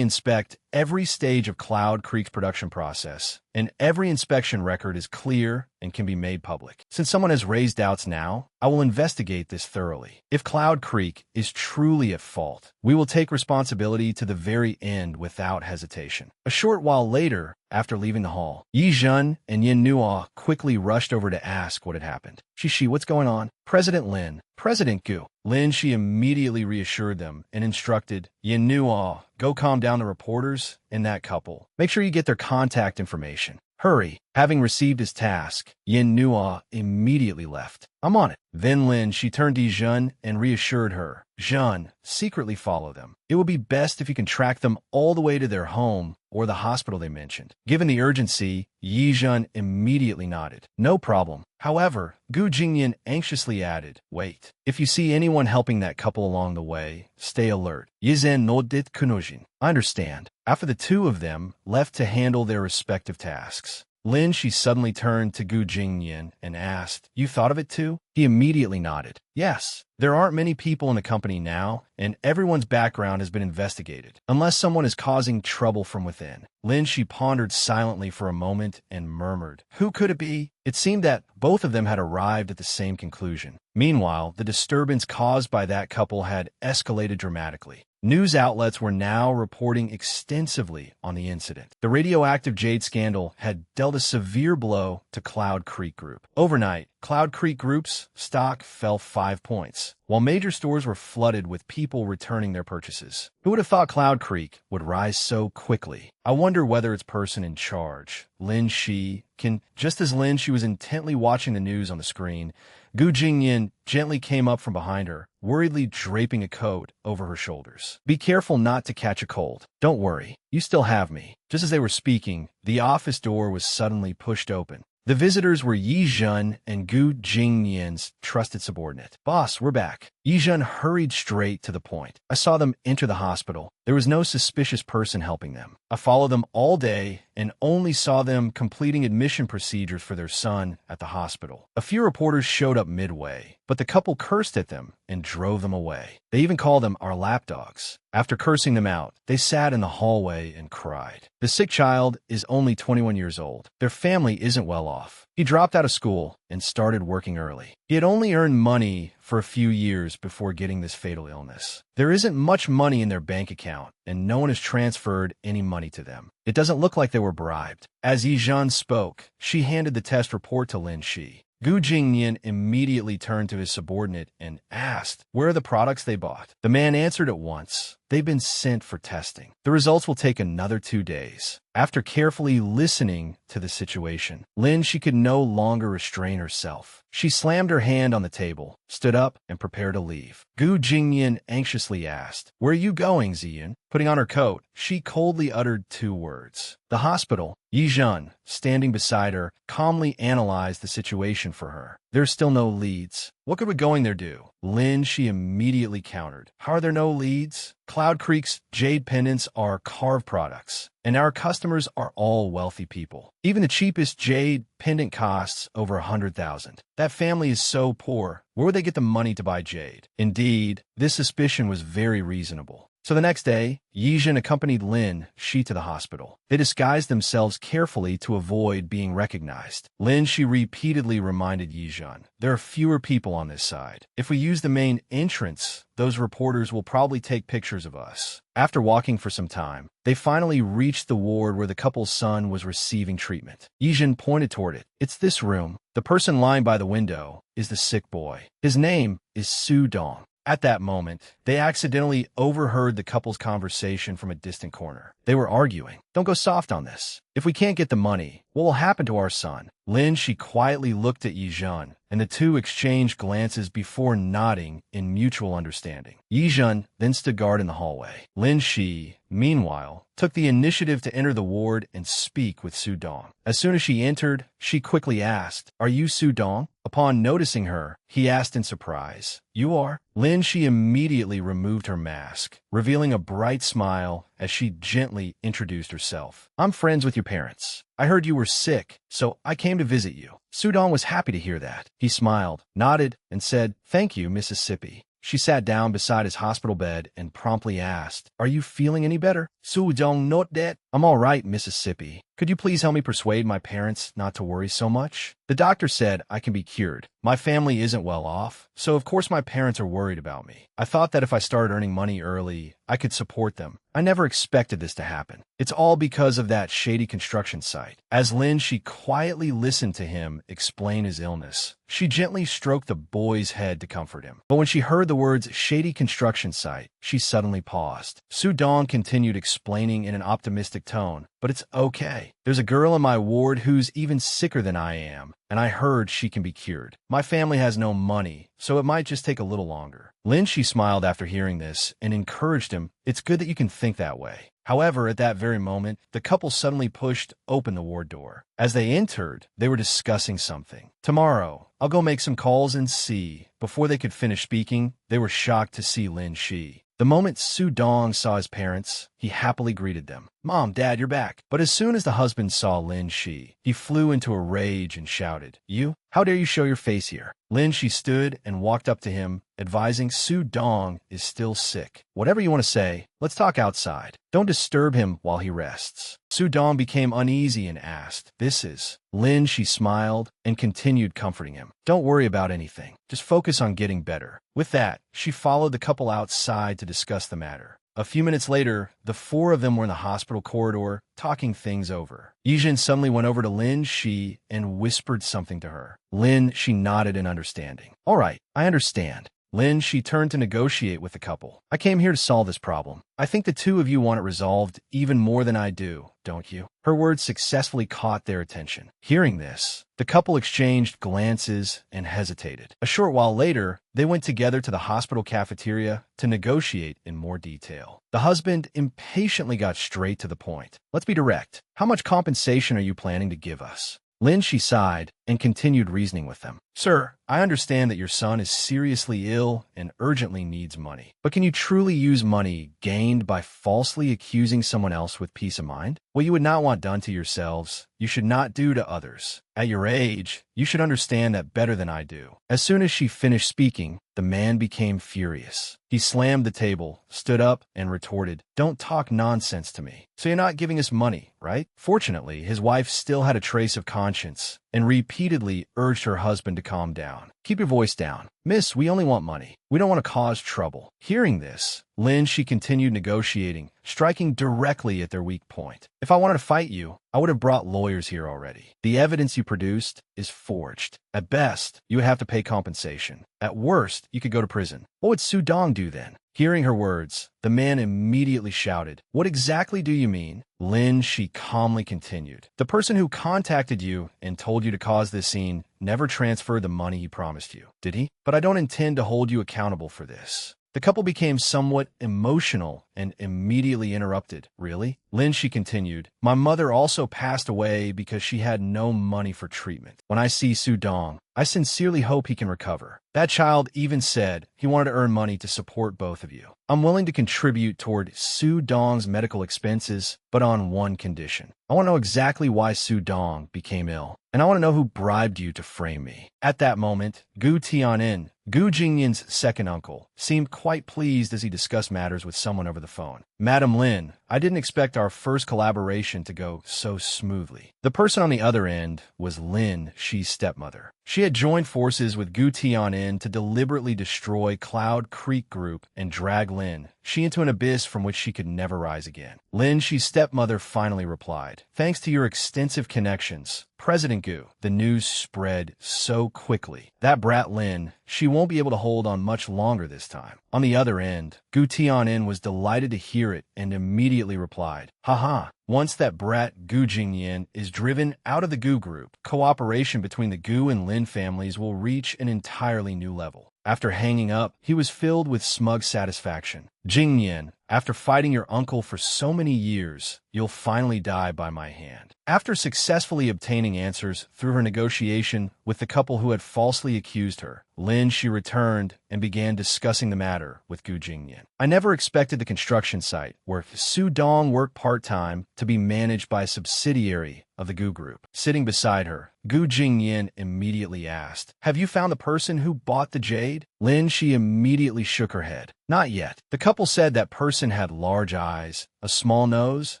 inspect every stage of Cloud Creek's production process, and every inspection record is clear and can be made public. Since someone has raised doubts now, I will investigate this thoroughly. If Cloud Creek is truly at fault, we will take responsibility to the very end without hesitation." A short while later, after leaving the hall, Yi Zhen and Yin Nuo quickly rushed over to ask what had happened. "Shishi, what's going on?" "President Lin." "President Gu." Lin Shi immediately reassured them and instructed, "Yin Nuo, go calm down the reporters and that couple. Make sure you get their contact information. Hurry." Having received his task, Yin Nuo immediately left. "I'm on it." Then Lin Shi turned to Yi Zhen and reassured her. "Zhen, secretly follow them. It would be best if you can track them all the way to their home or the hospital they mentioned." Given the urgency, Yi Zhen immediately nodded. "No problem." However, Gu Jingyan anxiously added, "Wait. If you see anyone helping that couple along the way, stay alert." Yi Zhen nodded kunojin. "I understand." After the two of them left to handle their respective tasks, Lin Shi suddenly turned to Gu Jingyan and asked, "You thought of it too?" He immediately nodded. "Yes. There aren't many people in the company now, and everyone's background has been investigated, unless someone is causing trouble from within." Lin Shi pondered silently for a moment and murmured, "Who could it be?" It seemed that both of them had arrived at the same conclusion. Meanwhile, the disturbance caused by that couple had escalated dramatically. News outlets were now reporting extensively on the incident. The radioactive jade scandal had dealt a severe blow to Cloud Creek Group. Overnight, Cloud Creek Group's stock fell 5 points, while major stores were flooded with people returning their purchases. Who would have thought Cloud Creek would rise so quickly? I wonder whether its person in charge, Lin Shi, can... Just as Lin Shi was intently watching the news on the screen, Gu Jingyan gently came up from behind her, worriedly draping a coat over her shoulders. "Be careful not to catch a cold. Don't worry, you still have me." Just as they were speaking, the office door was suddenly pushed open. The visitors were Yi Zhen and Gu Jingyan's trusted subordinate. "Boss, we're back." Yi Zhen hurried straight to the point. "I saw them enter the hospital. There was no suspicious person helping them. I followed them all day and only saw them completing admission procedures for their son at the hospital. A few reporters showed up midway, but the couple cursed at them and drove them away. They even called them our lapdogs. After cursing them out, they sat in the hallway and cried. The sick child is only 21 years old. Their family isn't well off. He dropped out of school and started working early. He had only earned money for a few years before getting this fatal illness. There isn't much money in their bank account, and no one has transferred any money to them. It doesn't look like they were bribed." As Yi Zhen spoke, she handed the test report to Lin Shi. Gu Jingyan immediately turned to his subordinate and asked, "Where are the products they bought?" The man answered at once, "They've been sent for testing. The results will take another 2 days." After carefully listening to the situation, Lin Shi could no longer restrain herself. She slammed her hand on the table, stood up, and prepared to leave. Gu Jingyan anxiously asked, "Where are you going, Ziyun?" Putting on her coat, she coldly uttered 2 words. "The hospital." Yi Zhen, standing beside her, calmly analyzed the situation for her. "There's still no leads. What good would going there do?" Lin Shi immediately countered. "How are there no leads? Cloud Creek's jade pendants are carved products, and our customers are all wealthy people. Even the cheapest jade pendant costs over 100,000. That family is so poor. Where would they get the money to buy jade?" Indeed, this suspicion was very reasonable. So the next day, Yi Zhen accompanied Lin Shi to the hospital. They disguised themselves carefully to avoid being recognized. Lin Shi repeatedly reminded Yi Zhen, "There are fewer people on this side. If we use the main entrance, those reporters will probably take pictures of us." After walking for some time, they finally reached the ward where the couple's son was receiving treatment. Yi Zhen pointed toward it. "It's this room. The person lying by the window is the sick boy. His name is Su Dong." At that moment, they accidentally overheard the couple's conversation from a distant corner. They were arguing. "Don't go soft on this. If we can't get the money, what will happen to our son?" Lin Shi quietly looked at Yi Zhen, and the two exchanged glances before nodding in mutual understanding. Yi Zhen then stood guard in the hallway. Lin Shi, meanwhile, took the initiative to enter the ward and speak with Su Dong. As soon as she entered, she quickly asked, "Are you Su Dong?" Upon noticing her, he asked in surprise, "You are?" Lin Shi immediately removed her mask, revealing a bright smile as she gently introduced herself. "I'm friends with your parents. I heard you were sick, so I came to visit you." Su Dong was happy to hear that. He smiled, nodded, and said, "Thank you, Mississippi." She sat down beside his hospital bed and promptly asked, "Are you feeling any better?" Su Dong nodded that. "I'm all right, Mississippi. Could you please help me persuade my parents not to worry so much? The doctor said I can be cured. My family isn't well off, so of course my parents are worried about me. I thought that if I started earning money early, I could support them. I never expected this to happen. It's all because of that shady construction site." As Lin Shi quietly listened to him explain his illness, she gently stroked the boy's head to comfort him. But when she heard the words shady construction site, she suddenly paused. Su Dong continued explaining in an optimistic tone, "But it's okay. There's a girl in my ward who's even sicker than I am, and I heard she can be cured. My family has no money, so it might just take a little longer." Lin Shi smiled after hearing this and encouraged him, "It's good that you can think that way." However, at that very moment, the couple suddenly pushed open the ward door. As they entered, they were discussing something. "Tomorrow, I'll go make some calls and see." Before they could finish speaking, they were shocked to see Lin Shi. The moment Su Dong saw his parents, he happily greeted them. "Mom, Dad, you're back." But as soon as the husband saw Lin Shi, he flew into a rage and shouted, "You? How dare you show your face here?" Lin Shi stood and walked up to him, advising Su Dong is still sick. "Whatever you want to say, let's talk outside. Don't disturb him while he rests." Su Dong became uneasy and asked, "This is?" Lin Shi smiled and continued comforting him. "Don't worry about anything. Just focus on getting better." With that, she followed the couple outside to discuss the matter. A few minutes later, the four of them were in the hospital corridor, talking things over. Yijin suddenly went over to Lin Shi and whispered something to her. Lin Shi nodded in understanding. "All right, I understand." Lin Shi turned to negotiate with the couple. "I came here to solve this problem. I think the two of you want it resolved even more than I do, don't you?" Her words successfully caught their attention. Hearing this, the couple exchanged glances and hesitated. A short while later, they went together to the hospital cafeteria to negotiate in more detail. The husband impatiently got straight to the point. "Let's be direct. How much compensation are you planning to give us?" Lin Shi sighed and continued reasoning with them. "Sir, I understand that your son is seriously ill and urgently needs money. But can you truly use money gained by falsely accusing someone else with peace of mind? What you would not want done to yourselves, you should not do to others. At your age, you should understand that better than I do." As soon as she finished speaking, the man became furious. He slammed the table, stood up, and retorted, "Don't talk nonsense to me. So you're not giving us money, right?" Fortunately, his wife still had a trace of conscience and repeatedly urged her husband to calm down. "Keep your voice down. Miss, we only want money. We don't want to cause trouble." Hearing this, Lin Shi continued negotiating, striking directly at their weak point. "If I wanted to fight you, I would have brought lawyers here already. The evidence you produced is forged. At best, you would have to pay compensation. At worst, you could go to prison. What would Su Dong do then?" Hearing her words, the man immediately shouted, "What exactly do you mean?" Lin Shi calmly continued, "The person who contacted you and told you to cause this scene never transferred the money he promised you, did he? But I don't intend to hold you accountable for this." The couple became somewhat emotional and immediately interrupted. "Really?" Lin Shi continued, "My mother also passed away because she had no money for treatment. When I see Su Dong, I sincerely hope he can recover. That child even said he wanted to earn money to support both of you. I'm willing to contribute toward Su Dong's medical expenses, but on one condition. I want to know exactly why Su Dong became ill, and I want to know who bribed you to frame me." At that moment, Gu Tianin, Gu Jingyan's second uncle, seemed quite pleased as he discussed matters with someone over the phone. "Madam Lin, I didn't expect our first collaboration to go so smoothly." The person on the other end was Lin Shi's stepmother. She had joined forces with Gu Tianin to deliberately destroy Cloud Creek Group and drag Lin Shi into an abyss from which she could never rise again. Lin Shi's stepmother finally replied, "Thanks to your extensive connections, President Gu, the news spread so quickly. That brat Lin, she won't be able to hold on much longer this time." On the other end, Gu Tianin was delighted to hear it and immediately replied, "Haha, once that brat Gu Jingyan is driven out of the Gu group, cooperation between the Gu and Lin families will reach an entirely new level." After hanging up, he was filled with smug satisfaction. "Jingyan, after fighting your uncle for so many years, you'll finally die by my hand." After successfully obtaining answers through her negotiation with the couple who had falsely accused her, Lin Shi returned and began discussing the matter with Gu Jingyan. "I never expected the construction site, where Su Dong worked part-time, to be managed by a subsidiary of the Gu Group." Sitting beside her, Gu Jingyan immediately asked, "Have you found the person who bought the jade?" Lin Shi immediately shook her head. "Not yet. The couple said that person had large eyes, a small nose,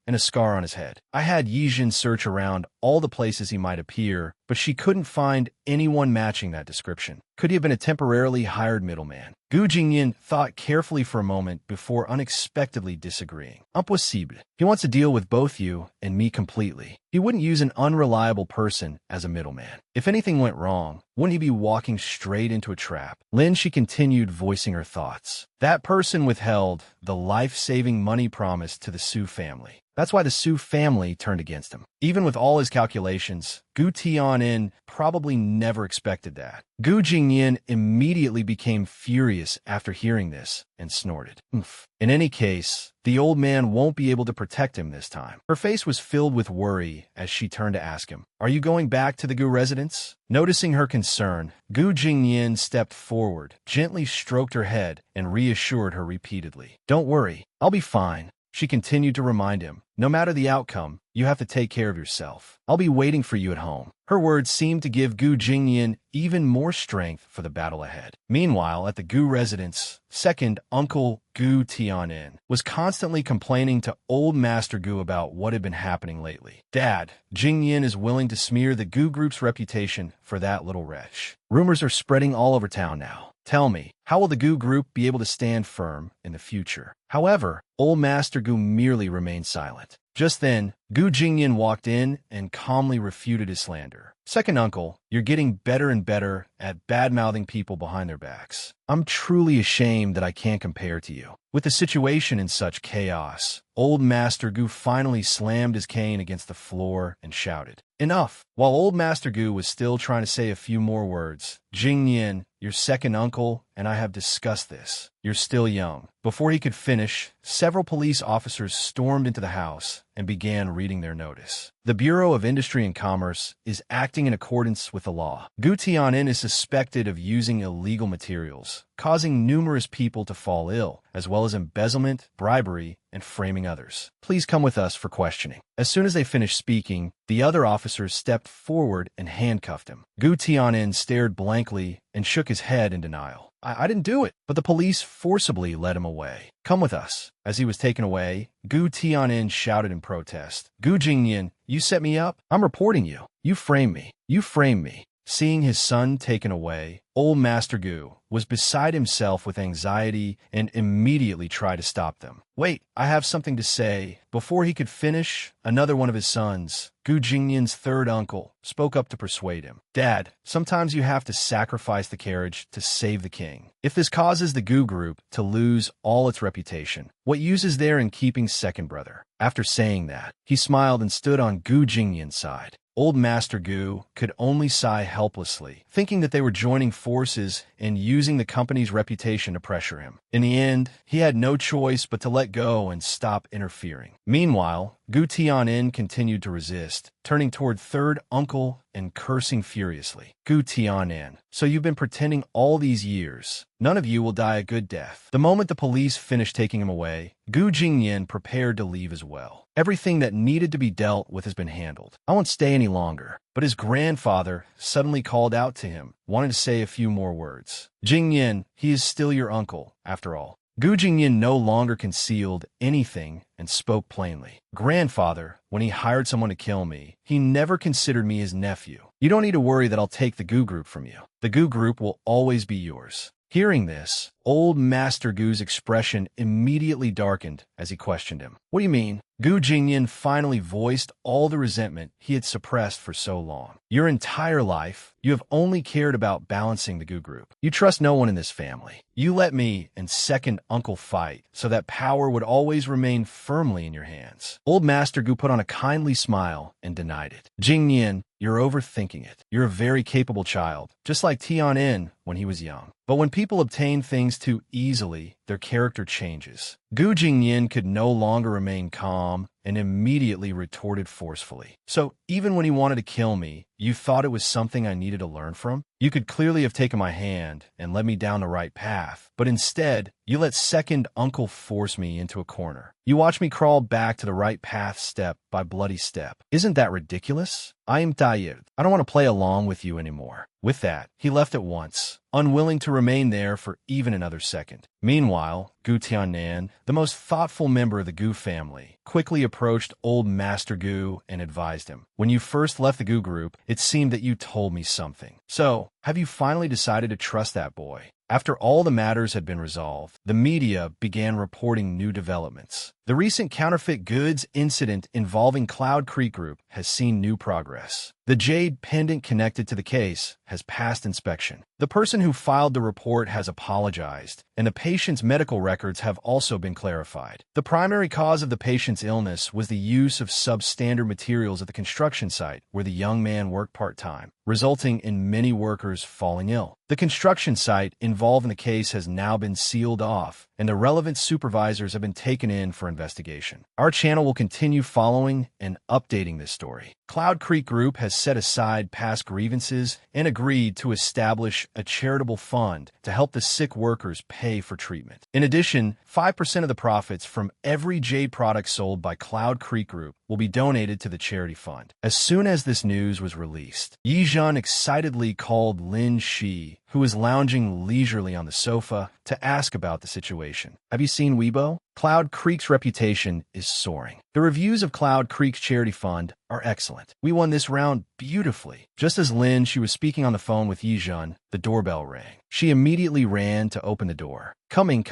and a scar on his head. I had Yijin search around all the places he might appear, but she couldn't find anyone matching that description. Could he have been a temporarily hired middleman?" Gu Jingyan thought carefully for a moment before unexpectedly disagreeing. "Impossible. He wants to deal with both you and me completely. He wouldn't use an unreliable person as a middleman. If anything went wrong, wouldn't he be walking straight into a trap?" Lin Shi continued voicing her thoughts. "That person withheld the life-saving money promised to the Su family. That's why the Su family turned against him. Even with all his calculations, Gu Tianin probably never expected that. Gu Jingyin immediately became furious after hearing this and snorted. Oof. In any case, the old man won't be able to protect him this time. Her face was filled with worry as she turned to ask him, "Are you going back to the Gu residence?" Noticing her concern, Gu Jingyin stepped forward, gently stroked her head, and reassured her repeatedly. "Don't worry, I'll be fine." She continued to remind him, "No matter the outcome, you have to take care of yourself. I'll be waiting for you at home." Her words seemed to give Gu Jingyin even more strength for the battle ahead. Meanwhile, at the Gu residence, second uncle Gu Tianin was constantly complaining to old Master Gu about what had been happening lately. "Dad, Jingyin is willing to smear the Gu group's reputation for that little wretch. Rumors are spreading all over town now. Tell me, how will the Gu group be able to stand firm in the future?" However, old Master Gu merely remained silent. Just then, Gu Jingyin walked in and calmly refuted his slander. "Second uncle, you're getting better and better at bad-mouthing people behind their backs. I'm truly ashamed that I can't compare to you." With the situation in such chaos, old Master Gu finally slammed his cane against the floor and shouted, "Enough!" While old Master Gu was still trying to say a few more words, "Jingyin, your second uncle, and I have discussed this. You're still young." Before he could finish, several police officers stormed into the house and began reading their notice. The Bureau of Industry and Commerce is acting in accordance with the law. Gu Tianin is suspected of using illegal materials, causing numerous people to fall ill, as well as embezzlement, bribery, and framing others. Please come with us for questioning. As soon as they finished speaking, the other officers stepped forward and handcuffed him. Gu Tianin stared blankly and shook his head in denial. I didn't do it, but the police forcibly led him away. "Come with us." As he was taken away, Gu Tianin shouted in protest, "Gu Jingyin, you set me up? I'm reporting you. You framed me. You framed me." Seeing his son taken away, old Master Gu was beside himself with anxiety and immediately tried to stop them. "Wait, I have something to say." Before he could finish, another one of his sons, Gu Jingyin's third uncle, spoke up to persuade him. "Dad, sometimes you have to sacrifice the carriage to save the king. If this causes the Gu group to lose all its reputation, what use is there in keeping second brother?" After saying that, he smiled and stood on Gu Jingyin's side. Old Master Gu could only sigh helplessly, thinking that they were joining forces and using the company's reputation to pressure him. In the end, he had no choice but to let go and stop interfering. Meanwhile, Gu Tianin continued to resist, turning toward third uncle and cursing furiously. "Gu Tianin, so you've been pretending all these years. None of you will die a good death." The moment the police finished taking him away, Gu Jingyin prepared to leave as well. Everything that needed to be dealt with has been handled. "I won't stay any longer." But his grandfather suddenly called out to him, wanting to say a few more words. "Jingyin, he is still your uncle, after all." Gu Jingyin no longer concealed anything and spoke plainly. "Grandfather, when he hired someone to kill me, he never considered me his nephew. You don't need to worry that I'll take the Gu group from you. The Gu group will always be yours." Hearing this, old Master Gu's expression immediately darkened as he questioned him. "What do you mean?" Gu Jingyin finally voiced all the resentment he had suppressed for so long. "Your entire life, you have only cared about balancing the Gu group. You trust no one in this family. You let me and second uncle fight so that power would always remain firmly in your hands." Old Master Gu put on a kindly smile and denied it. "Jingyin, you're overthinking it. You're a very capable child, just like Tianin when he was young. But when people obtain things too easily, their character changes." Gu Jingyin could no longer remain calm and immediately retorted forcefully. "So, even when he wanted to kill me, you thought it was something I needed to learn from? You could clearly have taken my hand and led me down the right path, but instead, you let second uncle force me into a corner. You watched me crawl back to the right path step by bloody step. Isn't that ridiculous? I am tired. I don't want to play along with you anymore." With that, he left at once, unwilling to remain there for even another second. Meanwhile, Gu Tianan, the most thoughtful member of the Gu family, quickly approached old Master Gu and advised him. "When you first left the Gu group, it seemed that you told me something. So, have you finally decided to trust that boy?" After all the matters had been resolved, the media began reporting new developments. The The recent counterfeit goods incident involving Cloud Creek Group has seen new progress. The jade pendant connected to the case has passed inspection. The person who filed the report has apologized, and the patient's medical records have also been clarified. The primary cause of the patient's illness was the use of substandard materials at the construction site where the young man worked part-time, resulting in many workers falling ill. The construction site involved in the case has now been sealed off, and the relevant supervisors have been taken in for investigation. Our channel will continue following and updating this story. Cloud Creek Group has set aside past grievances and agreed to establish a charitable fund to help the sick workers pay for treatment. In addition, 5% of the profits from every jade product sold by Cloud Creek Group will be donated to the charity fund. As soon as this news was released, Yijun excitedly called Lin Shi, who was lounging leisurely on the sofa, to ask about the situation. Have you seen Weibo? Cloud Creek's reputation is soaring. The reviews of Cloud Creek's charity fund are excellent. We won this round beautifully. Just as Lin Shi was speaking on the phone with Yijun, the doorbell rang. She immediately ran to open the door. Coming.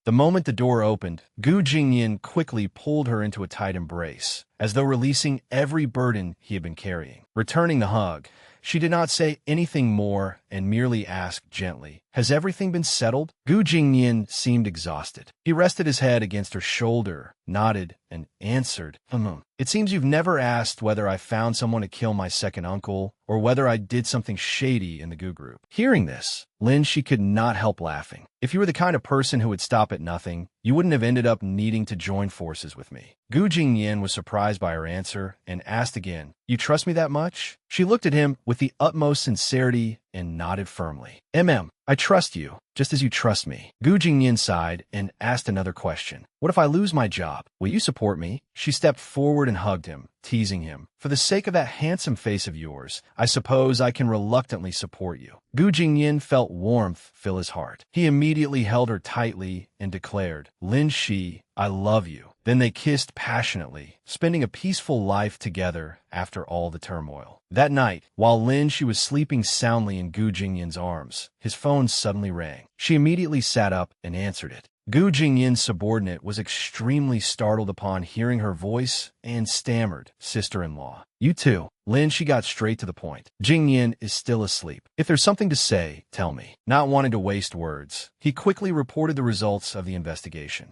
The moment the door opened, Gu Jingyan quickly pulled her into a tight embrace, as though releasing every burden he had been carrying. Returning the hug, she did not say anything more and merely asked gently, "Has everything been settled?" Gu Jingyan seemed exhausted. He rested his head against her shoulder, nodded, and answered, "It seems you've never asked whether I found someone to kill my second uncle, or whether I did something shady in the Gu group." Hearing this, Lin Shi could not help laughing. "If you were the kind of person who would stop at nothing, you wouldn't have ended up needing to join forces with me." Gu Jingyan was surprised by her answer and asked again, "You trust me that much?" She looked at him with the utmost sincerity and nodded firmly. I trust you, just as you trust me." Gu Jingyan sighed and asked another question. "What if I lose my job? Will you support me?" She stepped forward and hugged him, teasing him. "For the sake of that handsome face of yours, I suppose I can reluctantly support you." Gu Jingyan felt warmth fill his heart. He immediately held her tightly and declared, "Lin Shi, I love you." Then they kissed passionately, spending a peaceful life together after all the turmoil. That night, while Lin Shi was sleeping soundly in Gu Jingyan's arms, his phone suddenly rang. She immediately sat up and answered it. Gu Jingyan's subordinate was extremely startled upon hearing her voice and stammered, "Sister-in-law." "You too." Lin Shi got straight to the point. "Jingyan is still asleep. If there's something to say, tell me." Not wanting to waste words, he quickly reported the results of the investigation.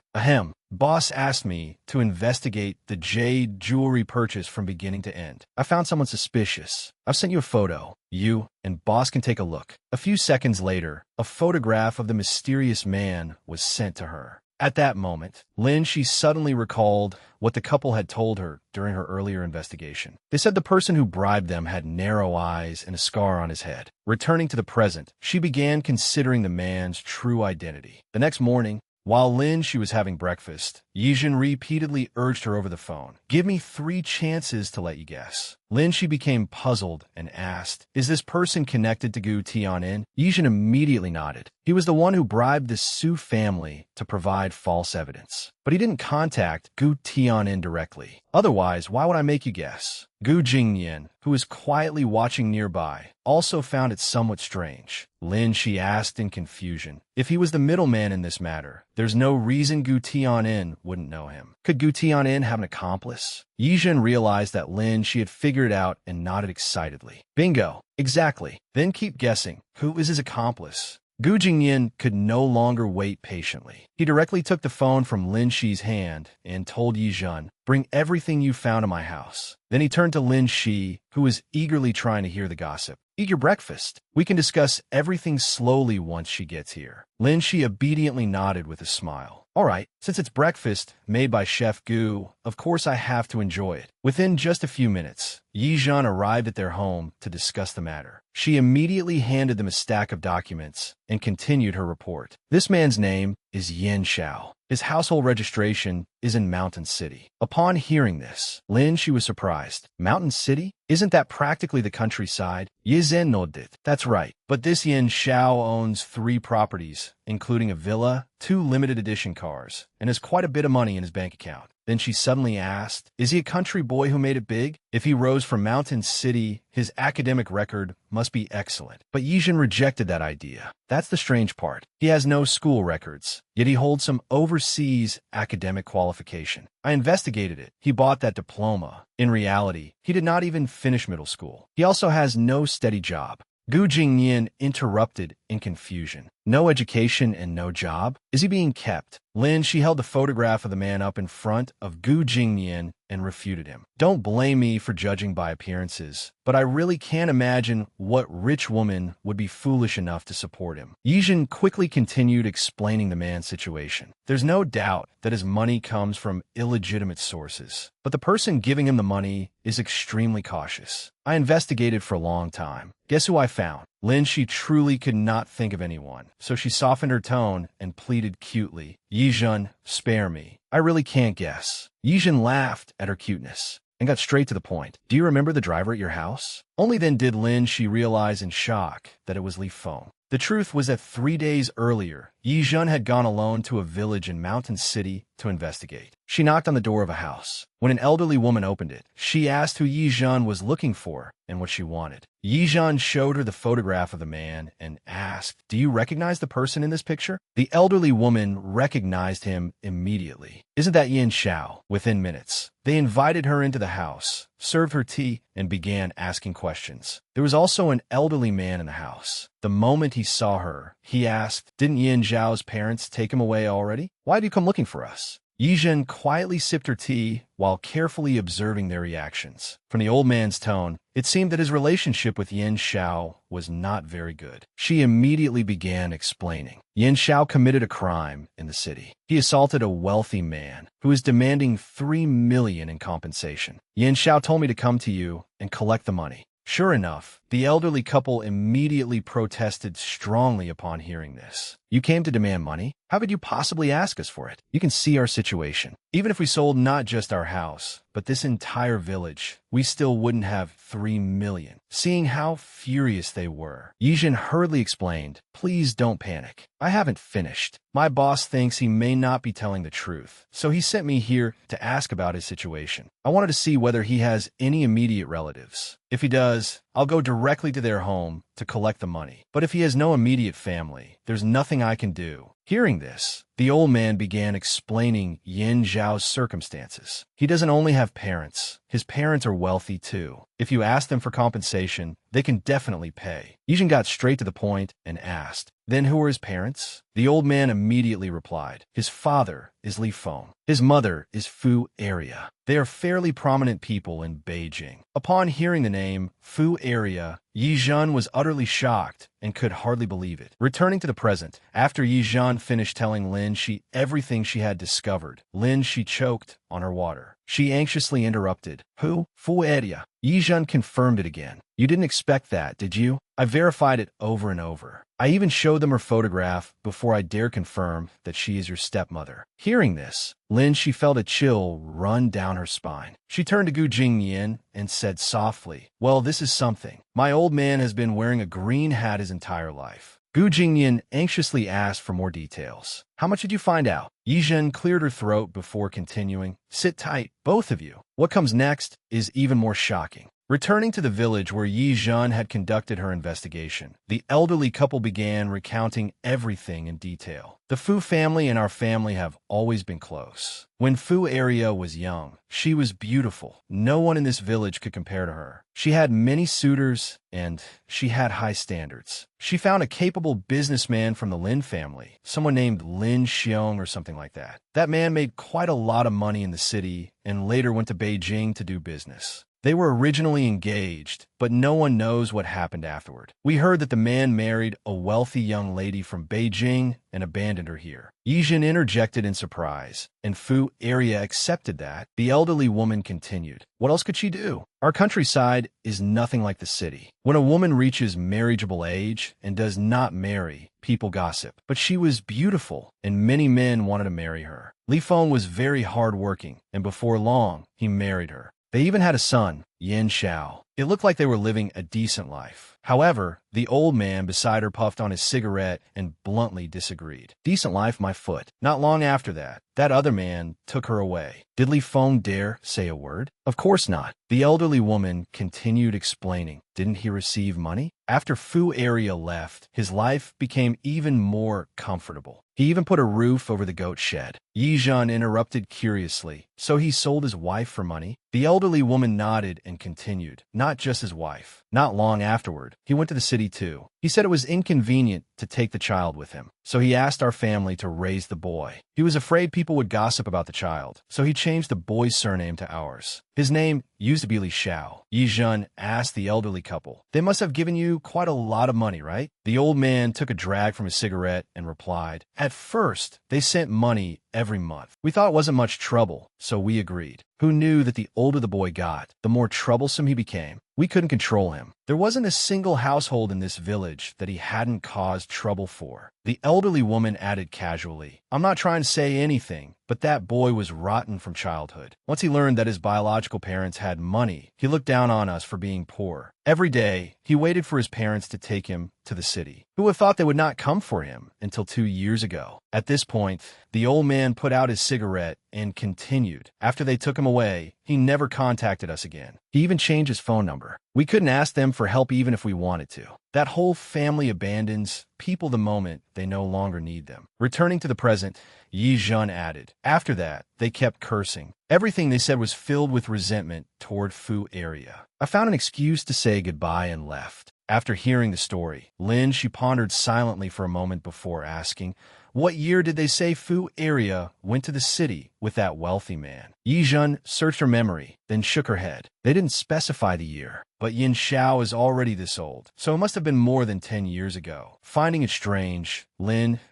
Boss asked me to investigate the jade jewelry purchase from beginning to end. I found someone suspicious. I've sent you a photo. You and boss can take a look." A few seconds later, a photograph of the mysterious man was sent to her. At that moment, Lin Shi suddenly recalled what the couple had told her during her earlier investigation. They said the person who bribed them had narrow eyes and a scar on his head. Returning to the present, she began considering the man's true identity. The next morning, while Lin Shi was having breakfast, Yijun repeatedly urged her over the phone, "Give me 3 chances to let you guess." Lin Shi became puzzled and asked, "Is this person connected to Gu Tianin?" Yijun immediately nodded. He was the one who bribed the Su family to provide false evidence. But he didn't contact Gu Tianin directly. Otherwise, why would I make you guess? Gu Jingyan, who was quietly watching nearby, also found it somewhat strange. Lin Shi asked in confusion. If he was the middleman in this matter, there's no reason Gu Tianin wouldn't know him. Could Gu Tianin have an accomplice? Yijun realized that Lin Shi had figured it out and nodded excitedly. Bingo! Exactly. Then keep guessing. Who is his accomplice? Gu Jingyan could no longer wait patiently. He directly took the phone from Lin Shi's hand and told Yijun, "Bring everything you found to my house." Then he turned to Lin Shi, who was eagerly trying to hear the gossip. "Eat your breakfast. We can discuss everything slowly once she gets here." Lin Shi obediently nodded with a smile. "All right, since it's breakfast made by Chef Gu, of course I have to enjoy it." Within just a few minutes, Yijun arrived at their home to discuss the matter. She immediately handed them a stack of documents and continued her report. "This man's name is Yen Xiao. His household registration is in Mountain City." Upon hearing this, Lin Shi was surprised. "Mountain City? Isn't that practically the countryside?" Ye Zhen nodded. "That's right. But this Yin Xiao owns 3 properties, including a villa, 2 limited edition cars, and has quite a bit of money in his bank account. Then she suddenly asked, is he a country boy who made it big? If he rose from Mountain City, his academic record must be excellent. But Yijin rejected that idea. That's the strange part. He has no school records, yet he holds some overseas academic qualification. I investigated it. He bought that diploma. In reality, he did not even finish middle school. He also has no steady job. Gu Jingyan interrupted in confusion. No education and no job? Is he being kept? Lin, she held the photograph of the man up in front of Gu Jingyan and refuted him. Don't blame me for judging by appearances, but I really can't imagine what rich woman would be foolish enough to support him. Yijin quickly continued explaining the man's situation. There's no doubt that his money comes from illegitimate sources, but the person giving him the money is extremely cautious. I investigated for a long time. Guess who I found? Lin, she truly could not think of anyone, so she softened her tone and pleaded cutely, Yijin, spare me. I really can't guess. Yijin laughed at her cuteness and got straight to the point. Do you remember the driver at your house? Only then did Lin she realize in shock that it was Li Feng. The truth was that 3 days earlier, Yijin had gone alone to a village in Mountain City to investigate. She knocked on the door of a house. When an elderly woman opened it, she asked who Yijin was looking for and what she wanted. Yijin showed her the photograph of the man and asked, do you recognize the person in this picture? The elderly woman recognized him immediately. Isn't that Yin Xiao? Within minutes, they invited her into the house, served her tea, and began asking questions. There was also an elderly man in the house. The moment he saw her, he asked, didn't Yin Xiao's parents take him away already? Why do you come looking for us? Yijin quietly sipped her tea while carefully observing their reactions. From the old man's tone, it seemed that his relationship with Yin Xiao was not very good. She immediately began explaining. Yin Xiao committed a crime in the city. He assaulted a wealthy man who is demanding 3 million in compensation. Yin Xiao told me to come to you and collect the money. Sure enough, the elderly couple immediately protested strongly upon hearing this. You came to demand money? How could you possibly ask us for it? You can see our situation. Even if we sold not just our house, but this entire village, we still wouldn't have 3 million. Seeing how furious they were, Yijin hurriedly explained, please don't panic. I haven't finished. My boss thinks he may not be telling the truth, so he sent me here to ask about his situation. I wanted to see whether he has any immediate relatives. If he does, I'll go directly to their home to collect the money. But if he has no immediate family, there's nothing I can do. Hearing this, the old man began explaining Yin Zhao's circumstances. He doesn't only have parents. His parents are wealthy too. If you ask them for compensation, they can definitely pay. Yijin got straight to the point and asked, then who are his parents? The old man immediately replied, his father is Li Feng. His mother is Fu Area. They are fairly prominent people in Beijing. Upon hearing the name Fu Area, Yijin was utterly shocked and could hardly believe it. Returning to the present, after Yijin finished telling Lin everything she had discovered, Lin she choked on her water. She anxiously interrupted, who? Fu Area. Yijin confirmed it again. You didn't expect that, did you? I verified it over and over. I even showed them her photograph before I dare confirm that she is your stepmother. Hearing this, Lin she felt a chill run down her spine. She turned to Gu Jingyan and said softly, well, this is something. My old man has been wearing a green hat his entire life. Gu Jingyan anxiously asked for more details. How much did you find out? Yijin cleared her throat before continuing. Sit tight, both of you. What comes next is even more shocking. Returning to the village where Yijin had conducted her investigation, the elderly couple began recounting everything in detail. The Fu family and our family have always been close. When Fu Area was young, she was beautiful. No one in this village could compare to her. She had many suitors, and she had high standards. She found a capable businessman from the Lin family, someone named Lin Xiong or something like that. That man made quite a lot of money in the city and later went to Beijing to do business. They were originally engaged, but no one knows what happened afterward. We heard that the man married a wealthy young lady from Beijing and abandoned her here. Yijin interjected in surprise, and Fu Area accepted that. The elderly woman continued. What else could she do? Our countryside is nothing like the city. When a woman reaches marriageable age and does not marry, people gossip. But she was beautiful, and many men wanted to marry her. Li Feng was very hardworking, and before long, he married her. They even had a son, Yin Xiao. It looked like they were living a decent life. However, the old man beside her puffed on his cigarette and bluntly disagreed. Decent life, my foot. Not long after that, that other man took her away. Did Li Feng dare say a word? Of course not. The elderly woman continued explaining. Didn't he receive money? After Fu Area left, his life became even more comfortable. He even put a roof over the goat shed. Yi Zhen interrupted curiously. So he sold his wife for money? The elderly woman nodded and continued. Not just his wife. Not long afterward, he went to the city too. He said it was inconvenient to take the child with him, so he asked our family to raise the boy. He was afraid people would gossip about the child, so he changed the boy's surname to ours. His name used to be Li Xiao. Yi Zhen asked the elderly couple. They must have given you quite a lot of money, right? The old man took a drag from his cigarette and replied, At first, they sent money every month. We thought it wasn't much trouble, so we agreed. Who knew that the older the boy got, the more troublesome he became? We couldn't control him. There wasn't a single household in this village that he hadn't caused trouble for. The elderly woman added casually, I'm not trying to say anything, but that boy was rotten from childhood. Once he learned that his biological parents had money, he looked down on us for being poor. Every day, he waited for his parents to take him to the city. Who would have thought they would not come for him until 2 years ago? At this point, the old man put out his cigarette and continued. After they took him away, he never contacted us again. He even changed his phone number. We couldn't ask them for help even if we wanted to. That whole family abandons people the moment they no longer need them. Returning to the present, Yi Zhen added. After that, they kept cursing. Everything they said was filled with resentment toward Fu Area. I found an excuse to say goodbye and left. After hearing the story, she pondered silently for a moment before asking, what year did they say Fu Area went to the city with that wealthy man? Yi Zhen searched her memory, then shook her head. They didn't specify the year, but Yin Xiao is already this old, so it must have been more than 10 years ago. Finding it strange,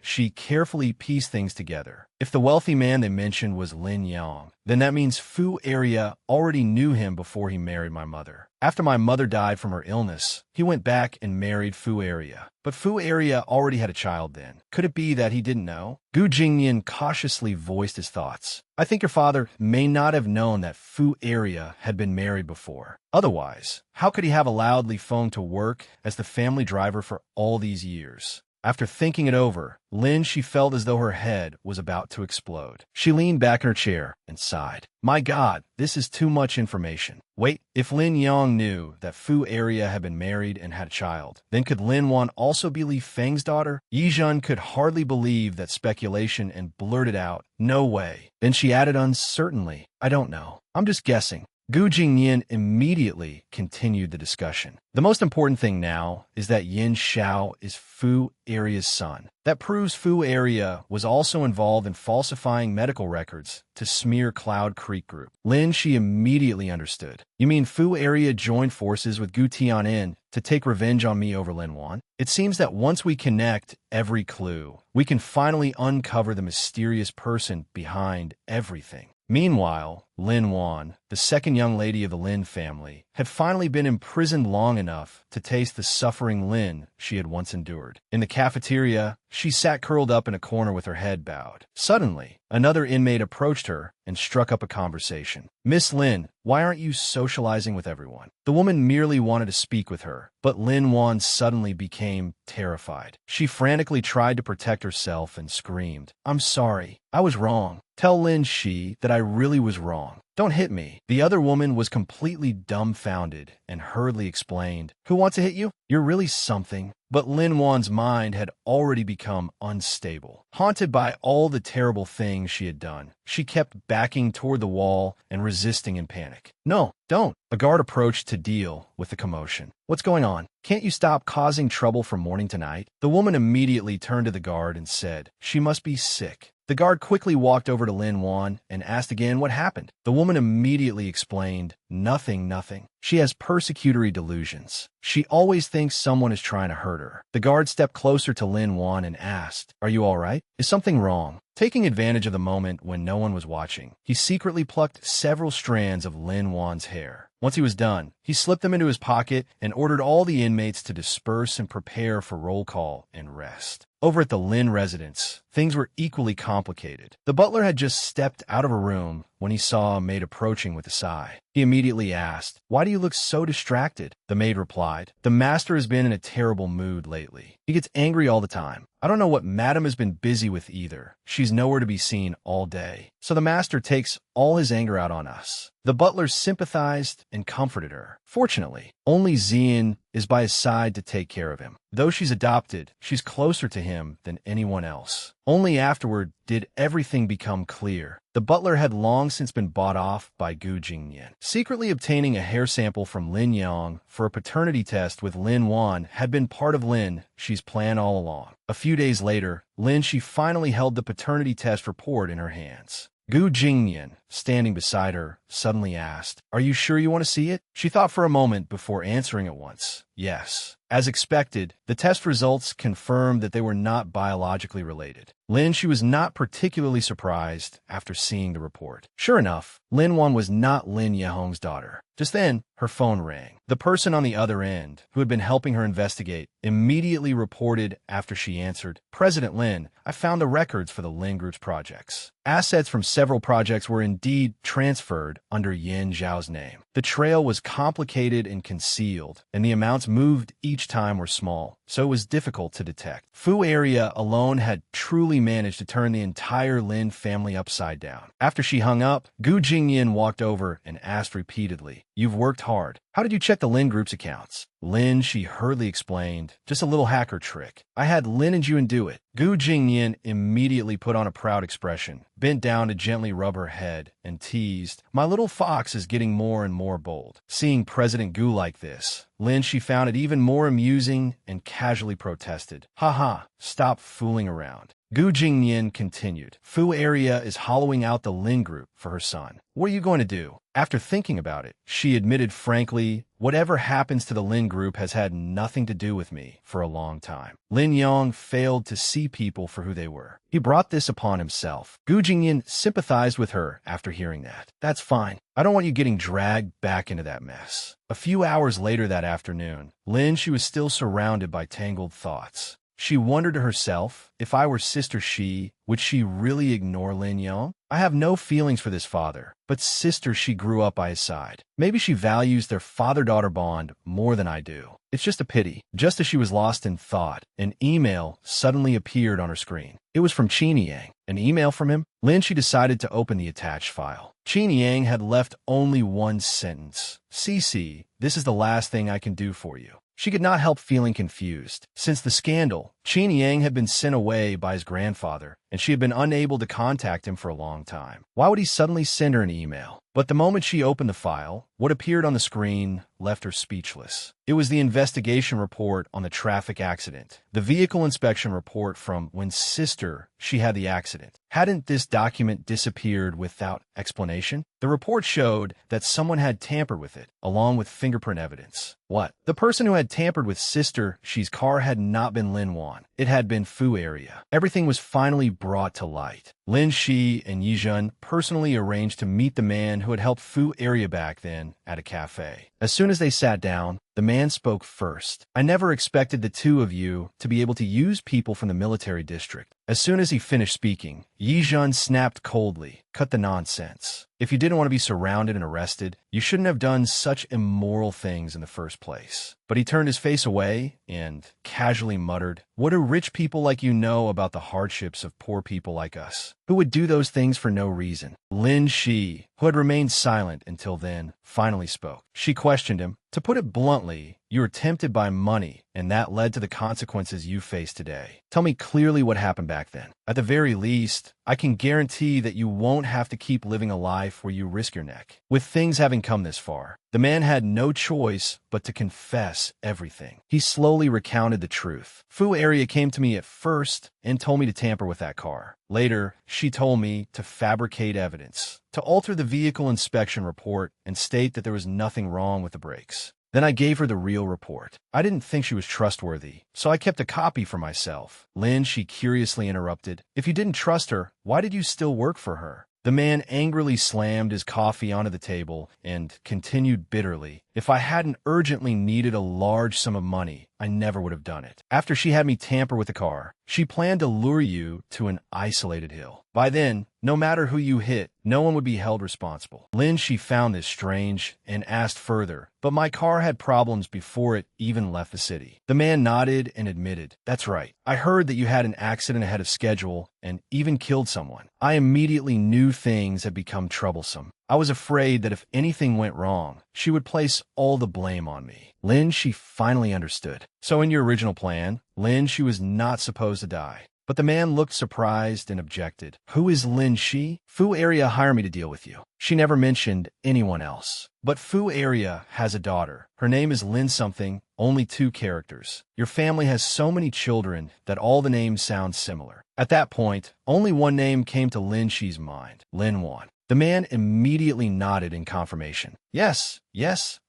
she carefully pieced things together. If the wealthy man they mentioned was Lin Yang, then that means Fu Area already knew him before he married my mother. After my mother died from her illness, he went back and married Fu Area. But Fu Area already had a child then. Could it be that he didn't know? Gu Jingyan cautiously voiced his thoughts. I think your father may not have known that Fu Area had been married before. Otherwise, how could he have allowed Li Feng to work as the family driver for all these years? After thinking it over, she felt as though her head was about to explode. She leaned back in her chair and sighed. My God, this is too much information. Wait, if Lin Yang knew that Fu Area had been married and had a child, then could Lin Wan also be Li Feng's daughter? Yi Zhen could hardly believe that speculation and blurted out, no way. Then she added uncertainly, I don't know. I'm just guessing. Gu Jingyan immediately continued the discussion. The most important thing now is that Yin Xiao is Fu Area's son. That proves Fu Area was also involved in falsifying medical records to smear Cloud Creek Group. She immediately understood. You mean Fu Area joined forces with Gu Tianin to take revenge on me over Lin Wan? It seems that once we connect every clue, we can finally uncover the mysterious person behind everything. Meanwhile, Lin Wan, the second young lady of the Lin family, had finally been imprisoned long enough to taste the suffering Lin she had once endured. In the cafeteria, she sat curled up in a corner with her head bowed. Suddenly, another inmate approached her and struck up a conversation. Miss Lin, why aren't you socializing with everyone? The woman merely wanted to speak with her, but Lin Wan suddenly became terrified. She frantically tried to protect herself and screamed, I'm sorry, I was wrong. Tell Lin Shi that I really was wrong. Don't hit me. The other woman was completely dumbfounded and hurriedly explained, Who wants to hit you? You're really something. But Lin Wan's mind had already become unstable. Haunted by all the terrible things she had done, she kept backing toward the wall and resisting in panic. No, don't. A guard approached to deal with the commotion. What's going on? Can't you stop causing trouble from morning to night? The woman immediately turned to the guard and said, She must be sick. The guard quickly walked over to Lin Wan and asked again what happened. The woman immediately explained, Nothing. She has persecutory delusions. She always thinks someone is trying to hurt her. The guard stepped closer to Lin Wan and asked, Are you all right? Is something wrong? Taking advantage of the moment when no one was watching, he secretly plucked several strands of Lin Wan's hair. Once he was done, he slipped them into his pocket and ordered all the inmates to disperse and prepare for roll call and rest. Over at the Lin residence, things were equally complicated. The butler had just stepped out of a room when he saw a maid approaching with a sigh. He immediately asked, "Why do you look so distracted?" The maid replied, "The master has been in a terrible mood lately. He gets angry all the time. I don't know what Madam has been busy with either. She's nowhere to be seen all day. So the master takes all his anger out on us." The butler sympathized and comforted her. Fortunately, only Zian is by his side to take care of him. Though she's adopted, she's closer to him than anyone else. Only afterward did everything become clear. The butler had long since been bought off by Gu Jingyan. Secretly obtaining a hair sample from Lin Yang for a paternity test with Lin Wan had been part of Lin Shi's plan all along. A few days later, Lin Shi finally held the paternity test report in her hands. Gu Jingyan, standing beside her, suddenly asked, "Are you sure you want to see it?" She thought for a moment before answering at once, "Yes." As expected, the test results confirmed that they were not biologically related. Lin Shi was not particularly surprised after seeing the report. Sure enough, Lin Wan was not Lin Yehong's daughter. Just then, her phone rang. The person on the other end, who had been helping her investigate, immediately reported after she answered, "President Lin, I found the records for the Lin Group's projects." Assets from several projects were indeed transferred under Yin Zhao's name. The trail was complicated and concealed, and the amounts moved each time were small, so it was difficult to detect. Fu area alone had truly managed to turn the entire Lin family upside down. After she hung up, Gu Jingyan walked over and asked repeatedly, "You've worked hard. How did you check the Lin Group's accounts?" Lin, she hurriedly explained, "Just a little hacker trick. I had Lin and Yun do it." Gu Jingyan immediately put on a proud expression, bent down to gently rub her head, and teased, "My little fox is getting more and more bold." Seeing President Gu like this, Lin, she found it even more amusing and casually protested, "Haha, stop fooling around." Gu Jingyan continued, "Fu area is hollowing out the Lin Group for her son. What are you going to do?" After thinking about it, she admitted frankly, "Whatever happens to the Lin Group has had nothing to do with me for a long time." Lin Yong failed to see people for who they were. He brought this upon himself. Gu Jingyan sympathized with her after hearing that. "That's fine. I don't want you getting dragged back into that mess." A few hours later that afternoon, Lin, she was still surrounded by tangled thoughts. She wondered to herself, if I were Sister Shi, would she really ignore Lin Yong? I have no feelings for this father, but Sister Shi grew up by his side. Maybe she values their father-daughter bond more than I do. It's just a pity. Just as she was lost in thought, an email suddenly appeared on her screen. It was from Qin Yang. An email from him? Lin, she decided to open the attached file. Qin Yang had left only one sentence. "CC, this is the last thing I can do for you." She could not help feeling confused. Since the scandal, Qin Yang had been sent away by his grandfather, and she had been unable to contact him for a long time. Why would he suddenly send her an email? But the moment she opened the file, what appeared on the screen left her speechless. It was the investigation report on the traffic accident, the vehicle inspection report from when Sister She had the accident. Hadn't this document disappeared without explanation? The report showed that someone had tampered with it, along with fingerprint evidence. What? The person who had tampered with Sister She's car had not been Lin Wan. It had been Fu area. Everything was finally brought to light. Lin Shi and Yizhen personally arranged to meet the man who had helped Fu area back then at a cafe. As soon as they sat down, the man spoke first. "I never expected the two of you to be able to use people from the military district." As soon as he finished speaking, Yizhen snapped coldly, "Cut the nonsense. If you didn't want to be surrounded and arrested, you shouldn't have done such immoral things in the first place." But he turned his face away and casually muttered, "What do rich people like you know about the hardships of poor people like us, who would do those things for no reason?" Lin Shi, who had remained silent until then, finally spoke. She questioned him. "To put it bluntly, you were tempted by money, and that led to the consequences you face today. Tell me clearly what happened back then. At the very least, I can guarantee that you won't have to keep living a life where you risk your neck." With things having come this far, the man had no choice but to confess everything. He slowly recounted the truth. "Fu area came to me at first and told me to tamper with that car. Later, she told me to fabricate evidence, to alter the vehicle inspection report and state that there was nothing wrong with the brakes. Then I gave her the real report. I didn't think she was trustworthy, so I kept a copy for myself." Lin, she curiously interrupted, "If you didn't trust her, why did you still work for her?" The man angrily slammed his coffee onto the table and continued bitterly, If I hadn't urgently needed a large sum of money, I never would have done it. After she had me tamper with the car, she planned to lure you to an isolated hill. By then, no matter who you hit, no one would be held responsible. Lin, she found this strange and asked further, but my car had problems before it even left the city. The man nodded and admitted, that's right. I heard that you had an accident ahead of schedule and even killed someone. I immediately knew things had become troublesome. I was afraid that if anything went wrong, she would place all the blame on me. Lin, she finally understood. So in your original plan, Lin, she was not supposed to die. But the man looked surprised and objected. Who is Lin Shi? Fu Area hired me to deal with you. She never mentioned anyone else. But Fu Area has a daughter. Her name is Lin something, only 2 characters. Your family has so many children that all the names sound similar. At that point, only one name came to Lin Shi's mind, Lin Wan. The man immediately nodded in confirmation. Yes,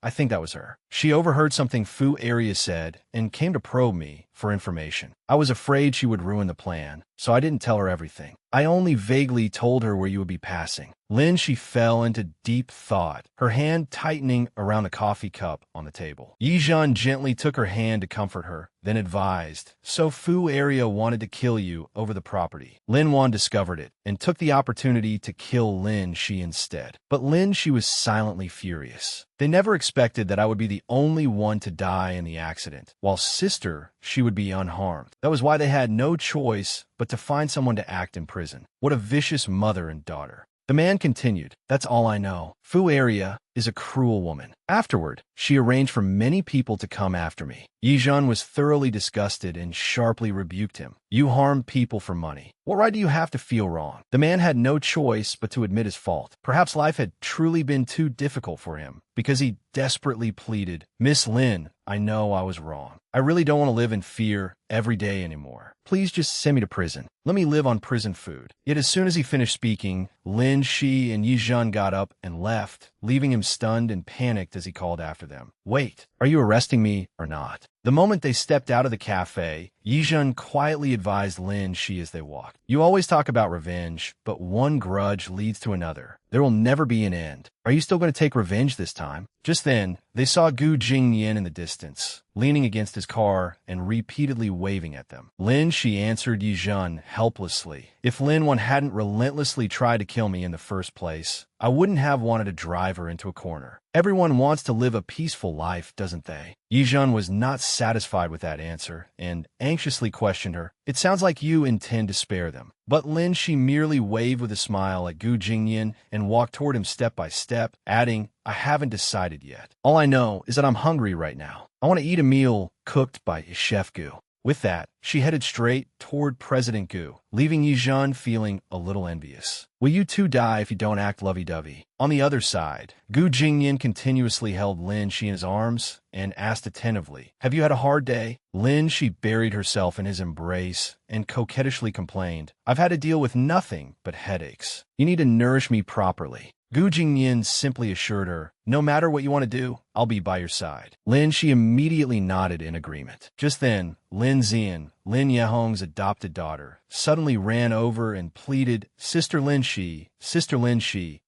I think that was her. She overheard something Fu Area said and came to probe me for information. I was afraid she would ruin the plan, so I didn't tell her everything. I only vaguely told her where you would be passing. Lin, she fell into deep thought, her hand tightening around the coffee cup on the table. Yizhan gently took her hand to comfort her, then advised, so Fu Area wanted to kill you over the property. Lin Wan discovered it and took the opportunity to kill Lin Shi instead. But Lin, she was silently furious. They never expected that I would be the only one to die in the accident, while sister, she would be unharmed. That was why they had no choice but to find someone to act in prison. What a vicious mother and daughter. The man continued, that's all I know. Fu Area is a cruel woman. Afterward, she arranged for many people to come after me. Yizhan was thoroughly disgusted and sharply rebuked him. You harm people for money. What right do you have to feel wrong? The man had no choice but to admit his fault. Perhaps life had truly been too difficult for him, because he desperately pleaded, Miss Lin, I know I was wrong. I really don't want to live in fear every day anymore. Please just send me to prison. Let me live on prison food. Yet as soon as he finished speaking, Lin Shi and Yizhan got up and left, leaving him stunned and panicked as he called after them. Wait, are you arresting me or not? The moment they stepped out of the cafe, Yizhan quietly advised Lin Shi as they walked. You always talk about revenge, but one grudge leads to another. There will never be an end. Are you still going to take revenge this time? Just then, they saw Gu Jingyan in the distance, leaning against his car and repeatedly waving at them. Lin Shi answered Yizhan helplessly. If Lin Wan hadn't relentlessly tried to kill me in the first place, I wouldn't have wanted to drive her into a corner. Everyone wants to live a peaceful life, doesn't they? Yizhan was not satisfied with that answer and anxiously questioned her. It sounds like you intend to spare them. But Lin Shi merely waved with a smile at Gu Jingyan and walked toward him step by step, adding, I haven't decided yet. All I know is that I'm hungry right now. I want to eat a meal cooked by Chef Gu. With that, she headed straight toward President Gu, leaving Yizhan feeling a little envious. Will you two die if you don't act lovey-dovey? On the other side, Gu Jingyan continuously held Lin Shi in his arms and asked attentively, have you had a hard day? Lin Shi buried herself in his embrace and coquettishly complained, I've had to deal with nothing but headaches. You need to nourish me properly. Gu Jingyan simply assured her, no matter what you want to do, I'll be by your side. Lin Shi immediately nodded in agreement. Just then, Lin Xian, Lin Yehong's adopted daughter, suddenly ran over and pleaded, Sister Lin Shi,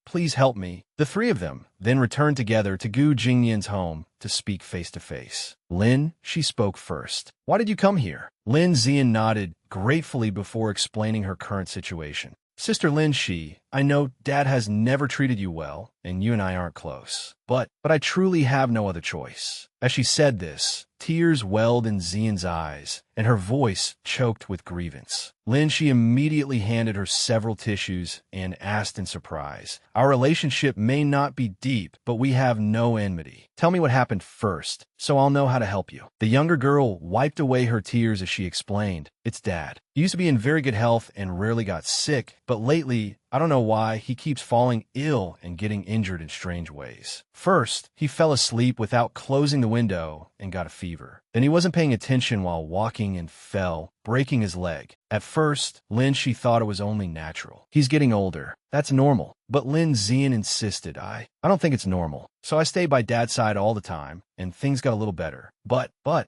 please help me. The 3 of them then returned together to Gu Jingyan's home to speak face to face. Lin, she spoke first. Why did you come here? Lin Xian nodded gratefully before explaining her current situation. Sister Lin Shi, I know Dad has never treated you well, and you and I aren't close. But I truly have no other choice. As she said this, tears welled in Xian's eyes, and her voice choked with grievance. Lin Shi immediately handed her several tissues and asked in surprise, our relationship may not be deep, but we have no enmity. Tell me what happened first, so I'll know how to help you. The younger girl wiped away her tears as she explained, it's Dad. He used to be in very good health and rarely got sick, but lately, I don't know why, he keeps falling ill and getting injured in strange ways. First, he fell asleep without closing the window and got a fever. Then he wasn't paying attention while walking and fell, breaking his leg. At first, Lin Shi thought it was only natural. He's getting older. That's normal. But Lin Xian insisted, I don't think it's normal. So I stayed by Dad's side all the time, and things got a little better. But what?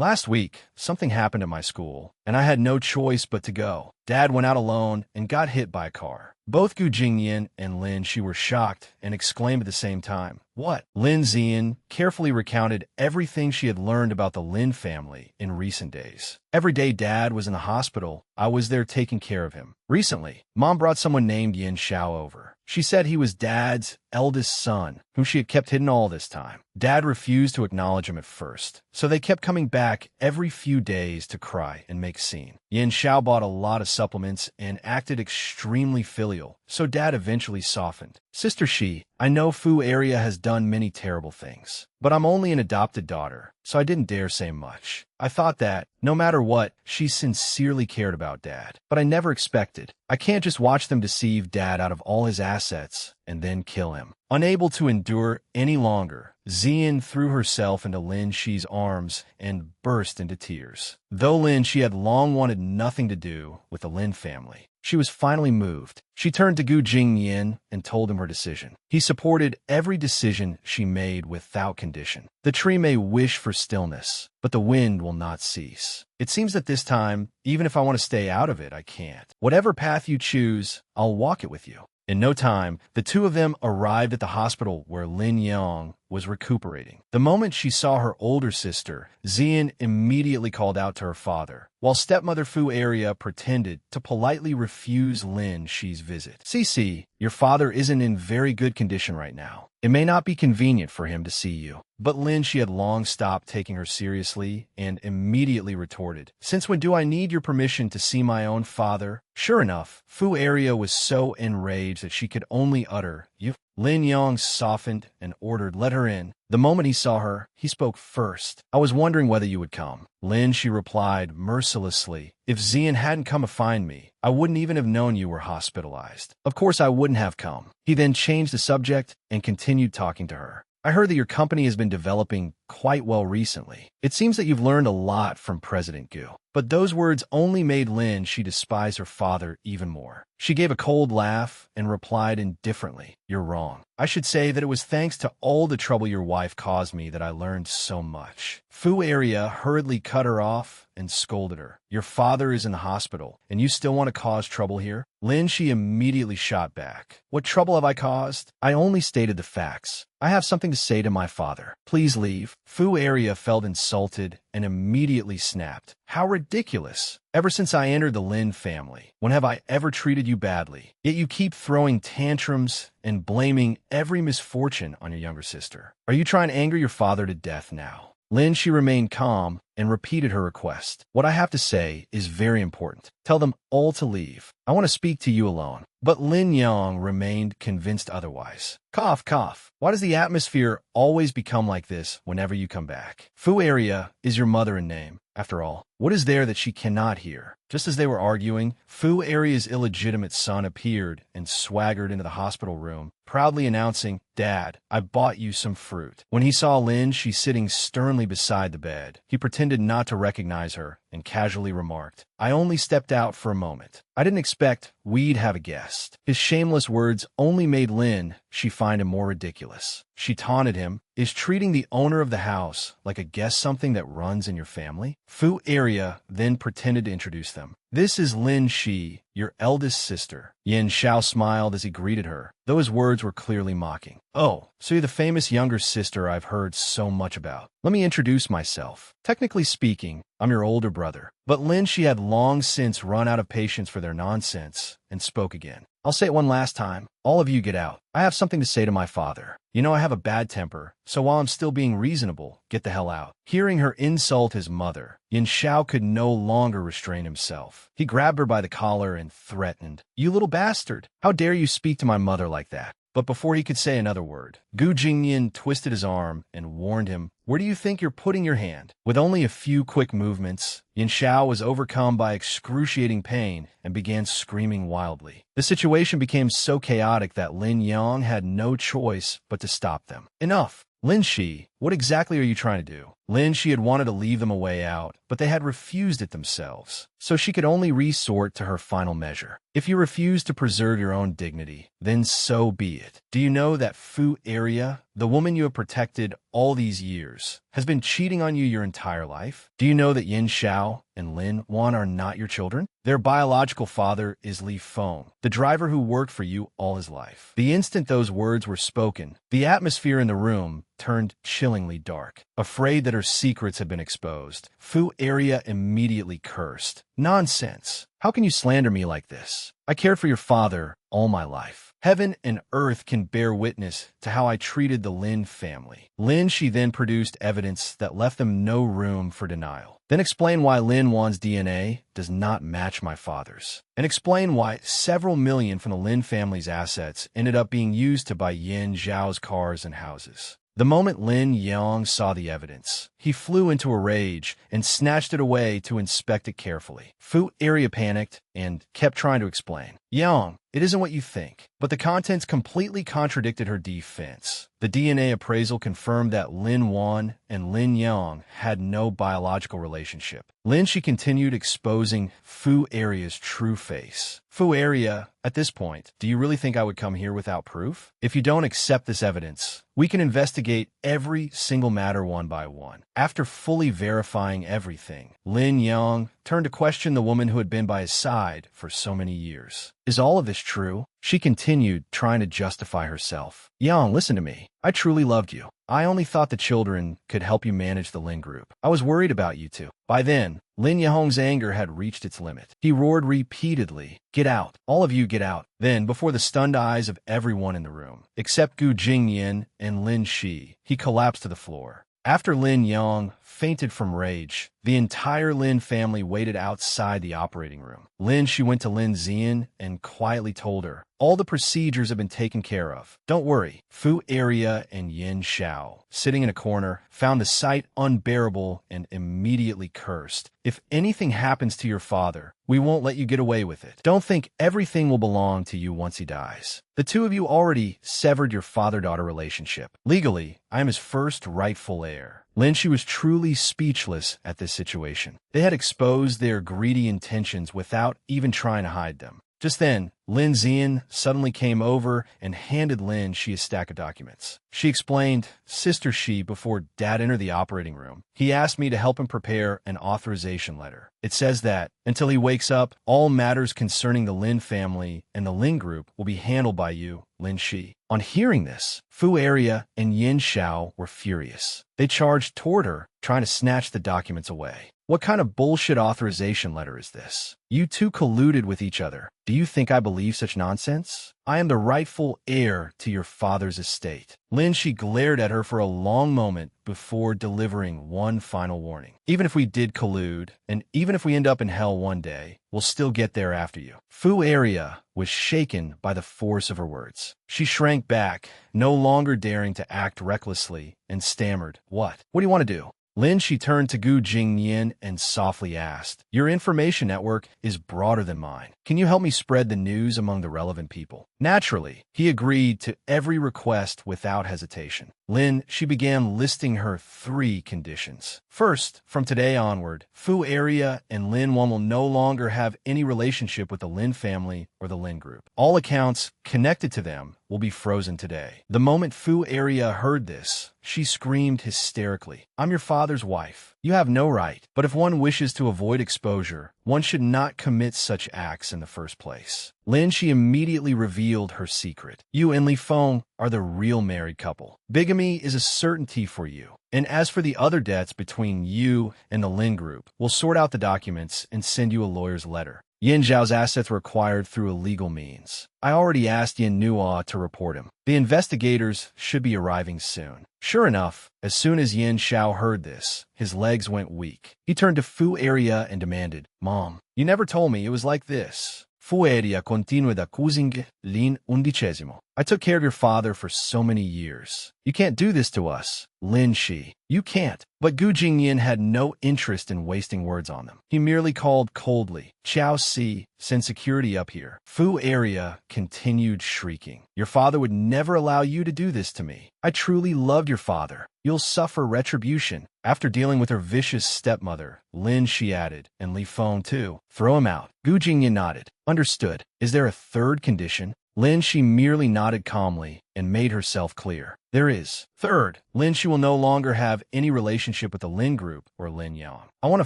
Last week, something happened at my school, and I had no choice but to go. Dad went out alone and got hit by a car. Both Gu Jingyan and Lin Shi were shocked and exclaimed at the same time, "What?" Lin Zian carefully recounted everything she had learned about the Lin family in recent days. Every day Dad was in the hospital, I was there taking care of him. Recently, Mom brought someone named Yin Xiao over. She said he was Dad's eldest son, whom she had kept hidden all this time. Dad refused to acknowledge him at first, so they kept coming back every few days to cry and make scene. Yin Xiao bought a lot of supplements and acted extremely filial, so Dad eventually softened. "Sister Shi, I know Fu area has done many terrible things, but I'm only an adopted daughter, so I didn't dare say much. I thought that, no matter what, she sincerely cared about Dad. But I never expected. I can't just watch them deceive Dad out of all his assets and then kill him." Unable to endure any longer, Zian threw herself into Lin Shi's arms and burst into tears. Though Lin Shi had long wanted nothing to do with the Lin family, she was finally moved. She turned to Gu Jingyan and told him her decision. He supported every decision she made without condition. "The tree may wish for stillness, but the wind will not cease. It seems that this time, even if I want to stay out of it, I can't. Whatever path you choose, I'll walk it with you." In no time, the two of them arrived at the hospital where Lin Yang was recuperating. The moment she saw her older sister, Zian immediately called out to her father, while stepmother Fu Area pretended to politely refuse Lin Shi's visit. "Cici, your father isn't in very good condition right now. It may not be convenient for him to see you." But Lin Shi had long stopped taking her seriously and immediately retorted, "Since when do I need your permission to see my own father?" Sure enough, Fu Area was so enraged that she could only utter, "You." Lin Yang softened and ordered, "Let her in." The moment he saw her, he spoke first. "I was wondering whether you would come." "Lin," she replied mercilessly, "if Zian hadn't come to find me, I wouldn't even have known you were hospitalized. Of course I wouldn't have come." He then changed the subject and continued talking to her. "I heard that your company has been developing quite well recently. It seems that you've learned a lot from President Gu." But those words only made Lin Shi despise her father even more. She gave a cold laugh and replied indifferently, "You're wrong. I should say that it was thanks to all the trouble your wife caused me that I learned so much." Fu Area hurriedly cut her off and scolded her. "Your father is in the hospital, and you still want to cause trouble here?" Lin Shi immediately shot back. "What trouble have I caused? I only stated the facts. I have something to say to my father. Please leave." Fu Area felt insulted and immediately snapped. "How ridiculous. Ever since I entered the Lin family, when have I ever treated you badly? Yet you keep throwing tantrums and blaming every misfortune on your younger sister. Are you trying to anger your father to death now?" Lin Shi remained calm and repeated her request. "What I have to say is very important. Tell them all to leave. I want to speak to you alone." But Lin Yang remained convinced otherwise. "Cough, cough. Why does the atmosphere always become like this whenever you come back? Fu Area is your mother in name. After all, what is there that she cannot hear?" Just as they were arguing, Fu Area's illegitimate son appeared and swaggered into the hospital room, proudly announcing, "Dad, I bought you some fruit." When he saw Lin Shi sitting sternly beside the bed, he pretended not to recognize her and casually remarked, "I only stepped out for a moment. I didn't expect we'd have a guest." His shameless words only made Lin Shi find him more ridiculous. She taunted him, "Is treating the owner of the house like a guest something that runs in your family?" Fu Area then pretended to introduce them. "This is Lin Shi, your eldest sister." Yin Xiao smiled as he greeted her, though his words were clearly mocking. "Oh, so you're the famous younger sister I've heard so much about. Let me introduce myself. Technically speaking, I'm your older brother." But Lin Shi had long since run out of patience for their nonsense and spoke again. "I'll say it one last time. All of you get out. I have something to say to my father. You know I have a bad temper, so while I'm still being reasonable, get the hell out." Hearing her insult his mother, Yin Xiao could no longer restrain himself. He grabbed her by the collar and threatened, "You little bastard! How dare you speak to my mother like that?" But before he could say another word, Gu Jingyan twisted his arm and warned him, "Where do you think you're putting your hand?" With only a few quick movements, Yin Xiao was overcome by excruciating pain and began screaming wildly. The situation became so chaotic that Lin Yang had no choice but to stop them. "Enough! Lin Shi, what exactly are you trying to do?" Lin Shi had wanted to leave them a way out, but they had refused it themselves, so she could only resort to her final measure. "If you refuse to preserve your own dignity, then so be it. Do you know that Fu Area the woman you have protected all these years, has been cheating on you your entire life? Do you know that Yin Xiao and Lin Wan are not your children? Their biological father is Li Feng, the driver who worked for you all his life. The instant those words were spoken, the atmosphere in the room turned chillingly dark. Afraid that her secrets had been exposed, Fu Area immediately cursed. Nonsense! How can you slander me like this? I cared for your father all my life. Heaven and earth can bear witness to how I treated the Lin family. Lin Shi then produced evidence that left them no room for denial. Then explain why Lin Wan's DNA does not match my father's. And explain why several million from the Lin family's assets ended up being used to buy Yin Zhao's cars and houses. The moment Lin Yang saw the evidence, he flew into a rage and snatched it away to inspect it carefully. Fu Area panicked and kept trying to explain. Yang, it isn't what you think. But the contents completely contradicted her defense. The DNA appraisal confirmed that Lin Wan and Lin Yang had no biological relationship. Lin Shi continued exposing Fu Area's true face. Fu Area, at this point, do you really think I would come here without proof? If you don't accept this evidence, we can investigate every single matter one by one. After fully verifying everything, Lin Yang turned to question the woman who had been by his side for so many years. Is all of this true? She continued, trying to justify herself. Yang, listen to me. I truly loved you. I only thought the children could help you manage the Lin group. I was worried about you two. By then, Lin Yahong's anger had reached its limit. He roared repeatedly, "Get out! All of you get out!" Then, before the stunned eyes of everyone in the room, except Gu Jingyan and Lin Shi, he collapsed to the floor. After Lin Yang fainted from rage, the entire Lin family waited outside the operating room. Lin Shi went to Lin Zian and quietly told her, "All the procedures have been taken care of. Don't worry." Fu Area and Yin Xiao, sitting in a corner, found the sight unbearable and immediately cursed. "If anything happens to your father, we won't let you get away with it. Don't think everything will belong to you once he dies. The two of you already severed your father-daughter relationship. Legally, I am his first rightful heir." Lin Shi was truly speechless at this situation. They had exposed their greedy intentions without even trying to hide them. Just then, Lin Zian suddenly came over and handed Lin Shi a stack of documents. She explained, "Sister Shi, before Dad entered the operating room, he asked me to help him prepare an authorization letter. It says that, until he wakes up, all matters concerning the Lin family and the Lin group will be handled by you, Lin Shi." On hearing this, Fu Area and Yin Xiao were furious. They charged toward her, trying to snatch the documents away. "What kind of bullshit authorization letter is this? You two colluded with each other. Do you think I believe such nonsense? I am the rightful heir to your father's estate." Lin Shi glared at her for a long moment before delivering one final warning. "Even if we did collude, and even if we end up in hell one day, we'll still get there after you." Fu Area was shaken by the force of her words. She shrank back, no longer daring to act recklessly, and stammered, What do you want to do?" Lin Shi turned to Gu Jingyan and softly asked, "Your information network is broader than mine. Can you help me spread the news among the relevant people?" Naturally, he agreed to every request without hesitation. Lin Shi began listing her 3 conditions. First, from today onward, Fu Area and Lin Wan will no longer have any relationship with the Lin family or the Lin group. All accounts connected to them will be frozen today. The moment Fu Area heard this, she screamed hysterically, "I'm your father's wife. You have no right. But if one wishes to avoid exposure, one should not commit such acts in the first place." Lin Shi immediately revealed her secret. "You and Li Feng are the real married couple. Bigamy is a certainty for you. And as for the other debts between you and the Lin group, we'll sort out the documents and send you a lawyer's letter. Yin Zhao's assets were acquired through illegal means. I already asked Yin Nua to report him. The investigators should be arriving soon." Sure enough, as soon as Yin Xiao heard this, his legs went weak. He turned to Fu Area and demanded, "Mom, you never told me it was like this." Fu Area continued accusing Lin XI. "I took care of your father for so many years. You can't do this to us, Lin Shi. You can't." But Gu Jingyan had no interest in wasting words on them. He merely called coldly, "Qiao Si, send security up here." Fu Area continued shrieking, "Your father would never allow you to do this to me. I truly loved your father. You'll suffer retribution." After dealing with her vicious stepmother, Lin Shi added, "And Li Feng too. Throw him out." Gu Jingyan nodded. "Understood. Is there a third condition?" Lin Shi merely nodded calmly and made herself clear. There is. Third, Lin Shi will no longer have any relationship with the Lin Group or Lin Yang. I want to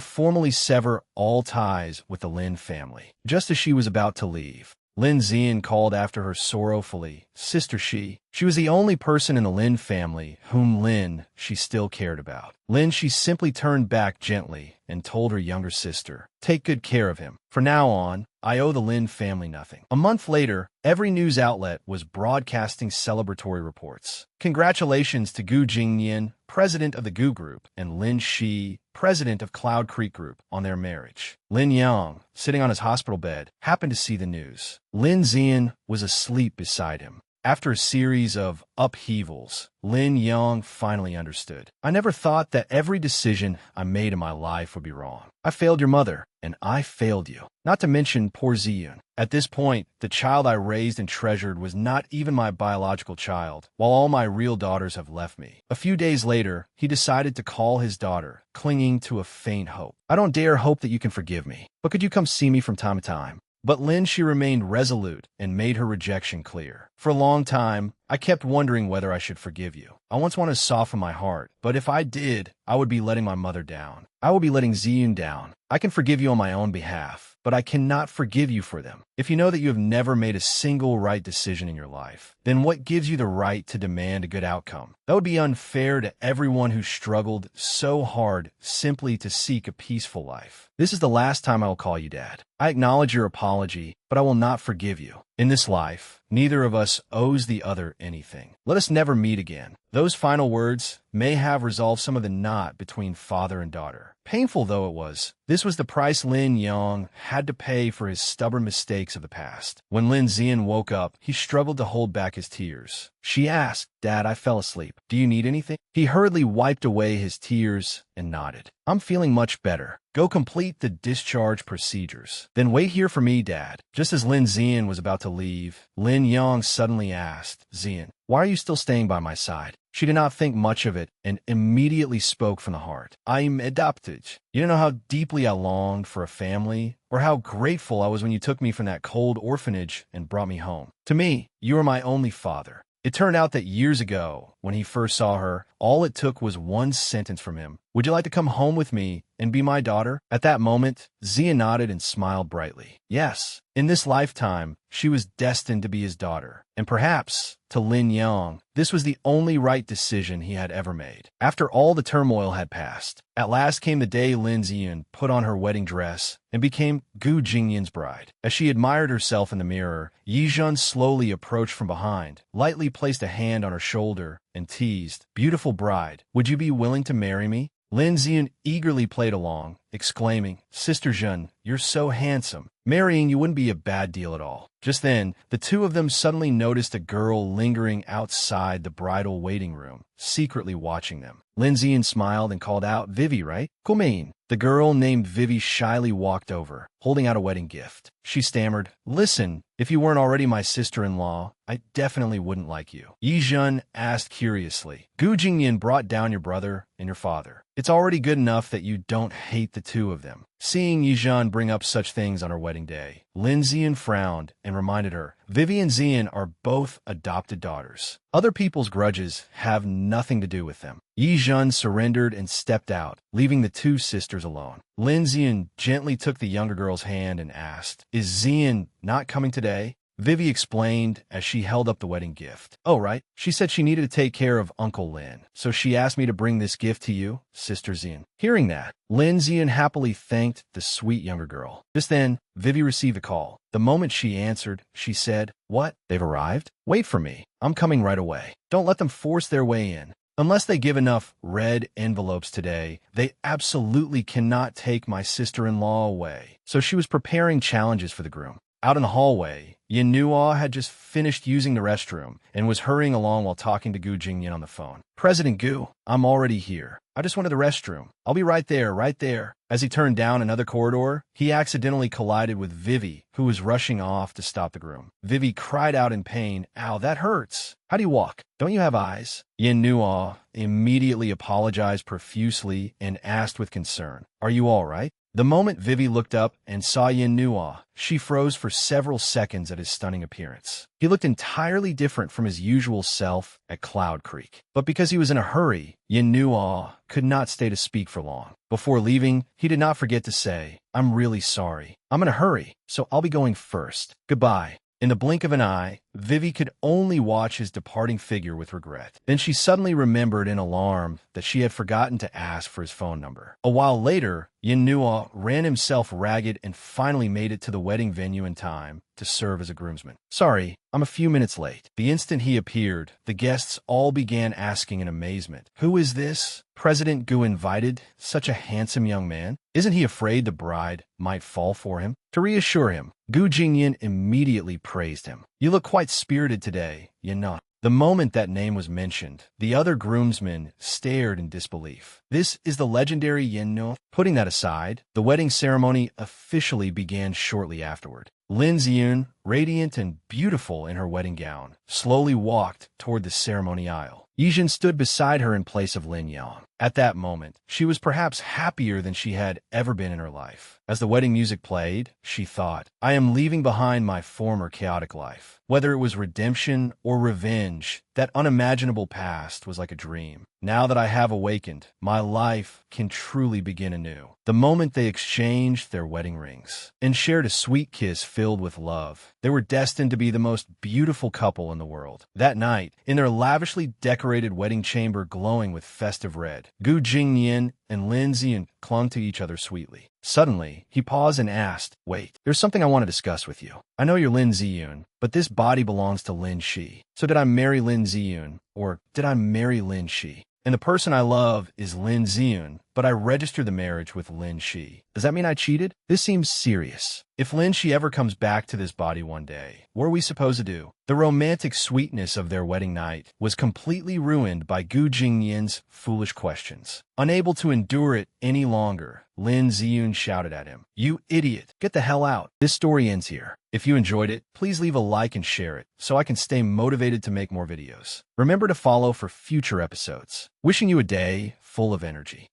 formally sever all ties with the Lin family. Just as she was about to leave, Lin Zian called after her sorrowfully, Sister Shi. She was the only person in the Lin family whom Lin Shi still cared about. Lin Shi simply turned back gently and told her younger sister, take good care of him. From now on, I owe the Lin family nothing. A month later, every news outlet was broadcasting celebratory reports. Congratulations to Gu Jingyan, president of the Gu Group, and Lin Shi, president of Cloud Creek Group, on their marriage. Lin Yang, sitting on his hospital bed, happened to see the news. Lin Zian was asleep beside him. After a series of upheavals, Lin Yang finally understood. I never thought that every decision I made in my life would be wrong. I failed your mother, and I failed you. Not to mention poor Ziyun. At this point, the child I raised and treasured was not even my biological child, while all my real daughters have left me. A few days later, he decided to call his daughter, clinging to a faint hope. I don't dare hope that you can forgive me, but could you come see me from time to time? But Lin Shi remained resolute and made her rejection clear. For a long time, I kept wondering whether I should forgive you. I once wanted to soften my heart, but if I did, I would be letting my mother down. I would be letting Ziyun down. I can forgive you on my own behalf, but I cannot forgive you for them. If you know that you have never made a single right decision in your life, then what gives you the right to demand a good outcome? That would be unfair to everyone who struggled so hard simply to seek a peaceful life. This is the last time I will call you Dad. I acknowledge your apology, but I will not forgive you. In this life, neither of us owes the other anything. Let us never meet again. Those final words may have resolved some of the knot between father and daughter. Painful though it was, this was the price Lin Yang had to pay for his stubborn mistakes of the past. When Lin Zian woke up, he struggled to hold back his tears. She asked, Dad, I fell asleep. Do you need anything? He hurriedly wiped away his tears and nodded. I'm feeling much better. Go complete the discharge procedures. Then wait here for me, Dad. Just as Lin Zian was about to leave, Lin Yang suddenly asked, Zian, why are you still staying by my side? She did not think much of it and immediately spoke from the heart. I'm adopted. You don't know how deeply I longed for a family or how grateful I was when you took me from that cold orphanage and brought me home. To me, you were my only father. It turned out that years ago, when he first saw her, all it took was one sentence from him. Would you like to come home with me and be my daughter? At that moment, Zia nodded and smiled brightly. Yes, in this lifetime, she was destined to be his daughter. And perhaps, to Lin Yang, this was the only right decision he had ever made. After all the turmoil had passed, at last came the day Lin Zian put on her wedding dress and became Gu Jingyan's bride. As she admired herself in the mirror, Yizhen slowly approached from behind, lightly placed a hand on her shoulder, and teased, Beautiful bride, would you be willing to marry me? Lin Zian eagerly played along, exclaiming, Sister Zhen, you're so handsome. Marrying you wouldn't be a bad deal at all. Just then, the two of them suddenly noticed a girl lingering outside the bridal waiting room, secretly watching them. Lin Zian smiled and called out, Vivi, right? Kumain. The girl named Vivi shyly walked over, holding out a wedding gift. She stammered, Listen, if you weren't already my sister-in-law, I definitely wouldn't like you. Yizhen asked curiously, Gu Jingyan brought down your brother and your father. It's already good enough that you don't hate the two of them. Seeing Yizhen bring up such things on her wedding day, Lin Zian frowned and reminded her, Vivi and Zian are both adopted daughters. Other people's grudges have nothing to do with them. Yizhen surrendered and stepped out, leaving the two sisters alone. Lin Zian gently took the younger girl's hand and asked, Is Zian not coming today? Vivi explained as she held up the wedding gift. Oh, right. She said she needed to take care of Uncle Lin, so she asked me to bring this gift to you, Sister Zian. Hearing that, Lin Zian happily thanked the sweet younger girl. Just then, Vivi received a call. The moment she answered, she said, What? They've arrived? Wait for me. I'm coming right away. Don't let them force their way in. Unless they give enough red envelopes today, they absolutely cannot take my sister-in-law away. So she was preparing challenges for the groom. Out in the hallway, Yanua had just finished using the restroom and was hurrying along while talking to Gu Jingyan on the phone. President Gu, I'm already here. I just went to the restroom. I'll be right there, right there. As he turned down another corridor, he accidentally collided with Vivi, who was rushing off to stop the groom. Vivi cried out in pain, Ow, that hurts. How do you walk? Don't you have eyes? Yanua immediately apologized profusely and asked with concern, Are you all right? The moment Vivi looked up and saw Yin Nuo, she froze for several seconds at his stunning appearance. He looked entirely different from his usual self at Cloud Creek. But because he was in a hurry, Yin Nuo could not stay to speak for long. Before leaving, he did not forget to say, "I'm really sorry. I'm in a hurry, so I'll be going first. Goodbye." In the blink of an eye, Vivi could only watch his departing figure with regret. Then she suddenly remembered in alarm that she had forgotten to ask for his phone number. A while later, Yin Nuo ran himself ragged and finally made it to the wedding venue in time to serve as a groomsman. "Sorry, I'm a few minutes late." The instant he appeared, the guests all began asking in amazement, "Who is this? President Gu invited such a handsome young man? Isn't he afraid the bride might fall for him?" To reassure him, Gu Jingyan immediately praised him. "You look quite spirited today, Yin Nuo." The moment that name was mentioned, the other groomsmen stared in disbelief. This is the legendary Yin Nuo. Putting that aside, the wedding ceremony officially began shortly afterward. Lin Ziyun, radiant and beautiful in her wedding gown, slowly walked toward the ceremony aisle. Yijin stood beside her in place of Lin Yang. At that moment, she was perhaps happier than she had ever been in her life. As the wedding music played, she thought, "I am leaving behind my former chaotic life." Whether it was redemption or revenge, that unimaginable past was like a dream. Now that I have awakened, my life can truly begin anew. The moment they exchanged their wedding rings and shared a sweet kiss filled with love, they were destined to be the most beautiful couple in the world. That night, in their lavishly decorated wedding chamber glowing with festive red, Gu Jingyan and Lin Ziyan clung to each other sweetly. Suddenly, he paused and asked, "Wait, there's something I want to discuss with you. I know you're Lin Ziyun, but this body belongs to Lin Shi. So did I marry Lin Ziyun, or did I marry Lin Shi? And the person I love is Lin Ziyun, but I registered the marriage with Lin Shi. Does that mean I cheated? This seems serious. If Lin Shi ever comes back to this body one day, what are we supposed to do?" The romantic sweetness of their wedding night was completely ruined by Gu Jingyan's foolish questions. Unable to endure it any longer, Lin Ziyun shouted at him, "You idiot! Get the hell out!" This story ends here. If you enjoyed it, please leave a like and share it so I can stay motivated to make more videos. Remember to follow for future episodes. Wishing you a day full of energy.